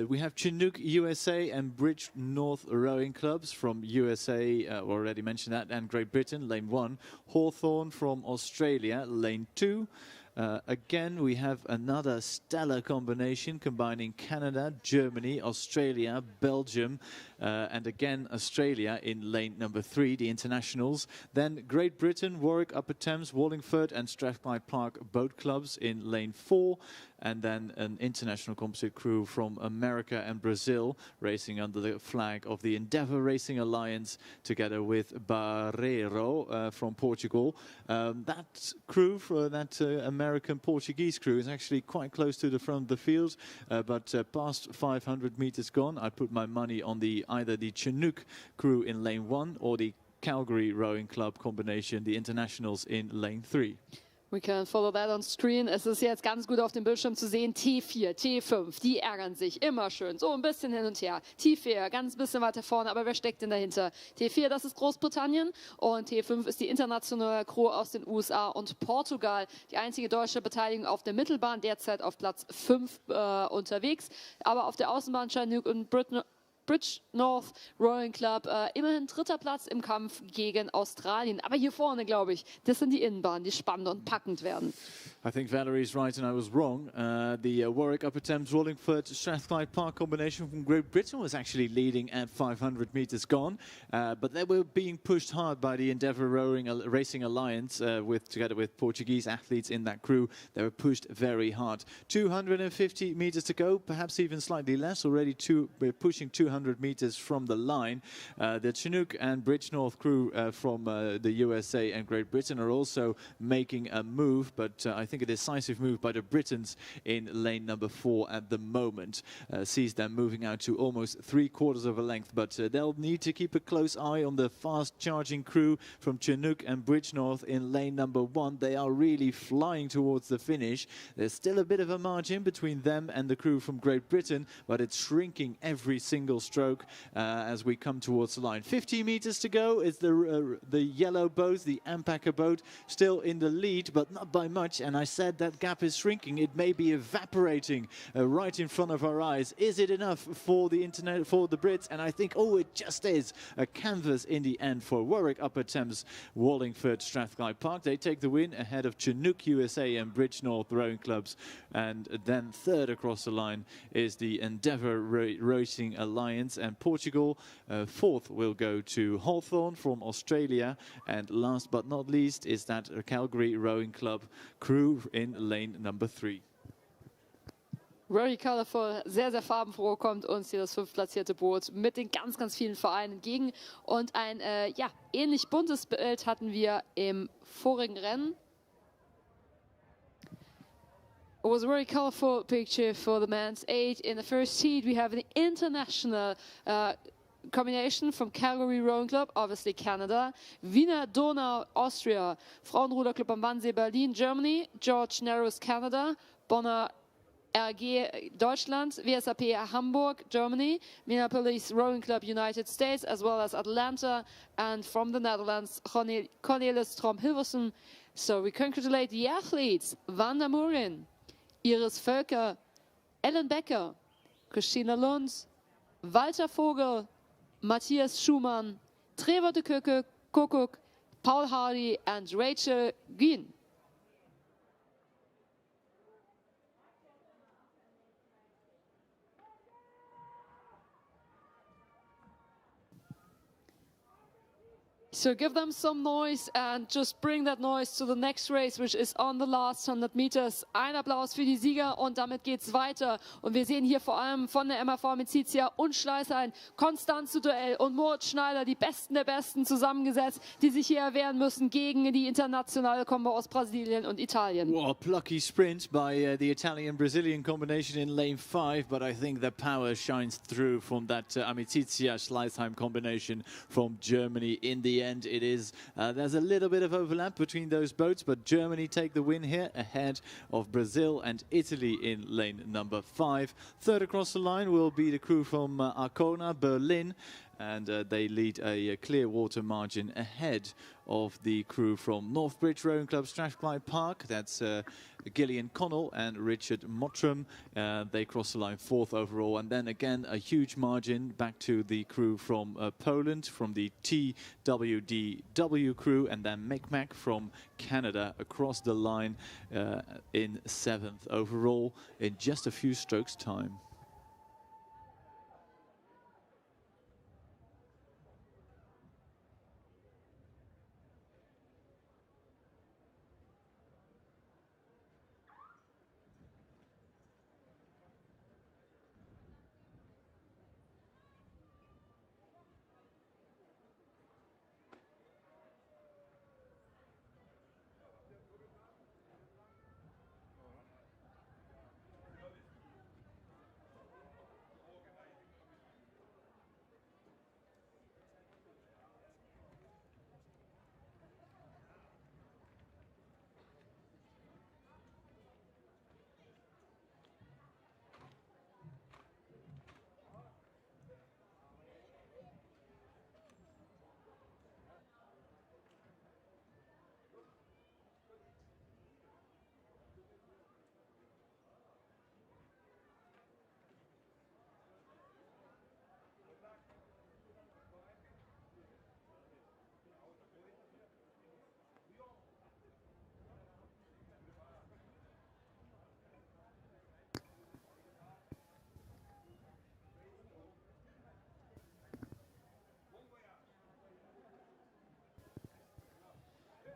We have Chinook USA and Bridge North Rowing Clubs from USA, already mentioned that, and Great Britain, lane 1. Hawthorne from Australia, lane 2. Again, we have another stellar combination combining Canada, Germany, Australia, Belgium, and again Australia in lane number 3, the internationals. Then Great Britain, Warwick, Upper Thames, Wallingford and Strathclyde Park boat clubs in lane 4. And then an international composite crew from America and Brazil racing under the flag of the Endeavour Racing Alliance together with Barreiro from Portugal. That crew, that American-Portuguese crew, is actually quite close to the front of the field, but past 500 meters gone. I put my money on either the Chinook crew in lane 1 or the Calgary Rowing Club combination, the internationals in lane 3. We can follow that on screen. Es ist jetzt ganz gut auf dem Bildschirm zu sehen. T4, T5, die ärgern sich immer schön. So ein bisschen hin und her. T4, ganz bisschen weiter vorne, aber wer steckt denn dahinter? T4, das ist Großbritannien und T5 ist die internationale Crew aus den USA und Portugal. Die einzige deutsche Beteiligung auf der Mittelbahn, derzeit auf Platz 5 unterwegs. Aber auf der Außenbahn Chinook und Bridge North Rowing Club, immerhin 3. Platz im Kampf gegen Australien. Aber hier vorne, glaube ich, das sind die Innenbahnen, die spannend und packend werden. I think Valerie's right and I was wrong. The Warwick, Upper Thames, Wallingford, Strathclyde Park combination from Great Britain was actually leading at 500 meters gone. But they were being pushed hard by the Endeavour Racing Alliance together with Portuguese athletes in that crew. They were pushed very hard. 250 meters to go, perhaps even slightly less. Already we're pushing 200 meters from the line. The Chinook and Bridge North crew from the USA and Great Britain are also making a move, but I think a decisive move by the Britons in lane number 4 at the moment. Sees them moving out to almost 3/4 of a length, but they'll need to keep a close eye on the fast charging crew from Chinook and Bridge North in lane number 1. They are really flying towards the finish. There's still a bit of a margin between them and the crew from Great Britain, but it's shrinking every single stroke as we come towards the line. 50 meters to go. It's the yellow boat, the Ampacker boat, still in the lead, but not by much. And I said that gap is shrinking. It may be evaporating right in front of our eyes. Is it enough for the Brits? And I think, oh, it just is. A canvas in the end for Warwick, Upper Thames, Wallingford, Strathclyde Park. They take the win ahead of Chinook USA and Bridge North Rowing Clubs. And then third across the line is the Endeavour Racing Alliance, and Portugal. Fourth will go to Hawthorne from Australia. And last but not least is that Calgary Rowing Club crew in lane number 3. Very colorful, sehr, sehr farbenfroh kommt uns hier das 5. Boot mit den ganz, ganz vielen Vereinen entgegen. Und ein ähnlich buntes Bild hatten wir im vorigen Rennen. It was a very colorful picture for the men's 8. In the first heat, we have an international combination from Calgary Rowing Club, obviously Canada, Wiener Donau, Austria, Frauenruderclub am Wannsee, Berlin, Germany, George Narrows, Canada, Bonner RG, Deutschland, WSAP Hamburg, Germany, Minneapolis Rowing Club, United States, as well as Atlanta, and from the Netherlands, Cornelis Strom-Hilversen. So we congratulate the athletes, Wanda Murin, Iris Völker, Ellen Becker, Christina Lund, Walter Vogel, Matthias Schumann, Trevor de Kuckuck, Paul Hardy and Rachel Guin. So give them some noise and just bring that noise to the next race, which is on the last 100 meters. Ein Applaus für die Sieger und damit geht's weiter. Und wir sehen hier vor allem von der MAV mit Cizia und Schleißer ein Konstanz-Duell und Moritz Schneider, die Besten der Besten zusammengesetzt, die sich hier erwehren müssen gegen die internationale Kombo aus Brasilien und Italien. Well, plucky sprint by the Italian-Brazilian combination in lane 5, but I think the power shines through from that Amitizia-Schleißheim combination from Germany. In the end, it is there's a little bit of overlap between those boats, but Germany take the win here ahead of Brazil and Italy in lane number 5. Third across the line will be the crew from Arcona, Berlin. and they lead a clear water margin ahead of the crew from Northbridge Rowing Club Strathclyde Park. That's Gillian Connell and Richard Mottram. They cross the line 4th overall, and then again a huge margin back to the crew from Poland, from the TWDW crew, and then Micmac from Canada across the line in 7th overall in just a few strokes time.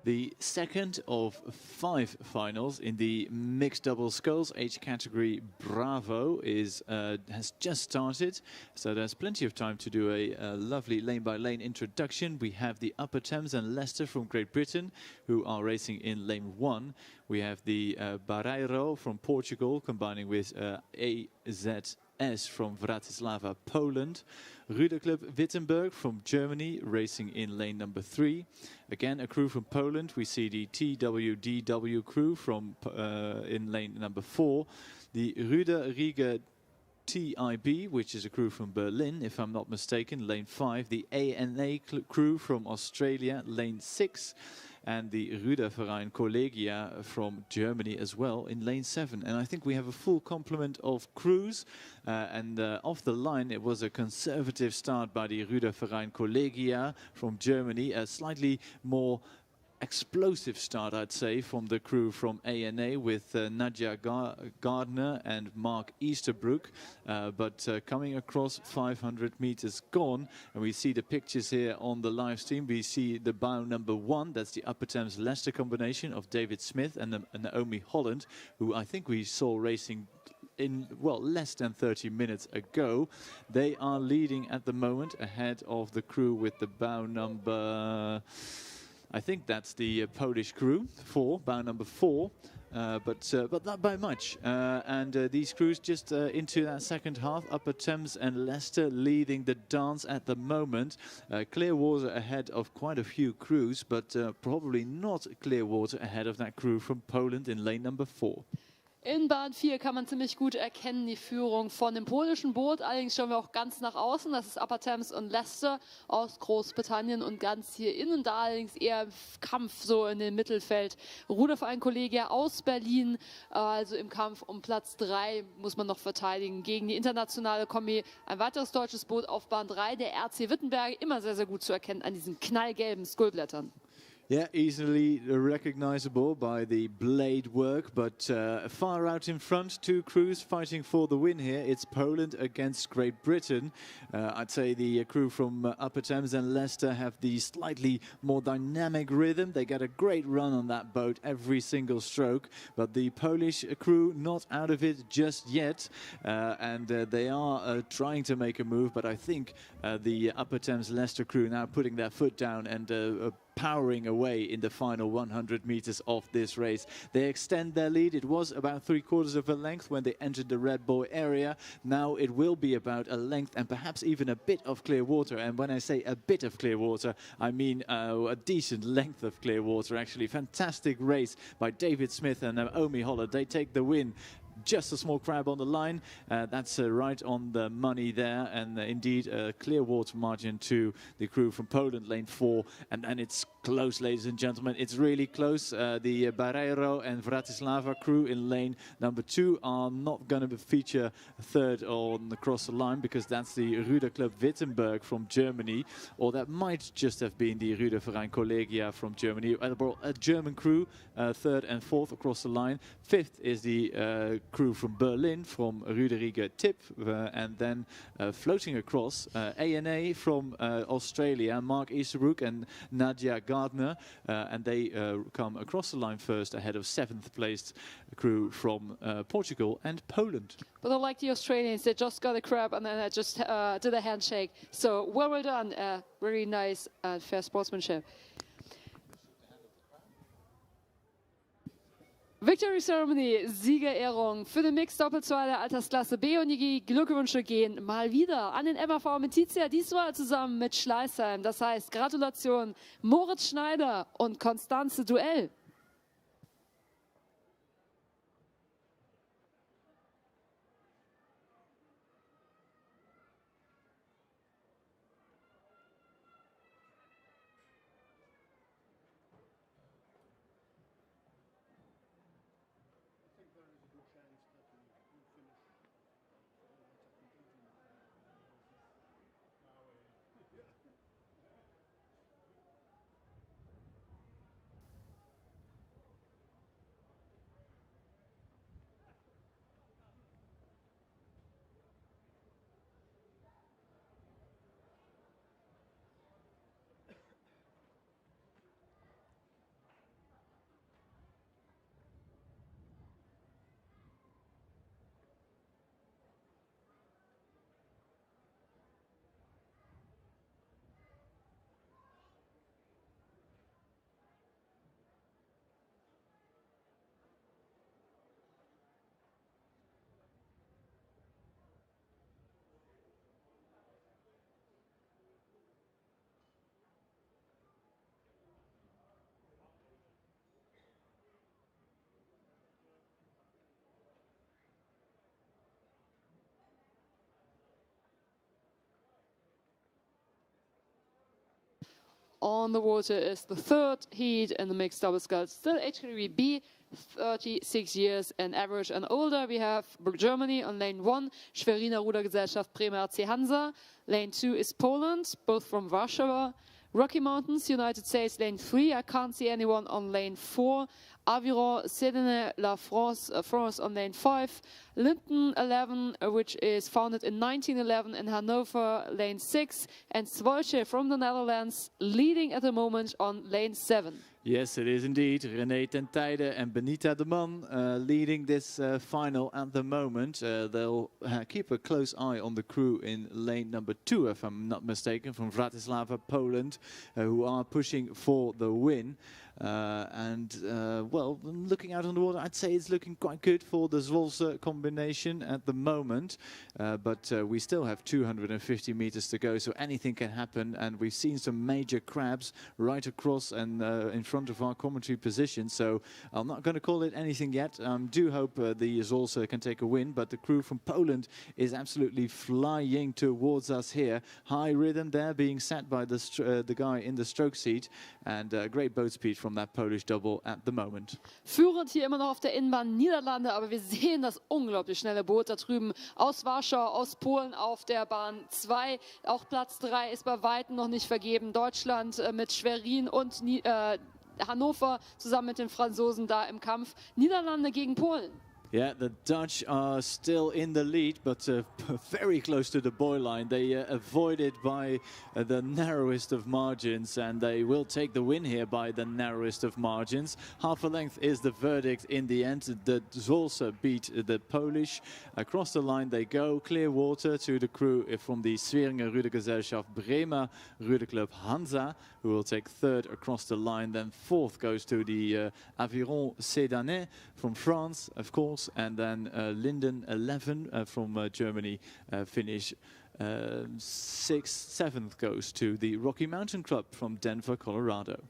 The second of 5 finals in the mixed double sculls age category Bravo has just started, so there's plenty of time to do a lovely lane-by-lane introduction. We have the Upper Thames and Leicester from Great Britain, who are racing in lane 1. We have the Barreiro from Portugal, combining with AZS from Bratislava, Poland. Ruderclub Wittenberg from Germany, racing in lane number 3. Again, a crew from Poland. We see the TWDW crew from in lane number 4. The Ruder Riga TIB, which is a crew from Berlin, if I'm not mistaken, lane 5. The ANA crew from Australia, lane 6. And the Ruderverein Collegia from Germany as well in lane 7. And I think we have a full complement of crews. Off the line, it was a conservative start by the Ruderverein Collegia from Germany, a slightly more explosive start, I'd say, from the crew from ANA with Nadia Gardner and Mark Easterbrook, but coming across 500 meters gone, and we see the pictures here on the live stream. We see the bow number 1, that's the Upper Thames Leicester combination of David Smith and Naomi Holland, who I think we saw racing in, well, less than 30 minutes ago. They are leading at the moment ahead of the crew with the bow number, I think that's the Polish crew, bow number 4, but not by much. These crews just into that second half. Upper Thames and Leicester leading the dance at the moment. Clearwater ahead of quite a few crews, but probably not Clearwater ahead of that crew from Poland in lane number 4. In Bahn 4 kann man ziemlich gut erkennen die Führung von dem polnischen Boot. Allerdings schauen wir auch ganz nach außen. Das ist Upper Thames und Leicester aus Großbritannien. Und ganz hier innen da allerdings eher Kampf so in dem Mittelfeld. Ruderverein Collegia aus Berlin, also im Kampf um Platz 3 muss man noch verteidigen gegen die internationale Kombi. Ein weiteres deutsches Boot auf Bahn 3, der RC Wittenberg, immer sehr, sehr gut zu erkennen an diesen knallgelben Skullblättern. Yeah, easily recognizable by the blade work, but far out in front, 2 crews fighting for the win here. It's Poland against Great Britain. I'd say the crew from Upper Thames and Leicester have the slightly more dynamic rhythm. They get a great run on that boat every single stroke, but the Polish crew not out of it just yet, and they are trying to make a move, but I think the Upper Thames Leicester crew now putting their foot down and powering away in the final 100 meters of this race. They extend their lead. It was about 3/4 of a length when they entered the red buoy area. Now it will be about a length and perhaps even a bit of clear water. And when I say a bit of clear water, I mean a decent length of clear water. Actually, fantastic race by David Smith and Naomi Holland. They take the win. just a small crab on the line. That's right on the money there, and indeed a clear water margin to the crew from Poland, lane 4. And it's close, ladies and gentlemen. It's really close. The Barreiro and Bratislava crew in lane number 2 are not going to feature third on across the line, because that's the Ruder Club Wittenberg from Germany, or that might just have been the Ruder Verein Collegia from Germany. A German crew, third and fourth across the line. Fifth is the crew from Berlin, from Ruderige Tip, and then floating across A&A from Australia, Mark Easterbrook and Nadia Gardner, and they come across the line first ahead of 7th placed crew from Portugal and Poland. But unlike the Australians, they just got a crab and then I just did a handshake. So well done, very nice and fair sportsmanship. Victory Ceremony, Siegerehrung für den Mixed Doppel-2 der Altersklasse B, und die Glückwünsche gehen mal wieder an den MAV Metizia, diesmal zusammen mit Schleißheim. Das heißt, Gratulation Moritz Schneider und Konstanze Duell. On the water is the third heat in the mixed double sculls. Still age category B, 36 years and average and older. We have Germany on lane 1, Schweriner Rudergesellschaft Bremer RC Hansa. Lane 2 is Poland, both from Warsaw. Rocky Mountains, United States, lane 3. I can't see anyone on lane 4. Aviron, Sédene, La France, France on lane 5. Linden 11, which is founded in 1911 in Hanover, lane 6. And Zwolsche from the Netherlands, leading at the moment on lane 7. Yes, it is indeed. René ten Tijde and Benita de Man leading this final at the moment. They'll keep a close eye on the crew in lane number 2, if I'm not mistaken, from Bratislava, Poland, who are pushing for the win. Well, looking out on the water, I'd say it's looking quite good for the Zwolse combination at the moment. But we still have 250 meters to go, so anything can happen. And we've seen some major crabs right across and in front of our commentary position. So I'm not going to call it anything yet. Do hope the Zwolse can take a win. But the crew from Poland is absolutely flying towards us here. High rhythm there being set by the guy in the stroke seat. And great boat speed from that Polish double at the moment. Führend hier immer noch auf der Innenbahn Niederlande, aber wir sehen das unglaublich schnelle Boot da drüben aus Warschau, aus Polen auf der Bahn 2. Auch Platz 3 ist bei Weitem noch nicht vergeben. Deutschland mit Schwerin und Hannover zusammen mit den Franzosen da im Kampf. Niederlande gegen Polen. Yeah, the Dutch are still in the lead, but very close to the buoy line. They avoided by the narrowest of margins, and they will take the win here by the narrowest of margins. Half a length is the verdict in the end. The Zwolse beat the Polish. Across the line they go. Clear water to the crew from the Schweringer Rudergesellschaft Bremer Ruderclub Hansa, who will take third across the line. Then fourth goes to the Aviron Sédane from France, of course. And then Linden 11 from Germany finish 6th. 7th goes to the Rocky Mountain Club from Denver, Colorado.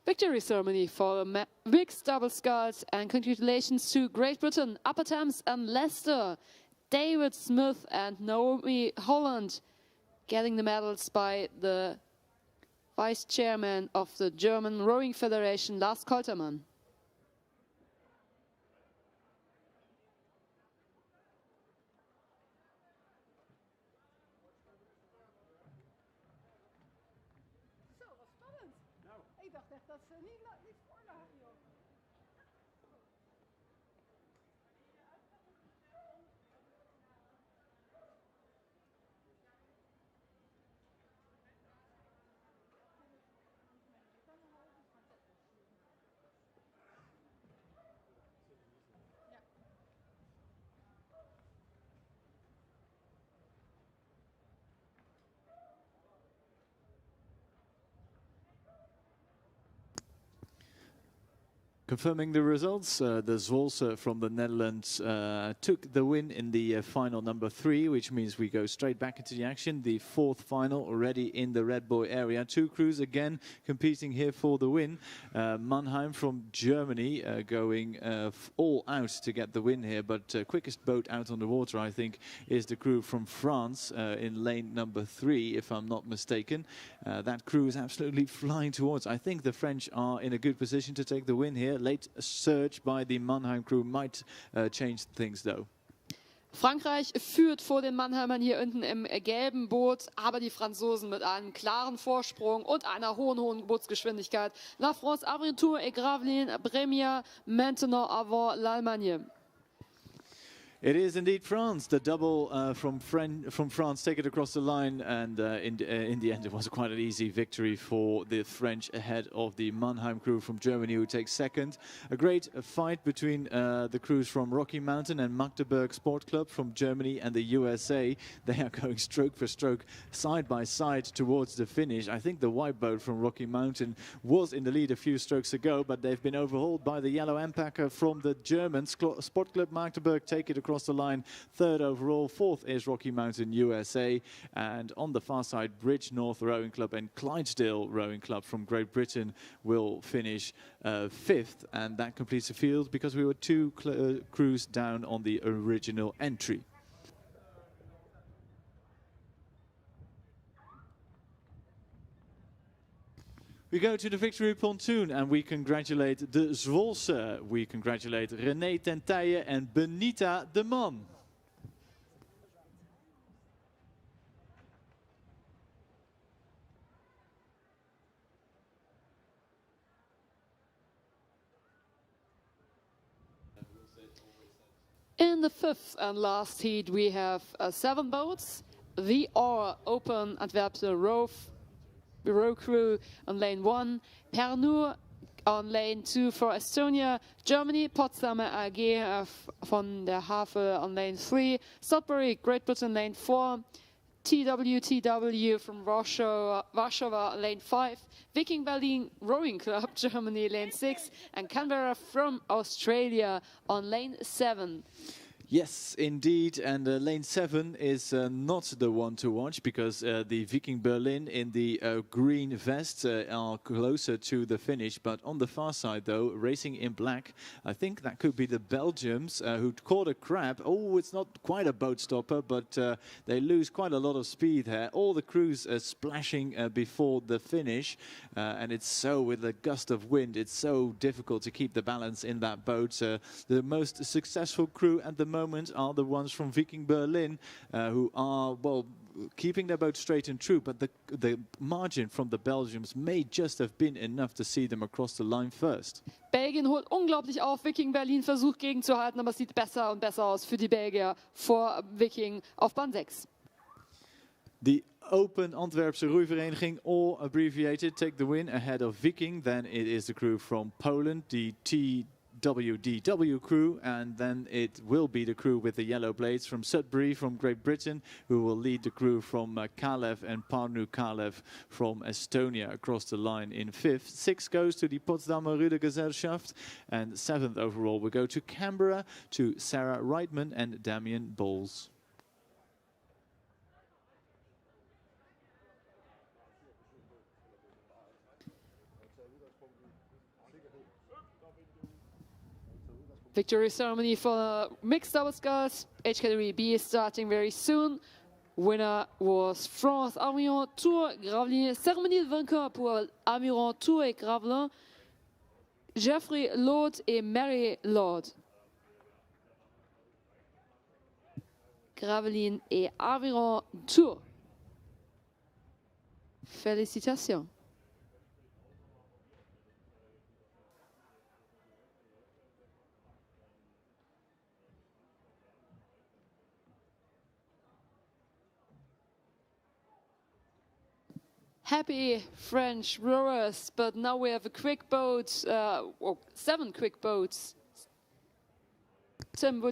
victory ceremony for the mixed double sculls, and congratulations to Great Britain, Upper Thames and Leicester, David Smith and Naomi Holland getting the medals by the Vice Chairman of the German Rowing Federation, Lars Koltermann. Confirming the results, the Zwolse from the Netherlands took the win in the final number 3, which means we go straight back into the action. The 4th final already in the red buoy area. 2 crews again competing here for the win. Mannheim from Germany going all out to get the win here, but quickest boat out on the water, I think, is the crew from France in lane number 3, if I'm not mistaken. That crew is absolutely flying towards. I think the French are in a good position to take the win here. Late surge by the Mannheim crew might change things though. Frankreich führt vor den Mannheimern hier unten im gelben Boot, aber die Franzosen mit einem klaren Vorsprung und einer hohen Bootsgeschwindigkeit. La France avant tout et Gravelines, Bremia, maintenant avant l'Allemagne. It is indeed France, the double from France take it across the line, and in the end it was quite an easy victory for the French ahead of the Mannheim crew from Germany, who takes second. A great fight between the crews from Rocky Mountain and Magdeburg Sport Club from Germany and the USA. They are going stroke for stroke, side by side towards the finish. I think the white boat from Rocky Mountain was in the lead a few strokes ago, but they've been overhauled by the yellow Ampacker from the German Sport Club Magdeburg. Take it across the line, 3rd overall. 4th is Rocky Mountain USA, and on the far side, Bridge North Rowing Club and Clydesdale Rowing Club from Great Britain will finish 5th, and that completes the field because we were 2 crews down on the original entry. We go to the victory pontoon and we congratulate the Zwolse. We congratulate René Tentijen and Benita de Man. In the 5th and last heat we have 7 boats. The OR Open Antwerpse row crew on lane 1, Pernod on lane 2 for Estonia, Germany, Potsdamer AG von der Havel on lane 3, Sudbury, Great Britain lane 4, TWTW from Warsaw lane 5, Viking Berlin Rowing Club Germany lane 6, and Canberra from Australia on lane 7. Yes, indeed, and lane 7 is not the one to watch because the Viking Berlin in the green vests are closer to the finish. But on the far side, though, racing in black, I think that could be the Belgians who caught a crab. Oh, it's not quite a boat stopper, but they lose quite a lot of speed here. All the crews are splashing before the finish, and it's so, with a gust of wind, it's so difficult to keep the balance in that boat. The most successful crew at the moment are the ones from Viking Berlin, who are, well, keeping their boat straight and true, but the margin from the Belgians may just have been enough to see them across the line first. Belgien holt unglaublich auf. Viking Berlin versucht gegenzuhalten, aber es sieht besser und besser aus für die Belgier vor Viking auf Bahn 6. The Open Antwerpse Roeivereniging, all abbreviated, take the win ahead of Viking. Then it is the crew from Poland, the WDW crew, and then it will be the crew with the yellow blades from Sudbury from Great Britain, who will lead the crew from Kalev and Parnu Kalev from Estonia across the line in 5th. 6 goes to the Potsdamer Rudergesellschaft, and 7th overall we go to Canberra to Sarah Reitman and Damien Bowles. Victory ceremony for mixed double sculls. Age category B is starting very soon. Winner was France Amiron Tour Gravelin. Cérémonie de vainqueur pour Amiron Tour et Gravelin. Jeffrey Lord et Mary Lord. Gravelin et Aviron Tour. Félicitations. Happy French rowers, but now we have a quick boat, or 7 quick boats. Tim,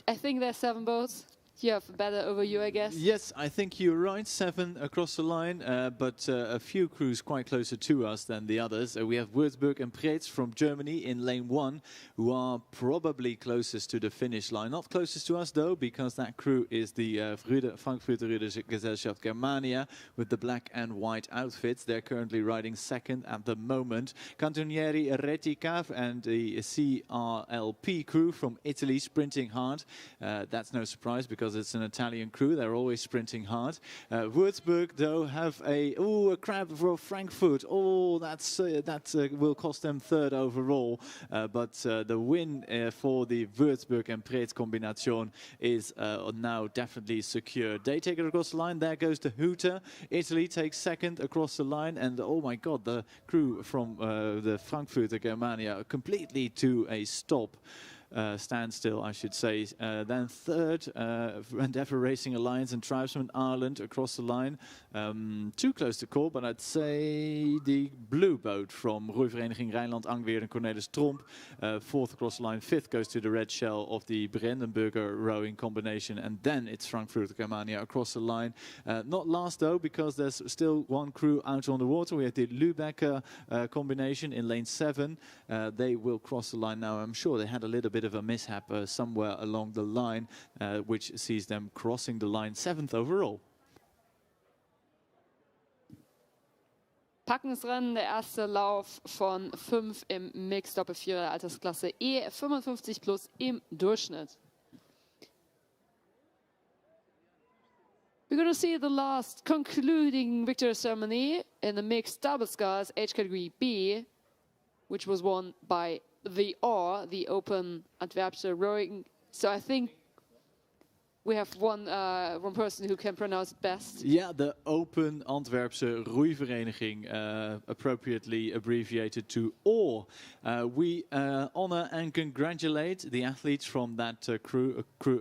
I think there's 7 boats. You have a better overview, I guess. Yes, I think you're right. 7 across the line, but a few crews quite closer to us than the others. We have Würzburg and Preetz from Germany in lane 1, who are probably closest to the finish line. Not closest to us, though, because that crew is the Frankfurter Rudergesellschaft Germania with the black and white outfits. They're currently riding second at the moment. Cantonieri Retica and the CRLP crew from Italy sprinting hard. That's no surprise because it's an Italian crew. They're always sprinting hard. Würzburg, though, have a crab for Frankfurt. Oh, that will cost them 3rd overall. But the win for the Würzburg and Preetz combination is now definitely secured. They take it across the line. There goes the Hooter. Italy takes 2nd across the line. And oh my God, the crew from the Frankfurter Germania completely to a stop. Standstill, I should say. Then 3rd, Endeavour Racing Alliance and Tribesman Ireland across the line. Too close to call, but I'd say the blue boat from Roeivereniging Rijnland Angweer and Cornelis Tromp. 4th across the line. 5th goes to the red shell of the Brandenburger rowing combination. And then it's Frankfurter Germania across the line. Not last, though, because there's still 1 crew out on the water. We have the Lübecker combination in lane 7. They will cross the line now. I'm sure they had a little bit of a mishap somewhere along the line, which sees them crossing the line 7th overall. Packensrennen, der erste Lauf von 5 im Mixed Doppelvierer Altersklasse E, 55 plus im Durchschnitt. We're going to see the last concluding victory ceremony in the mixed double sculls age category B, which was won by the Open Antwerpse Rowing. So I think we have one person who can pronounce it best. Yeah, the Open Antwerpse Roeivereniging, appropriately abbreviated to OR. We honor and congratulate the athletes from that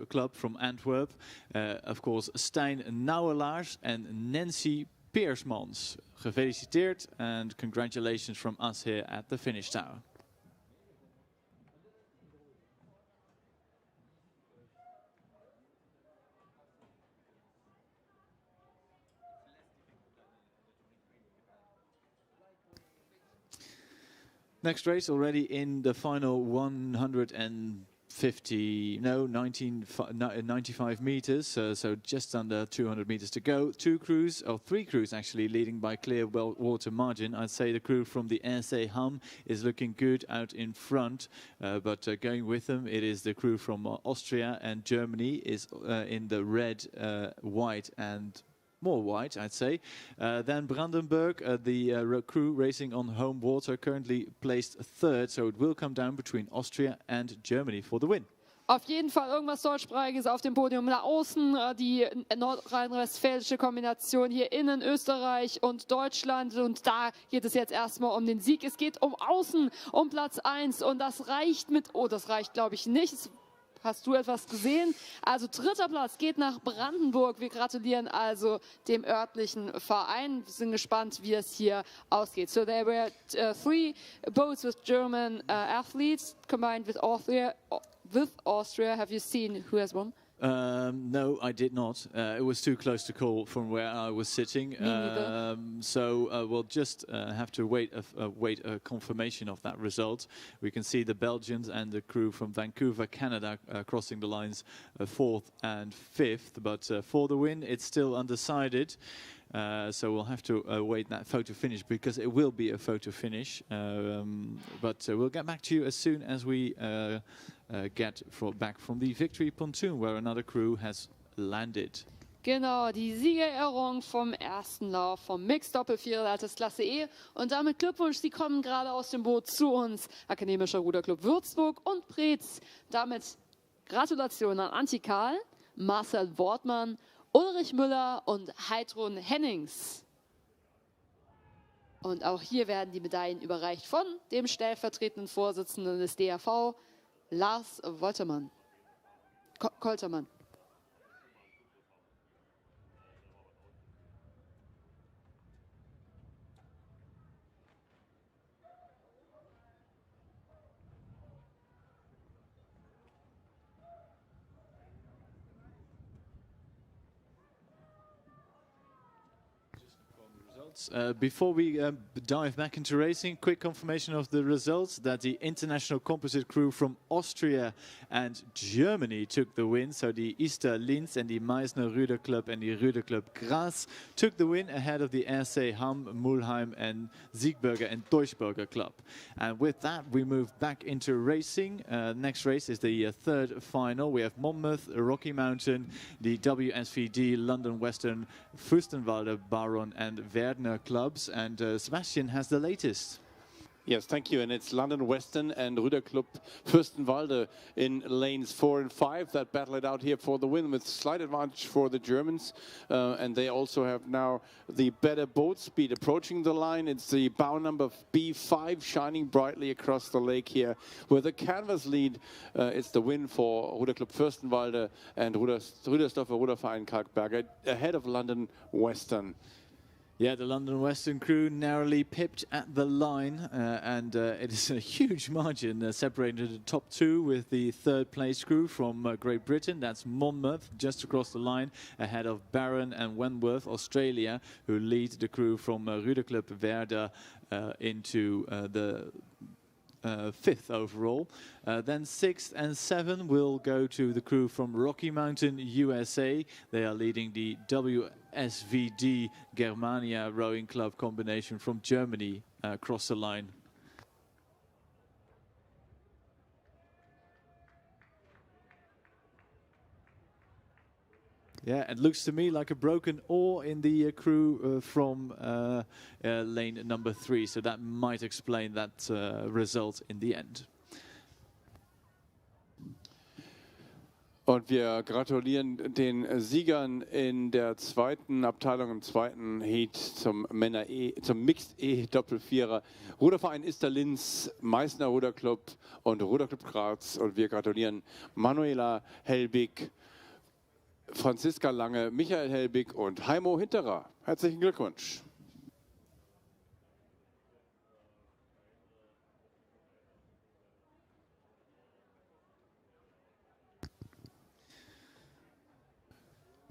club from Antwerp. Of course, Stijn Nouwelaars and Nancy Peersmans. Gefeliciteerd and congratulations from us here at the finish tower. Next race already in the final 95 meters, so just under 200 meters to go. 2 crews, or 3 crews actually, leading by clear water margin. I'd say the crew from the RC Ham is looking good out in front, but going with them, it is the crew from Austria and Germany is in the red, white and more white, I'd say. Then Brandenburg, the crew racing on home water, currently placed 3rd, so it will come down between Austria and Germany for the win. Auf jeden Fall irgendwas Deutschsprachiges auf dem Podium. Da außen die nordrhein-westfälische Kombination, hier innen Österreich und Deutschland. Und da geht es jetzt erstmal um den Sieg. Es geht um Außen, um Platz 1. Und das reicht das reicht glaube ich nicht. Hast du etwas gesehen? Also 3. Platz geht nach Brandenburg. Wir gratulieren also dem örtlichen Verein. Wir sind gespannt, wie es hier ausgeht. So there were 3 boats with German athletes combined with Austria. Have you seen who has won? No, I did not. It was too close to call from where I was sitting. So we'll just have to wait a confirmation of that result. We can see the Belgians and the crew from Vancouver, Canada, crossing the lines 4th and 5th. But for the win, it's still undecided. So we'll have to wait that photo finish, because it will be a photo finish. But we'll get back to you as soon as we get back from the victory pontoon, where another crew has landed. Genau, die Siegerehrung vom ersten Lauf vom Mixed Doppelvierer Altersklasse E. Und damit Glückwunsch, Sie kommen gerade aus dem Boot zu uns. Akademischer Ruderclub Würzburg und Preetz. Damit Gratulation an Antje Kahl, Marcel Wortmann, Ulrich Müller und Heidrun Hennings. Und auch hier werden die Medaillen überreicht von dem stellvertretenden Vorsitzenden des DRV, Lars Woltermann. Koltermann. Before we dive back into racing, quick confirmation of the results that the international composite crew from Austria and Germany took the win. So the Easter Linz and the Meisner Rüder Club and the Rüder Club Graz took the win ahead of the RC Hamm, Mulheim and Siegburger and Deutschburger Club. And with that, we move back into racing. Next race is the third final. We have Monmouth, Rocky Mountain, the WSVD, London Western, Fürstenwalde, Baron and Verdner clubs, and Sebastian has the latest. Yes, thank you. And it's London Western and Rüder Club Fürstenwalde in lanes 4 and 5 that battle it out here for the win, with slight advantage for the Germans. And they also have now the better boat speed approaching the line. It's the bow number B5 shining brightly across the lake here with a canvas lead. It's the win for Rüder Club Fürstenwalde and Rüdersdorfer Ruderverein Kalkberger ahead of London Western. Yeah, the London Western crew narrowly pipped at the line, and it is a huge margin separating the top two, with the third place crew from Great Britain. That's Monmouth, just across the line, ahead of Barron and Wentworth, Australia, who lead the crew from Rüder Club Werder into the fifth overall. Then 6th and 7th will go to the crew from Rocky Mountain, USA. They are leading the WSVD Germania Rowing Club combination from Germany across the line. Yeah, it looks to me like a broken oar in the crew from lane number 3, so that might explain that result in the end. Und wir gratulieren den Siegern in der zweiten Abteilung, im zweiten Heat zum Mixed E Doppelvierer. Ruderverein Ister Linz, Meißner Ruderclub und Ruderclub Graz. Und wir gratulieren Manuela Helbig, Franziska Lange, Michael Helbig und Heimo Hinterer. Herzlichen Glückwunsch.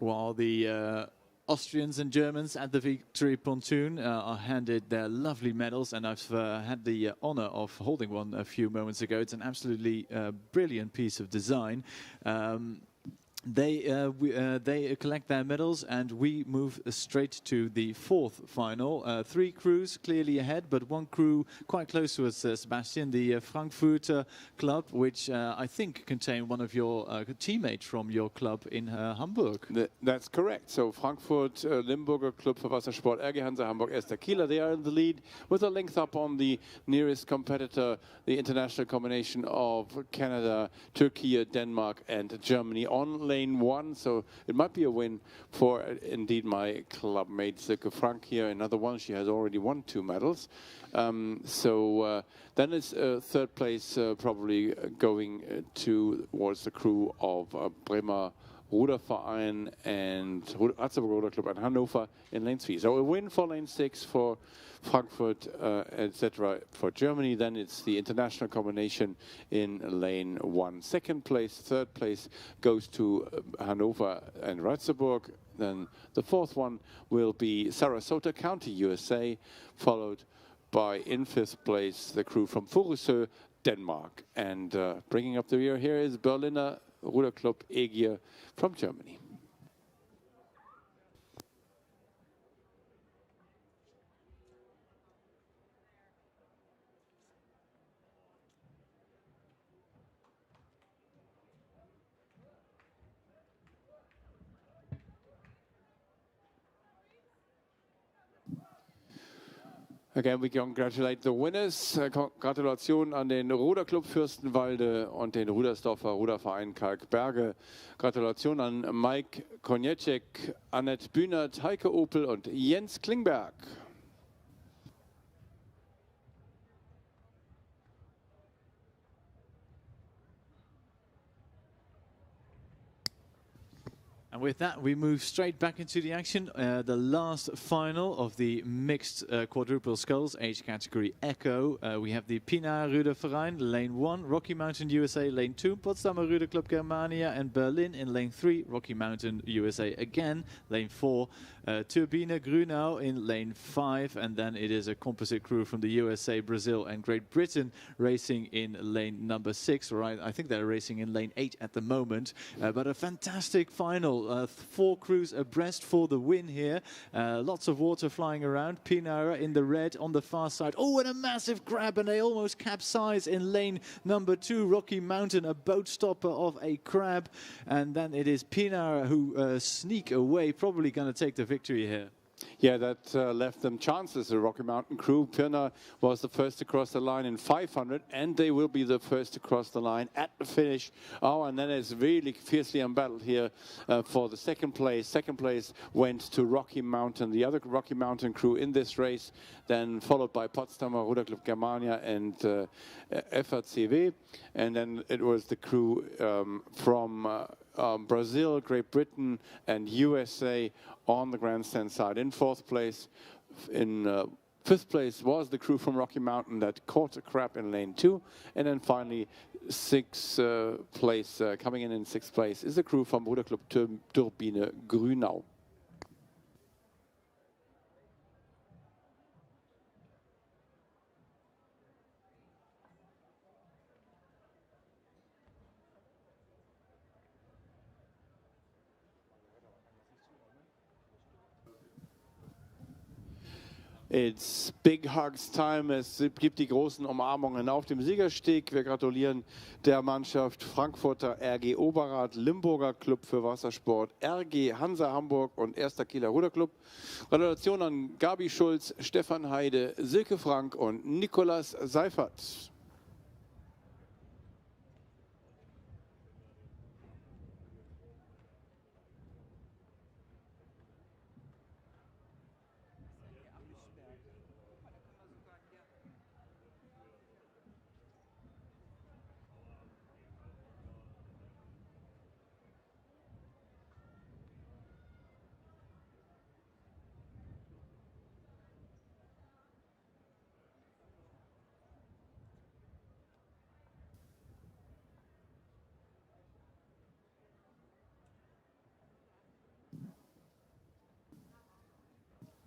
While the Austrians and Germans at the victory pontoon are handed their lovely medals, and I've had the honor of holding one a few moments ago. It's an absolutely brilliant piece of design. They collect their medals, and we move straight to the fourth final. 3 crews clearly ahead, but 1 crew quite close to us, Sebastian, the Frankfurter club, which I think contained one of your teammates from your club in Hamburg. That's correct. So Frankfurt Limburger Club for Wassersport RG Hansa Hamburg Erster Kieler, they are in the lead with a length up on the nearest competitor, the international combination of Canada, Turkey, Denmark and Germany on lane 1, so it might be a win for indeed my club mate Silke Frank here. Another one, she has already won 2 medals. Then it's third place probably going towards the crew of Bremer Ruderverein and Ratzeburg Ruder Club and Hannover in lane 3. So a win for lane 6 for Frankfurt, etc. for Germany. Then it's the international combination in lane 1. Second place, third place goes to Hannover and Ratzeburg. Then the fourth one will be Sarasota County, USA, followed by in 5th place the crew from Furesø, Denmark. And bringing up the rear here is Berliner Ruderclub Egier from Germany. Again, we congratulate the winners. Gratulation an den Ruderclub Fürstenwalde und den Rudersdorfer Ruderverein Kalkberge. Gratulation an Mike Konieczek, Annette Bühnert, Heike Opel und Jens Klingberg. And with that, we move straight back into the action. The last final of the mixed quadruple sculls, age category Echo. We have the Pina Ruderverein, lane 1, Rocky Mountain USA, lane 2, Potsdamer Ruderclub Germania, and Berlin in lane 3, Rocky Mountain USA again, lane 4, Turbine Grünau in lane 5, and then it is a composite crew from the USA, Brazil, and Great Britain racing in lane number 6. Right, I think they're racing in lane 8 at the moment, but a fantastic final. 4 crews abreast for the win here. Lots of water flying around. Pinara in the red on the far side. Oh, and a massive grab, and they almost capsize in lane number 2. Rocky Mountain, a boat stopper of a crab. And then it is Pinara who sneak away, probably going to take the victory here. Yeah, that left them chances, the Rocky Mountain crew. Pirna was the first to cross the line in 500, and they will be the first to cross the line at the finish. Oh, and then it's really fiercely embattled here for the second place. Second place went to Rocky Mountain, the other Rocky Mountain crew in this race, then followed by Potsdamer Ruderclub Germania and FACW. And then it was the crew from Brazil, Great Britain, and USA on the grandstand side. In 4th place, in 5th place was the crew from Rocky Mountain that caught a crab in lane 2. And then finally, 6th place, coming in 6th place, is the crew from Ruderclub Turbine Grünau. It's big hugs time. Es gibt die großen Umarmungen auf dem Siegersteg. Wir gratulieren der Mannschaft Frankfurter RG Oberrad, Limburger Club für Wassersport, RG Hansa Hamburg und 1. Kieler Ruderclub. Gratulation an Gabi Schulz, Stefan Heide, Silke Frank und Nikolas Seifert.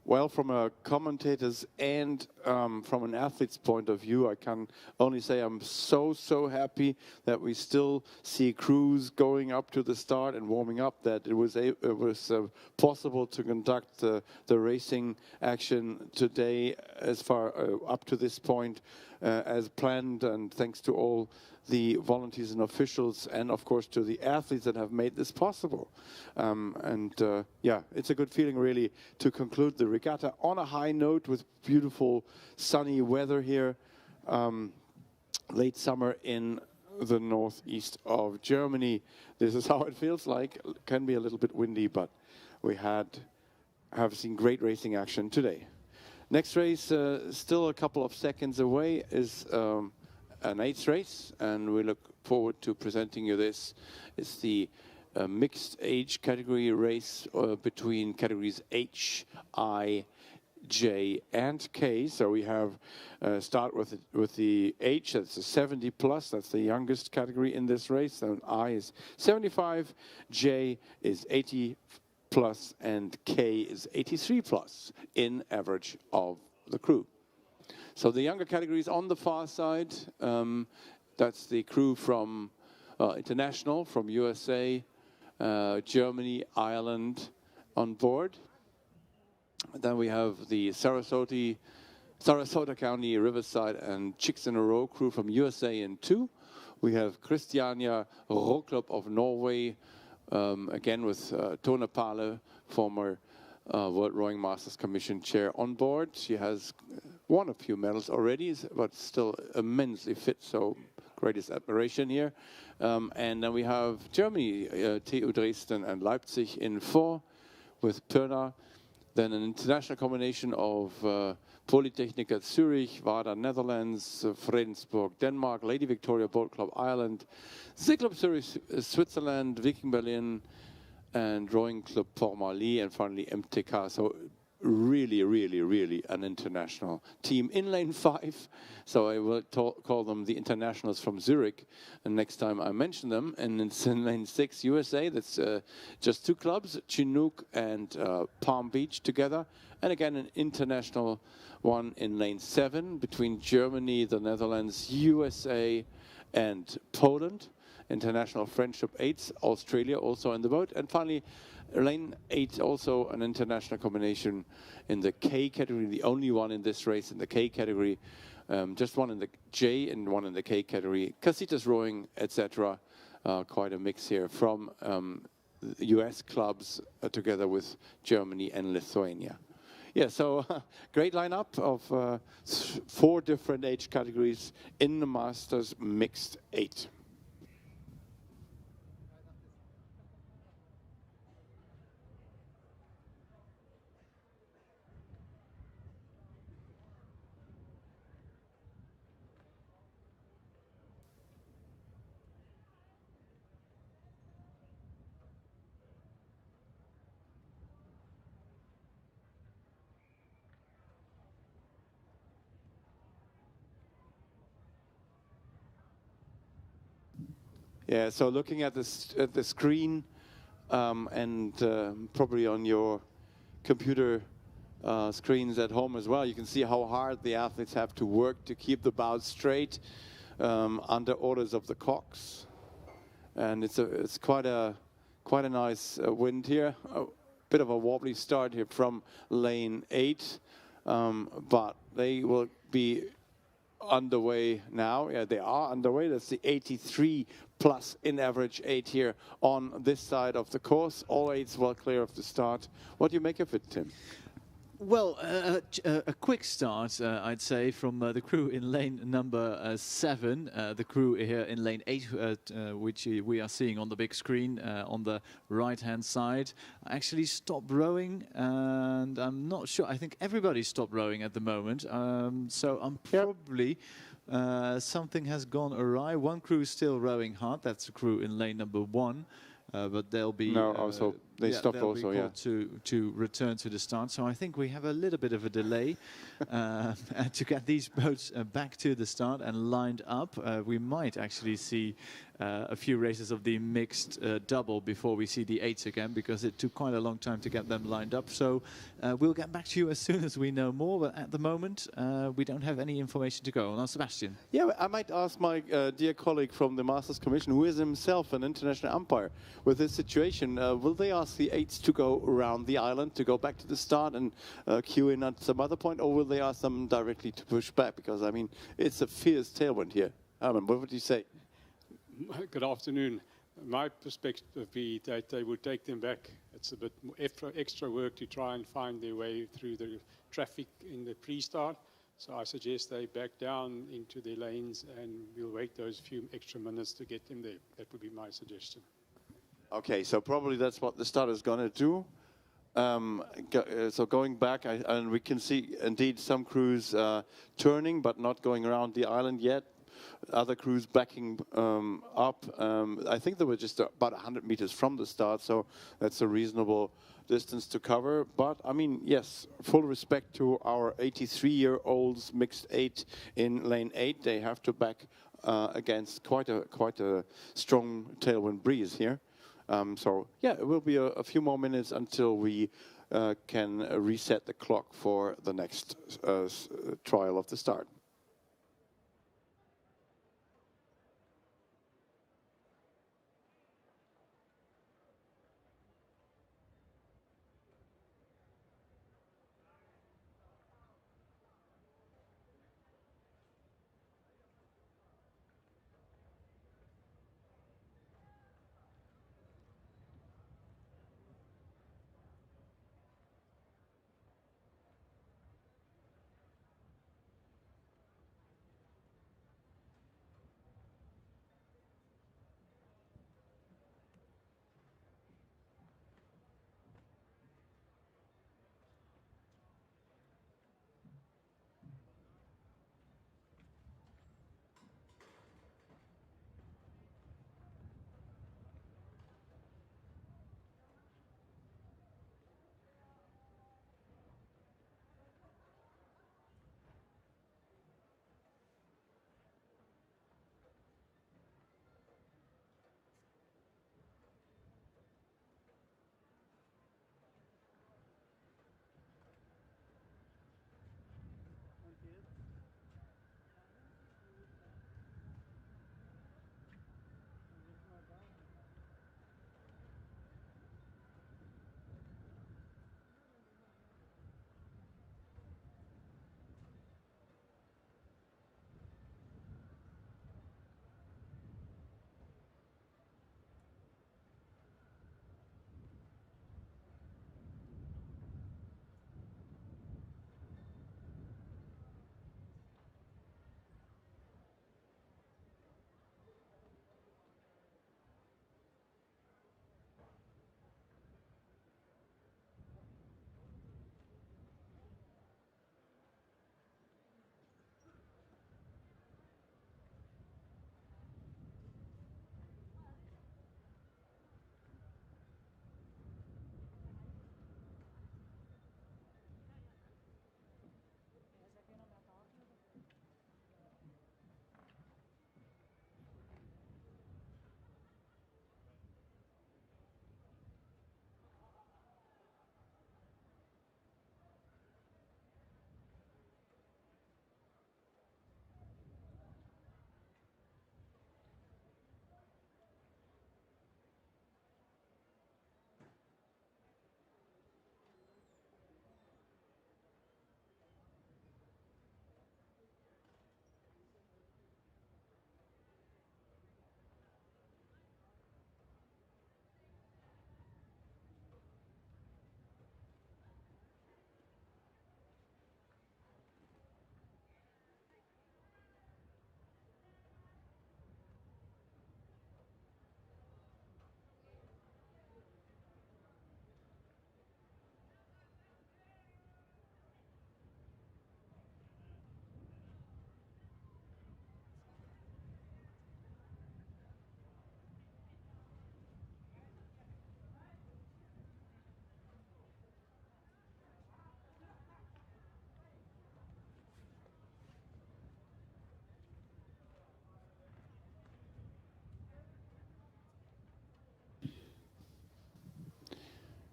Well, from a commentator's and from an athlete's point of view, I can only say I'm so happy that we still see crews going up to the start and warming up, that it was possible to conduct the racing action today as far up to this point as planned, and thanks to all the volunteers and officials, and of course to the athletes that have made this possible. Yeah, it's a good feeling really to conclude the regatta on a high note with beautiful sunny weather here, late summer in the northeast of Germany. This is how it feels like. It can be a little bit windy, but we have seen great racing action today. Next race, still a couple of seconds away, is an 8th race, and we look forward to presenting you this. It's the mixed age category race between categories H, I, J, and K. So we have start with the H, that's a 70 plus, that's the youngest category in this race, and I is 75, J is 80 plus, and K is 83 plus in average of the crew. So the younger categories on the far side, that's the crew from international, from USA, Germany, Ireland on board. Then we have the Sarasota County, Riverside, and Chicks in a Row crew from USA in 2. We have Christiania Row Club of Norway, again with Tone Pale, former World Rowing Masters Commission chair on board. She has won a few medals already, but still immensely fit, so greatest admiration here. And then we have Germany, TU Dresden and Leipzig in 4 with Pirna. Then an international combination of Polytechnica Zurich, WADA Netherlands, Fredensburg Denmark, Lady Victoria Boat Club Ireland, Sea Club Zurich Switzerland, Viking Berlin, and Rowing Club Port-Marly, and finally MTK. So really, really, really an international team in lane 5. So I will call them the internationals from Zurich, and next time I mention them. And it's in lane 6, USA. That's just 2 clubs, Chinook and Palm Beach together. And again, an international one in lane 7 between Germany, the Netherlands, USA, and Poland. International Friendship 8, Australia also in the boat. And finally, lane 8, also an international combination in the K category, the only one in this race in the K category. Just one in the J and one in the K category. Casitas Rowing, etc. Quite a mix here from US clubs together with Germany and Lithuania. Yeah, so great lineup of 4 different age categories in the Masters Mixed 8. Yeah, so looking at the screen and probably on your computer screens at home as well, you can see how hard the athletes have to work to keep the bows straight under orders of the cocks. And it's quite a nice wind here. A bit of a wobbly start here from lane 8, but they will be underway now. Yeah, they are underway. That's the 83 plus in average 8 here on this side of the course. All 8s well clear of the start. What do you make of it, Tim? Well, a quick start, I'd say, from the crew in lane number 7. The crew here in lane 8, which we are seeing on the big screen on the right-hand side, actually stopped rowing, and I'm not sure. I think everybody stopped rowing at the moment, so I'm probably... something has gone awry. One crew is still rowing hard. That's the crew in lane number 1. But they'll be also they stopped also, yeah, to return to the start. So I think we have a little bit of a delay to get these boats back to the start and lined up. We might actually see a few races of the mixed double before we see the 8s again, because it took quite a long time to get them lined up. So we'll get back to you as soon as we know more, but at the moment we don't have any information to go on. Now, Sebastian. Yeah, I might ask my dear colleague from the Masters Commission, who is himself an international umpire, with this situation, will they ask the 8s to go around the island, to go back to the start and queue in at some other point, or will they ask them directly to push back? Because, I mean, it's a fierce tailwind here. Armin, what would you say? Good afternoon. My perspective would be that they would take them back. It's a bit extra work to try and find their way through the traffic in the pre-start. So I suggest they back down into their lanes and we'll wait those few extra minutes to get them there. That would be my suggestion. Okay, so probably that's what the start is going to do. So going back, and we can see indeed some crews turning, but not going around the island yet. Other crews backing up. I think they were just about 100 meters from the start, so that's a reasonable distance to cover. But I mean, yes, full respect to our 83-year-olds mixed 8 in lane 8. They have to back against quite a strong tailwind breeze here. So yeah, it will be a few more minutes until we can reset the clock for the next trial of the start.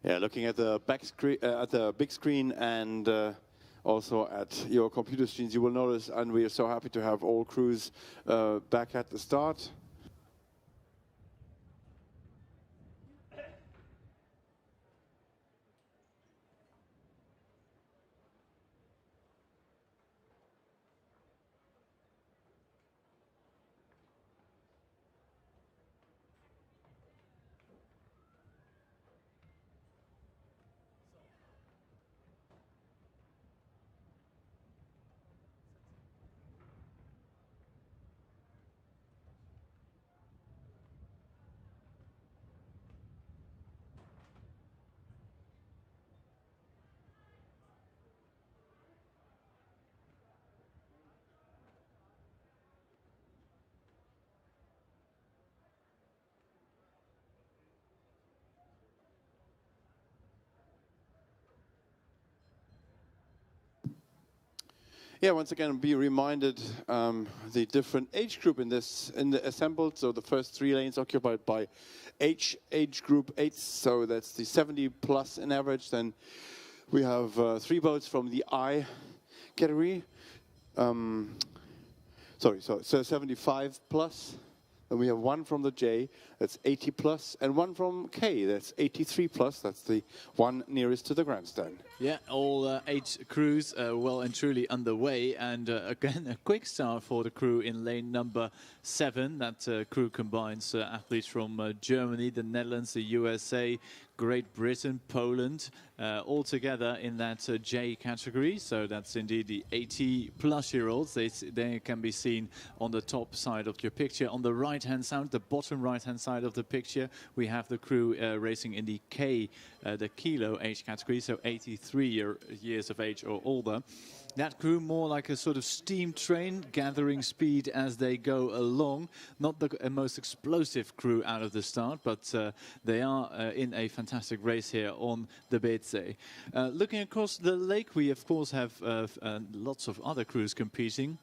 Yeah, looking at the back screen, at the big screen, and also at your computer screens, you will notice, and we are so happy to have all crews back at the start. Yeah, once again, be reminded the different age group in the assembled. So the first 3 lanes occupied by age group 8. So that's the 70 plus in average. Then we have 3 boats from the I category. So 75 plus. And we have 1 from the J, that's 80 plus, and 1 from K, that's 83 plus. That's the one nearest to the grandstand. Yeah, all 8 crews well and truly underway. And again, a quick start for the crew in lane number 7. That crew combines athletes from Germany, the Netherlands, the USA, Great Britain, Poland, all together in that J category. So that's indeed the 80-plus-year-olds. They can be seen on the top side of your picture. On the right-hand side, the bottom right-hand side of the picture, we have the crew racing in the K, the kilo age category, so 83 years of age or older. That crew more like a sort of steam train, gathering speed as they go along. Not the most explosive crew out of the start, but they are in a fantastic race here on the BC. Looking across the lake, we of course have lots of other crews competing.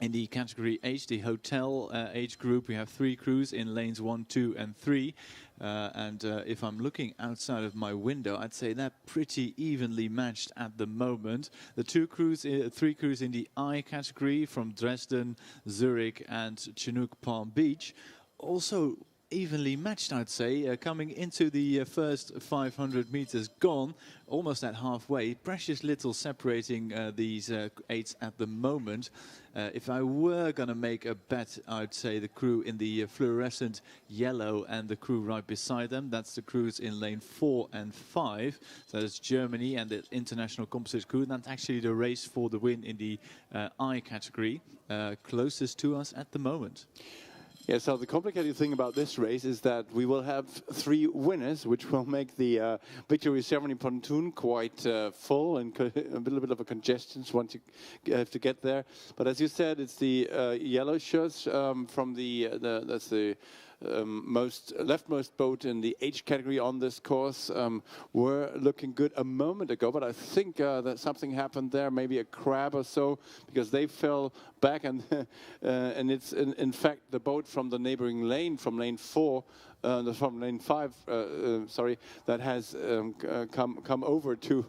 In the category H, the hotel age group, we have 3 crews in lanes 1, 2 and 3. If I'm looking outside of my window, I'd say they're pretty evenly matched at the moment. The 3 crews in the I category from Dresden, Zurich and Chinook Palm Beach, also evenly matched, I'd say, coming into the first 500 meters gone, almost at halfway. Precious little separating these 8s at the moment. If I were going to make a bet, I'd say the crew in the fluorescent yellow and the crew right beside them. That's the crews in lane 4 and 5. So that's Germany and the international composite crew. That's actually the race for the win in the I category, closest to us at the moment. Yeah, so the complicated thing about this race is that we will have 3 winners, which will make the victory ceremony pontoon quite full and a little bit of a congestion once you have to get there. But as you said, it's the yellow shirts from that's the leftmost boat in the H category on this course were looking good a moment ago, but I think that something happened there, maybe a crab or so, because they fell back, and it's in fact the boat from the neighboring lane, from lane 4, from lane 5, sorry, that has come over to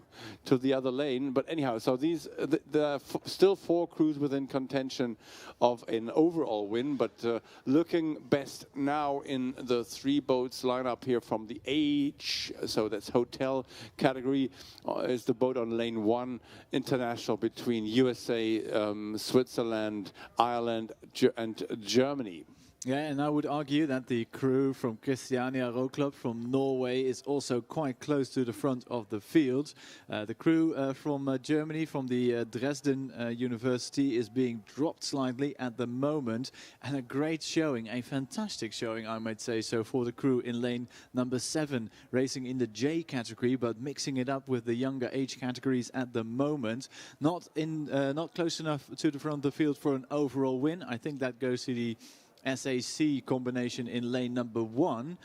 the other lane. But anyhow, so there are still 4 crews within contention of an overall win, but looking best now in the 3 boats lineup here from the H, so that's hotel category, is the boat on lane 1, international between USA, Switzerland, Ireland, and Germany. Yeah, and I would argue that the crew from Christiania Row Club from Norway is also quite close to the front of the field. The crew from Germany, from the Dresden University, is being dropped slightly at the moment. And a great showing, a fantastic showing, I might say so, for the crew in lane number 7, racing in the J category, but mixing it up with the younger age categories at the moment. Not close enough to the front of the field for an overall win. I think that goes to the SAC combination in lane number 1,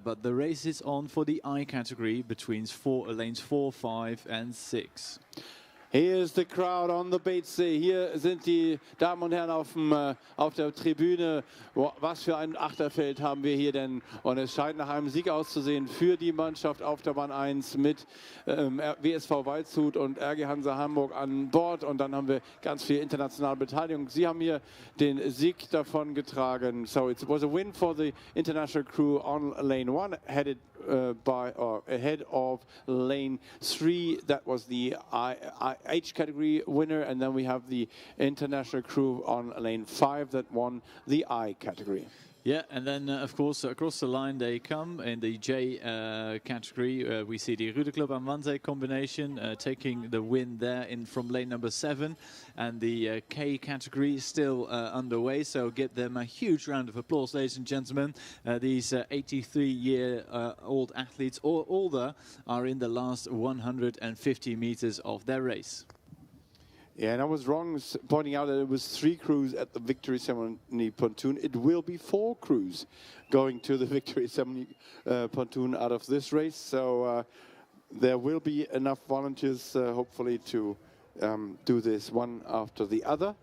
but the race is on for the I category between lanes 4, 5 and 6. Here is the crowd on the Batesee. Hier sind die Damen und Herren auf der Tribüne. Was für ein Achterfeld haben wir hier denn? Und es scheint nach einem Sieg auszusehen für die Mannschaft auf der Bahn 1 mit WSV Waldshut und RG Hansa Hamburg an Bord. Und dann haben wir ganz viel internationale Beteiligung. Sie haben hier den Sieg davon getragen. So it was a win for the international crew on lane 1, headed ahead of lane 3. That was the H category winner, and then we have the international crew on lane 5 that won the I category. Yeah, and then of course across the line they come in the J category. We see the Ruder Club and Wannsee combination taking the win there from lane number 7, and the K category is still underway. So give them a huge round of applause, ladies and gentlemen. These 83-year-old athletes or older are in the last 150 meters of their race. Yeah, and I was wrong pointing out that it was 3 crews at the victory ceremony pontoon. It will be 4 crews going to the victory ceremony pontoon out of this race. So there will be enough volunteers, hopefully, to do this one after the other.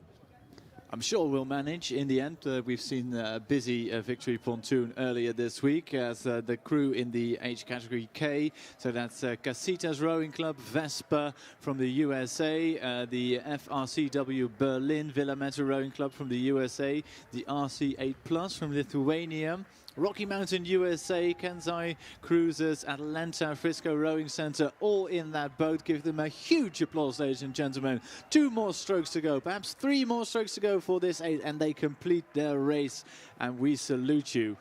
I'm sure we'll manage in the end. We've seen a busy victory pontoon earlier this week as the crew in the H category K. So that's Casitas Rowing Club, Vespa from the USA, the FRCW Berlin Willamette Rowing Club from the USA, the RC8 Plus from Lithuania, Rocky Mountain USA, Kansai Cruisers, Atlanta, Frisco Rowing Center, all in that boat. Give them a huge applause, ladies and gentlemen. 2 more strokes to go, perhaps 3 more strokes to go for this 8, and they complete their race, and we salute you.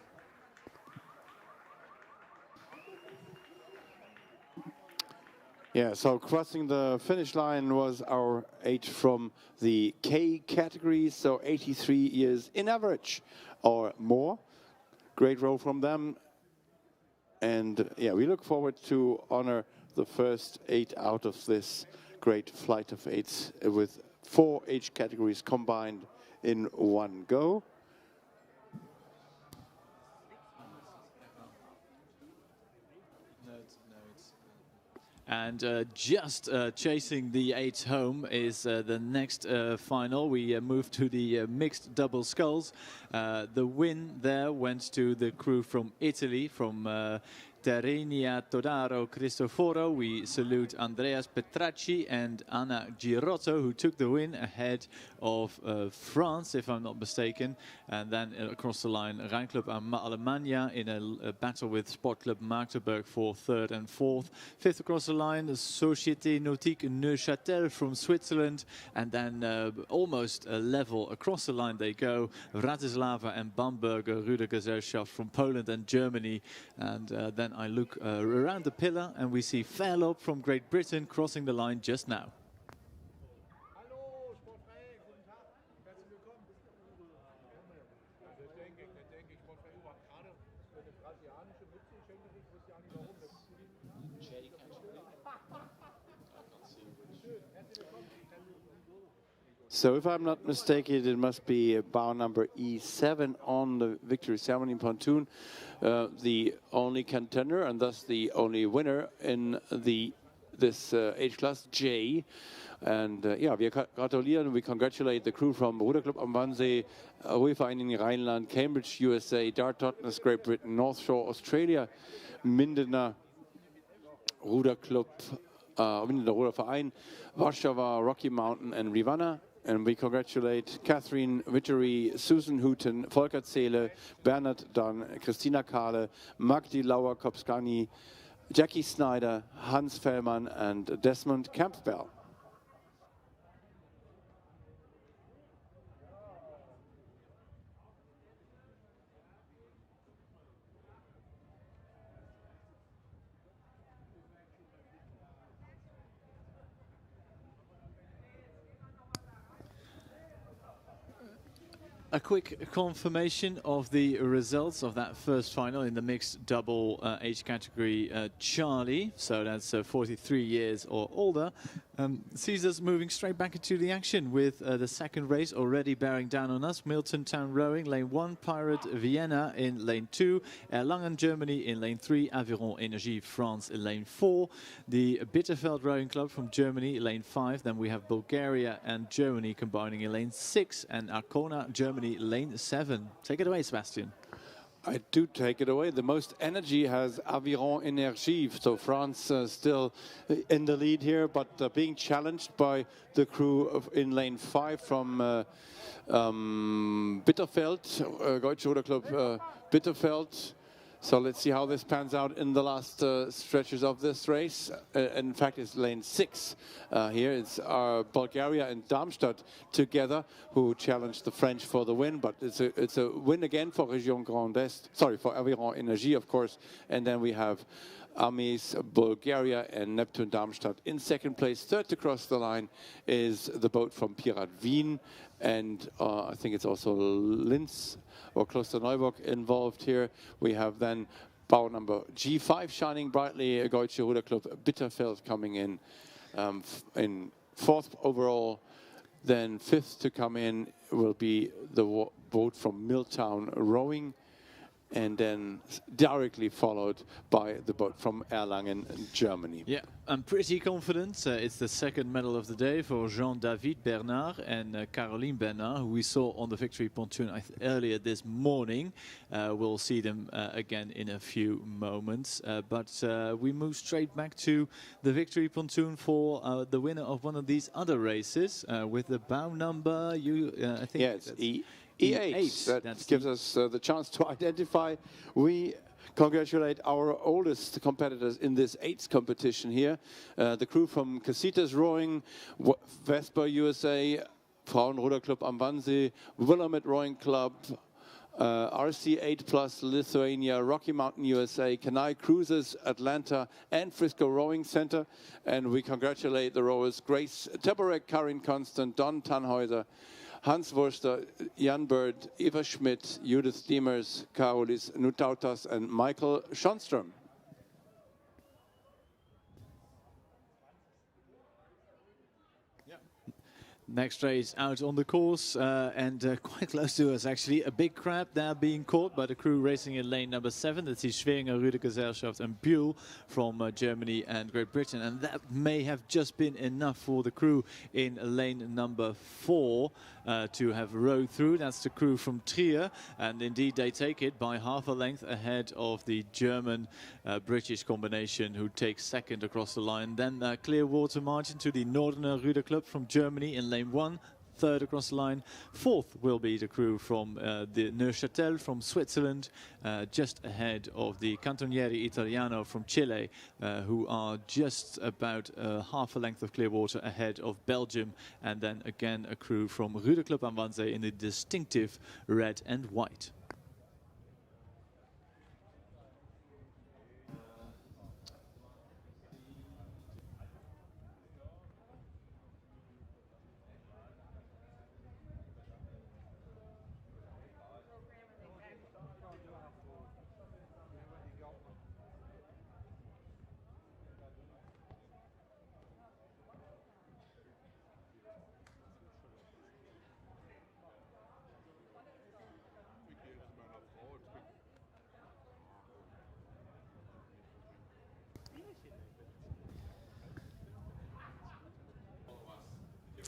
Yeah, so crossing the finish line was our 8 from the K category, so 83 years in average or more. Great row from them, and yeah, we look forward to honor the first 8 out of this great flight of 8 with 4 H categories combined in one go. And just chasing the 8 home is the next final. We move to the mixed double sculls. The win there went to the crew from Italy, from Terenia Todaro Cristoforo. We salute Andreas Petracci and Anna Girotto, who took the win ahead of France, if I'm not mistaken. And then across the line, Rijnclub Alemania in a battle with Sport Club Magdeburg for 3rd and 4th. 5th across the line, Société Nautique Neuchâtel from Switzerland. And then almost level across the line they go, Bratislava and Bamberger Rudergesellschaft from Poland and Germany. And then I look around the pillar and we see Fairlop from Great Britain crossing the line just now. So if I'm not mistaken, it must be bow number E7 on the victory ceremony pontoon, the only contender and thus the only winner in this age class J. And yeah, wir gratulieren, we congratulate the crew from Ruder Club am Wannsee, Ruhevereinigung Rheinland, Cambridge, USA, Dart Totnes, Great Britain, North Shore, Australia, Mindener Ruder Club, Mindener Ruder Verein, Warschauer, Rocky Mountain, and Rivanna. And we congratulate Catherine Wittery, Susan Hooten, Volker Zehle, Bernhard Dunn, Christina Kahle, Magdi Lauer-Kopskani, Jackie Snyder, Hans Fellmann, and Desmond Campbell. a quick confirmation of the results of that first final in the mixed double age category Charlie, so that's 43 years or older, sees us moving straight back into the action with the second race already bearing down on us. Milton Town Rowing, lane 1, Pirate Vienna in lane 2, Erlangen Germany in lane 3, Aviron Energie France in lane 4, the Bitterfeld Rowing Club from Germany, lane 5, then we have Bulgaria and Germany combining in lane 6, and Arkona Germany, lane 7. Take it away, Sebastian. I do take it away. The most energy has Aviron Energie. So France still in the lead here, but being challenged by the crew in lane 5 from Bitterfeld, Deutsche Ruder Club Bitterfeld. So let's see how this pans out in the last stretches of this race. In fact, it's lane 6 here. It's Bulgaria and Darmstadt together who challenged the French for the win. But it's a win again for Région Grand Est. Sorry, for Aviron Energie, of course. And then we have Amis, Bulgaria, and Neptune Darmstadt in second place. Third to cross the line is the boat from Pirat Wien. And I think it's also Linz or Klosterneuburg involved here. We have then bow number G5 shining brightly, Deutsche Ruder Club Bitterfeld coming in 4th overall. Then 5th to come in will be the boat from Milltown Rowing, and then directly followed by the boat from Erlangen, Germany. Yeah, I'm pretty confident. It's the second medal of the day for Jean-David Bernard and Caroline Bernard, who we saw on the victory pontoon earlier this morning. We'll see them again in a few moments. But we move straight back to the victory pontoon for the winner of one of these other races with the bow number. I think it's E8. That gives us the chance to identify. We congratulate our oldest competitors in this 8th competition here. The crew from Casitas Rowing, Vesper USA, Frauenruder Club am Wannsee, Willamette Rowing Club, RC8 Plus Lithuania, Rocky Mountain USA, Kenai Cruises Atlanta, and Frisco Rowing Center. And we congratulate the rowers Grace Teborek, Karin Constant, Don Tannhäuser, Hans Wurster, Jan Bird, Eva Schmidt, Judith Diemers, Karolis Nutautas, and Michael Schonström. Next race out on the course and quite close to us actually. A big crab there being caught by the crew racing in lane number 7. That's the Schweringer Rudergesellschaft and Buell from Germany and Great Britain. And that may have just been enough for the crew in lane number 4 to have rowed through. That's the crew from Trier. And indeed they take it by half a length ahead of the German-British combination who takes second across the line. Then clear water margin to the Northerner Ruder Club from Germany in lane 1, third across the line. 4th will be the crew from the Neuchâtel from Switzerland, just ahead of the Cantonieri Italiano from Chile, who are just about half a length of clear water ahead of Belgium. And then again a crew from Ruder Club am Wannsee in the distinctive red and white.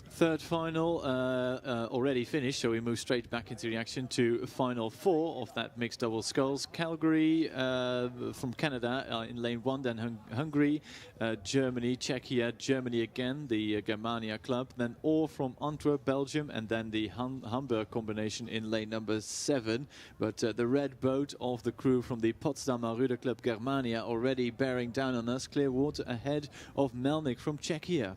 Third final already finished, so we move straight back into the action to final 4 of that mixed double sculls. Calgary from Canada in lane 1, then Hungary, Germany, Czechia, Germany again, the Germania club, then Orr from Antwerp, Belgium, and then the Hamburg combination in lane number 7. But the red boat of the crew from the Potsdamer Ruder Club Germania already bearing down on us, clear water ahead of Melnik from Czechia.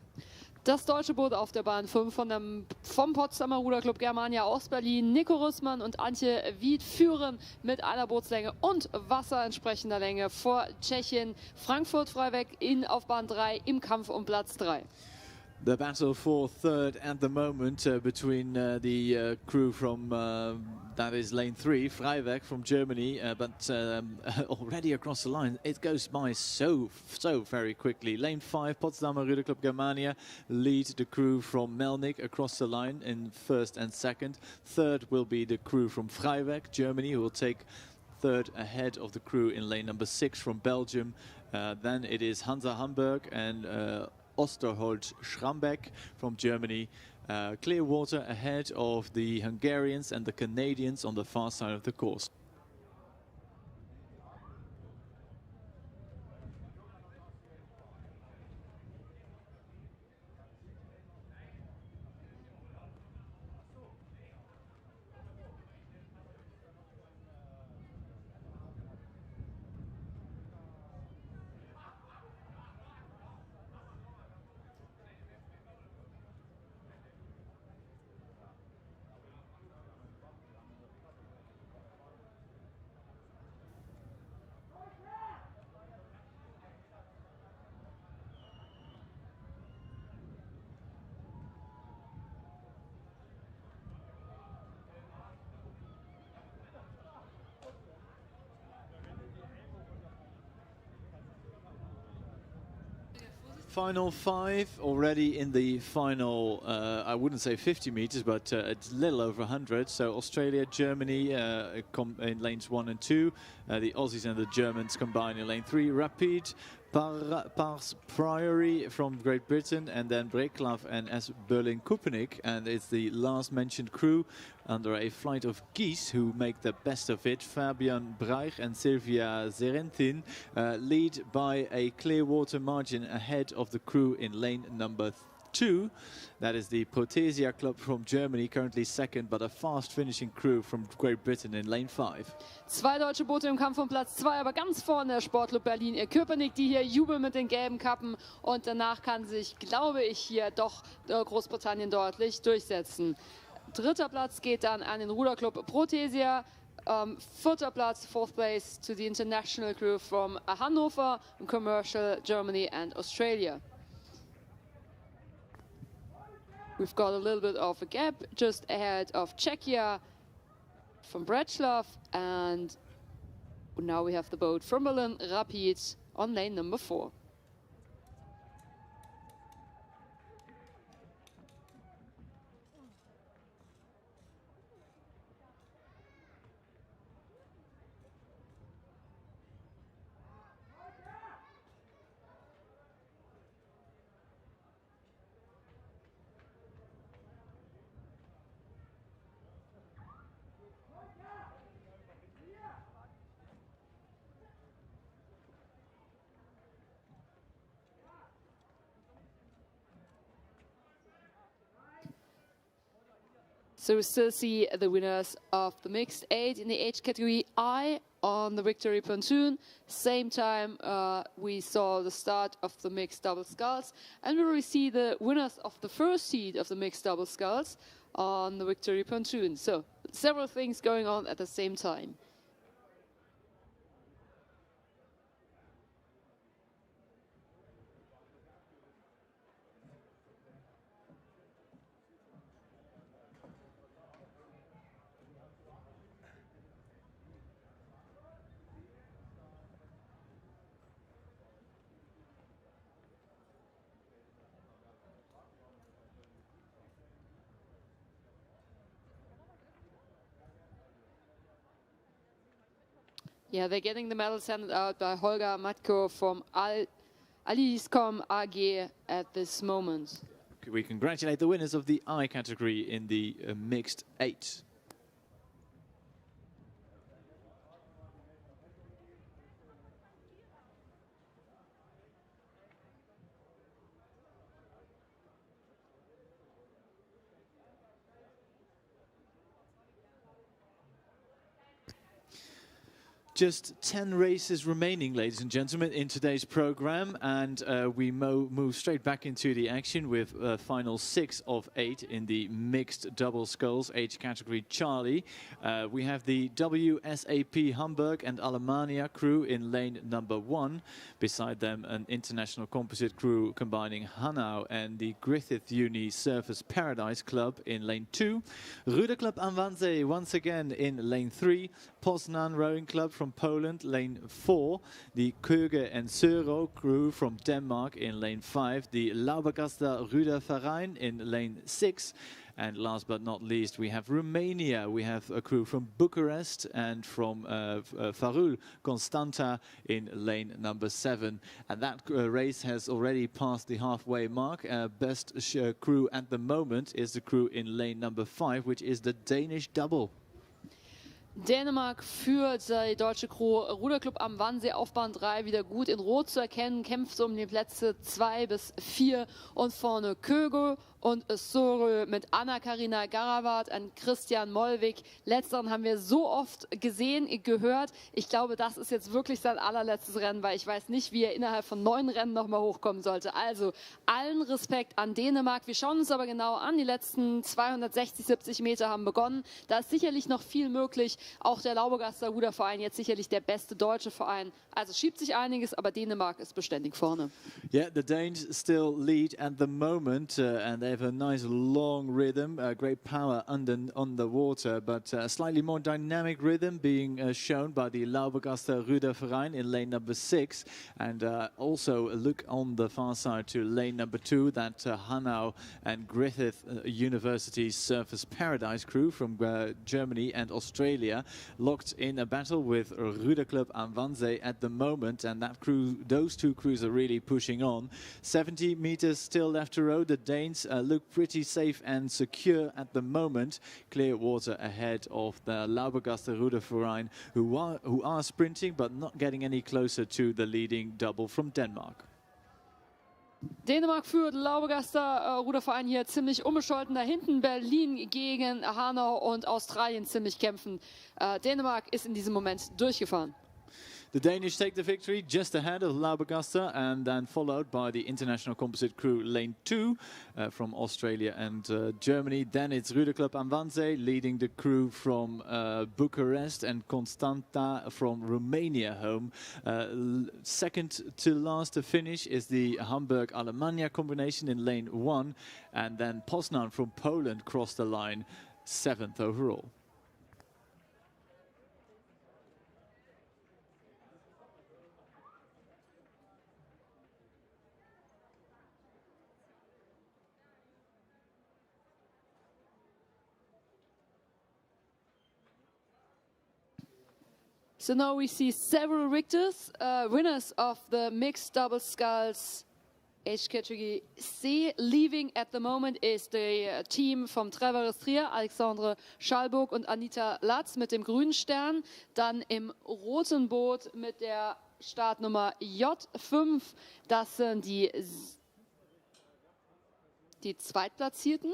Das deutsche Boot auf der Bahn 5 vom Potsdamer Ruderclub Germania aus Berlin. Nico Rüssmann und Antje Wied führen mit einer Bootslänge und Wasser entsprechender Länge vor Tschechien. Frankfurt Freiweg auf Bahn 3 im Kampf um Platz 3. The battle for third at the moment between the crew from that is lane 3, Freiweg from Germany, but already across the line it goes by so very quickly. Lane 5, Potsdamer Ruder Club Germania lead the crew from Melnik across the line in first and second. Third will be the crew from Freiweg, Germany, who will take third ahead of the crew in lane number 6 from Belgium. Then it is Hansa Hamburg and Osterholz Schrambeck from Germany. Clear water ahead of the Hungarians and the Canadians on the far side of the course. Final 5 already in the final, I wouldn't say 50 meters, but it's a little over 100. So Australia, Germany in lanes 1 and 2. The Aussies and the Germans combine in lane 3. Rapid, Pars Priory from Great Britain, and then Breklav and S. Berlin-Köpenick. And it's the last mentioned crew under a flight of geese who make the best of it. Fabian Breich and Silvia Zerentin lead by a clear water margin ahead of the crew in lane number 2. That is the Protesia Club from Germany, currently second, but a fast finishing crew from Great Britain in lane 5. Zwei deutsche Boote im Kampf um Platz 2, aber ganz vorne der Sportclub Berlin. Ihr Köpenick, die hier jubeln mit den gelben Kappen. Und danach kann sich, glaube ich, hier doch Großbritannien deutlich durchsetzen. Dritter Platz geht dann an den Ruderclub Protesia. Vierter Platz, fourth place, to the international crew from Hannover, Commercial, Germany and Australia. We've got a little bit of a gap just ahead of Czechia from Breclav, and now we have the boat from Berlin, Rapid, on lane number 4. So we still see the winners of the mixed 8 in the age category I on the victory pontoon. Same time we saw the start of the mixed double sculls, and we will see the winners of the first seed of the mixed double sculls on the victory pontoon. So several things going on at the same time. Yeah, they're getting the medals handed out by Holger Matko from Aliscom AG at this moment. We congratulate the winners of the I category in the mixed 8. Just 10 races remaining, ladies and gentlemen, in today's program, and we move straight back into the action with final 6 of 8 in the mixed double sculls age category Charlie. We have the WSAP Hamburg and Alemannia crew in lane number 1. Beside them, an international composite crew combining Hanau and the Griffith Uni Surface Paradise Club in lane 2. Ruder Club am Wannsee once again in lane 3. Poznan Rowing Club from Poland, lane 4. The Köge and Söro crew from Denmark in lane 5. The Laubergaster Ruder Verein in lane 6. And last but not least, we have Romania. We have a crew from Bucharest and from Farul Constanta in lane number 7. And that race has already passed the halfway mark. Best crew at the moment is the crew in lane number 5, which is the Danish double. Dänemark führt die deutsche Crew. Ruderclub am Wannsee auf Bahn 3 wieder gut in Rot zu erkennen, kämpft um die Plätze 2 bis 4 und vorne Köge und Sörö mit Anna-Karina Garawat und Christian Mollwig. Letzteren haben wir so oft gesehen, gehört. Ich glaube, das ist jetzt wirklich sein allerletztes Rennen, weil ich weiß nicht, wie er innerhalb von 9 Rennen nochmal hochkommen sollte. Also allen Respekt an Dänemark. Wir schauen uns aber genau an. Die letzten 260, 70 Meter haben begonnen. Da ist sicherlich noch viel möglich. Auch der Laubergaster Ruderverein jetzt sicherlich der beste deutsche Verein. Also schiebt sich einiges, aber Dänemark ist beständig vorne. Yeah, the Danes still lead at the moment, and they have a nice long rhythm, great power on the water, but a slightly more dynamic rhythm being shown by the Laubergaster Ruderverein in lane number 6, and also a look on the far side to lane number 2, that Hanau and Griffith University Surface Paradise crew from Germany and Australia, locked in a battle with Ruderclub am Wannsee at the moment, and that crew, those two crews are really pushing on. 70 meters still left to row. The Danes look pretty safe and secure at the moment. Clear water ahead of the Laubergaster Ruderverein, who are sprinting but not getting any closer to the leading double from Denmark. Dänemark führt, Laubergaster Ruderverein hier ziemlich unbescholten. Da hinten Berlin gegen Hanau und Australien ziemlich kämpfen. Dänemark ist in diesem Moment durchgefahren. The Danish take the victory just ahead of Laubergaster, and then followed by the international composite crew lane 2 from Australia and Germany. Then it's Ruderclub am Wannsee leading the crew from Bucharest, and Constanta from Romania home. Second to last to finish is the Hamburg-Alemannia combination in lane 1, and then Poznan from Poland crossed the line 7th overall. So now we see several victors, winners of the mixed double sculls age category C. Leaving at the moment is the team from Treveris Trier, Alexandre Schalburg und Anita Latz mit dem grünen Stern. Dann im roten Boot mit der Startnummer J5. Das sind die Zweitplatzierten.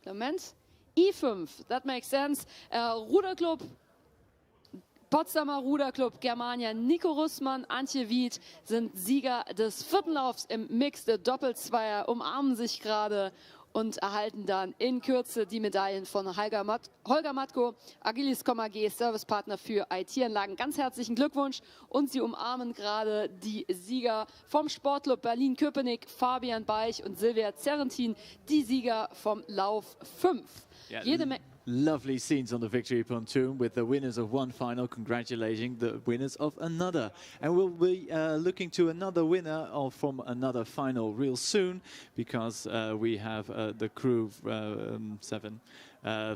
Moment. I5, that makes sense. Ruderclub Potsdamer Ruderclub Germania, Nico Russmann, Antje Wied sind Sieger des 4. Laufs im Mixed Doppelzweier, umarmen sich gerade und erhalten dann in Kürze die Medaillen von Holger Matko, Agilis.com AG, Servicepartner für IT-Anlagen. Ganz herzlichen Glückwunsch, und sie umarmen gerade die Sieger vom Sportclub Berlin-Köpenick, Fabian Beich und Silvia Zerrentin, die Sieger vom Lauf 5. Yeah. Lovely scenes on the victory pontoon with the winners of one final congratulating the winners of another. And we'll be looking to another winner from another final real soon, because we have the crew 7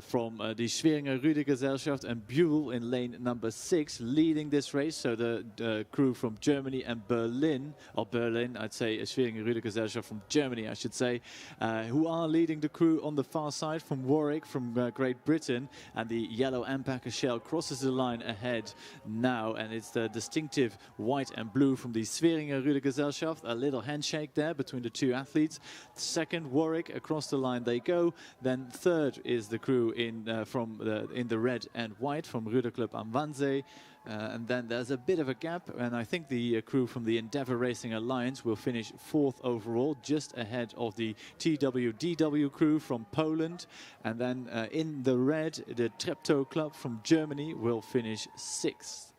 from the Schweringer Rudergesellschaft and Buell in lane number 6 leading this race. So the crew from Germany and Berlin, or Berlin, I'd say Schweringer Rudergesellschaft from Germany, I should say, who are leading the crew on the far side from Warwick, from Great Britain. And the yellow Ampacker shell crosses the line ahead now, and it's the distinctive white and blue from the Schweringer Rudergesellschaft. A little handshake there between the two athletes. Second, Warwick, across the line they go. Then third is the the crew in the red and white from Ruder Club am Wannsee. And then there's a bit of a gap, and I think the crew from the Endeavour Racing Alliance will finish 4th overall, just ahead of the TWDW crew from Poland. And then in the red, the Treptow Club from Germany will finish 6th.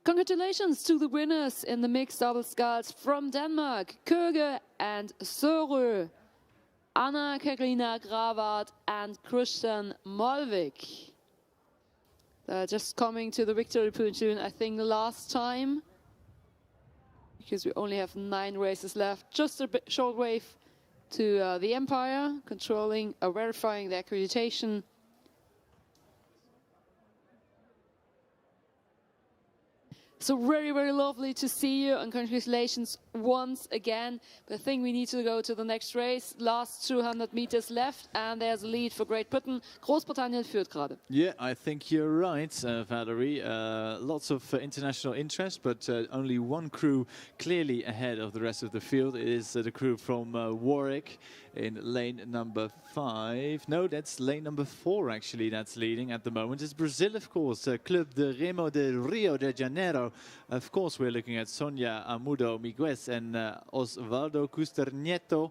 Congratulations to the winners in the mixed double sculls from Denmark, Køge and Sørø, Anna-Karina Gravard and Christian Molvik. Just coming to the victory platoon, I think last time, because we only have 9 races left. Just a short wave to the Empire, controlling or verifying the accreditation. So very, very lovely to see you, and congratulations once again. But I think we need to go to the next race. Last 200 meters left, and there's a lead for Great Britain. Großbritannien führt gerade. Yeah, I think you're right, Valerie. Lots of international interest, but only one crew clearly ahead of the rest of the field. It is the crew from Warwick in lane number 5. No, that's lane number 4 actually that's leading at the moment. It's Brazil, of course, Club de Remo de Rio de Janeiro. Of course, we're looking at Sonia Amudo Miguez and Osvaldo Custer Nieto.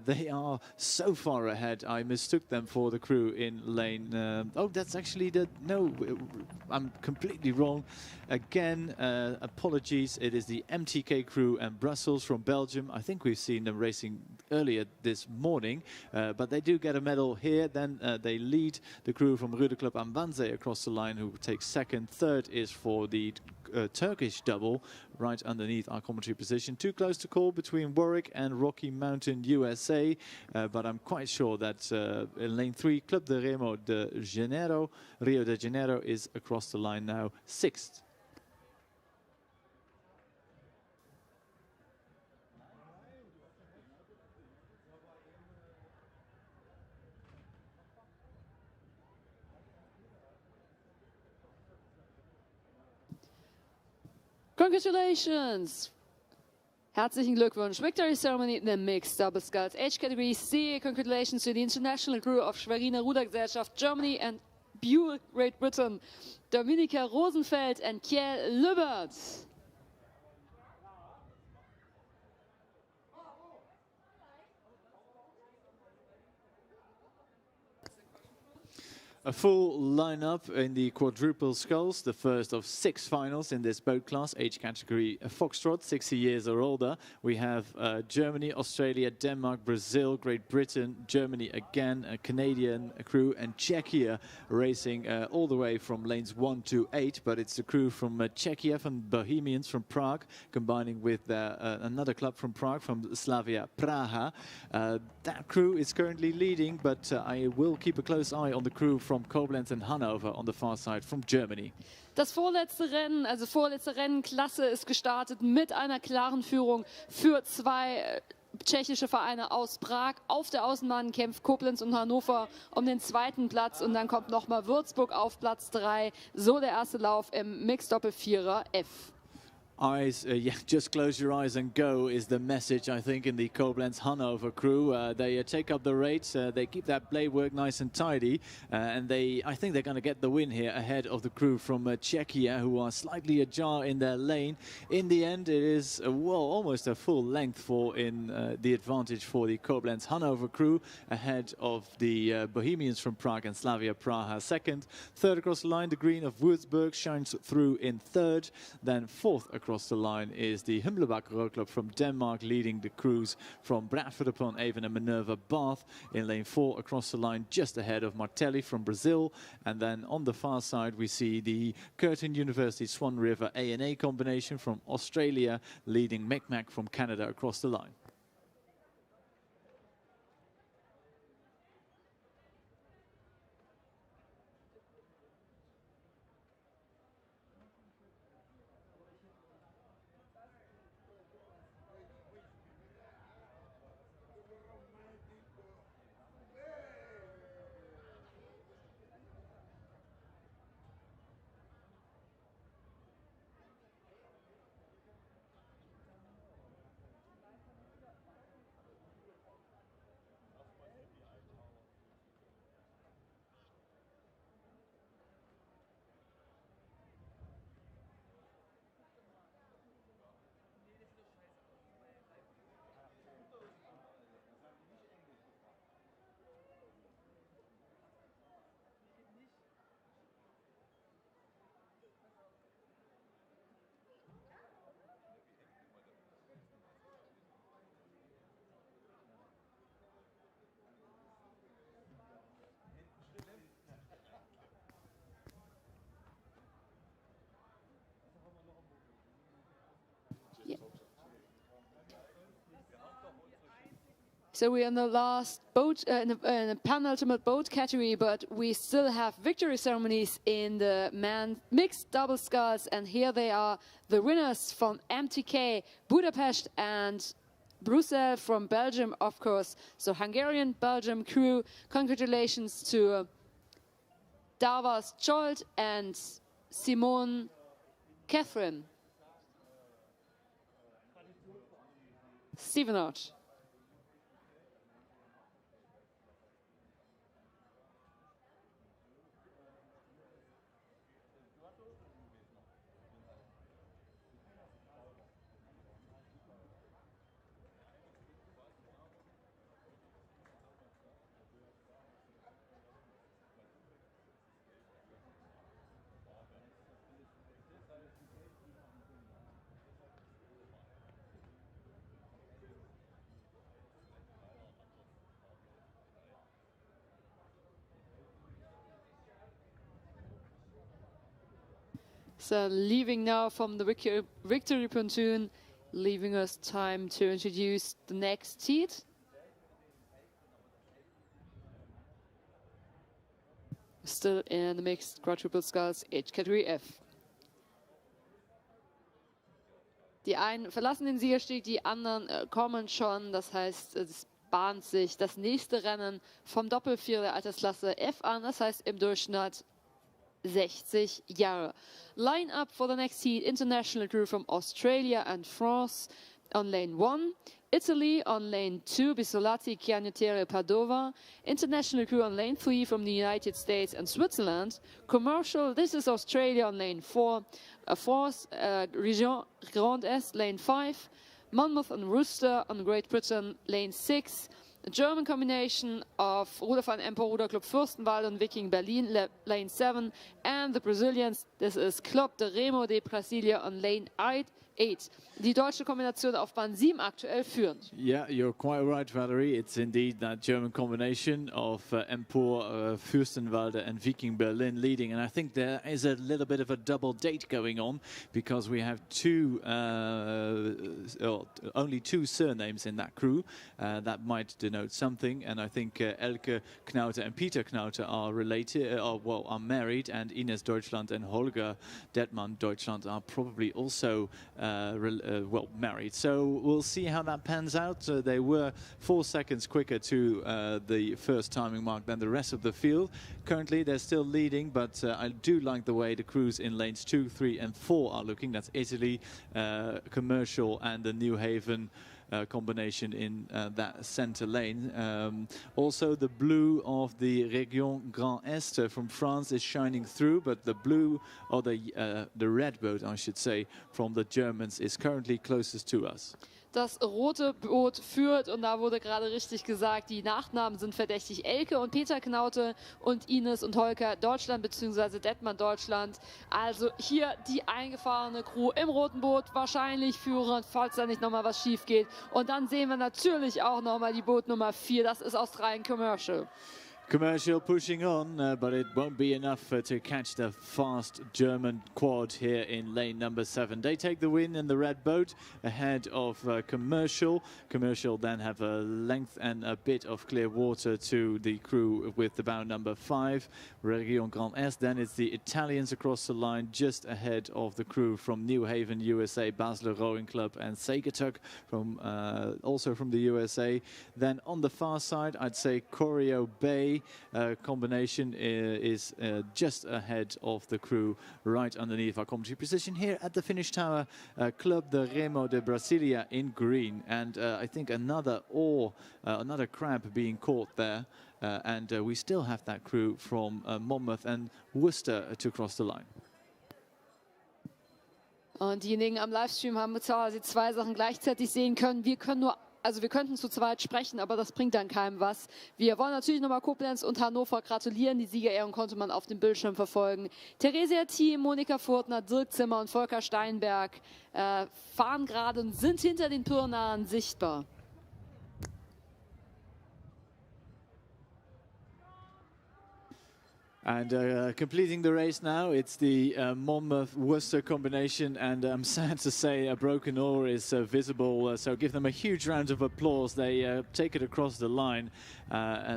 They are so far ahead. I mistook them for the crew in lane... oh, that's actually the... No, I'm completely wrong. Again, apologies. It is the MTK crew and Brussels from Belgium. I think we've seen them racing earlier this morning, but they do get a medal here. Then they lead the crew from Ruder Club am Wannsee across the line, who takes 2nd. 3rd is for the Turkish double, right underneath our commentary position. Too close to call between Warwick and Rocky Mountain USA, but I'm quite sure that in lane 3, Club de Remo de Janeiro, Rio de Janeiro, is across the line now 6th. Congratulations! Herzlichen Glückwunsch. Victory ceremony in the mixed double sculls age category C. Congratulations to the international crew of Schweriner Rudergesellschaft Germany and Buell, Great Britain, Dominika Rosenfeld and Kjell Lübbert. A full lineup in the quadruple sculls, the first of 6 finals in this boat class, age category Foxtrot, 60 years or older. We have Germany, Australia, Denmark, Brazil, Great Britain, Germany again, a Canadian crew, and Czechia racing all the way from lanes 1 to 8. But it's the crew from Czechia, from Bohemians from Prague, combining with another club from Prague, from Slavia Praha. That crew is currently leading, but I will keep a close eye on the crew from Koblenz and Hanover on the far side from Germany. Das vorletzte Rennen, also vorletzte Rennklasse, ist gestartet mit einer klaren Führung für 2 tschechische Vereine aus Prag. Auf der Außenbahn kämpft Koblenz und Hannover um den 2. Platz, und dann kommt nochmal Würzburg auf Platz 3. So der erste Lauf im Mixed-Doppel-Vierer F. Eyes, yeah, just close your eyes and go is the message, I think, in the Koblenz Hanover crew. They take up the rates, they keep that blade work nice and tidy, and I think they're going to get the win here ahead of the crew from Czechia, who are slightly ajar in their lane. In the end, it is, well, almost a full length the advantage for the Koblenz Hanover crew, ahead of the Bohemians from Prague and Slavia Praha 2nd. 3rd across the line, the green of Würzburg shines through in 3rd, then 4th across across the line is the Humlebach Row Club from Denmark, leading the cruise from Bradford upon Avon and Minerva Bath in lane 4 across the line, just ahead of Martelli from Brazil. And then on the far side we see the Curtin University Swan River A&A combination from Australia, leading Micmac from Canada across the line. So we're in the last boat, in the penultimate boat category, but we still have victory ceremonies in the men mixed double sculls, and here they are, the winners from MTK, Budapest and Brussels from Belgium, of course. So Hungarian-Belgium crew, congratulations to Davos Scholt and Simone Catherine Stevenot. So leaving now from the victory pontoon, leaving us time to introduce the next heat. Still in the mixed quadruple sculls, age category F. Die einen verlassen den Siegersteg, die anderen kommen schon. Das heißt, es bahnt sich das nächste Rennen vom Doppelvierer der Altersklasse F an. Das heißt im Durchschnitt 60 Jahre. Line up for the next heat: international crew from Australia and France on lane 1, Italy on lane 2, Bisolati, Chiagnottiere, Padova, international crew on lane 3 from the United States and Switzerland, commercial, this is Australia on lane 4, France, Region Grand Est, lane 5, Monmouth and Rooster on Great Britain, lane 6, a German combination of Ruderverein Empor Ruder Club Fürstenwalde and Viking Berlin, lane 7, and the Brazilians, this is Club de Remo de Brasilia on lane 8. Die deutsche Kombination auf Bahn 7 aktuell führend. Yeah, you're quite right, Valerie. It's indeed that German combination of Empor, Fürstenwalde and Viking Berlin leading. And I think there is a little bit of a double date going on, because we have only two surnames in that crew. That might denote something. And I think Elke Knauter and Peter Knauter are related, are married, and Ines Deutschland and Holger Detmann Deutschland are probably also married. So we'll see how that pans out. They were 4 seconds quicker to the first timing mark than the rest of the field. Currently they're still leading, but I do like the way the crews in lanes 2, 3 and 4 are looking. That's Italy, Commercial and the New Haven combination in that center lane. Also the blue of the Région Grand Est from France is shining through, but the blue, or the red boat I should say, from the Germans is currently closest to us. Das rote Boot führt und da wurde gerade richtig gesagt, die Nachnamen sind verdächtig. Elke und Peter Knaute und Ines und Holger Deutschland bzw. Detmann Deutschland. Also hier die eingefahrene Crew im roten Boot, wahrscheinlich führend, falls da nicht nochmal was schief geht. Und dann sehen wir natürlich auch nochmal die Boot Nummer 4, das ist Australien Commercial. Commercial pushing on, but it won't be enough to catch the fast German quad here in lane number 7. They take the win in the red boat ahead of Commercial. Commercial then have a length and a bit of clear water to the crew with the bow number 5, Region Grand Est. Then it's the Italians across the line just ahead of the crew from New Haven, USA, Basler Rowing Club and Sagertug from also from the USA. Then on the far side, I'd say Corio Bay. Combination is just ahead of the crew, right underneath our commentary position here at the finish tower. Club de Remo de Brasilia in green, and I think another crab being caught there, and we still have that crew from Monmouth and Worcester to cross the line. Und diejenigen am Livestream haben quasi zwei Sachen gleichzeitig sehen können. Wir könnten zu zweit sprechen, aber das bringt dann keinem was. Wir wollen natürlich nochmal Koblenz und Hannover gratulieren. Die Siegerehrung konnte man auf dem Bildschirm verfolgen. Theresia Thiem, Monika Furtner, Dirk Zimmer und Volker Steinberg fahren gerade und sind hinter den Pirnaern sichtbar. And completing the race now, it's the Monmouth-Worcester combination, and I'm sad to say a broken oar is visible, so give them a huge round of applause. They take it across the line.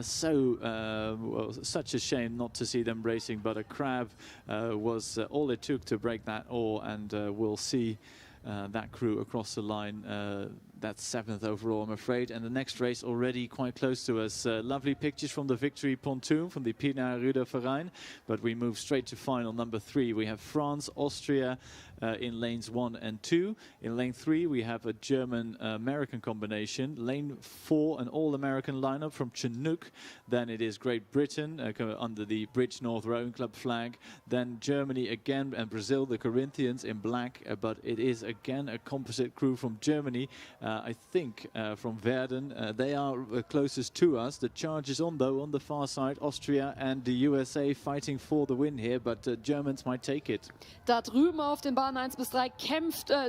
Such a shame not to see them racing, but a crab was all it took to break that oar, and we'll see that crew across the line. That's 7th overall, I'm afraid. And the next race already quite close to us. Lovely pictures from the victory pontoon from the Pienaar Ruderverein. But we move straight to final number 3. We have France, Austria in lanes 1 and 2. In lane 3, we have a German-American combination. Lane 4, an all-American lineup from Chinook. Then it is Great Britain under the Bridge North Rowing Club flag. Then Germany again and Brazil, the Corinthians in black. But it is again a composite crew from Germany. I think from Verden. They are closest to us. The charge is on, though, on the far side. Austria and the USA fighting for the win here, but Germans might take it. Da drüben auf den Bahnen 1 bis 3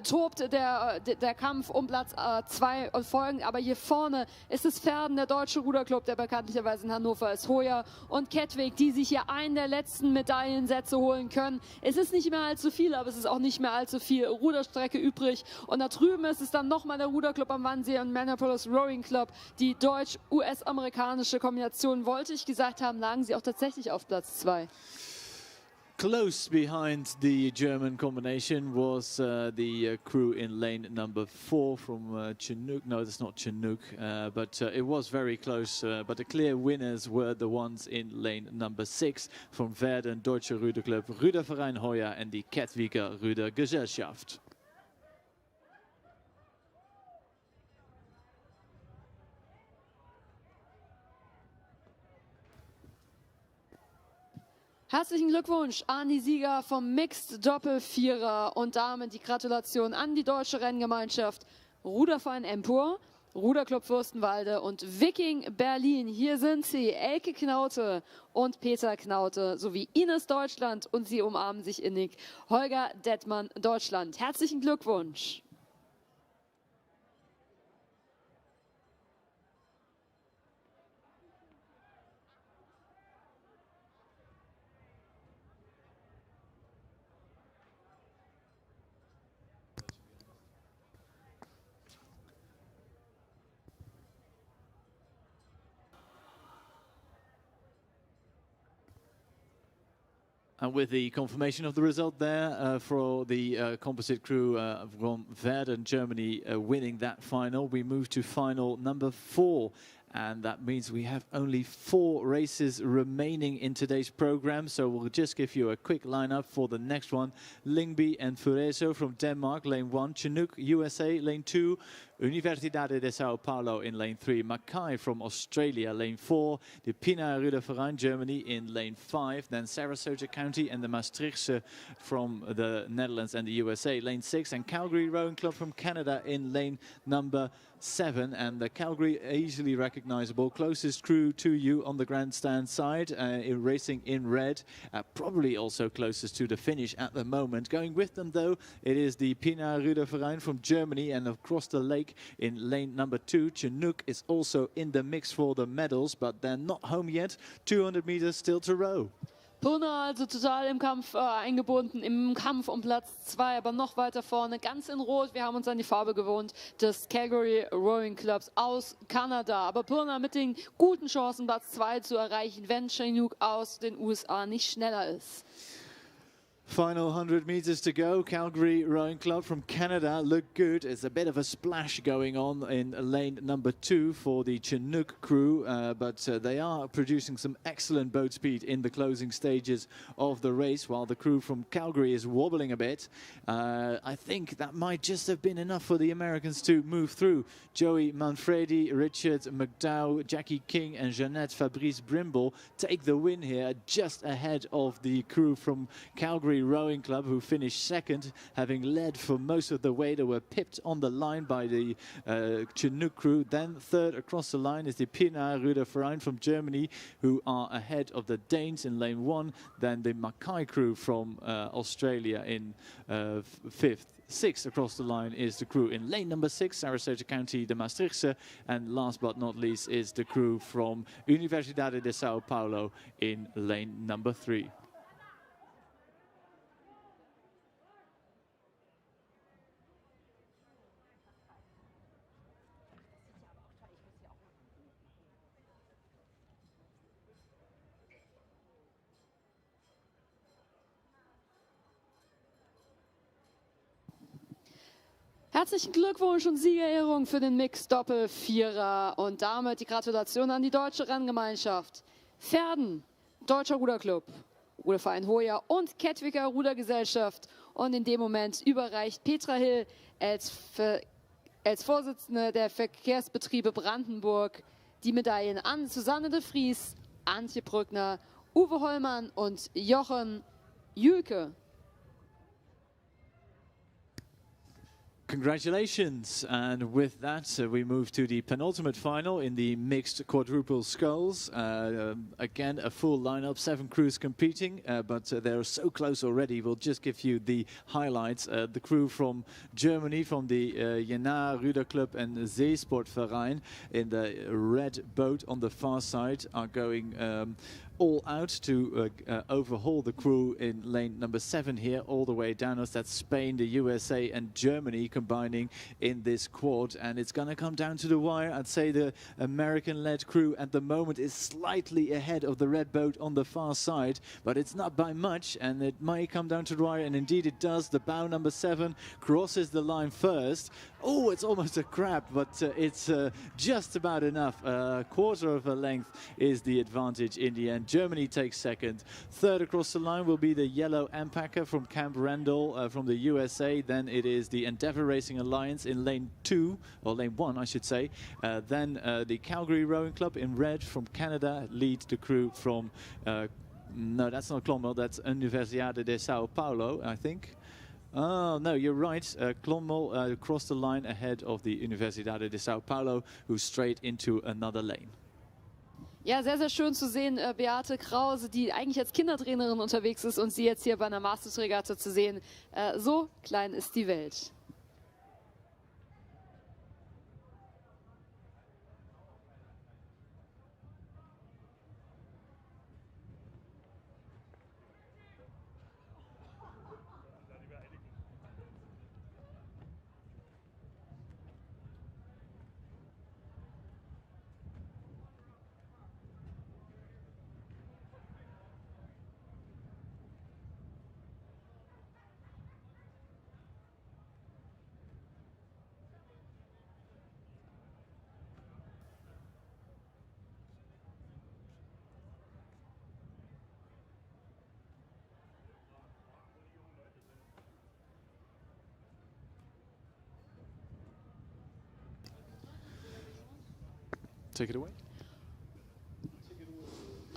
tobt der Kampf um Platz 2 und folgend. Aber hier vorne ist es Verden, der deutsche Ruderclub, der bekanntlicherweise in Hannover ist. Hoyer und Kettwig, die sich hier einen der letzten Medaillensätze holen können. Es ist nicht mehr allzu viel, aber es ist auch nicht mehr allzu viel Ruderstrecke übrig. Und da drüben ist es dann nochmal der Ruderclub am Wannsee und Manipulous Rowing Club. Die deutsch-US-amerikanische Kombination, wollte ich gesagt haben, lagen sie auch tatsächlich auf Platz 2. Close behind the German combination was the crew in lane number 4 from Chinook. No, that's not Chinook, but it was very close. But the clear winners were the ones in lane number 6 from Verden, Deutsche Ruderclub, Ruderverein Hoyer and the Kettwiger Rudergesellschaft. Herzlichen Glückwunsch an die Sieger vom Mixed Doppel-Vierer und damit die Gratulation an die deutsche Renngemeinschaft Ruderverein Empor, Ruderclub Fürstenwalde und Viking Berlin. Hier sind sie, Elke Knaute und Peter Knaute sowie Ines Deutschland und sie umarmen sich innig, Holger Detmann Deutschland. Herzlichen Glückwunsch. And with the confirmation of the result there for the composite crew from Verden, Germany, winning that final, we move to final number 4. And that means we have only 4 races remaining in today's program. So we'll just give you a quick lineup for the next one. Lyngby and Fureso from Denmark, lane 1. Chinook, USA, lane 2. Universidade de Sao Paulo in lane 3, Mackay from Australia, lane 4, the Pina Rüderverein, Germany in lane 5, then Sarasota County and the Maastrichtse from the Netherlands and the USA, lane 6, and Calgary Rowing Club from Canada in lane number 7, and the Calgary easily recognizable, closest crew to you on the grandstand side, racing in red, probably also closest to the finish at the moment. Going with them though, it is the Pina Rüderverein from Germany, and across the lake in lane number 2, Chinook is also in the mix for the medals, but they're not home yet. 200 meters still to row. Pirna also total im Kampf eingebunden, im Kampf um Platz 2, aber noch weiter vorne, ganz in Rot. Wir haben uns an die Farbe gewohnt des Calgary Rowing Clubs aus Kanada. Aber Pirna mit den guten Chancen, Platz 2 zu erreichen, wenn Chinook aus den USA nicht schneller ist. Final 100 meters to go. Calgary Rowing Club from Canada look good. It's a bit of a splash going on in lane number 2 for the Chinook crew, but they are producing some excellent boat speed in the closing stages of the race, while the crew from Calgary is wobbling a bit. I think that might just have been enough for the Americans to move through. Joey Manfredi, Richard McDowell, Jackie King and Jeanette Fabrice Brimble take the win here, just ahead of the crew from Calgary Rowing Club, who finished second, having led for most of the way. They were pipped on the line by the Chinook crew. Then third across the line is the Pina Rüderverein from Germany, who are ahead of the Danes in lane 1. Then the Mackay crew from Australia in 5th. 6th across the line is the crew in lane number 6, Sarasota County, the Maastrichtse, and last but not least is the crew from Universidade de Sao Paulo in lane number 3. Herzlichen Glückwunsch und Siegerehrung für den Mixed-Doppel-Vierer und damit die Gratulation an die deutsche Renngemeinschaft. Verden, Deutscher Ruderclub, Ruderverein Hoya und Kettwiger Rudergesellschaft. Und in dem Moment überreicht Petra Hill als Vorsitzende der Verkehrsbetriebe Brandenburg die Medaillen an Susanne de Vries, Antje Brückner, Uwe Hollmann und Jochen Jülke. Congratulations, and with that we move to the penultimate final in the mixed quadruple sculls. Again, a full lineup, 7 crews competing, but they're so close already. We'll just give you the highlights. The crew from Germany, from the Jena Ruderclub and Seesportverein in the red boat on the far side are going all out to overhaul the crew in lane number 7 here, all the way down us. That's Spain, the USA and Germany combining in this quad, and it's going to come down to the wire. I'd say the American-led crew at the moment is slightly ahead of the red boat on the far side, but it's not by much, and it may come down to the wire, and indeed it does. The bow number 7 crosses the line first. Oh, it's almost a crab, but it's just about enough. A quarter of a length is the advantage in the end. Germany takes second. Third across the line will be the yellow Ampacker from Camp Randall from the USA. Then it is the Endeavour Racing Alliance in lane 2, or lane 1 I should say. Then the Calgary Rowing Club in red from Canada lead the crew from, no, that's not Clonmel, that's Universidade de Sao Paulo, I think. Oh, no, you're right. Clonmel crossed the line ahead of the Universidade de Sao Paulo, who's straight into another lane. Ja, sehr, sehr schön zu sehen, Beate Krause, die eigentlich als Kindertrainerin unterwegs ist und sie jetzt hier bei einer Masters Regatta zu sehen. So klein ist die Welt. take it away.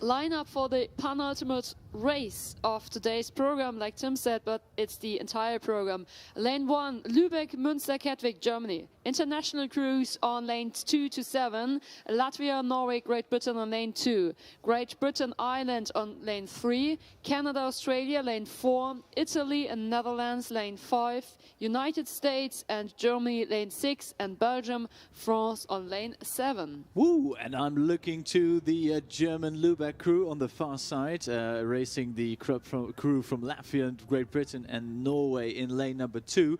Lineup for the penultimate race of today's program, like Tim said, but it's the entire program. Lane 1, Lübeck, Münster, Kettwig, Germany. International crews on lanes 2 to 7. Latvia, Norway, Great Britain on lane 2. Great Britain, Ireland on lane 3. Canada, Australia, lane 4. Italy and Netherlands, lane 5. United States and Germany, lane 6. And Belgium, France on lane 7. Woo! And I'm looking to the German Lübeck crew on the far side, racing the crew from Latvia and Great Britain and Norway in lane number 2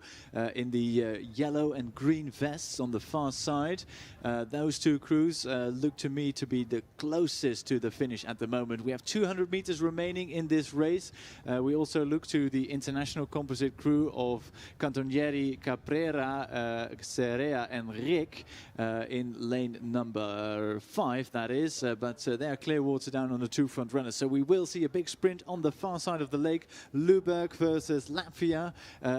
in the yellow and green vests on the far side. Those two crews look to me to be the closest to the finish at the moment. We have 200 meters remaining in this race. We also look to the international composite crew of Cantonieri, Caprera, Cerea and Rick in lane number 5, that is. But they are clear water down on the two front runners. So we will see a big sprint on the far side of the lake. Lübeck versus Latvia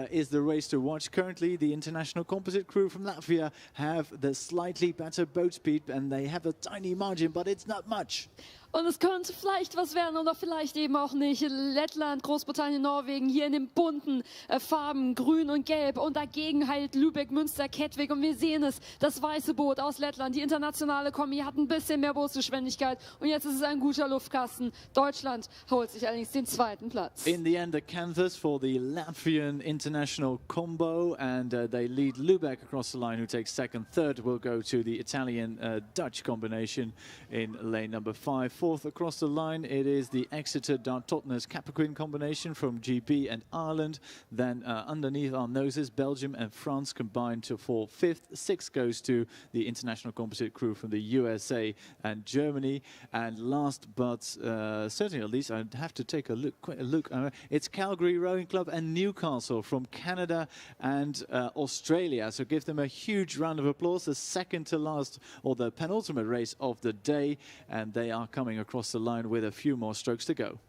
is the race to watch. Currently, the international composite crew from Latvia have the slightly better boat speed and they have a tiny margin, but it's not much. Und es könnte vielleicht was werden oder vielleicht eben auch nicht. Lettland, Großbritannien, Norwegen hier in den bunten Farben, grün und gelb. Und dagegen halt Lübeck, Münster, Kettwig. Und wir sehen es, das weiße Boot aus Lettland. Die internationale Kombi hat ein bisschen mehr Bootsgeschwindigkeit. Und jetzt ist es ein guter Luftkasten. Deutschland holt sich allerdings den zweiten Platz. In the end, the canvas for the Latvian international combo. And they lead Lübeck across the line, who takes second. Third will go to the Italian-Dutch combination in lane number 5. Fourth across the line, it is the Exeter Totnes Capricorn combination from GB and Ireland. Then underneath our noses, Belgium and France combined for 5th. 6th goes to the international composite crew from the USA and Germany. And last but certainly not least, I'd have to take a look. It's Calgary Rowing Club and Newcastle from Canada and Australia. So give them a huge round of applause. The second to last, or the penultimate race of the day, and they are coming across the line with a few more strokes to go.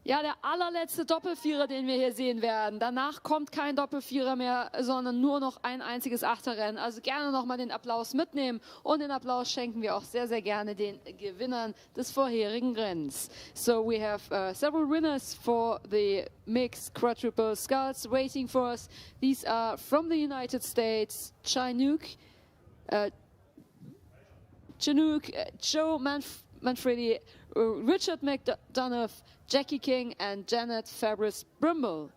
Ja, der allerletzte Doppelvierer, den wir hier sehen werden. Danach kommt kein Doppelvierer mehr, sondern nur noch ein einziges Achterrennen. Also gerne nochmal den Applaus mitnehmen. Und den Applaus schenken wir auch sehr, sehr gerne den Gewinnern des vorherigen Rennens. So we have several winners for the mixed quadruple sculls waiting for us. These are from the United States, Chinook, Joe Manfredi, Richard McDonough, Jackie King and Janet Fabris-Brimble.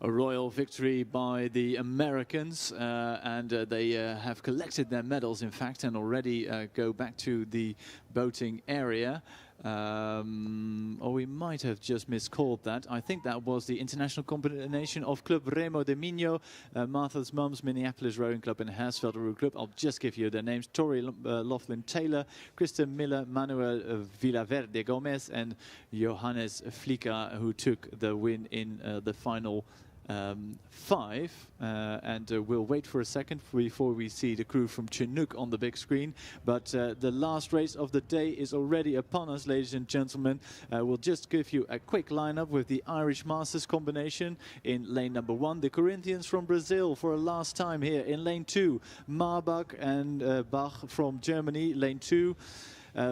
A royal victory by the Americans, and they have collected their medals, in fact, and already go back to the boating area. Or we might have just miscalled that. I think that was the international combination of Club Remo de Minho, Martha's Mums, Minneapolis Rowing Club and Hersfeld Rowing Club. I'll just give you their names. Tori Laughlin Taylor, Kristen Miller, Manuel Villaverde Gomez and Johannes Flicker, who took the win in the final 5, and we'll wait for a second before we see the crew from Chinook on the big screen. But the last race of the day is already upon us, ladies and gentlemen. We'll just give you a quick lineup with the Irish Masters combination in lane number 1. The Corinthians from Brazil for a last time here in lane 2. Marbach and Bach from Germany, lane 2.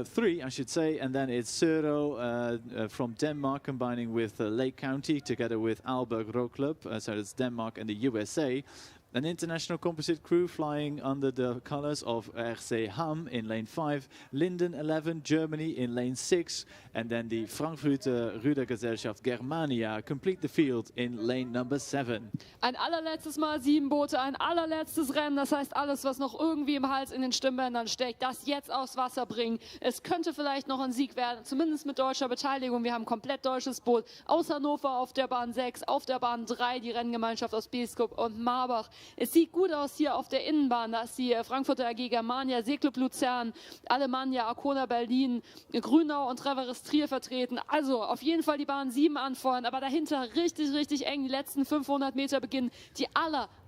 3, I should say, and then it's Søro from Denmark, combining with Lake County together with Aalborg Row Club, so it's Denmark and the USA. An international composite crew flying under the colors of RC Ham in lane 5, Linden 11, Germany in lane 6, and then the Frankfurter Rudergesellschaft Germania complete the field in lane number 7. Ein allerletztes Mal 7 Boote, ein allerletztes Rennen. Das heißt, alles, was noch irgendwie im Hals in den Stimmbändern steckt, das jetzt aufs Wasser bringen. Es könnte vielleicht noch ein Sieg werden, zumindest mit deutscher Beteiligung. Wir haben ein komplett deutsches Boot aus Hannover auf der Bahn 6, auf der Bahn 3 die Renngemeinschaft aus Beeskup und Marbach. Es sieht gut aus hier auf der Innenbahn. Da ist die Frankfurter AG Germania, Seeclub Luzern, Alemannia, Arkona Berlin, Grünau und Treveris Trier vertreten. Also auf jeden Fall die Bahn 7 anfeuern, aber dahinter richtig, richtig eng. Die letzten 500 Meter beginnen. Die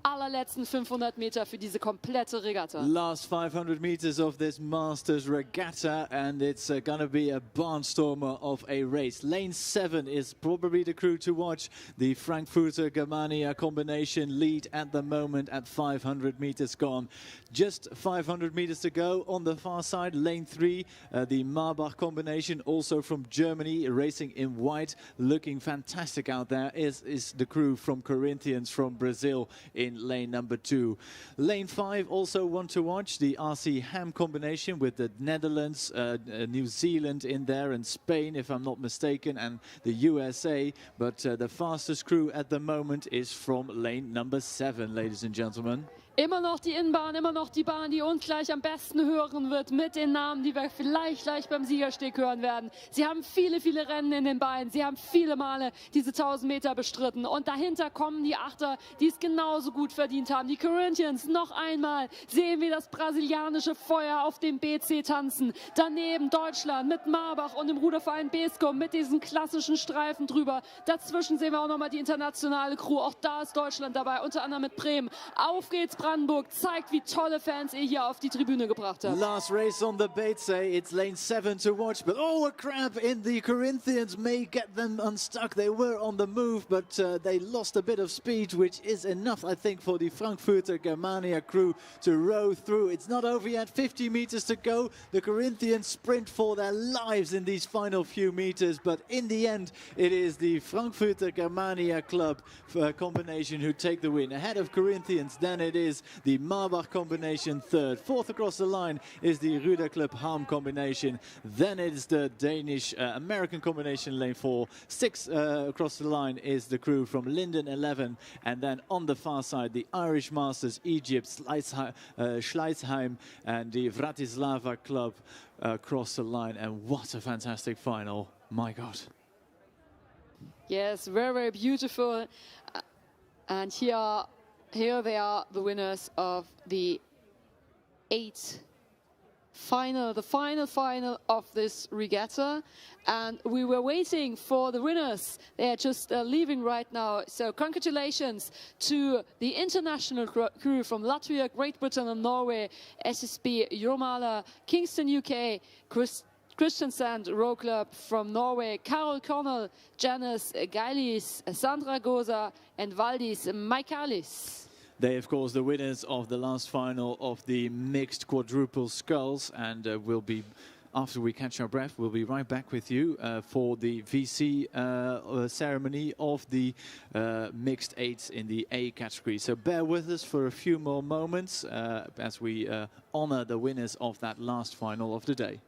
allerletzten 500 Meter für diese komplette Regatta. Last 500 meters of this Masters Regatta, and it's gonna be a barnstormer of a race. Lane 7 is probably the crew to watch. The Frankfurter Germania combination lead at the moment at 500 meters gone. Just 500 meters to go. On the far side, lane 3, the Marbach combination, also from Germany, racing in white, looking fantastic out there, is the crew from Corinthians from Brazil in lane number 2. Lane 5, also one to watch, the RC Ham combination with the Netherlands, New Zealand in there, and Spain, if I'm not mistaken, and the USA. But the fastest crew at the moment is from lane number 7, ladies and gentlemen. Immer noch die Innenbahn, immer noch die Bahn, die uns gleich am besten hören wird, mit den Namen, die wir vielleicht gleich beim Siegersteg hören werden. Sie haben viele, viele Rennen in den Beinen. Sie haben viele Male diese 1000 Meter bestritten. Und dahinter kommen die Achter, die es genauso gut verdient haben. Die Corinthians, noch einmal sehen wir das brasilianische Feuer auf dem BC tanzen. Daneben Deutschland mit Marbach und dem Ruderverein Beskum mit diesen klassischen Streifen drüber. Dazwischen sehen wir auch nochmal die internationale Crew. Auch da ist Deutschland dabei, unter anderem mit Bremen. Auf geht's, Brandenburg, zeigt, wie tolle Fans ihr hier auf die Tribüne gebracht habt. Last race on the Betsay, it's lane 7 to watch, but oh, a cramp in the Corinthians may get them unstuck. They were on the move, but they lost a bit of speed, which is enough, I think, for the Frankfurter Germania crew to row through. It's not over yet, 50 meters to go. The Corinthians sprint for their lives in these final few meters, but in the end, it is the Frankfurter Germania club combination who take the win. Ahead of Corinthians, then it is the Marbach combination third. Fourth across the line is the Ruder Club Ham combination. Then it's the Danish American combination lane 4. Sixth across the line is the crew from Linden 11. And then on the far side, the Irish Masters, Egypt, Schleißheim and the Vratislava club across the line. And what a fantastic final. My God. Yes, very, very beautiful. And here they are, the winners of the final of this regatta. And we were waiting for the winners. They are just leaving right now. So congratulations to the international crew from Latvia, Great Britain and Norway, SSB Jurmala, Kingston, UK, Christian Sand Row Club from Norway, Carol Connell, Janice Geilis, Sandra Goza and Valdis Michaelis. They, of course, the winners of the last final of the mixed quadruple sculls, and will be, after we catch our breath, we'll be right back with you for the VC ceremony of the mixed eights in the A category. So bear with us for a few more moments as we honor the winners of that last final of the day.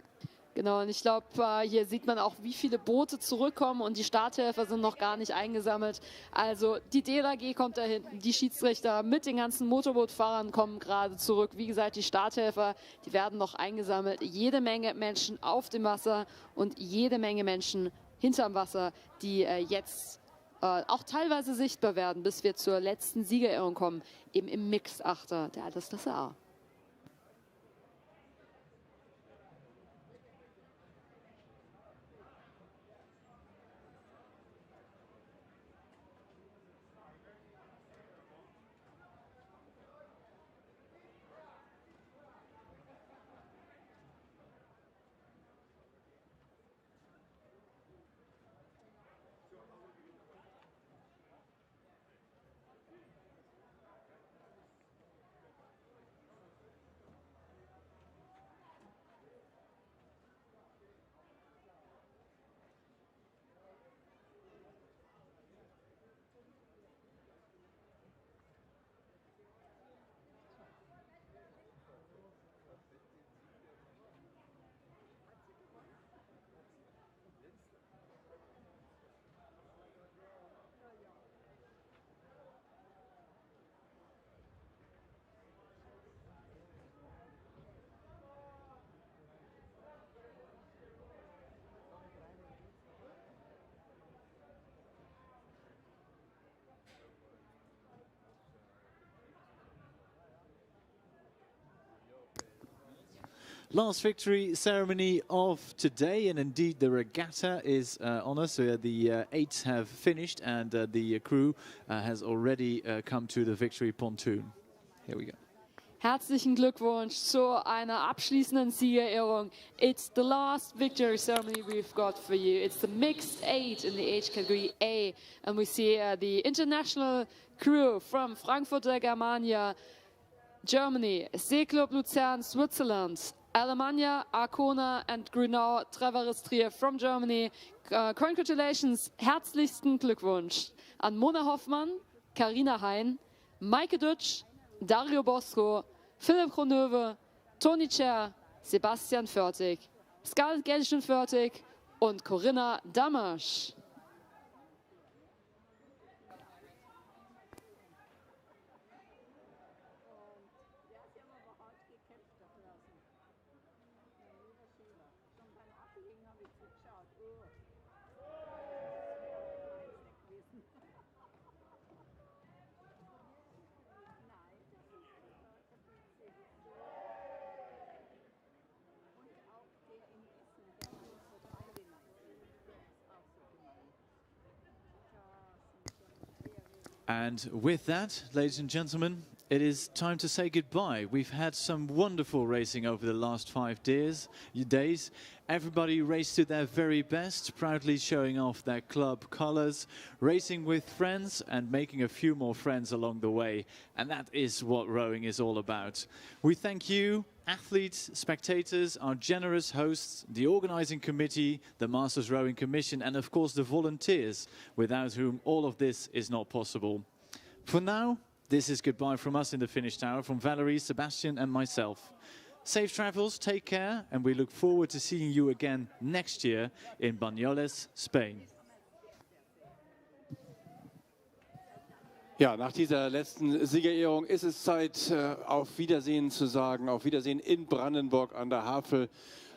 Genau, und ich glaube, hier sieht man auch, wie viele Boote zurückkommen und die Starthelfer sind noch gar nicht eingesammelt. Also die DLRG kommt da hinten, die Schiedsrichter mit den ganzen Motorbootfahrern kommen gerade zurück. Wie gesagt, die Starthelfer, die werden noch eingesammelt. Jede Menge Menschen auf dem Wasser und jede Menge Menschen hinterm Wasser, die jetzt auch teilweise sichtbar werden, bis wir zur letzten Siegerehrung kommen, eben im Mixed-Achter der Altersklasse A. Last victory ceremony of today, and indeed the regatta is on us. The 8 have finished, and the crew has already come to the victory pontoon. Here we go. Herzlichen Glückwunsch zu einer abschließenden Siegerehrung. It's the last victory ceremony we've got for you. It's the mixed 8 in the age category A, and we see the international crew from Frankfurt der Germania, Germany, Seeclub Luzern, Switzerland, Alemannia, Arkona and Grünau Traverestrier from Germany. Congratulations, herzlichsten Glückwunsch an Mona Hoffmann, Carina Hein, Maike Dutsch, Dario Bosco, Philipp Kronöwe, Toni Cher, Sebastian Förtig, Scarlett Gelschen-Förtig und Corinna Damasch. And with that, ladies and gentlemen, it is time to say goodbye. We've had some wonderful racing over the last 5 days. Everybody raced to their very best, proudly showing off their club colors, racing with friends and making a few more friends along the way. And that is what rowing is all about. We thank you, athletes, spectators, our generous hosts, the organizing committee, the Masters Rowing Commission, and of course the volunteers, without whom all of this is not possible. For now, this is goodbye from us in the Finish Tower, from Valerie, Sebastian and myself. Safe travels, take care, and we look forward to seeing you again next year in Banyoles, Spain. Ja, nach dieser letzten Siegerehrung ist es Zeit, auf Wiedersehen zu sagen. Auf Wiedersehen in Brandenburg an der Havel.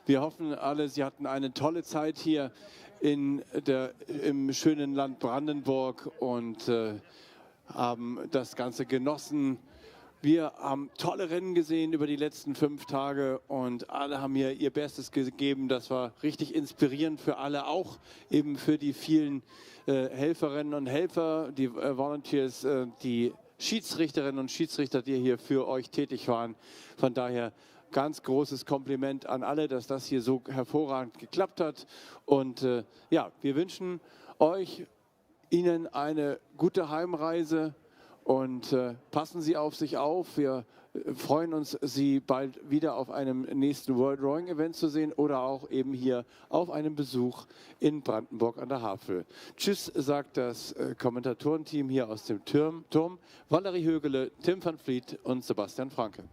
Wir hoffen alle, Sie hatten eine tolle Zeit hier im schönen Land Brandenburg und haben das Ganze genossen. Wir haben tolle Rennen gesehen über die letzten 5 Tage und alle haben hier ihr Bestes gegeben. Das war richtig inspirierend für alle, auch eben für die vielen Helferinnen und Helfer, die Volunteers, die Schiedsrichterinnen und Schiedsrichter, die hier für euch tätig waren. Von daher ganz großes Kompliment an alle, dass das hier so hervorragend geklappt hat. Und ja, wir wünschen Ihnen eine gute Heimreise. Und passen Sie auf sich auf. Wir freuen uns, Sie bald wieder auf einem nächsten World Rowing Event zu sehen oder auch eben hier auf einem Besuch in Brandenburg an der Havel. Tschüss, sagt das Kommentatorenteam hier aus dem Turm. Valerie Högele, Tim van Vliet und Sebastian Franke.